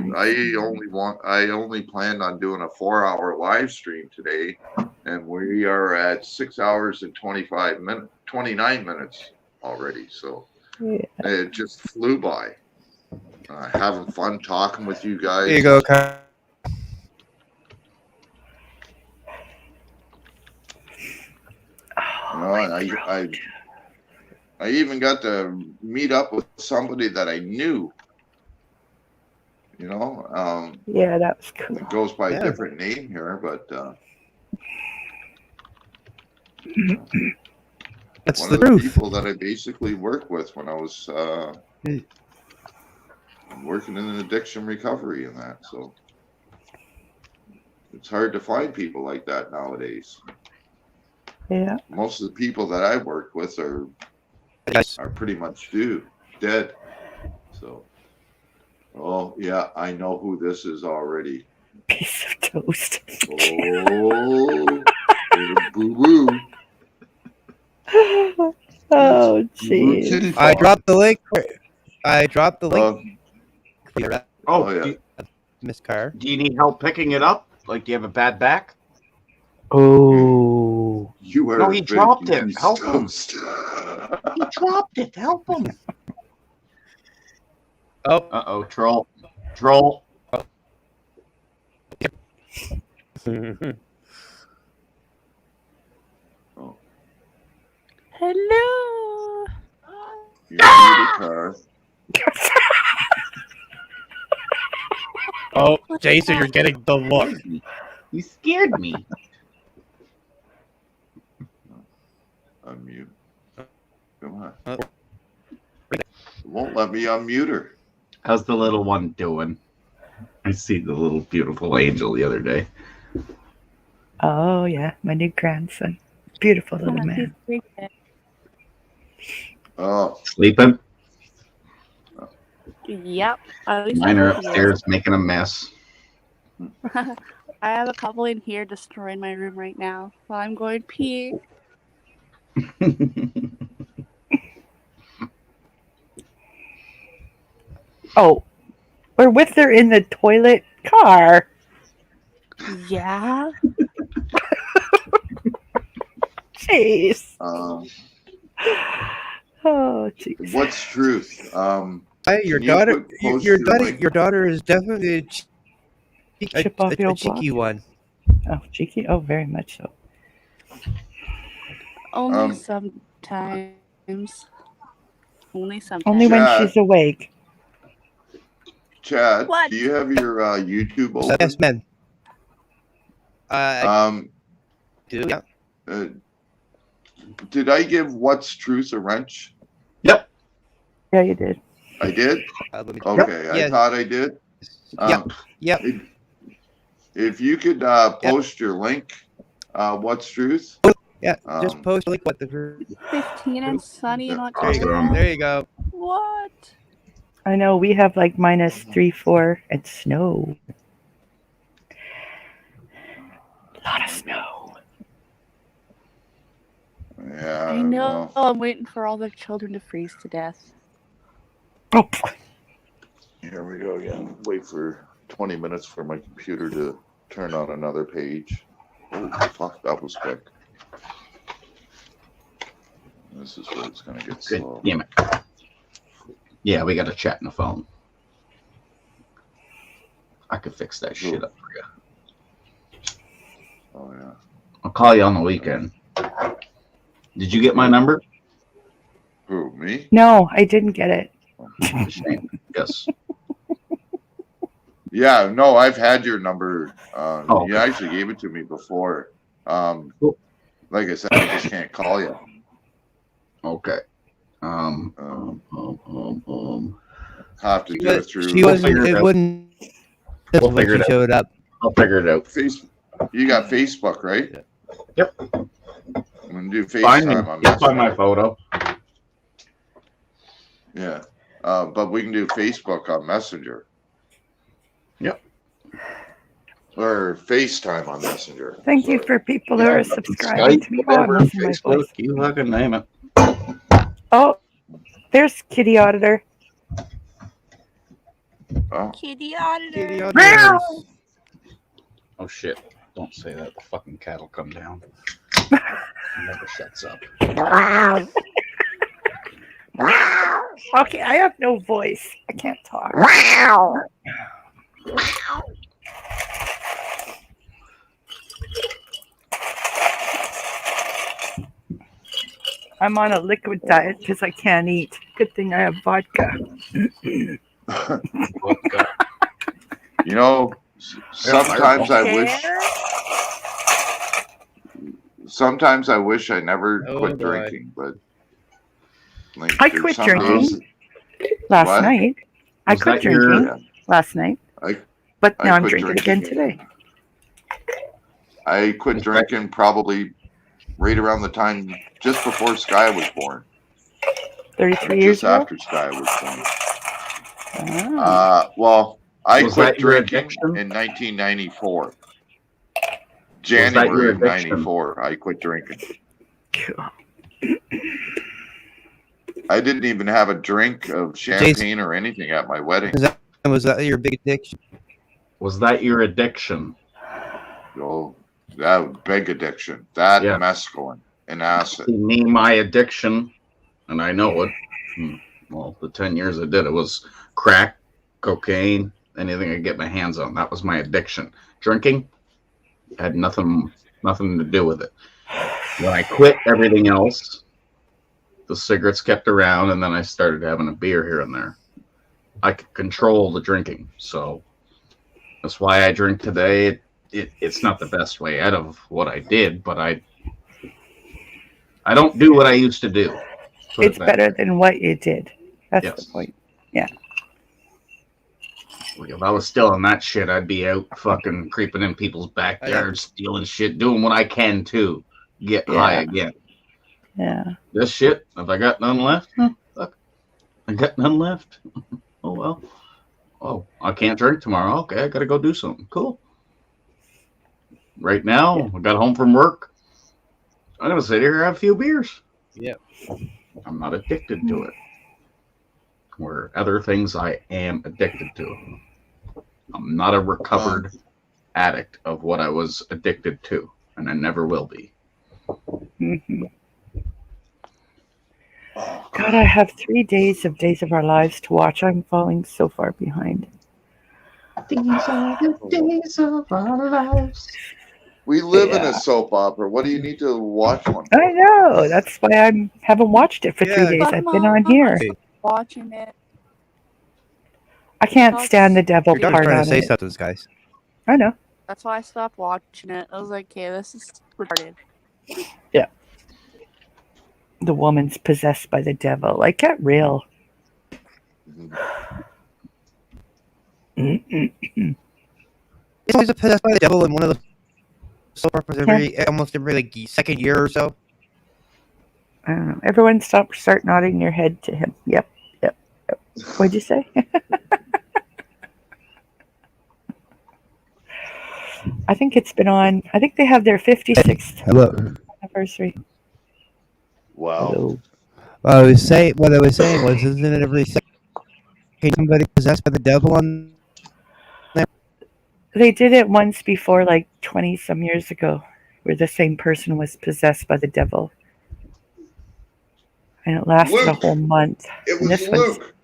[SPEAKER 5] only planned on doing a 4-hour live stream today, and we are at 6 hours and 29 minutes already. So it just flew by. Having fun talking with you guys.
[SPEAKER 2] There you go, Car.
[SPEAKER 5] You know, and I even got to meet up with somebody that I knew. You know,
[SPEAKER 14] Yeah, that was cool.
[SPEAKER 5] it goes by a different name here, but
[SPEAKER 2] That's
[SPEAKER 5] one
[SPEAKER 2] the
[SPEAKER 5] of the
[SPEAKER 2] truth.
[SPEAKER 5] people that I basically worked with when I was working in an addiction recovery and that. So it's hard to find people like that nowadays.
[SPEAKER 14] Yeah.
[SPEAKER 5] Most of the people that I worked with are pretty much dead. So, oh yeah, I know who this is already.
[SPEAKER 14] Piece of toast.
[SPEAKER 5] Oh, boo boo.
[SPEAKER 14] Oh,
[SPEAKER 5] Boo Kitty
[SPEAKER 14] jeez.
[SPEAKER 2] I
[SPEAKER 5] Farm.
[SPEAKER 2] dropped the link. I dropped the link. For your,
[SPEAKER 5] Oh yeah.
[SPEAKER 2] Miss Carr.
[SPEAKER 13] Do you need help picking it up? Like, do you have a bad back?
[SPEAKER 14] Oh.
[SPEAKER 5] You are
[SPEAKER 13] No, he dropped it.
[SPEAKER 5] piece of
[SPEAKER 13] Help him.
[SPEAKER 5] toast.
[SPEAKER 13] He dropped it. Help him.
[SPEAKER 2] Oh.
[SPEAKER 13] Uh-oh, troll. Troll.
[SPEAKER 14] Hello.
[SPEAKER 5] You're muted, Car.
[SPEAKER 2] Oh, Jason, you're getting the look.
[SPEAKER 13] You scared me.
[SPEAKER 5] Unmute. Come on. It won't let me unmute her.
[SPEAKER 13] How's the little one doing? I see the little beautiful angel the other day.
[SPEAKER 14] Oh, yeah. My new grandson. Beautiful little man.
[SPEAKER 5] Oh.
[SPEAKER 13] Sleeping?
[SPEAKER 15] Yep. At least
[SPEAKER 13] Mine are
[SPEAKER 15] I'm here.
[SPEAKER 13] upstairs making a mess.
[SPEAKER 15] I have a couple in here destroying my room right now while I'm going pee.
[SPEAKER 14] Oh, we're with her in the toilet car.
[SPEAKER 15] Yeah.
[SPEAKER 14] Jeez. Oh, jeez.
[SPEAKER 5] What's truth?
[SPEAKER 2] Hey, your
[SPEAKER 5] can you
[SPEAKER 2] daughter.
[SPEAKER 5] post
[SPEAKER 2] Your
[SPEAKER 5] your
[SPEAKER 2] daughter.
[SPEAKER 5] link?
[SPEAKER 2] Your daughter is definitely
[SPEAKER 14] Chip off your
[SPEAKER 2] a
[SPEAKER 14] old block.
[SPEAKER 2] cheeky one.
[SPEAKER 14] Oh, cheeky. Oh, very much so.
[SPEAKER 15] Only sometimes. Only sometimes.
[SPEAKER 14] Only when
[SPEAKER 5] Chad.
[SPEAKER 14] she's awake.
[SPEAKER 5] Chad,
[SPEAKER 15] What?
[SPEAKER 5] do you have your YouTube open?
[SPEAKER 2] Yes, men. Do yeah.
[SPEAKER 5] Did I give What's Truth a wrench?
[SPEAKER 13] Yep.
[SPEAKER 14] Yeah, you did.
[SPEAKER 5] I did? Okay, I thought I did.
[SPEAKER 2] Yep.
[SPEAKER 5] If you could post your link, What's Truth?
[SPEAKER 2] Yeah, just post like what the
[SPEAKER 15] 15 and sunny in
[SPEAKER 2] there you go.
[SPEAKER 15] Ontario.
[SPEAKER 2] There you go.
[SPEAKER 15] What?
[SPEAKER 14] I know we have like -3, 4, and snow. A lot of snow.
[SPEAKER 5] Yeah.
[SPEAKER 15] I know. I'm waiting for all the children to freeze to death.
[SPEAKER 14] Oh.
[SPEAKER 5] Here we go again. Wait for 20 minutes for my computer to turn on another page. Oh, fuck, that was quick. This is where it's going to get slow.
[SPEAKER 13] Damn it. Yeah, we got to chat on the phone. I could fix that shit up for you.
[SPEAKER 5] Oh, yeah.
[SPEAKER 13] I'll call you on the weekend. Did you get my number?
[SPEAKER 5] Who, me?
[SPEAKER 14] No, I didn't get it.
[SPEAKER 13] Shame. Yes.
[SPEAKER 5] Yeah, no, I've had your number.
[SPEAKER 13] Oh,
[SPEAKER 5] you actually gave it to me before. Like I said, I just can't call you.
[SPEAKER 13] Okay.
[SPEAKER 5] Have to do it through.
[SPEAKER 2] She wasn't. It wouldn't.
[SPEAKER 13] We'll figure it out.
[SPEAKER 2] Showed up.
[SPEAKER 13] I'll figure it out.
[SPEAKER 5] You got Facebook, right?
[SPEAKER 13] Yep.
[SPEAKER 5] I'm gonna do
[SPEAKER 13] Find me.
[SPEAKER 5] FaceTime on
[SPEAKER 13] Just
[SPEAKER 5] this.
[SPEAKER 13] find my photo.
[SPEAKER 5] Yeah, but we can do Facebook on Messenger.
[SPEAKER 13] Yep.
[SPEAKER 5] Or FaceTime on Messenger.
[SPEAKER 14] Thank you for people who are subscribing to me. Oh, I'm
[SPEAKER 13] Whatever,
[SPEAKER 14] losing my
[SPEAKER 13] Facebook,
[SPEAKER 14] voice.
[SPEAKER 13] you fucking name it.
[SPEAKER 14] Oh, there's Kitty Auditor.
[SPEAKER 5] Oh.
[SPEAKER 15] Kitty auditor.
[SPEAKER 13] Oh shit. Don't say that. The fucking cat will come down. Never shuts up.
[SPEAKER 14] Okay, I have no voice. I can't talk. I'm on a liquid diet because I can't eat. Good thing I have vodka.
[SPEAKER 5] You know, sometimes I wish. Sometimes I wish I never quit drinking, but like,
[SPEAKER 14] I
[SPEAKER 5] there's
[SPEAKER 14] quit
[SPEAKER 5] some
[SPEAKER 14] drinking
[SPEAKER 5] days-
[SPEAKER 14] last
[SPEAKER 5] What?
[SPEAKER 14] night. I
[SPEAKER 5] Was
[SPEAKER 14] quit
[SPEAKER 5] that your-
[SPEAKER 14] drinking last night, but
[SPEAKER 5] I
[SPEAKER 14] now I'm
[SPEAKER 5] quit
[SPEAKER 14] drinking again
[SPEAKER 5] drinking.
[SPEAKER 14] today.
[SPEAKER 5] I quit drinking probably right around the time just before Sky was born.
[SPEAKER 14] 33
[SPEAKER 5] Just
[SPEAKER 14] years ago.
[SPEAKER 5] after Sky was born. Well, I
[SPEAKER 13] Was
[SPEAKER 5] quit
[SPEAKER 13] that your
[SPEAKER 5] drinking
[SPEAKER 13] addiction?
[SPEAKER 5] in 1994.
[SPEAKER 13] Was that
[SPEAKER 5] January
[SPEAKER 13] your
[SPEAKER 5] of
[SPEAKER 13] addiction?
[SPEAKER 5] 94, I quit drinking. I didn't even have a drink of champagne or anything at my wedding.
[SPEAKER 2] Was that your big addiction?
[SPEAKER 13] Was that your addiction?
[SPEAKER 5] Oh, that big addiction. That
[SPEAKER 13] Yeah.
[SPEAKER 5] mescaline and acid.
[SPEAKER 13] See, me, my addiction, and I know it. Well, the 10 years I did it was crack, cocaine, anything I could get my hands on. That was my addiction. Drinking had nothing to do with it. When I quit everything else, the cigarettes kept around, and then I started having a beer here and there. I could control the drinking, so that's why I drink today. It's not the best way out of what I did, but I don't do what I used to do.
[SPEAKER 14] It's better than what you did. That's the point. Yeah.
[SPEAKER 13] If I was still in that shit, I'd be out fucking creeping in people's backyards, stealing shit, doing what I can to get high again.
[SPEAKER 14] Yeah.
[SPEAKER 13] This shit, if I got none left, fuck. I got none left. Oh, well. Oh, I can't drink tomorrow. Okay, I gotta go do something. Cool. Right now, I got home from work. I'm gonna sit here and have a few beers.
[SPEAKER 2] Yeah.
[SPEAKER 13] I'm not addicted to it. Where other things I am addicted to. I'm not a recovered addict of what I was addicted to, and I never will be.
[SPEAKER 14] Mm-hmm. God, I have 3 days of Days of Our Lives to watch. I'm falling so far behind.
[SPEAKER 13] These are the days of our lives.
[SPEAKER 5] We live in a soap opera. What do you need to watch one?
[SPEAKER 14] I know. That's why I haven't watched it for 3 days. I've been on here.
[SPEAKER 15] Watching it.
[SPEAKER 14] I can't stand the devil
[SPEAKER 2] Your daughter's
[SPEAKER 14] part
[SPEAKER 2] trying
[SPEAKER 14] on
[SPEAKER 2] to say
[SPEAKER 14] it.
[SPEAKER 2] something, guys.
[SPEAKER 14] I know.
[SPEAKER 15] That's why I stopped watching it. I was like, okay, this is retarded.
[SPEAKER 14] Yeah. The woman's possessed by the devil. Like, get real.
[SPEAKER 2] It's always possessed by the devil in one of the soap operas almost every like second year or so.
[SPEAKER 14] I don't know. Everyone start nodding your head to him. Yep. What'd you say? I think it's been on. I think they have their 56th anniversary.
[SPEAKER 5] Wow.
[SPEAKER 2] Hello. What I was saying was, isn't it every second somebody possessed by the devil on there?
[SPEAKER 14] They did it once before, like 20 some years ago, where the same person was possessed by the devil. And it lasted a whole month.
[SPEAKER 5] It
[SPEAKER 14] And
[SPEAKER 5] was
[SPEAKER 14] this
[SPEAKER 5] Luke.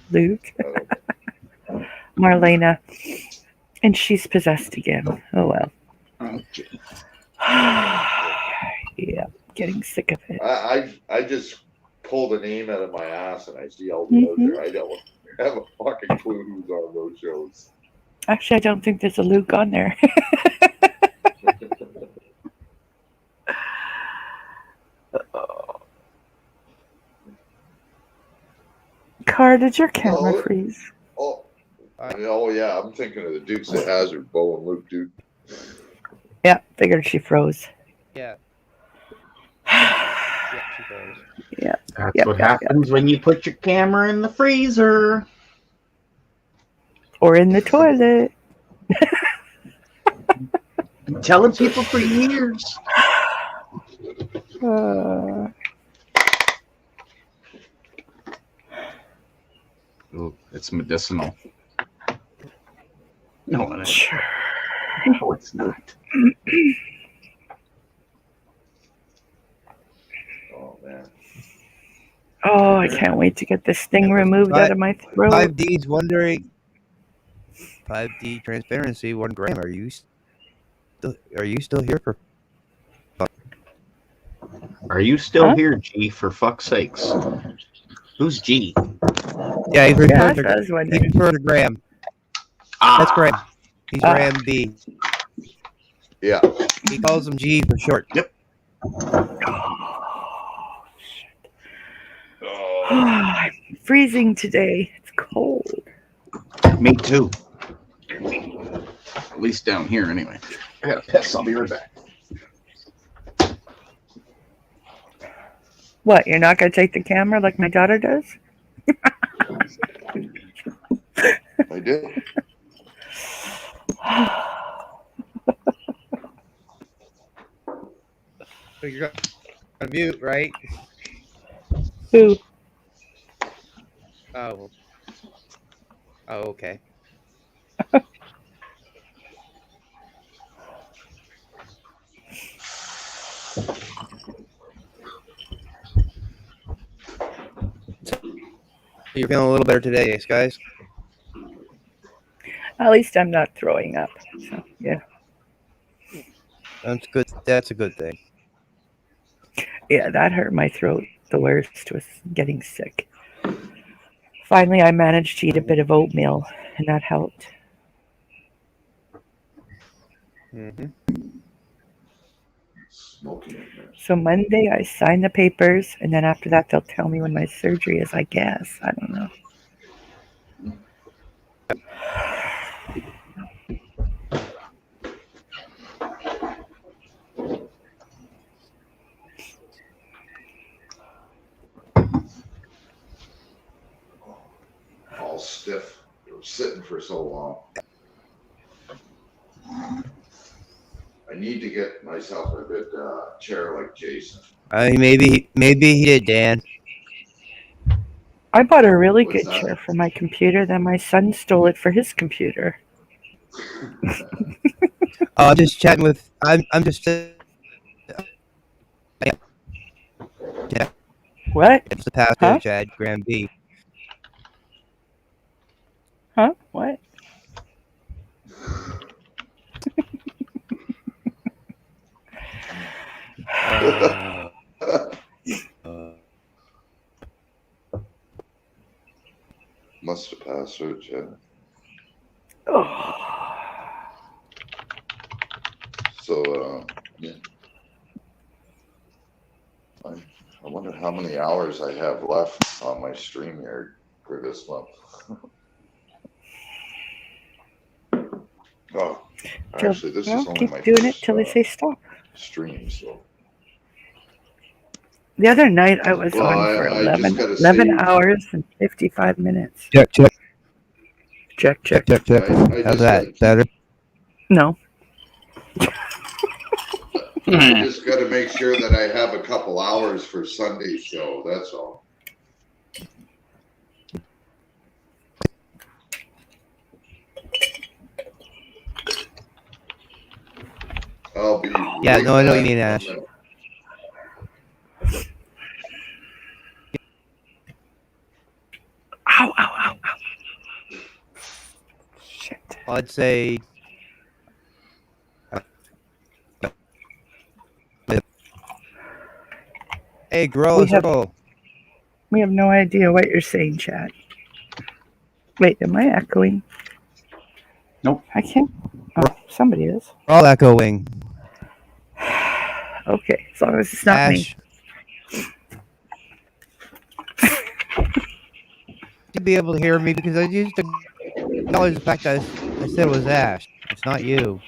[SPEAKER 14] Luke. Marlena. And she's possessed again. Oh well. Yeah, getting sick of it.
[SPEAKER 5] I just pulled a name out of my ass and I see all the out there. I don't have a fucking clue who's on those shows.
[SPEAKER 14] Actually, I don't think there's a Luke on there. Car, did your camera freeze?
[SPEAKER 5] Oh yeah, I'm thinking of the Dukes of Hazzard, Bo and Luke, dude.
[SPEAKER 14] Yeah, figured she froze.
[SPEAKER 2] Yeah.
[SPEAKER 14] Yeah.
[SPEAKER 13] That's what happens when you put your camera in the freezer.
[SPEAKER 14] Or in the toilet.
[SPEAKER 13] I'm telling people for years. Ooh, it's medicinal. No, it ain't. No, it's not.
[SPEAKER 5] Oh man.
[SPEAKER 14] Oh, I can't wait to get this thing removed out of my throat.
[SPEAKER 2] 5D's wondering. 5D transparency. 1 gram. Are you still here for?
[SPEAKER 13] Are you still here, G? For fuck's sakes. Who's G?
[SPEAKER 2] Yeah, he's referring
[SPEAKER 14] that's what I was wondering.
[SPEAKER 2] He's referring to Graham. That's Graham. He's Graham B.
[SPEAKER 5] Yeah.
[SPEAKER 2] He calls him G for short.
[SPEAKER 13] Yep.
[SPEAKER 14] I'm freezing today. It's cold.
[SPEAKER 13] Me too. At least down here, anyway. I gotta piss. I'll be right back.
[SPEAKER 14] What, you're not going to take the camera like my daughter does?
[SPEAKER 5] I do.
[SPEAKER 2] You're on mute, right?
[SPEAKER 14] Who?
[SPEAKER 2] Oh. Oh, okay. You're feeling a little better today, guys?
[SPEAKER 14] At least I'm not throwing up. So, yeah.
[SPEAKER 2] That's good. That's a good thing.
[SPEAKER 14] Yeah, that hurt my throat the worst, was getting sick. Finally, I managed to eat a bit of oatmeal, and that helped.
[SPEAKER 2] Mm-hmm.
[SPEAKER 14] So Monday, I sign the papers, and then after that, they'll tell me when my surgery is, I guess. I don't know.
[SPEAKER 5] All stiff. Sitting for so long. I need to get myself a good chair like Jason.
[SPEAKER 2] Maybe he did, Dan.
[SPEAKER 14] I bought a really
[SPEAKER 5] What's
[SPEAKER 14] good
[SPEAKER 5] that?
[SPEAKER 14] chair for my computer, then my son stole it for his computer.
[SPEAKER 2] I'm just chatting with. I'm just. Yeah.
[SPEAKER 14] What?
[SPEAKER 2] It's the pastor,
[SPEAKER 14] Huh?
[SPEAKER 2] Chad Graham B.
[SPEAKER 14] Huh? What?
[SPEAKER 5] Must have passed through, Chad. So, yeah. I wonder how many hours I have left on my stream here for this month. Oh, actually, this is only
[SPEAKER 14] keep
[SPEAKER 5] my
[SPEAKER 14] doing
[SPEAKER 5] first
[SPEAKER 14] it till they say stop.
[SPEAKER 5] stream, so.
[SPEAKER 14] The other night, I was
[SPEAKER 5] Well,
[SPEAKER 14] on for
[SPEAKER 5] I just
[SPEAKER 14] 11
[SPEAKER 5] gotta say,
[SPEAKER 14] hours and 55 minutes.
[SPEAKER 2] Check.
[SPEAKER 14] Check.
[SPEAKER 5] I
[SPEAKER 2] How's
[SPEAKER 5] just
[SPEAKER 2] that? Better?
[SPEAKER 14] No.
[SPEAKER 5] I just got to make sure that I have a couple hours for Sunday's show. That's all. I'll be.
[SPEAKER 2] Yeah, no, I know what you
[SPEAKER 5] back
[SPEAKER 2] mean,
[SPEAKER 5] in a
[SPEAKER 2] Ash.
[SPEAKER 5] minute.
[SPEAKER 14] Ow. Shit.
[SPEAKER 2] I'd say. Hey, grow a circle.
[SPEAKER 14] We have no idea what you're saying, Chad. Wait, am I echoing?
[SPEAKER 13] Nope.
[SPEAKER 14] I can't. Oh, somebody is.
[SPEAKER 2] We're all echoing.
[SPEAKER 14] Okay, as long as it's not
[SPEAKER 2] Ash.
[SPEAKER 14] me.
[SPEAKER 2] To be able to hear me because I used to acknowledge the fact that I said it was Ash. It's not you.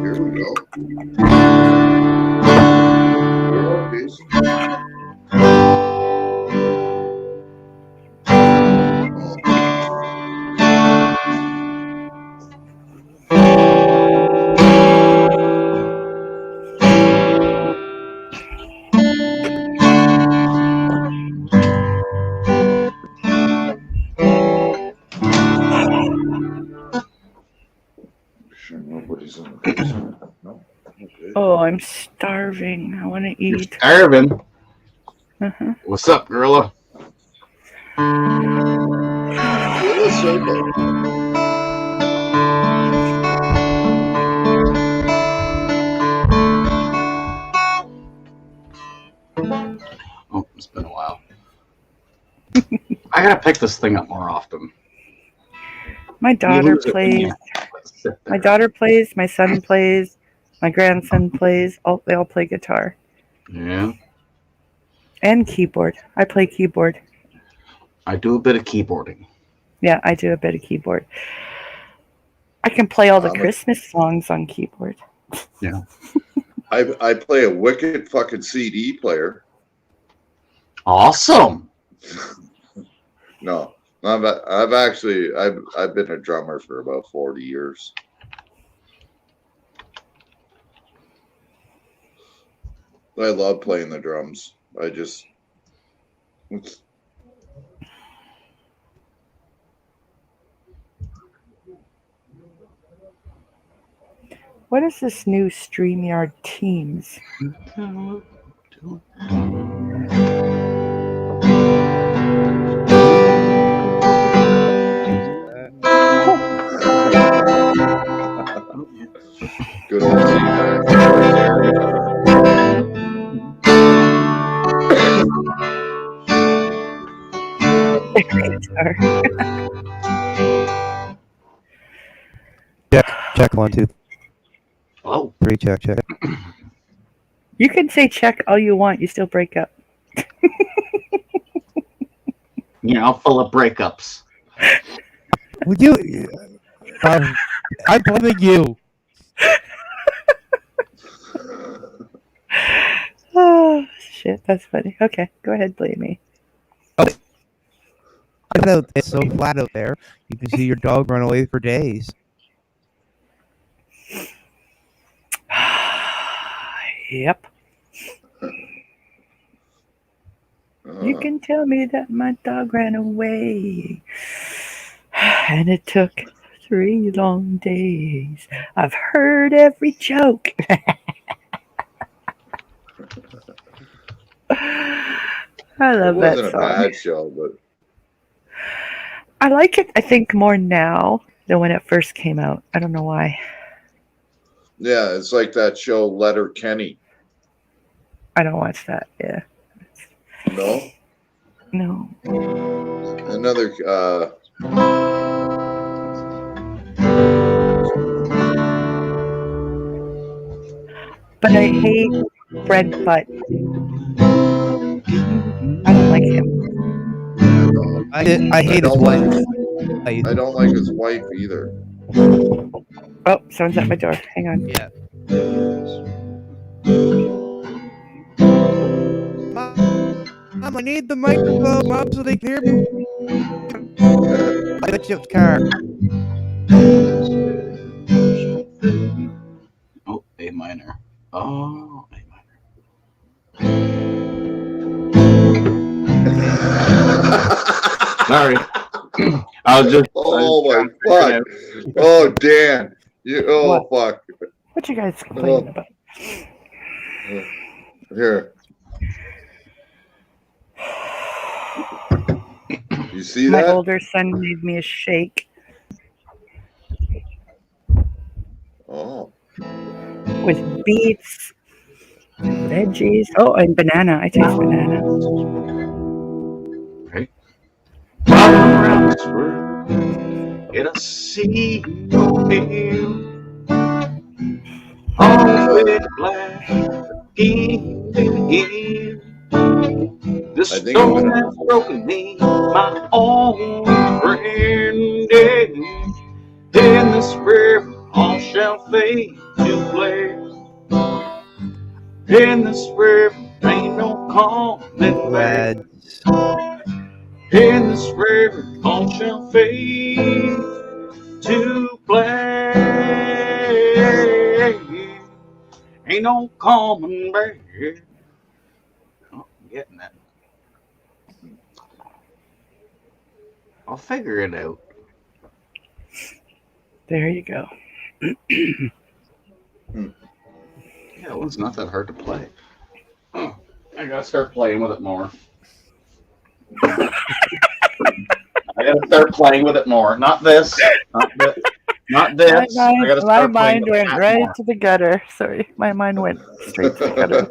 [SPEAKER 5] Here we go. Sure, nobody's in the basement. No. Okay.
[SPEAKER 14] Oh, I'm starving. I want to
[SPEAKER 13] You're
[SPEAKER 14] eat.
[SPEAKER 13] starving.
[SPEAKER 14] Uh-huh.
[SPEAKER 13] What's up, Gorilla?
[SPEAKER 5] Gorilla Circle.
[SPEAKER 13] Oh, it's been a while. I gotta pick this thing up more often.
[SPEAKER 14] My daughter
[SPEAKER 13] lose it when
[SPEAKER 14] plays.
[SPEAKER 13] you sit
[SPEAKER 14] My
[SPEAKER 13] there.
[SPEAKER 14] daughter plays. My son plays. My grandson plays. They all play guitar
[SPEAKER 13] Yeah,
[SPEAKER 14] and keyboard. I play keyboard.
[SPEAKER 13] I do a bit of keyboarding.
[SPEAKER 14] Yeah, I do a bit of keyboard. I can play all the
[SPEAKER 5] I'm a-
[SPEAKER 14] Christmas songs on keyboard.
[SPEAKER 13] Yeah.
[SPEAKER 5] I play a wicked fucking CD player.
[SPEAKER 13] Awesome.
[SPEAKER 5] No, I've been a drummer for about 40 years. I love playing the drums.
[SPEAKER 14] What is this new StreamYard Teams?
[SPEAKER 5] Good old feedback right there.
[SPEAKER 2] Check 1, 2,
[SPEAKER 13] Oh,
[SPEAKER 2] 3. Check.
[SPEAKER 14] You can say check all you want. You still break up.
[SPEAKER 13] full of breakups.
[SPEAKER 2] Would you? I'm blaming you.
[SPEAKER 14] Oh shit, that's funny. Okay, go ahead, blame me.
[SPEAKER 2] It's so flat out there. You can see your dog run away for days.
[SPEAKER 14] Yep. You can tell me that my dog ran away. And it took 3 long days. I've heard every joke. I love that
[SPEAKER 5] It wasn't a
[SPEAKER 14] song.
[SPEAKER 5] bad show, but
[SPEAKER 14] I like it, I think, more now than when it first came out. I don't know why.
[SPEAKER 5] yeah, it's like that show Letter Kenny.
[SPEAKER 14] I don't watch that. Yeah.
[SPEAKER 5] No?
[SPEAKER 14] No.
[SPEAKER 5] Another
[SPEAKER 14] But I hate Brent Butt. I don't like him.
[SPEAKER 2] I hate his wife.
[SPEAKER 5] I don't like his wife either.
[SPEAKER 14] Oh, someone's at my door. Hang on.
[SPEAKER 2] Yeah. Mom, I need the microphone, Mom, so they can hear me. I bet you it's car.
[SPEAKER 13] Oh, A minor. Oh, A minor. Sorry. I was just.
[SPEAKER 5] Oh my fuck! Oh Dan, fuck!
[SPEAKER 14] What you guys complaining about?
[SPEAKER 5] Here, you see
[SPEAKER 14] My
[SPEAKER 5] that?
[SPEAKER 14] older son made me a shake.
[SPEAKER 5] Oh.
[SPEAKER 14] With beets, veggies. Oh, and banana. I taste banana.
[SPEAKER 13] Right. Around this world, get a seat on hill. All red black, in here. The storm has broken me, my own friend. In the spirit, all shall fade to black. In the spirit, ain't no coming back. In the spirit, all shall fade to black. Ain't no coming back. Oh, I'm getting that. I'll figure it out.
[SPEAKER 14] There you go.
[SPEAKER 13] Yeah, it was not that hard to play. Oh, I gotta start playing with it more. I gotta start playing with it more. Not this. Not this. Not this. I gotta
[SPEAKER 14] My
[SPEAKER 13] start playing
[SPEAKER 14] mind
[SPEAKER 13] with
[SPEAKER 14] went
[SPEAKER 13] that
[SPEAKER 14] right
[SPEAKER 13] more.
[SPEAKER 14] to the gutter. Sorry, my mind went straight to the gutter.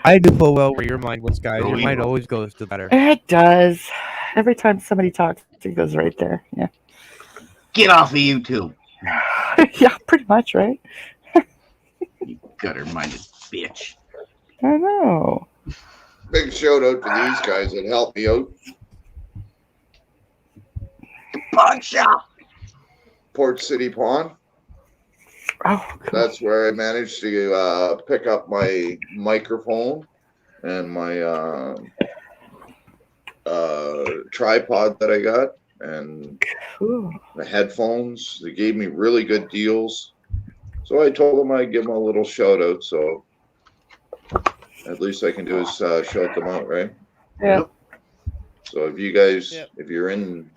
[SPEAKER 2] I do full well where your mind was, guys. Your mind always goes to better.
[SPEAKER 14] It does. Every time somebody talks, it goes right there. Yeah.
[SPEAKER 13] Get off of YouTube.
[SPEAKER 14] Yeah, pretty much, right?
[SPEAKER 13] You gutter-minded bitch.
[SPEAKER 14] I know.
[SPEAKER 5] Big shout out to these guys that helped me out.
[SPEAKER 13] Pawn shop.
[SPEAKER 5] Port City Pawn.
[SPEAKER 14] Oh, cool.
[SPEAKER 5] That's where I managed to pick up my microphone and my tripod that I got and
[SPEAKER 14] Cool.
[SPEAKER 5] the headphones. They gave me really good deals. So I told them I'd give them a little shout out. So at least I can do is shout them out, right?
[SPEAKER 14] Yeah.
[SPEAKER 5] So if you guys, if you're in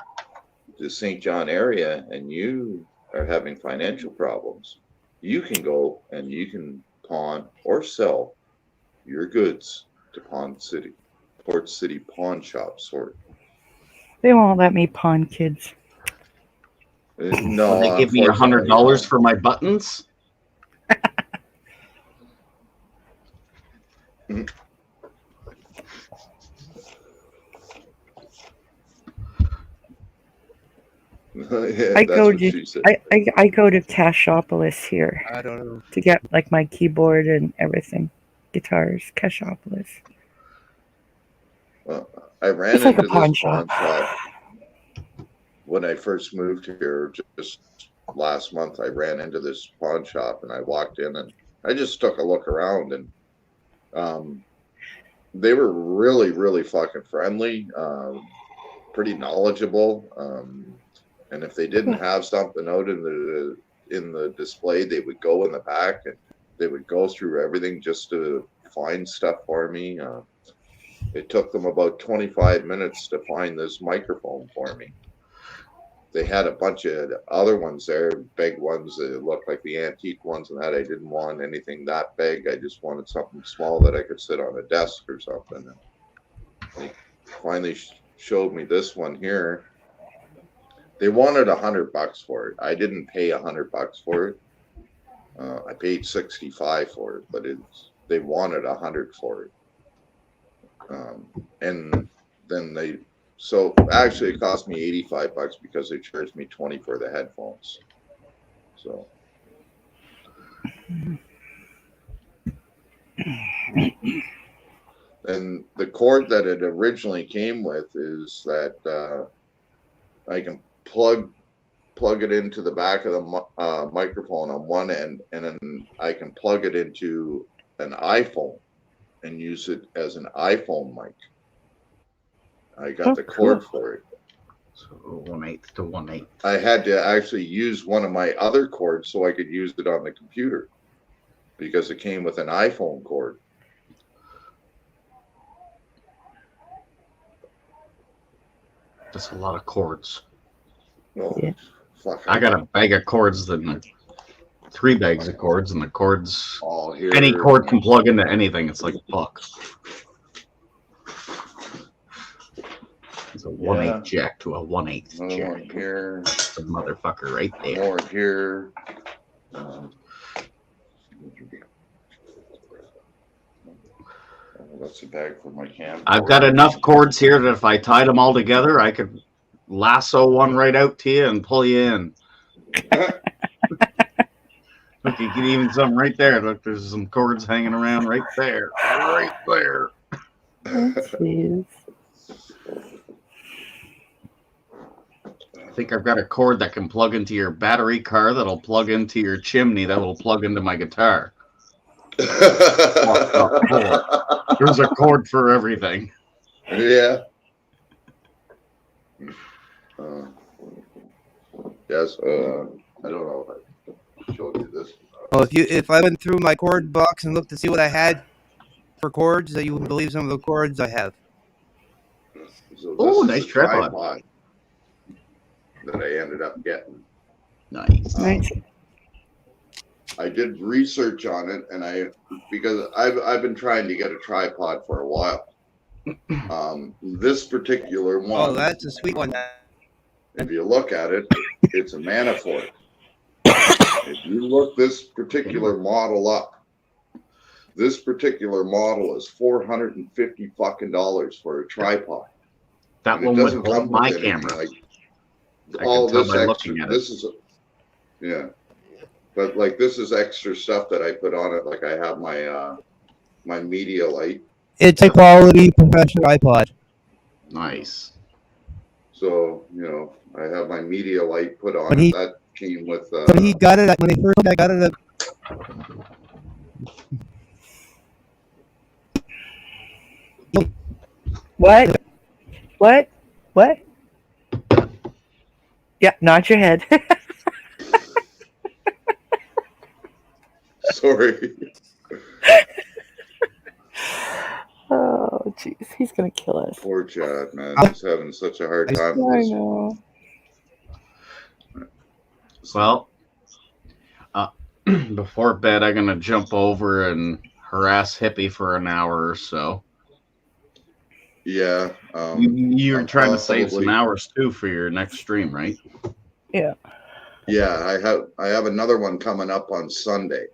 [SPEAKER 5] the St. John area and you are having financial problems, you can go and you can pawn or sell your goods to Port City Pawn Shop, sorry.
[SPEAKER 14] They won't let me pawn kids.
[SPEAKER 5] No,
[SPEAKER 13] Will they give me $100 for my buttons?
[SPEAKER 5] Yeah,
[SPEAKER 14] I
[SPEAKER 5] that's
[SPEAKER 14] go
[SPEAKER 5] what
[SPEAKER 14] to
[SPEAKER 5] she said.
[SPEAKER 14] I go to Cashopolis here.
[SPEAKER 2] I don't know.
[SPEAKER 14] To get like my keyboard and everything, guitars. Cashopolis.
[SPEAKER 5] Well, I ran
[SPEAKER 14] It's like
[SPEAKER 5] into
[SPEAKER 14] a pawn
[SPEAKER 5] this
[SPEAKER 14] shop.
[SPEAKER 5] pawn shop when I first moved here just last month. I ran into this pawn shop and I walked in and I just took a look around and they were really, really fucking friendly, pretty knowledgeable. And if they didn't have something out in the display, they would go in the back and they would go through everything just to find stuff for me. It took them about 25 minutes to find this microphone for me. They had a bunch of other ones there, big ones that looked like the antique ones and that. I didn't want anything that big. I just wanted something small that I could sit on a desk or something. And they finally showed me this one here. They wanted $100 for it. I didn't pay $100 for it. I paid $65 for it, but they wanted $100 for it. And then so actually it cost me $85 because they charged me $20 for the headphones. So. And the cord that it originally came with is that I can plug it into the back of the microphone on one end, and then I can plug it into an iPhone and use it as an iPhone mic. I got the cord for it.
[SPEAKER 13] So 1/8 to 1/8.
[SPEAKER 5] I had to actually use one of my other cords so I could use it on the computer because it came with an iPhone cord.
[SPEAKER 13] That's a lot of cords.
[SPEAKER 5] Oh,
[SPEAKER 14] yeah.
[SPEAKER 5] Fuck,
[SPEAKER 13] I got a bag of cords, then 3 bags of cords, and the cords.
[SPEAKER 5] All here.
[SPEAKER 13] Any cord can plug into anything. It's like fuck. It's a 1/8 jack to a 1/8 jack.
[SPEAKER 5] One here.
[SPEAKER 13] It's a motherfucker right there.
[SPEAKER 5] More here. That's a bag for my camera.
[SPEAKER 13] I've got enough cords here that if I tied them all together, I could lasso one right out to you and pull you in. Look, you can even some right there. Look, there's some cords hanging around right there. Right there.
[SPEAKER 14] Jeez.
[SPEAKER 13] I think I've got a cord that can plug into your battery car, that'll plug into your chimney, that will plug into my guitar. There's a cord for everything.
[SPEAKER 5] Yeah. Yes. I don't know if I showed you this.
[SPEAKER 2] Well, if I went through my cord box and looked to see what I had for cords, that you wouldn't believe some of the cords I have.
[SPEAKER 5] So
[SPEAKER 13] oh, nice tripod
[SPEAKER 5] that I ended up getting.
[SPEAKER 13] Nice.
[SPEAKER 14] Nice.
[SPEAKER 5] I did research on it, and because I've been trying to get a tripod for a while. This particular one.
[SPEAKER 2] Oh, that's a sweet one.
[SPEAKER 5] If you look at it, it's a Manafort. If you look this particular model up, this particular model is $450 fucking for a tripod.
[SPEAKER 13] That
[SPEAKER 5] And
[SPEAKER 13] one
[SPEAKER 5] it
[SPEAKER 13] would
[SPEAKER 5] doesn't come
[SPEAKER 13] hold my
[SPEAKER 5] with anything,
[SPEAKER 13] camera.
[SPEAKER 5] like
[SPEAKER 13] I
[SPEAKER 5] all
[SPEAKER 13] can tell
[SPEAKER 5] this
[SPEAKER 13] by
[SPEAKER 5] extra.
[SPEAKER 13] looking at
[SPEAKER 5] This is yeah, but like this is extra stuff that I put on it. Like I have my my media light,
[SPEAKER 2] It's a quality professional iPod.
[SPEAKER 13] Nice.
[SPEAKER 5] So, you know, I have my media light put on
[SPEAKER 2] When
[SPEAKER 5] it.
[SPEAKER 2] he
[SPEAKER 5] That came with.
[SPEAKER 2] when he got it when they first got it.
[SPEAKER 14] What? What? What? Yeah, nod your head.
[SPEAKER 5] Sorry.
[SPEAKER 14] Oh, jeez, he's gonna kill us.
[SPEAKER 5] Poor Chad, man. He's having such a hard time with
[SPEAKER 14] I
[SPEAKER 5] this.
[SPEAKER 14] know.
[SPEAKER 13] Well, before bed, I'm gonna jump over and harass Hippie for an hour or so.
[SPEAKER 5] Yeah.
[SPEAKER 13] You're trying to save some
[SPEAKER 5] probably-
[SPEAKER 13] hours too for your next stream, right?
[SPEAKER 14] Yeah.
[SPEAKER 5] Yeah, I have another one coming up on Sunday.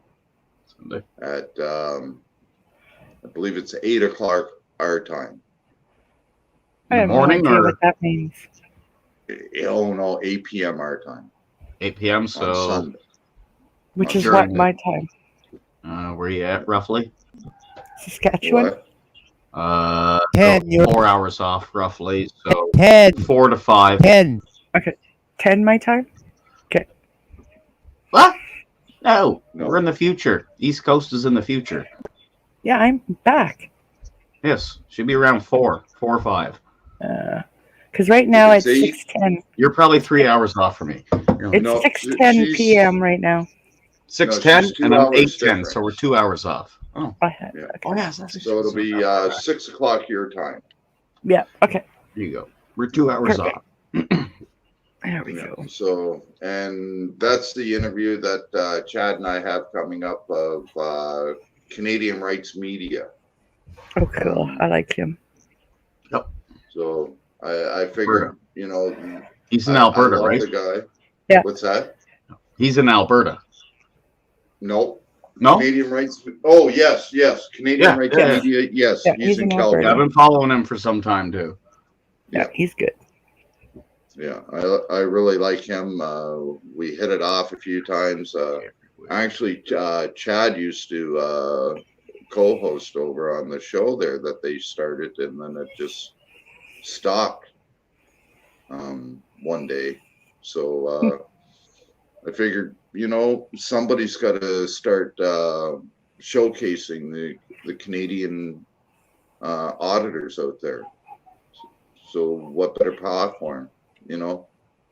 [SPEAKER 13] Sunday.
[SPEAKER 5] At I believe it's 8:00 our time.
[SPEAKER 14] I have no idea what that means.
[SPEAKER 5] Oh no, 8 p.m. our time.
[SPEAKER 13] 8 p.m.
[SPEAKER 5] On
[SPEAKER 13] So
[SPEAKER 5] Sunday.
[SPEAKER 14] Which is what my time.
[SPEAKER 13] Where you at roughly?
[SPEAKER 14] Saskatchewan.
[SPEAKER 5] What?
[SPEAKER 2] 10,
[SPEAKER 13] 4 hours off roughly. So
[SPEAKER 2] 10.
[SPEAKER 13] 4 to 5.
[SPEAKER 2] 10.
[SPEAKER 14] Okay. 10 my time. Okay.
[SPEAKER 13] What? No, we're in the future. East Coast is in the future.
[SPEAKER 14] Yeah, I'm back.
[SPEAKER 13] Yes, should be around 4 or 5.
[SPEAKER 14] Because right now it's
[SPEAKER 5] See?
[SPEAKER 14] 6:10.
[SPEAKER 13] You're probably 3 hours off from me.
[SPEAKER 14] It's
[SPEAKER 5] No,
[SPEAKER 14] 6:10
[SPEAKER 5] she's-
[SPEAKER 14] p.m. right now.
[SPEAKER 13] 6:10
[SPEAKER 5] she's 2
[SPEAKER 13] and I'm
[SPEAKER 5] hours
[SPEAKER 13] 8:10,
[SPEAKER 5] different.
[SPEAKER 13] so we're 2 hours off. Oh,
[SPEAKER 5] Yeah.
[SPEAKER 13] oh yes, that's
[SPEAKER 5] So it'll be 6 o'clock your time.
[SPEAKER 14] Yeah. Okay.
[SPEAKER 13] There you go. We're 2 hours
[SPEAKER 14] Perfect.
[SPEAKER 13] off.
[SPEAKER 14] There we
[SPEAKER 5] Yeah.
[SPEAKER 14] go.
[SPEAKER 5] So, and that's the interview that Chad and I have coming up of Canadian Rights Media.
[SPEAKER 14] Oh, cool. I like him.
[SPEAKER 5] So I figured, you know,
[SPEAKER 13] He's in
[SPEAKER 5] I
[SPEAKER 13] Alberta,
[SPEAKER 5] love
[SPEAKER 13] right?
[SPEAKER 5] the guy.
[SPEAKER 14] Yeah.
[SPEAKER 5] What's that?
[SPEAKER 13] He's in Alberta.
[SPEAKER 5] No.
[SPEAKER 13] No?
[SPEAKER 5] Canadian Rights. Oh, yes. Canadian
[SPEAKER 13] Yeah,
[SPEAKER 5] Rights
[SPEAKER 13] yeah.
[SPEAKER 5] Media. Yes,
[SPEAKER 14] Yeah,
[SPEAKER 5] he's in
[SPEAKER 13] Yeah,
[SPEAKER 5] Calgary.
[SPEAKER 13] I've been following him for some time too.
[SPEAKER 14] Yeah, he's good.
[SPEAKER 5] Yeah, I really like him. We hit it off a few times. Actually, Chad used to co-host over on the show there that they started, and then it just stopped one day. So I figured, you know, somebody's got to start showcasing the Canadian auditors out there. So what better platform, you know?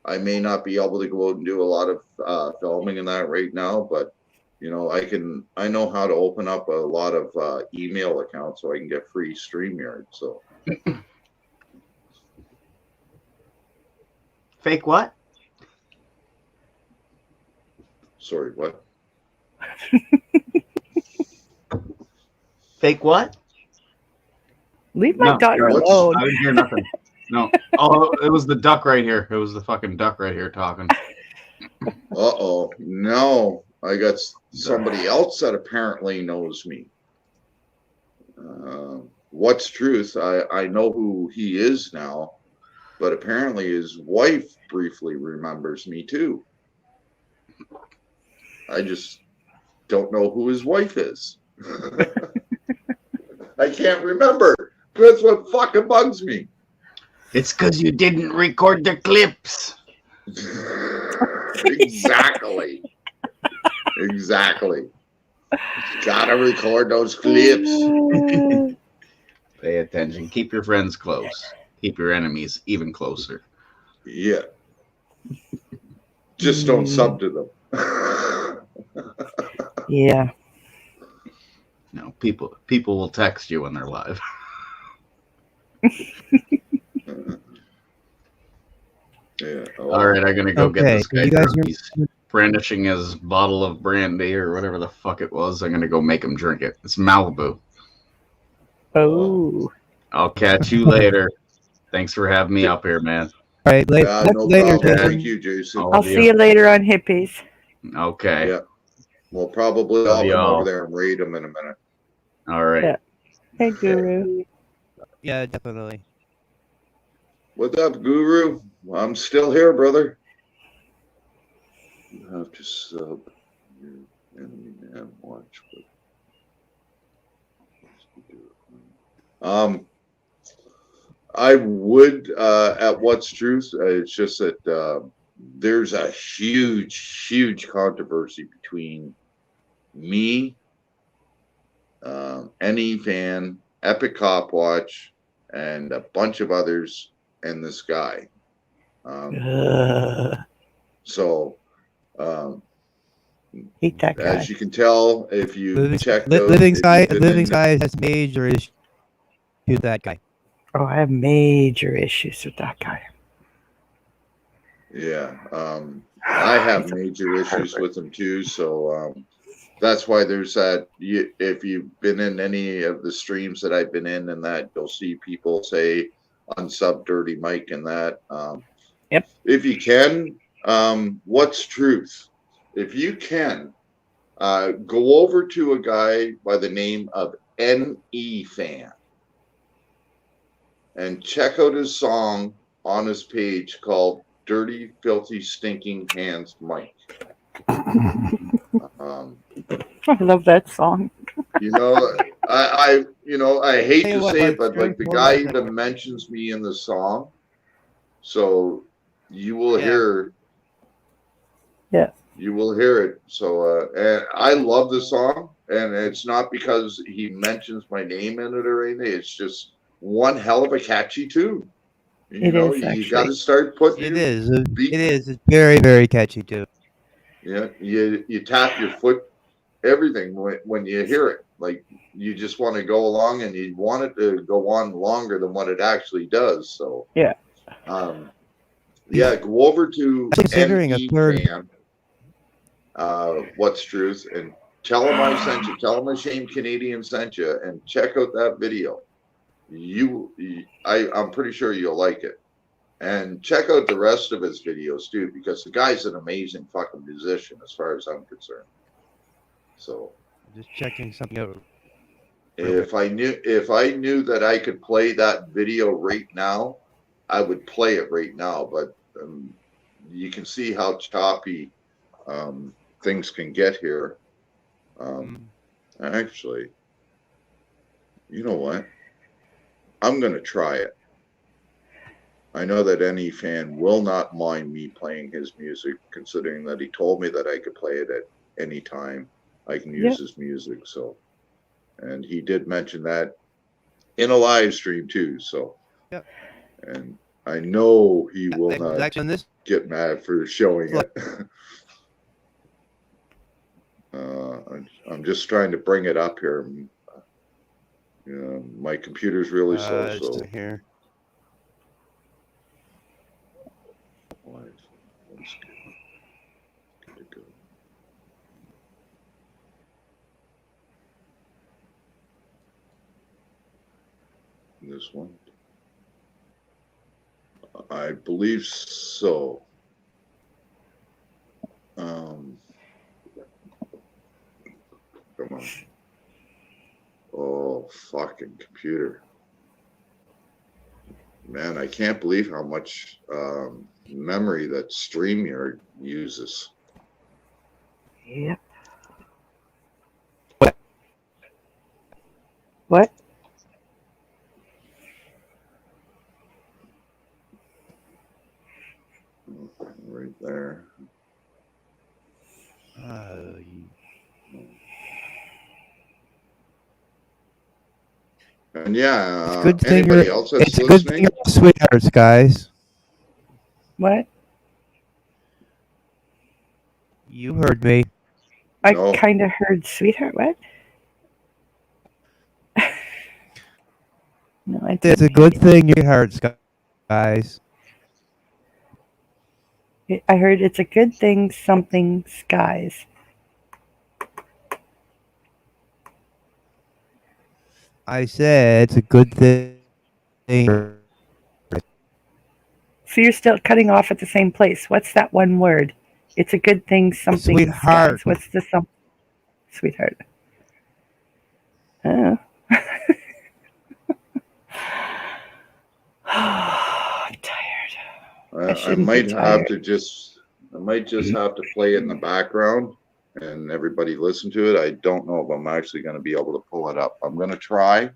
[SPEAKER 5] I may not be able to go out and do a lot of filming and that right now, but you know, I know how to open up a lot of email accounts so I can get free StreamYard. So
[SPEAKER 13] Fake what?
[SPEAKER 5] sorry, what?
[SPEAKER 13] Fake what?
[SPEAKER 14] Leave my daughter
[SPEAKER 5] what's-
[SPEAKER 14] alone.
[SPEAKER 13] I didn't hear nothing. No. Oh, it was the duck right here. It was the fucking duck right here talking.
[SPEAKER 5] Uh-oh. No, I got somebody else that apparently knows me. What's truth? I know who he is now, but apparently his wife briefly remembers me too. I just don't know who his wife is. I can't remember. That's what fucking bugs me.
[SPEAKER 13] It's because you didn't record the clips.
[SPEAKER 5] Exactly. Exactly. Gotta record those clips.
[SPEAKER 13] Pay attention. Keep your friends close. Keep your enemies even closer.
[SPEAKER 5] Yeah. Just don't sub to them.
[SPEAKER 14] Yeah.
[SPEAKER 13] No, people will text you when they're live.
[SPEAKER 5] Yeah.
[SPEAKER 13] All right, I'm gonna go get
[SPEAKER 2] Okay,
[SPEAKER 13] this guy.
[SPEAKER 2] you guys
[SPEAKER 13] He's brandishing his bottle of brandy or whatever the fuck it was. I'm gonna go make him drink it. It's Malibu.
[SPEAKER 14] Oh.
[SPEAKER 13] I'll catch you later. Thanks for having me up here, man.
[SPEAKER 2] All right, later.
[SPEAKER 5] No
[SPEAKER 2] later,
[SPEAKER 5] problem.
[SPEAKER 2] Jason.
[SPEAKER 5] Thank you, Jason.
[SPEAKER 14] I'll see you later on Hippies.
[SPEAKER 13] Okay.
[SPEAKER 5] Yeah. We'll probably
[SPEAKER 13] Love
[SPEAKER 5] all come
[SPEAKER 13] y'all.
[SPEAKER 5] over there and raid them in a minute.
[SPEAKER 13] All right.
[SPEAKER 14] Yeah. Hey, Guru.
[SPEAKER 2] Yeah, definitely.
[SPEAKER 5] What's up, Guru? I'm still here, brother. You have to sub your enemy and watch what I would at What's Truth. It's just that there's a huge controversy between me, any fan, Epic Cop Watch, and a bunch of others, and this guy. So,
[SPEAKER 14] hate that guy.
[SPEAKER 5] as you can tell, if you checked out,
[SPEAKER 2] Living
[SPEAKER 5] if
[SPEAKER 2] Sky,
[SPEAKER 5] you've been
[SPEAKER 2] Living
[SPEAKER 5] in,
[SPEAKER 2] Sky has major issues with that guy.
[SPEAKER 14] Oh, I have major issues with that guy.
[SPEAKER 5] yeah, I have major issues with him too. So that's why there's that. If you've been in any of the streams that I've been in, and that you'll see people say unsub Dirty Mike and that.
[SPEAKER 14] Yep.
[SPEAKER 5] If you can, What's Truth? If you can, go over to a guy by the name of NE Fan and check out his song on his page called Dirty, Filthy, Stinking Hands Mike.
[SPEAKER 14] I love that song.
[SPEAKER 5] You know, I hate
[SPEAKER 2] Tell you
[SPEAKER 5] to
[SPEAKER 2] what,
[SPEAKER 5] say it,
[SPEAKER 2] Mike,
[SPEAKER 5] but like the
[SPEAKER 2] more
[SPEAKER 5] guy
[SPEAKER 2] about that.
[SPEAKER 5] even mentions me in the song, so you will
[SPEAKER 2] Yeah.
[SPEAKER 5] hear.
[SPEAKER 14] Yeah.
[SPEAKER 5] You will hear it. So, and I love the song, and it's not because he mentions my name in it or anything. It's just one hell of a catchy tune. You
[SPEAKER 14] It
[SPEAKER 5] know,
[SPEAKER 14] is,
[SPEAKER 5] you got to
[SPEAKER 14] actually.
[SPEAKER 5] start putting
[SPEAKER 2] It
[SPEAKER 5] your
[SPEAKER 2] is.
[SPEAKER 5] beat.
[SPEAKER 2] It is. It's very, very catchy too.
[SPEAKER 5] Yeah, you tap your foot, everything when you hear it. Like you just want to go along, and you want it to go on longer than what it actually does. So,
[SPEAKER 14] Yeah.
[SPEAKER 5] Yeah, go over to
[SPEAKER 2] Considering a
[SPEAKER 5] NE
[SPEAKER 2] third.
[SPEAKER 5] Fan, What's Truth, and tell him I sent you. Tell him Ashamed Canadian sent you, and check out that video. I'm pretty sure you'll like it. And check out the rest of his videos too, because the guy's an amazing fucking musician as far as I'm concerned. So
[SPEAKER 2] Just checking something out.
[SPEAKER 5] if I knew that I could play that video right now, I would play it right now. But you can see how choppy things can get here. Actually, you know what? I'm going to try it. I know that any fan will not mind me playing his music, considering that he told me that I could play it at any time. I can use his music. So, and he did mention that in a live stream too. So, and I know he will not get mad for showing it. I'm just trying to bring it up here. My computer's really slow, so
[SPEAKER 2] here.
[SPEAKER 5] This one, I believe so. Come on. Oh, fucking computer. Man, I can't believe how much memory that StreamYard uses.
[SPEAKER 14] Yep. What?
[SPEAKER 5] Right there. And yeah,
[SPEAKER 2] Good thing
[SPEAKER 5] anybody else that's
[SPEAKER 2] it's a good thing
[SPEAKER 5] listening?
[SPEAKER 2] you're sweethearts, guys.
[SPEAKER 14] What?
[SPEAKER 2] You heard me.
[SPEAKER 14] I
[SPEAKER 5] No.
[SPEAKER 14] kind of heard sweetheart. What? No, I
[SPEAKER 2] It's
[SPEAKER 14] didn't
[SPEAKER 2] a good thing you heard, guys.
[SPEAKER 14] I heard it's a good thing something skies.
[SPEAKER 2] I said it's a good thing.
[SPEAKER 14] So you're still cutting off at the same place. What's that one word? It's a good thing something
[SPEAKER 2] Sweetheart.
[SPEAKER 14] skies. What's the some? Sweetheart. Oh. I'm tired.
[SPEAKER 5] I might have to just have to play it in the background and everybody listen to it. I don't know if I'm actually going to be able to pull it up. I'm going to try.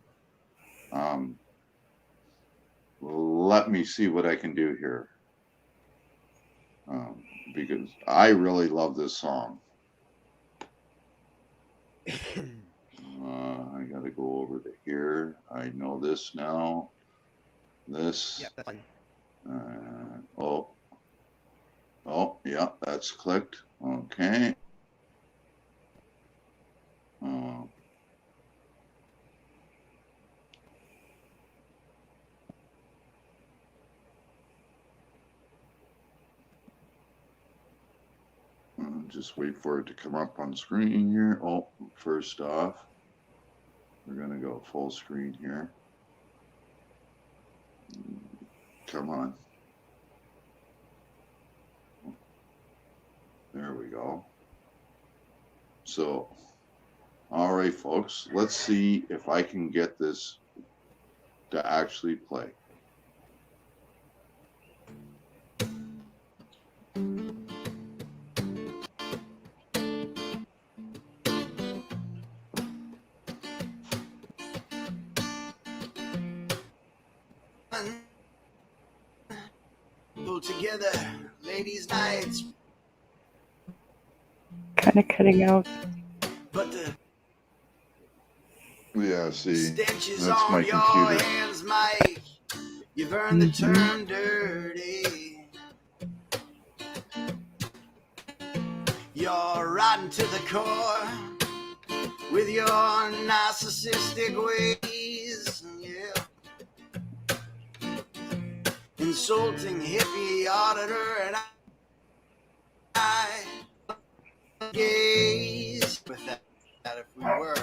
[SPEAKER 5] Let me see what I can do here. Because I really love this song. I got to go over to here. I know this now. This.
[SPEAKER 2] Yeah, that's fine.
[SPEAKER 5] Oh, yeah, that's clicked. Okay. Just wait for it to come up on screen here. Oh, first off, we're going to go full screen here. Come on. There we go. So, all right, folks, let's see if I can get this to actually play.
[SPEAKER 16] Pull together, ladies' nights.
[SPEAKER 14] Kind of cutting out.
[SPEAKER 16] But the
[SPEAKER 5] Yeah, see,
[SPEAKER 16] stenches
[SPEAKER 5] that's
[SPEAKER 16] on
[SPEAKER 5] my
[SPEAKER 16] your
[SPEAKER 5] computer.
[SPEAKER 16] hands, Mike. You've earned the term dirty. You're rotten to the core with your narcissistic ways. Yeah. Insulting hippie auditor and I gaze with that if we were.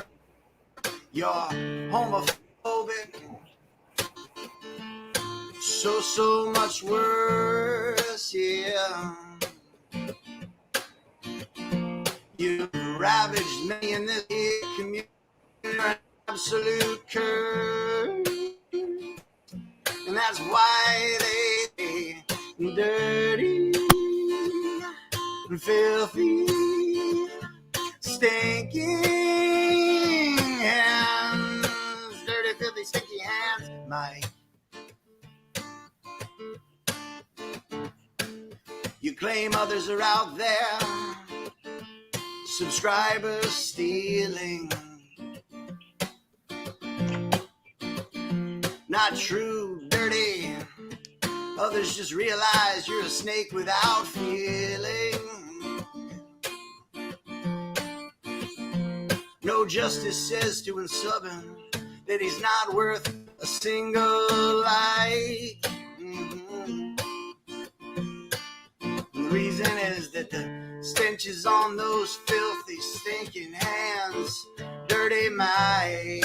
[SPEAKER 16] You're homophobic, so much worse, yeah. You've ravaged many in this community, an absolute curse, and that's why they dirty, filthy, stinking hands, dirty, filthy, stinky hands, Mike. You claim others are out there, subscribers stealing. Not true, dirty. Others just realize you're a snake without feeling. No justice says to an Southern that he's not worth a single like. The reason is that the stench is on those filthy, stinking hands, dirty Mike.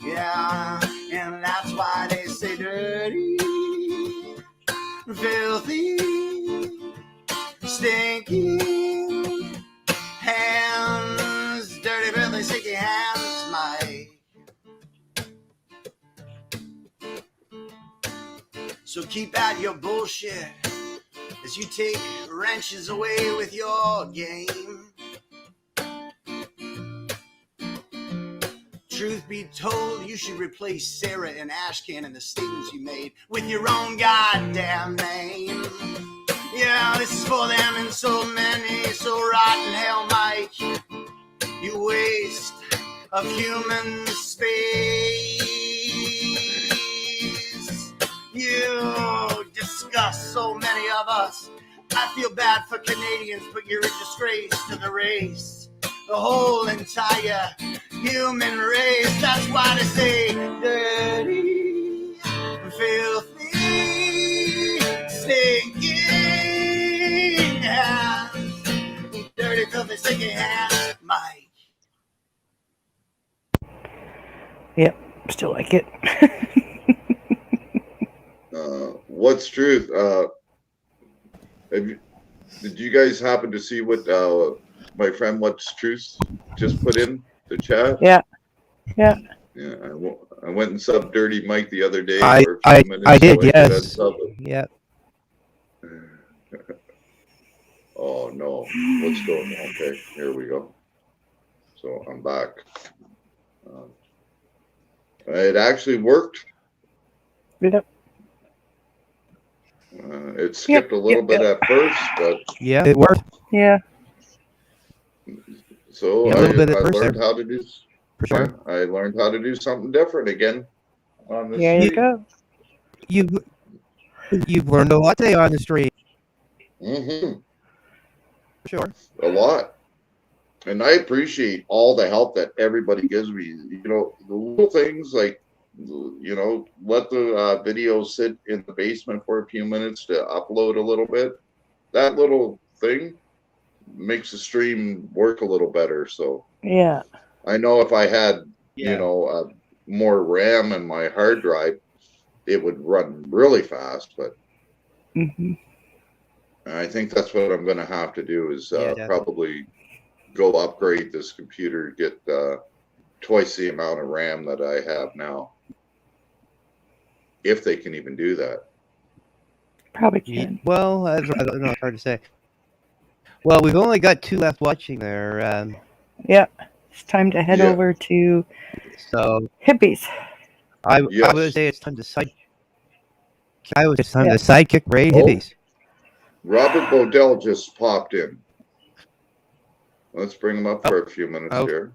[SPEAKER 16] Yeah, and that's why they say dirty, filthy, stinking hands, dirty, filthy, stinking hands, Mike. So keep out your bullshit as you take wrenches away with your game. Truth be told, you should replace Sarah and Ashcan and the statements you made with your own goddamn name. Yeah, this is for them and so many, so rotten hell, Mike. You waste of human space. You disgust so many of us. I feel bad for Canadians, but you're a disgrace to the race. The whole entire human race. That's why they say dirty, filthy, stinking hands. Dirty, filthy, stinking hands, Mike.
[SPEAKER 14] Yep, still like it.
[SPEAKER 5] What's truth? Did you guys happen to see what my friend What's Truth just put in the chat?
[SPEAKER 14] Yeah. Yeah.
[SPEAKER 5] Yeah, I went and subbed Dirty Mike the other day
[SPEAKER 2] I
[SPEAKER 5] for a few minutes.
[SPEAKER 2] I did,
[SPEAKER 5] so
[SPEAKER 2] yes. Yeah.
[SPEAKER 5] Oh no, what's going on? Okay, here we go. So I'm back. It actually worked.
[SPEAKER 14] Yep.
[SPEAKER 5] It skipped a little bit at first, but
[SPEAKER 2] Yeah, it worked.
[SPEAKER 14] Yeah.
[SPEAKER 5] So
[SPEAKER 2] Yeah, a little bit at
[SPEAKER 5] I
[SPEAKER 2] first
[SPEAKER 5] learned
[SPEAKER 2] there,
[SPEAKER 5] how to do.
[SPEAKER 2] for sure.
[SPEAKER 5] Yeah, I learned how to do something different again on the
[SPEAKER 14] There you
[SPEAKER 5] street.
[SPEAKER 14] go.
[SPEAKER 2] You've learned a lot today on the street.
[SPEAKER 5] Mm-hmm.
[SPEAKER 2] For sure.
[SPEAKER 5] A lot. And I appreciate all the help that everybody gives me. You know, the little things like, you know, let the video sit in the basement for a few minutes to upload a little bit. That little thing makes the stream work a little better. So
[SPEAKER 14] Yeah.
[SPEAKER 5] I know if I had, you
[SPEAKER 2] Yeah.
[SPEAKER 5] know, more RAM in my hard drive, it would run really fast. But I think that's what I'm going to have to do is probably go upgrade this computer, get twice the amount of RAM that I have now. If they can even do that.
[SPEAKER 14] Probably can.
[SPEAKER 2] Well, I don't know. It's hard to say. Well, we've only got 2 left watching there.
[SPEAKER 14] Yeah. It's time to head over to hippies.
[SPEAKER 2] I would say it's time to sidekick Ray hippies.
[SPEAKER 5] Robert Bodell just popped in. Let's bring him up for a few minutes here.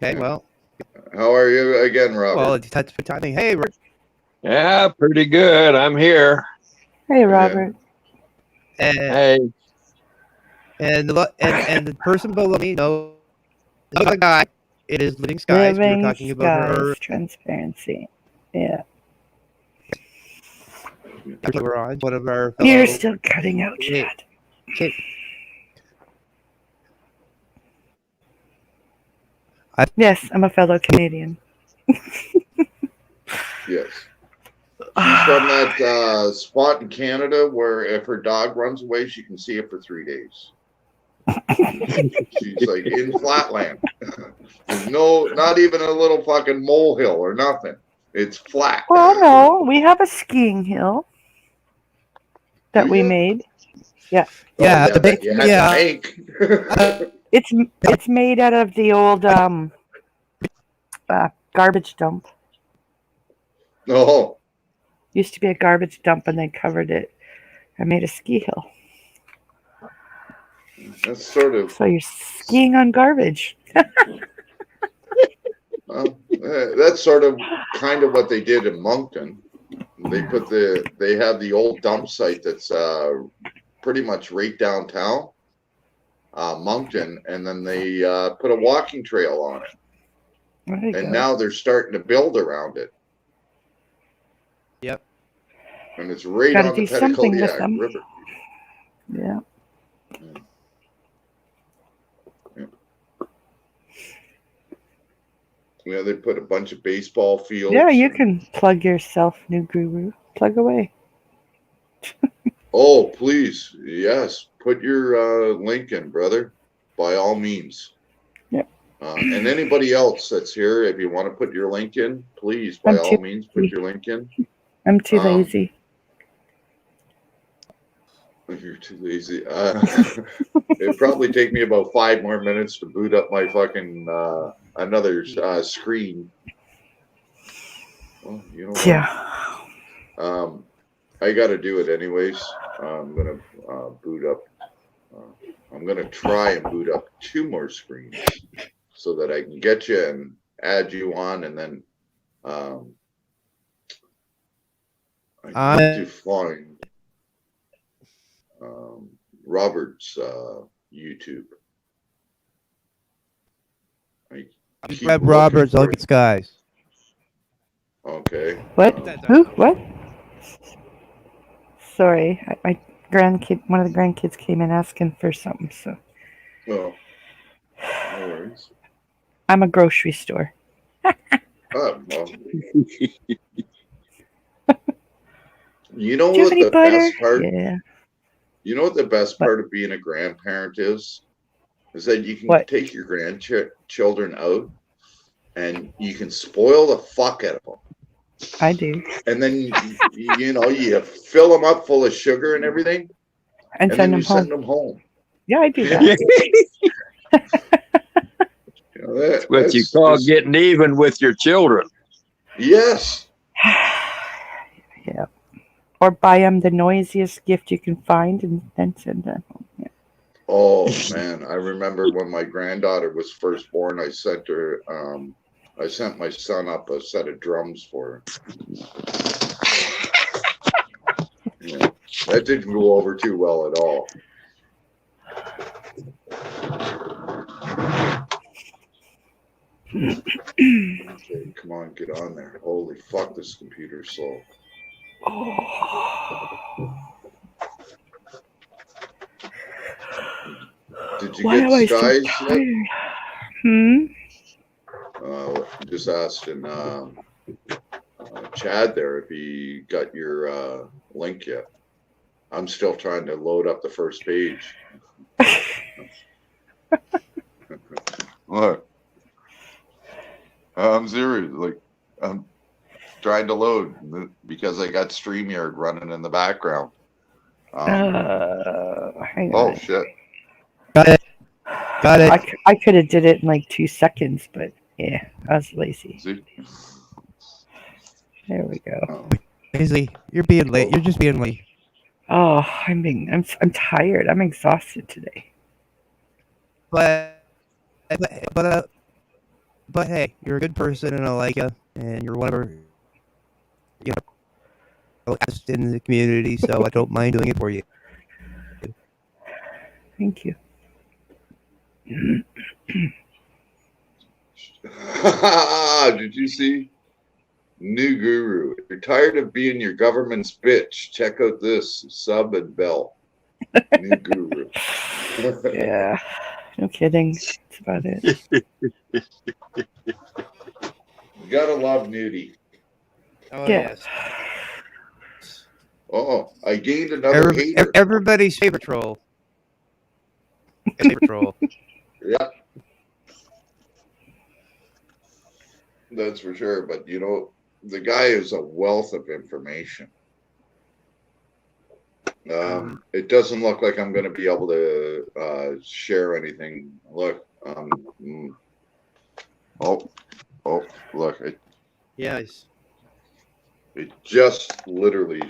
[SPEAKER 2] Okay, well.
[SPEAKER 5] How are you again, Robert?
[SPEAKER 2] Well, it's touch for timing. Hey, Rick.
[SPEAKER 11] Yeah, pretty good. I'm here.
[SPEAKER 14] Hey, Robert.
[SPEAKER 11] Hey.
[SPEAKER 2] And the person below me knows the guy. It is Living Skies.
[SPEAKER 14] Living
[SPEAKER 2] We were talking about her.
[SPEAKER 14] Transparency. Yeah.
[SPEAKER 2] We're on one of our.
[SPEAKER 14] You're still cutting out, Chad.
[SPEAKER 2] Okay.
[SPEAKER 14] Yes, I'm a fellow Canadian.
[SPEAKER 5] Yes. She's from that spot in Canada where if her dog runs away, she can see it for 3 days. She's like in flatland. There's not even a little fucking molehill or nothing. It's flat.
[SPEAKER 14] Well, no, we have a skiing hill that we made. Yeah.
[SPEAKER 2] Yeah,
[SPEAKER 14] It's made out of the old garbage dump.
[SPEAKER 5] Oh.
[SPEAKER 14] Used to be a garbage dump, and they covered it. I made a ski hill.
[SPEAKER 5] That's sort of.
[SPEAKER 14] So you're skiing on garbage.
[SPEAKER 5] That's sort of kind of what they did in Moncton. They have the old dump site that's pretty much right downtown, Moncton, and then they put a walking trail on it. And now they're starting to build around it.
[SPEAKER 2] Yep.
[SPEAKER 5] And it's right
[SPEAKER 14] Gotta
[SPEAKER 5] on the
[SPEAKER 14] do something with
[SPEAKER 5] Petitcodiac
[SPEAKER 14] them.
[SPEAKER 5] River.
[SPEAKER 14] Yeah.
[SPEAKER 5] Yeah, they put a bunch of baseball fields.
[SPEAKER 14] Yeah, you can plug yourself, new guru. Plug away.
[SPEAKER 5] Oh, please. Yes. Put your link in, brother. By all means.
[SPEAKER 14] Yep.
[SPEAKER 5] And anybody else that's here, if you want to put your link in, please, by all means, put your link in.
[SPEAKER 14] I'm too lazy.
[SPEAKER 5] You're too lazy. It'd probably take me about 5 more minutes to boot up my fucking another screen. Well, you know what?
[SPEAKER 14] Yeah.
[SPEAKER 5] I got to do it anyways. I'm gonna boot up. I'm gonna try and boot up 2 more screens so that I can get you and add you on, and then I need to find Robert's YouTube.
[SPEAKER 2] Grab Robert's Living Skies.
[SPEAKER 5] Okay.
[SPEAKER 14] What? Who? What? Sorry, my grandkid, one of the grandkids came in asking for something. So.
[SPEAKER 5] Well, no worries.
[SPEAKER 14] I'm a grocery store.
[SPEAKER 5] Well. You know
[SPEAKER 14] Do you
[SPEAKER 5] what
[SPEAKER 14] have any
[SPEAKER 5] the
[SPEAKER 14] butter?
[SPEAKER 5] best part?
[SPEAKER 14] Yeah.
[SPEAKER 5] You know what the best part of being a grandparent is? Is that you can take your grandchildren out and you can spoil the fuck out of them.
[SPEAKER 14] I do.
[SPEAKER 5] And then, you fill them up full of sugar and everything.
[SPEAKER 14] And
[SPEAKER 5] then
[SPEAKER 14] send them
[SPEAKER 5] you
[SPEAKER 14] home.
[SPEAKER 5] send them home.
[SPEAKER 14] Yeah, I do that.
[SPEAKER 11] That's what you call getting even with your children.
[SPEAKER 5] Yes.
[SPEAKER 14] Yeah. Or buy him the noisiest gift you can find and then send that home. Yeah.
[SPEAKER 5] Oh man, I remember when my granddaughter was first born, I sent my son up a set of drums for her. Yeah, that didn't go over too well at all. Okay, come on, get on there. Holy fuck, this computer's slow. Did you
[SPEAKER 14] Why
[SPEAKER 5] get
[SPEAKER 14] am I so
[SPEAKER 5] Skies yet?
[SPEAKER 14] tired?
[SPEAKER 5] Just asking Chad there if he got your link yet. I'm still trying to load up the first page. Look, I'm serious. Like, I'm trying to load because I got StreamYard running in the background.
[SPEAKER 14] Hang
[SPEAKER 5] oh
[SPEAKER 14] on.
[SPEAKER 5] shit!
[SPEAKER 2] Got it.
[SPEAKER 14] I could have did it in like 2 seconds, but yeah, I was lazy.
[SPEAKER 5] See?
[SPEAKER 14] There we go.
[SPEAKER 2] Lazy. You're being late. You're just being late.
[SPEAKER 14] Oh, I'm tired. I'm exhausted today.
[SPEAKER 2] But hey, you're a good person and I like you, and you're one of our, in the community, so I don't mind doing it for you.
[SPEAKER 14] Thank you.
[SPEAKER 5] Did you see? New Guru. If you're tired of being your government's bitch, check out this sub and bell. New Guru.
[SPEAKER 14] Yeah, no kidding. That's about it.
[SPEAKER 5] You gotta love Nudie.
[SPEAKER 2] Oh
[SPEAKER 14] Yeah.
[SPEAKER 2] yes.
[SPEAKER 5] Oh, I gained another hater.
[SPEAKER 2] Everybody's favorite troll. Favorite troll.
[SPEAKER 5] Yeah. That's for sure. But you know, the guy is a wealth of information. It doesn't look like I'm going to be able to share anything. Look. Oh, look.
[SPEAKER 2] Yes.
[SPEAKER 5] It just literally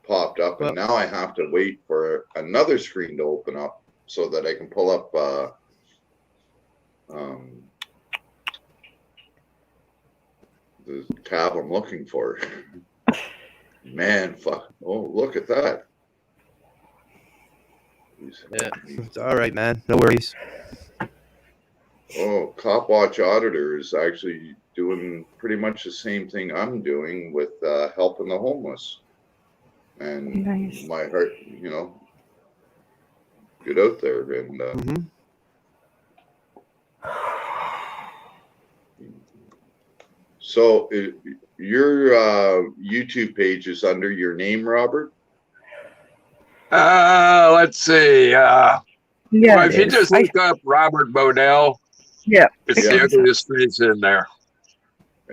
[SPEAKER 5] popped up, and now I have to wait for another screen to open up so that I can pull up the tab I'm looking for. Man, fuck. Oh, look at that.
[SPEAKER 2] Yeah, it's all right, man. No worries.
[SPEAKER 5] Oh, Cop Watch Auditor is actually doing pretty much the same thing I'm doing with helping the homeless. And
[SPEAKER 14] nice.
[SPEAKER 5] My heart, you know, get out there and So your YouTube page is under your name, Robert?
[SPEAKER 11] Let's see.
[SPEAKER 14] Yeah,
[SPEAKER 11] well, if you just look up Robert Bodell,
[SPEAKER 14] yeah,
[SPEAKER 11] it's the ugliest face in there.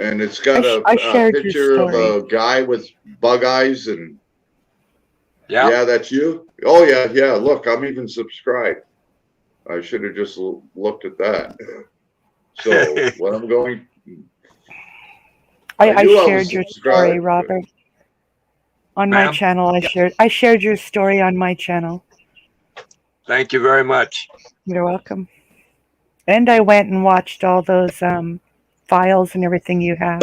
[SPEAKER 5] And it's got a picture of a guy with bug eyes and yeah, that's you. Oh yeah. Look, I'm even subscribed. I should have just looked at that. So what I'm going.
[SPEAKER 14] I shared your story, Robert, on my channel. I shared your story on my channel.
[SPEAKER 11] Thank you very much.
[SPEAKER 14] You're welcome. And I went and watched all those files and everything you have.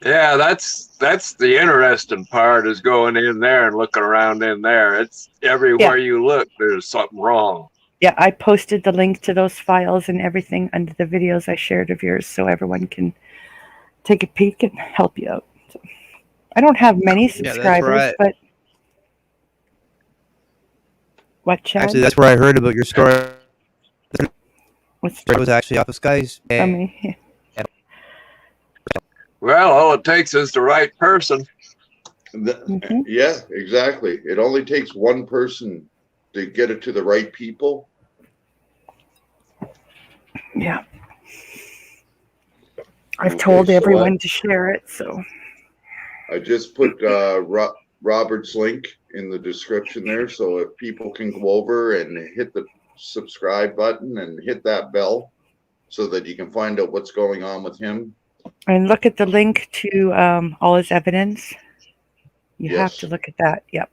[SPEAKER 11] Yeah, that's the interesting part, is going in there and looking around in there. It's everywhere you look, there's something wrong.
[SPEAKER 14] Yeah, I posted the link to those files and everything under the videos I shared of yours, so everyone can take a peek and help you out. So, I don't have many subscribers, but what, Chad?
[SPEAKER 2] Actually, that's where I heard about your story. It was actually off of Sky's.
[SPEAKER 11] Well, all it takes is the right person.
[SPEAKER 5] Yeah, exactly. It only takes one person to get it to the right people.
[SPEAKER 14] Yeah. I've told everyone to share it, so.
[SPEAKER 5] I just put Robert's link in the description there, so if people can go over and hit the subscribe button and hit that bell so that you can find out what's going on with him.
[SPEAKER 14] And look at the link to all his evidence. You have
[SPEAKER 5] Yes.
[SPEAKER 14] to look at that. Yep.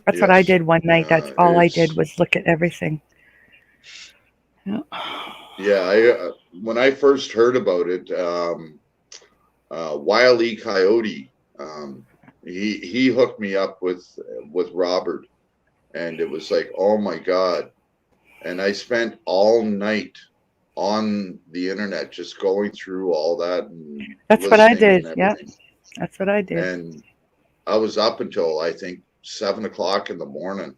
[SPEAKER 14] That's what I
[SPEAKER 5] Yes.
[SPEAKER 14] did one night. That's all I did
[SPEAKER 5] It's
[SPEAKER 14] was look at everything. Yeah.
[SPEAKER 5] yeah. When I first heard about it, Wile E. Coyote, he hooked me up with Robert, and it was like, oh my God. And I spent all night on the internet just going through all that and
[SPEAKER 14] That's what I
[SPEAKER 5] listening
[SPEAKER 14] did.
[SPEAKER 5] and
[SPEAKER 14] Yeah.
[SPEAKER 5] everything.
[SPEAKER 14] That's what I did.
[SPEAKER 5] And I was up until I think 7 o'clock in the morning.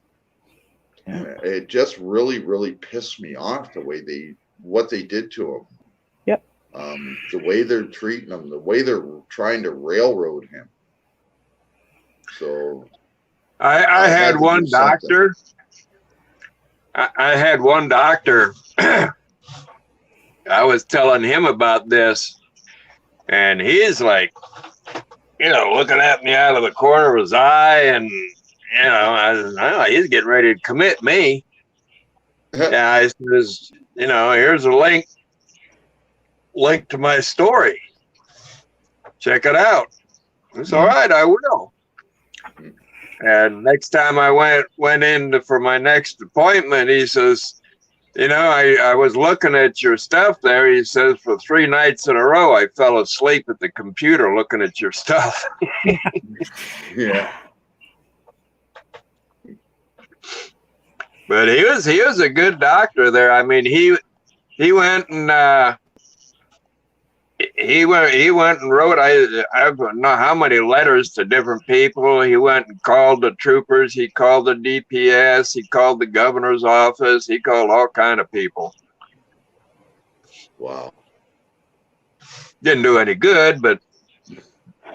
[SPEAKER 14] Yeah.
[SPEAKER 5] It just really, really pissed me off the way what they did to him.
[SPEAKER 14] Yep.
[SPEAKER 5] The way they're treating him, the way they're trying to railroad him. So
[SPEAKER 11] I had
[SPEAKER 5] to
[SPEAKER 11] one
[SPEAKER 5] do something.
[SPEAKER 11] doctor. I had one doctor. I was telling him about this, and he's like, looking at me out of the corner of his eye, and he's getting ready to commit me. And I says, here's a link to my story. Check it out. It's all right, I will. And next time I went in for my next appointment, he says, I was looking at your stuff there. He says, for 3 nights in a row, I fell asleep at the computer looking at your stuff.
[SPEAKER 5] Yeah.
[SPEAKER 11] But he was a good doctor there. I mean, he went and he went and wrote, I don't know how many letters to different people. He went and called the troopers. He called the DPS. He called the governor's office. He called all kind of people.
[SPEAKER 5] Wow.
[SPEAKER 11] Didn't do any good, but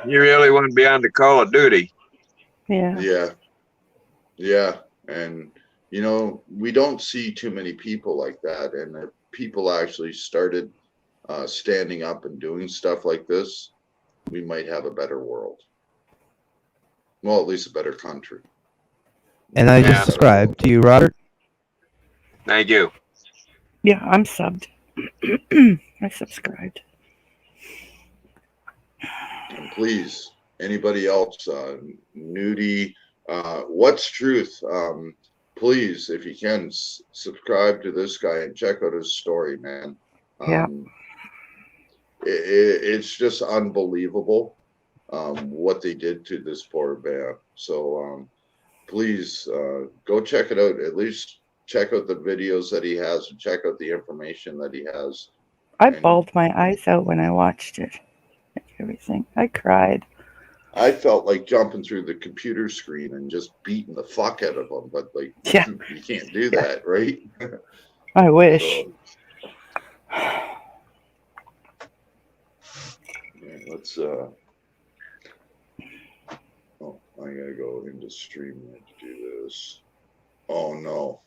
[SPEAKER 11] you really want to be on the call of duty.
[SPEAKER 14] Yeah.
[SPEAKER 5] Yeah. Yeah. And, we don't see too many people like that. And if people actually started standing up and doing stuff like this, we might have a better world. Well, at least a better country.
[SPEAKER 2] And I just subscribed to you, Robert.
[SPEAKER 11] Thank you.
[SPEAKER 14] Yeah, I'm subbed. I subscribed.
[SPEAKER 5] And please, anybody else, Nudie, What's Truth, please, if you can, subscribe to this guy and check out his story, man.
[SPEAKER 14] Yeah.
[SPEAKER 5] It's just unbelievable what they did to this poor man. So please go check it out. At least check out the videos that he has and check out the information that he has.
[SPEAKER 14] I bawled my eyes out when I watched it. Everything. I cried.
[SPEAKER 5] I felt like jumping through the computer screen and just beating the fuck out of him, but like,
[SPEAKER 14] yeah.
[SPEAKER 5] You can't do that, right?
[SPEAKER 14] I wish.
[SPEAKER 5] Let's oh, I gotta go into StreamYard to do this. Oh no.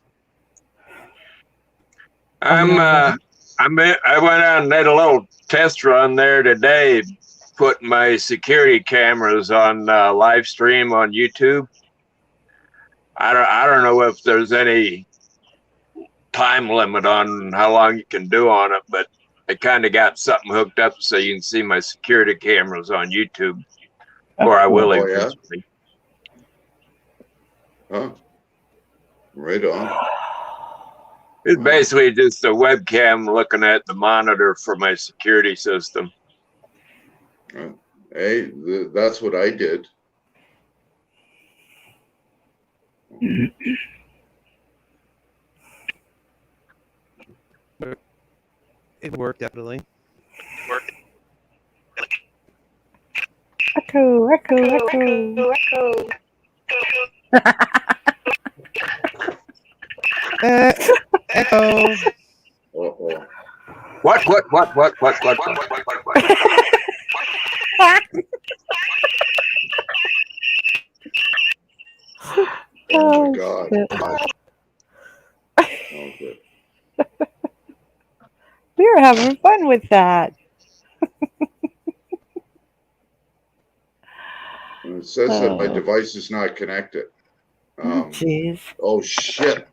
[SPEAKER 11] I went out and did a little test run there today, putting my security cameras on live stream on YouTube. I don't know if there's any time limit on how long you can do on it, but I kind of got something hooked up so you can see my security cameras on YouTube, or I will eventually.
[SPEAKER 5] Huh? Right on.
[SPEAKER 11] It's basically just a webcam looking at the monitor for my security system.
[SPEAKER 5] Hey, that's what I did.
[SPEAKER 2] It worked, definitely.
[SPEAKER 14] Echo.
[SPEAKER 2] Echo.
[SPEAKER 5] Uh-oh.
[SPEAKER 11] What?
[SPEAKER 5] Oh my God.
[SPEAKER 14] Okay. We were having fun with that.
[SPEAKER 5] It says that my device is not connected.
[SPEAKER 14] Jeez.
[SPEAKER 5] Oh shit.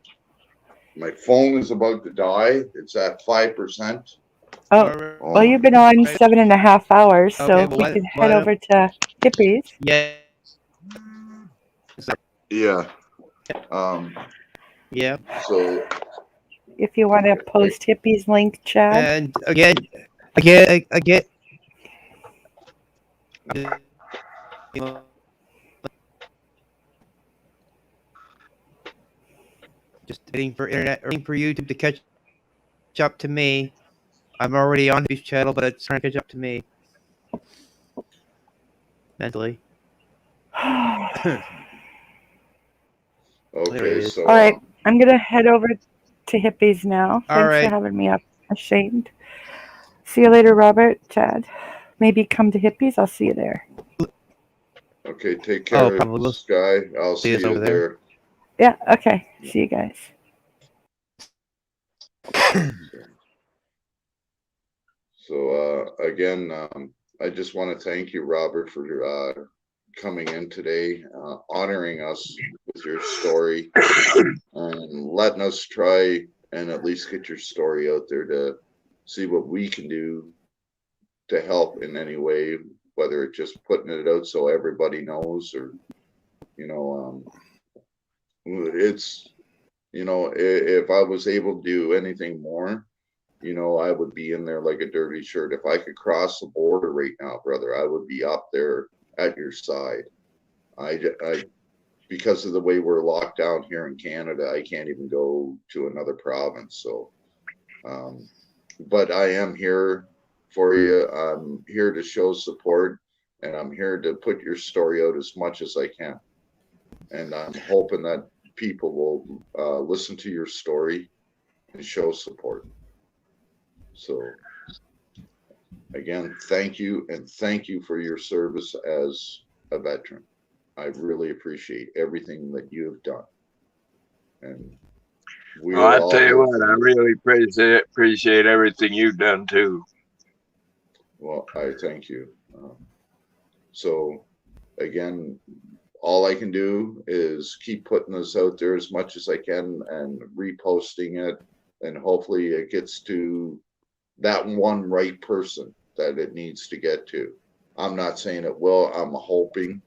[SPEAKER 5] My phone is about to die. It's at 5%.
[SPEAKER 14] Oh, well, you've been on 7.5 hours, so
[SPEAKER 2] Okay,
[SPEAKER 14] if
[SPEAKER 2] well,
[SPEAKER 14] we could head over to Hippies.
[SPEAKER 2] Yeah.
[SPEAKER 5] Yeah.
[SPEAKER 2] Yeah.
[SPEAKER 5] So
[SPEAKER 14] If you want to post Hippies link, Chad.
[SPEAKER 2] And again, just waiting for waiting for YouTube to catch up to me. I'm already on his channel, but it's trying to catch up to me mentally.
[SPEAKER 5] okay, so
[SPEAKER 14] All right, I'm gonna head over to Hippies now.
[SPEAKER 2] All
[SPEAKER 14] Thanks for
[SPEAKER 2] right.
[SPEAKER 14] having me up. Ashamed. See you later, Robert, Chad. Maybe come to Hippies. I'll see you there.
[SPEAKER 5] okay, take care,
[SPEAKER 2] probably.
[SPEAKER 5] Sky. I'll see
[SPEAKER 2] us
[SPEAKER 5] you
[SPEAKER 2] over
[SPEAKER 5] there.
[SPEAKER 14] Yeah. Okay. See you guys.
[SPEAKER 5] So again, I just want to thank you, Robert, for coming in today, honoring us with your story, and letting us try and at least get your story out there to see what we can do to help in any way, whether it's just putting it out so everybody knows, or it's if I was able to do anything more, I would be in there like a dirty shirt. If I could cross the border right now, brother, I would be up there at your side. I because of the way we're locked down here in Canada, I can't even go to another province. So, but I am here for you. I'm here to show support, and I'm here to put your story out as much as I can. And I'm hoping that people will listen to your story and show support. So again, thank you, and thank you for your service as a veteran. I really appreciate everything that you have done. And
[SPEAKER 11] Well, I tell you what, I really appreciate everything you've done too.
[SPEAKER 5] Well, I thank you. So again, all I can do is keep putting this out there as much as I can and reposting it, and hopefully it gets to that one right person that it needs to get to. I'm not saying it will, I'm hoping,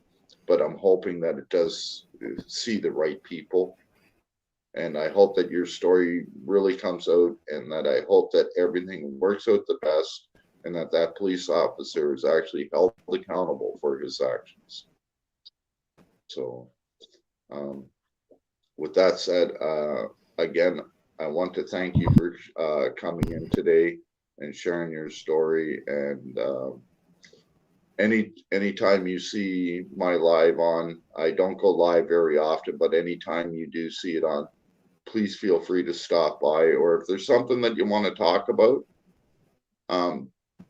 [SPEAKER 5] but I'm hoping that it does see the right people. And I hope that your story really comes out, and that I hope that everything works out the best, and that that police officer is actually held accountable for his actions. So with that said, again, I want to thank you for coming in today and sharing your story. And anytime you see my live on, I don't go live very often, but anytime you do see it on, please feel free to stop by. Or if there's something that you want to talk about,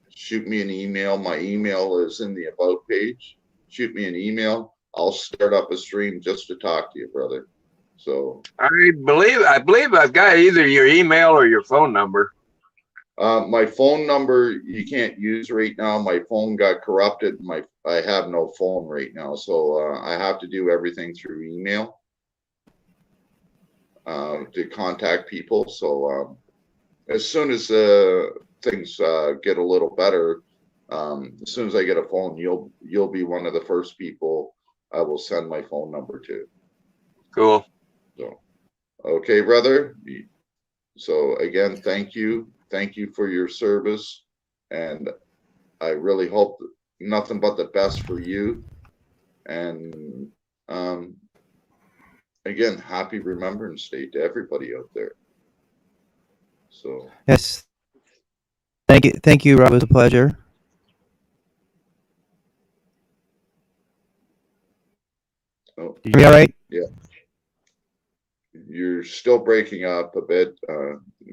[SPEAKER 5] shoot me an email. My email is in the About page. Shoot me an email. I'll start up a stream just to talk to you, brother. So
[SPEAKER 11] I believe I've got either your email or your phone number.
[SPEAKER 5] My phone number you can't use right now. My phone got corrupted. I have no phone right now, so I have to do everything through email to contact people. So as soon as things get a little better, as soon as I get a phone, you'll be one of the first people I will send my phone number to.
[SPEAKER 11] Cool.
[SPEAKER 5] So, okay, brother. So again, thank you for your service, and I really hope nothing but the best for you. And again, happy Remembrance Day to everybody out there. So
[SPEAKER 2] Yes. Thank you, Rob. It was a pleasure.
[SPEAKER 5] oh,
[SPEAKER 2] You hear me all right?
[SPEAKER 5] yeah, you're still breaking up a bit,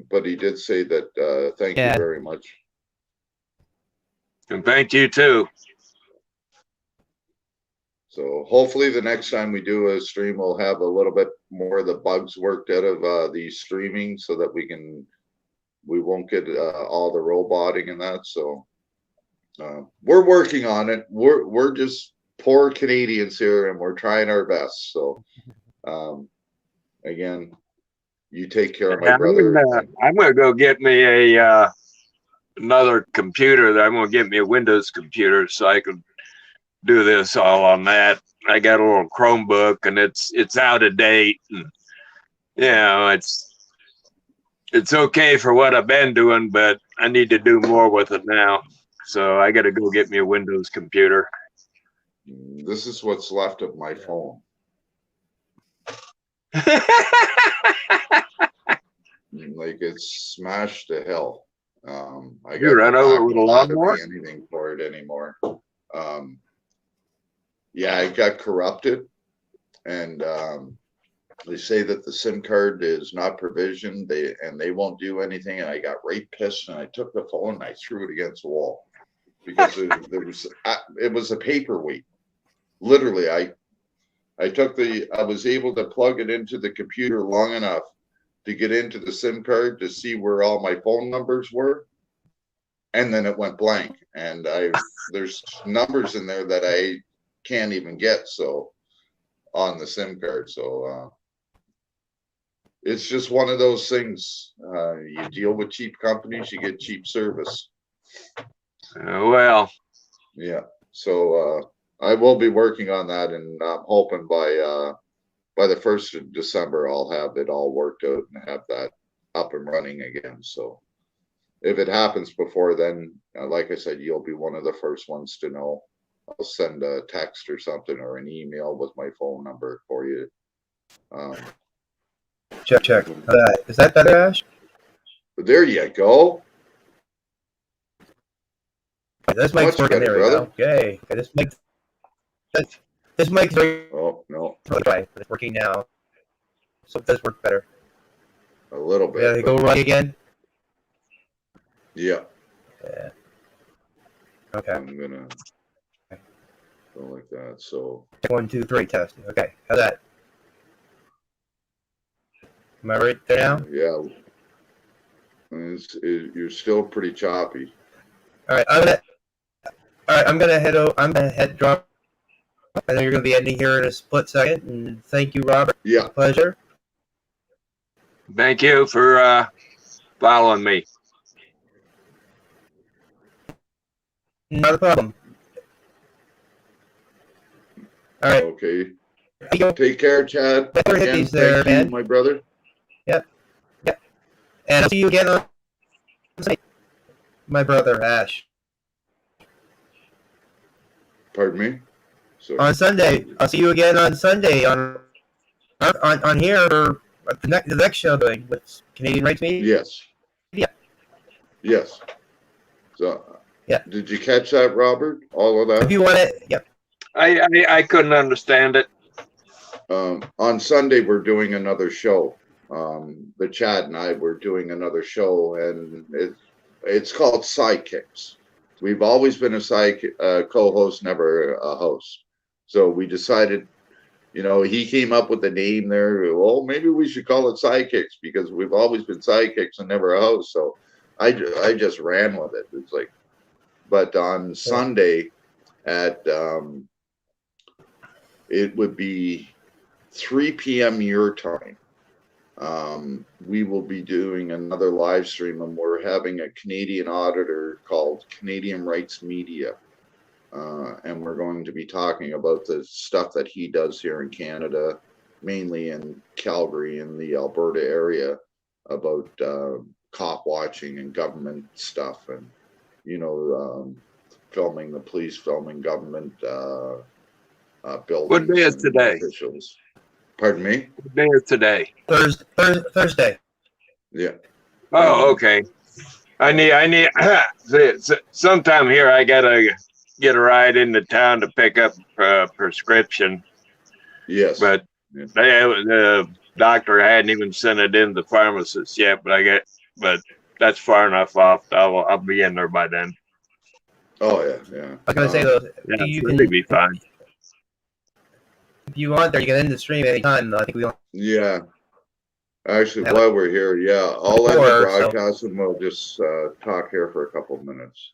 [SPEAKER 5] but he did say that thank you very much.
[SPEAKER 11] And thank you too.
[SPEAKER 5] So hopefully the next time we do a stream, we'll have a little bit more of the bugs worked out of the streaming, so that we won't get all the roboting and that. So we're working on it. We're just poor Canadians here, and we're trying our best. So again, you take care of my
[SPEAKER 11] Yeah,
[SPEAKER 5] brother.
[SPEAKER 11] I'm gonna go get me a another computer. I'm gonna get me a Windows computer so I can do this all on that. I got a little Chromebook and it's out of date, and you know it's okay for what I've been doing, but I need to do more with it now. So I got to go get me a Windows computer.
[SPEAKER 5] This is what's left of my phone. Like it's smashed to hell. I
[SPEAKER 11] You run over with a lawnmower?
[SPEAKER 5] Anything for it anymore. Yeah, I got corrupted, and they say that the SIM card is not provisioned. They won't do anything, and I got right pissed, and I took the phone and I threw it against the wall because it was a paperweight. Literally, I was able to plug it into the computer long enough to get into the SIM card to see where all my phone numbers were, and then it went blank. And there's numbers in there that I can't even get on the SIM card. So it's just one of those things. You deal with cheap companies, you get cheap service.
[SPEAKER 11] Well,
[SPEAKER 5] yeah. So I will be working on that, and I'm hoping by the 1st of December I'll have it all worked out and have that up and running again. So if it happens before then, like I said, you'll be one of the first ones to know. I'll send a text or something or an email with my phone number for you.
[SPEAKER 2] Check. Is that better, Ash?
[SPEAKER 5] There you go.
[SPEAKER 2] This mic's working there, brother. Okay. This mic's
[SPEAKER 5] oh no,
[SPEAKER 2] right. It's working now, so it does work better.
[SPEAKER 5] A little bit.
[SPEAKER 2] Yeah, go right again.
[SPEAKER 5] Yeah.
[SPEAKER 2] Yeah. Okay.
[SPEAKER 5] I'm gonna go like that. So
[SPEAKER 2] 1, 2, 3 testing. Okay. How's that? Am I right there now?
[SPEAKER 5] Yeah. You're still pretty choppy.
[SPEAKER 2] All right. I'm gonna head drop. I know you're gonna be ending here in a split second. And thank you, Robert.
[SPEAKER 5] Yeah.
[SPEAKER 2] Pleasure.
[SPEAKER 11] thank you for following me.
[SPEAKER 2] Not a problem. All right.
[SPEAKER 5] Okay. Take care, Chad. Again,
[SPEAKER 2] there,
[SPEAKER 5] thank you, my brother.
[SPEAKER 2] Yep. And I'll see you again on Sunday. My brother Ash.
[SPEAKER 5] Pardon me? Sorry.
[SPEAKER 2] On Sunday. I'll see you again on Sunday on here for the next show doing with Canadian Rights Media.
[SPEAKER 5] Yes.
[SPEAKER 2] Yeah.
[SPEAKER 5] Yes. So
[SPEAKER 2] yeah.
[SPEAKER 5] Did you catch that, Robert? All of that?
[SPEAKER 2] If you want it, yep.
[SPEAKER 11] I couldn't understand it.
[SPEAKER 5] On Sunday we're doing another show. The Chad and I were doing another show, and it's called Sidekicks. We've always been a co-host, never a host. So we decided, he came up with the name there. Well, maybe we should call it Sidekicks because we've always been sidekicks and never a host. So I just ran with it. It's like, but on Sunday at it would be 3 p.m. your time. We will be doing another live stream, and we're having a Canadian auditor called Canadian Rights Media. And we're going to be talking about the stuff that he does here in Canada, mainly in Calgary in the Alberta area, about cop watching and government stuff, and filming the police, filming government buildings.
[SPEAKER 11] What day is today?
[SPEAKER 5] Officials. Pardon me?
[SPEAKER 11] What day is today?
[SPEAKER 2] Thursday.
[SPEAKER 5] Yeah.
[SPEAKER 11] Oh, okay. I need sometime here. I gotta get a ride into town to pick up a prescription.
[SPEAKER 5] Yes.
[SPEAKER 11] But the doctor hadn't even sent it in to the pharmacist yet. But that's far enough off. I'll be in there by then.
[SPEAKER 5] Oh yeah.
[SPEAKER 2] I was gonna say though,
[SPEAKER 11] Yeah,
[SPEAKER 2] you
[SPEAKER 11] it'll
[SPEAKER 2] can
[SPEAKER 11] be fine.
[SPEAKER 2] If you want there, you can end the stream anytime. I think we don't.
[SPEAKER 5] Yeah. Actually, while we're here, I'll end the broadcast and we'll just talk here for a couple of minutes.